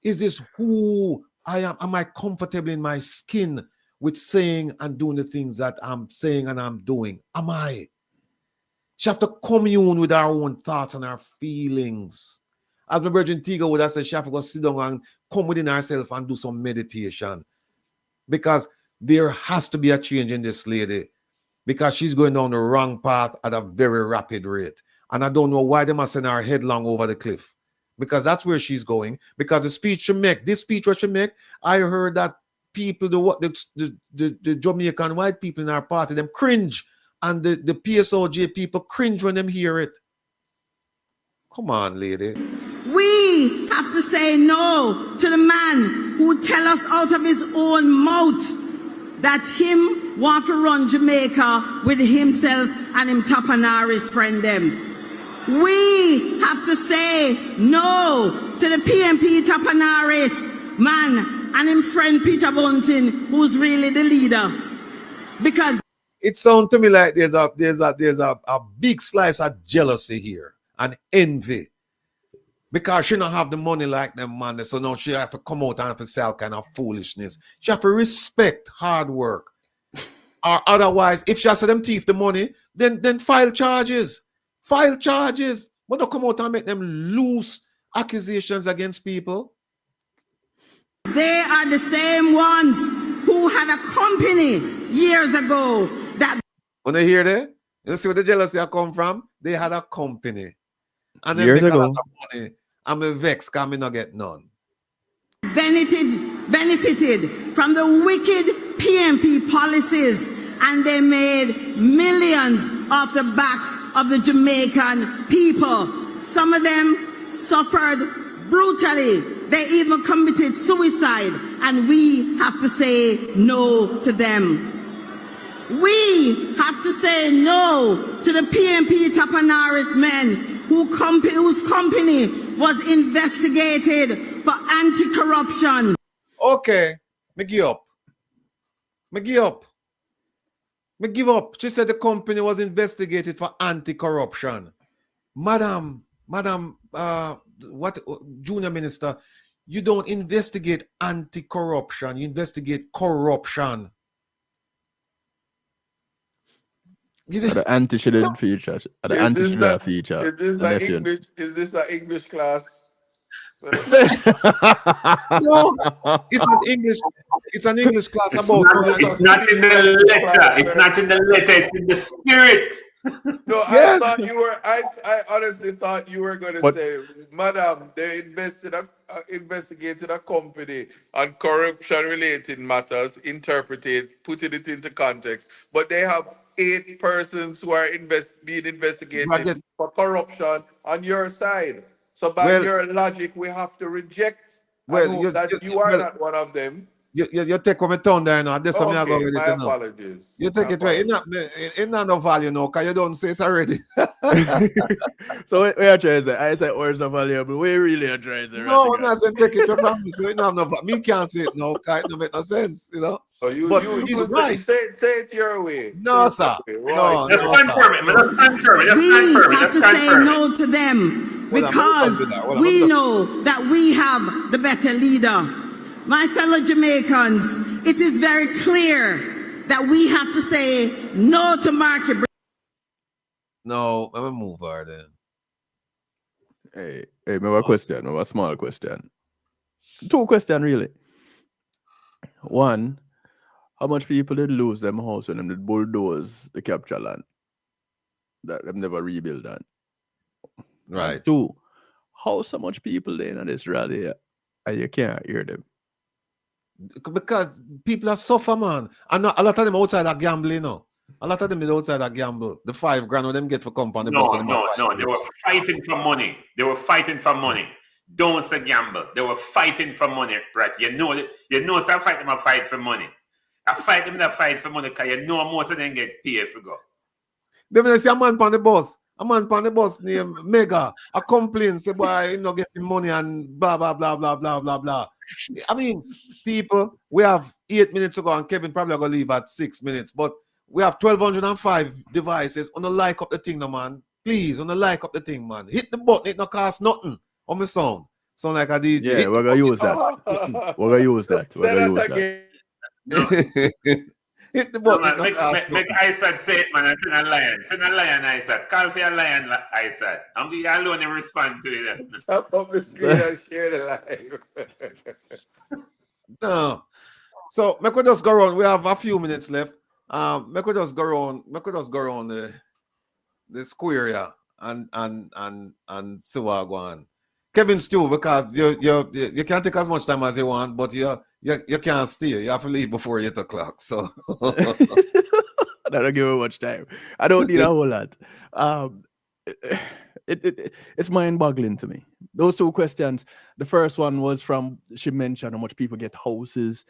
Is this who I am? Am I comfortable in my skin with saying and doing the things that I'm saying and I'm doing? Am I? She have to commune with her own thoughts and her feelings. As my Virgin Tiga would have said, she have to go sit down and come within herself and do some meditation. Because there has to be a change in this lady. Because she's going down the wrong path at a very rapid rate. And I don't know why they must send her headlong over the cliff. Because that's where she's going. Because the speech she make, this speech what she make, I heard that people, the Jamaican white people in our party, them cringe. And the PSOJ people cringe when them hear it. Come on, lady. We have to say no to the man who tell us out of his own mouth that him want to run Jamaica with himself and him Tapanaris friend them. We have to say no to the PNP Tapanaris man and him friend Peter Bunting, who's really the leader. Because it sounds to me like there's a big slice of jealousy here and envy. Because she don't have the money like them, man. So now she have to come out and have to say all kind of foolishness. She have to respect hard work. Or otherwise, if she has them thief the money, then file charges. File charges. But don't come out and make them loose accusations against people. They are the same ones who had a company years ago that... When they hear that, you see where the jealousy come from? They had a company. And then years make ago. a lot of money. I'm a vex, because I not get none. benefited from the wicked PNP policies, and they made millions off the backs of the Jamaican people. Some of them suffered brutally. They even committed suicide, and we have to say no to them. We have to say no to the PNP Tapanaris men whose company was investigated for anti-corruption. Okay, me give up. Me give up. Me give up. She said the company was investigated for anti-corruption. Madam, what, Junior Minister, you don't investigate anti-corruption, you investigate corruption. The antecedent feature. The antecedent feature. Is this an English? Is this an English class? No, it's an English. It's an English class about. It's not in the letter. It's not in the letter. It's in the spirit. No, Yes. I thought you were. I honestly thought you were going to say, "Madam, they investigated a company on corruption-related matters, putting it into context, but they have 8 persons who are being investigated for corruption on your side. So by your logic, we have to reject that you are not one of them." You take what me tone there now. This Okay, I go with my it now. apologies. You take it right. It's not no value now, because you don't say it already. So what are you trying to say? I said words are valuable. We really are trying to say. No, I'm not saying take it from me. So me can't say it now, because it don't make no sense, you know. Oh, you he's right. Say it your way. No, sir. No, Let's confirm it. Let's confirm it. We have to say no to them because we know that we have the better leader. My fellow Jamaicans, it is very clear that we have to say no to market. No, I'm a move over then. Hey, I have a question, a small question. 2 questions, really. One, how much people did lose them house when them did bulldoze the capture land that them never rebuild that? Right. And 2, how so much people there in this rally and you can't hear them? Because people are suffer, man. And a lot of them outside are gambling, you know. A lot of them is outside are gamble. The $5 grand them get for company. No. They were fighting for money. Don't say gamble. They were fighting for money, right? You know it's a fight them a fight for money. I fight them that fight for money because you know most of them get paid for go. Then see a man on the bus. A man on the bus named Mega. A complaint, say, boy, you know, getting money and blah, blah, blah, blah, blah, blah, blah. I mean, people, we have 8 minutes to go and Kevin probably going to leave at 6 minutes, but we have 1,205 devices. On the like up the thing, no, man. Please, on the like up the thing, man. Hit the button, it no cost nothing on my sound. Sound like a DJ. Yeah, we're going to use that. We're going to use that. We're going to use that. Hit the button. No, make ISAT say it, man. It's in a lion. It's in a lion, ISAT. Call for a lion, ISAT. I'm the alone and respond to it. Up the screen and share the live. No. So, make we just go around. We have a few minutes left. Make we just go around the square here and see what go on. Kevin Stew, because you can't take as much time as you want, but you can't stay. You have to leave before 8 o'clock. So I don't give you much time. I don't need a whole lot. It's mind-boggling to me. Those 2 questions. The first one was from, she mentioned how much people get houses,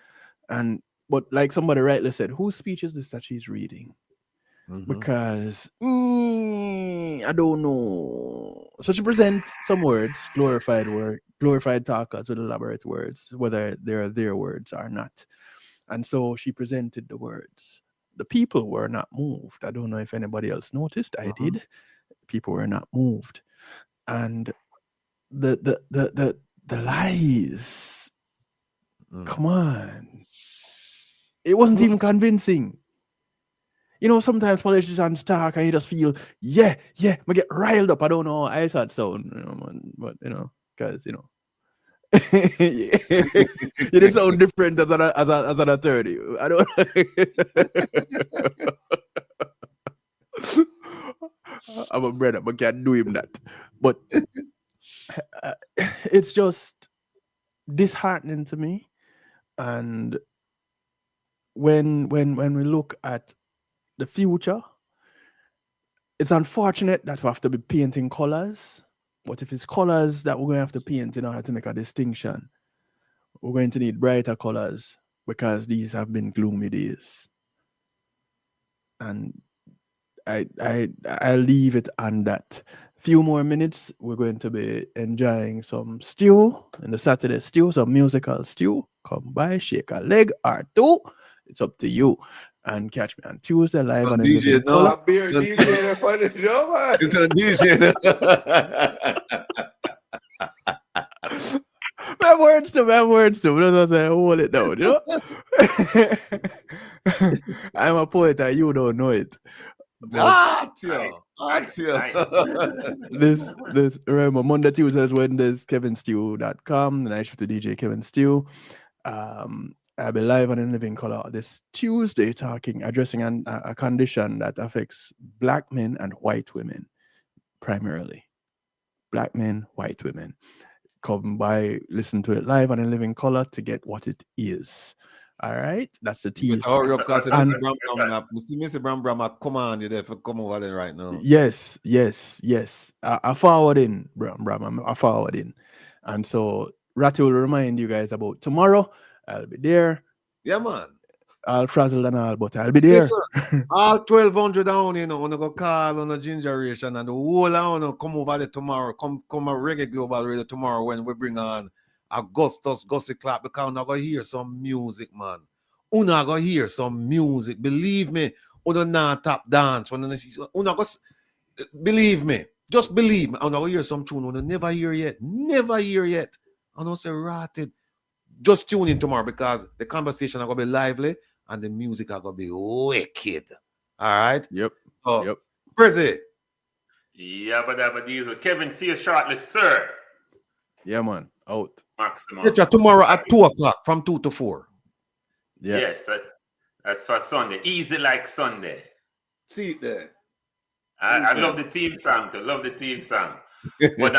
but like somebody rightly said, whose speech is this that she's reading? Because I don't know. So she presents some words, glorified talkers with elaborate words, whether they're their words or not. And so she presented the words. The people were not moved. I don't know if anybody else noticed. I did. People were not moved. And the lies. Come on. It wasn't even convincing. You know, sometimes politicians talk and you just feel, I get riled up. I don't know. I thought so, you know, but you know, because you know, it is so different as an attorney. I don't. I'm a brother, but can't do him that. But it's just disheartening to me, and when we look at the future, it's unfortunate that we have to be painting colors. But if it's colors that we're going to have to paint in order to make a distinction, we're going to need brighter colors because these have been gloomy days. And I'll leave it on that. Few more minutes, we're going to be enjoying some stew in the Saturday stew, some musical stew. Come by, shake a leg or 2. It's up to you. And catch me on Tuesday live on DJ. No, DJ. It's a DJ. My words to. That's I hold it down, you know. I'm a poet and you don't know it. This remember Monday, Tuesdays, Wednesdays, KevinStew.com, the night shift to DJ Kevin Stew. I'll be live and in living color this Tuesday addressing a condition that affects black men and white women, primarily. Black men, white women. Come by, listen to it live and in living color to get what it is. All right, that's the tease. Mr. Bram Bram, come on, you there for come over there right now. Yes. I forward in, Bram. I forward in, and so Ratty will remind you guys about tomorrow. I'll be there. Yeah, man. I'll frazzle and all, but I'll be there. Listen, all 1,200 down, you know, on go call on a gingeration and the whole on come over there tomorrow. Come a Reggae Global Radio tomorrow when we bring on Augustus Gussie Clarke, because I'm going to hear some music, man. Una going to hear some music. Believe me, una not tap dance. Believe me. Just believe me. Una going to hear some tune. Una never hear yet. Never hear yet. I don't say ratted. Just tune in tomorrow because the conversation are going to be lively and the music are going to be wicked. All right? Yep. So, Prezi. Yeah, but Diesel. Kevin, see you shortly, sir. Yeah, man. Out. Maximum. Get you tomorrow at 2 o'clock from 2 to 4. Yeah. Yes, that's for Sunday. Easy like Sunday. See it there. I love the theme song too. Love the theme song. But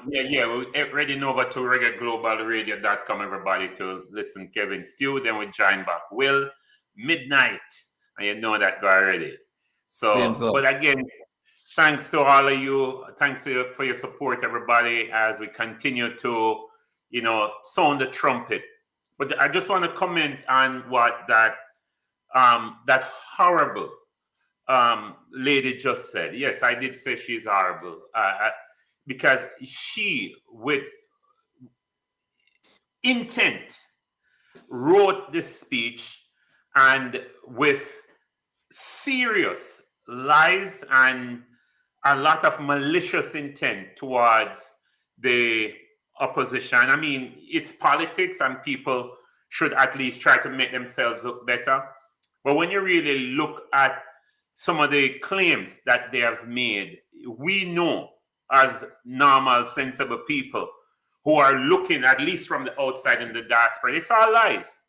we already know over to reggaeglobalradio.com, everybody, to listen Kevin Stew. Then we join back Will midnight, and you know that go already. So, but again, thanks to all of you. Thanks for your support, everybody, as we continue to, sound the trumpet. But I just want to comment on what that horrible lady just said. Yes, I did say she's horrible. Because she, with intent, wrote this speech and with serious lies and a lot of malicious intent towards the opposition. I mean, it's politics and people should at least try to make themselves look better. But when you really look at some of the claims that they have made, we know as normal, sensible people who are looking, at least from the outside in the diaspora, it's all lies.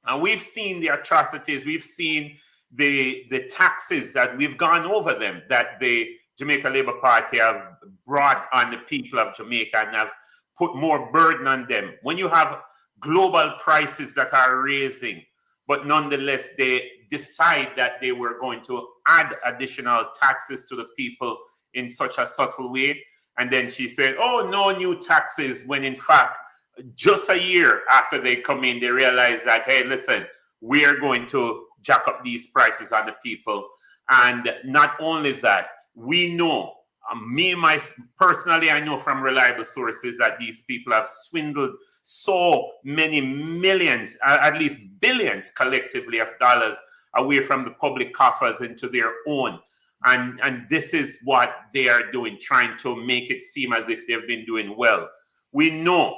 And we've seen the atrocities, we've seen the taxes that we've gone over them, that the Jamaica Labour Party have brought on the people of Jamaica and have put more burden on them. When you have global prices that are raising, but nonetheless, they decide that they were going to add additional taxes to the people in such a subtle way. And then she said, oh, no new taxes, when in fact, just a year after they come in, they realize that, hey, listen, we're going to jack up these prices on the people. And not only that, we know, personally, I know from reliable sources that these people have swindled so many millions, at least billions collectively of dollars away from the public coffers into their own. And this is what they are doing, trying to make it seem as if they've been doing well. We know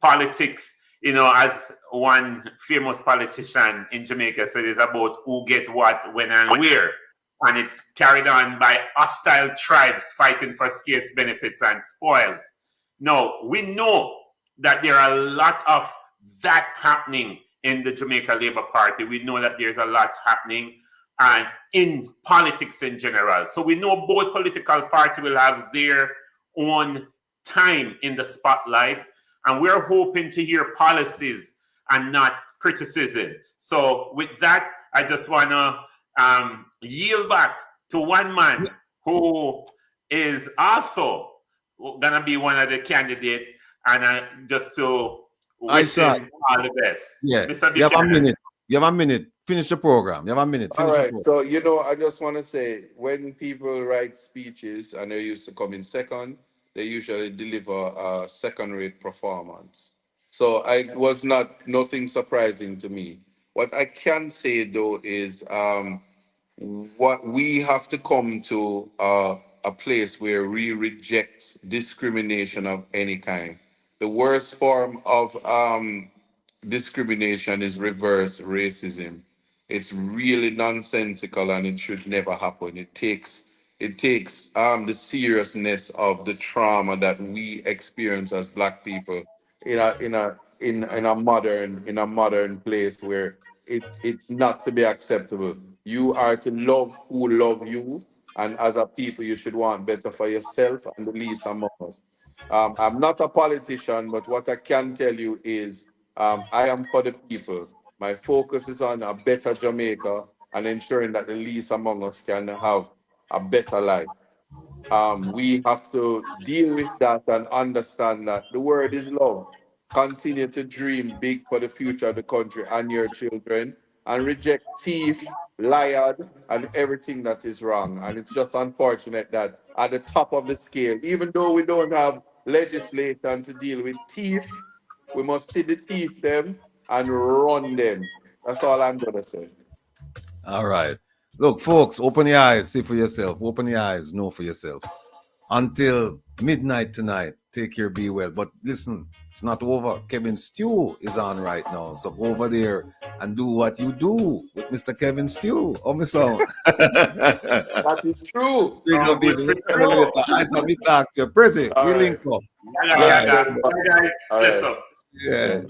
politics, as one famous politician in Jamaica said, is about who get what, when, and where. And it's carried on by hostile tribes fighting for scarce benefits and spoils. No, we know that there are a lot of that happening in the Jamaica Labour Party. We know that there's a lot happening and in politics in general. So we know both political parties will have their own time in the spotlight, and we're hoping to hear policies and not criticism. So with that, I just want to yield back to one man who is also going to be one of the candidates, and just to wish him all the best. Yeah, Mr. you have a minute. You have a minute. Finish the program. You have a minute. All right. So, I just want to say, when people write speeches and they used to come in second, they usually deliver a second-rate performance. So it was nothing surprising to me. What I can say, though, is what we have to come to a place where we reject discrimination of any kind. The worst form of discrimination is reverse racism. It's really nonsensical and it should never happen. It takes the seriousness of the trauma that we experience as Black people in a modern place where it's not to be acceptable. You are to love who love you, and as a people, you should want better for yourself and the least among us. I'm not a politician, but what I can tell you is I am for the people. My focus is on a better Jamaica and ensuring that the least among us can have a better life. We have to deal with that and understand that the word is love. Continue to dream big for the future of the country and your children, and reject thief, liar, and everything that is wrong. And it's just unfortunate that at the top of the scale, even though we don't have legislation to deal with thief, we must see the thief them and run them. That's all I'm gonna say. All right. Look, folks, open your eyes, see for yourself. Open your eyes, know for yourself. Until midnight tonight, take care, be well. But listen, it's not over. Kevin Stew is on right now. So go over there and do what you do with Mr. Kevin Stew. Oh, my son. That is true. Let's see you later. I shall be talk to you. Prezi, we link up. Guys, bless up. Yeah.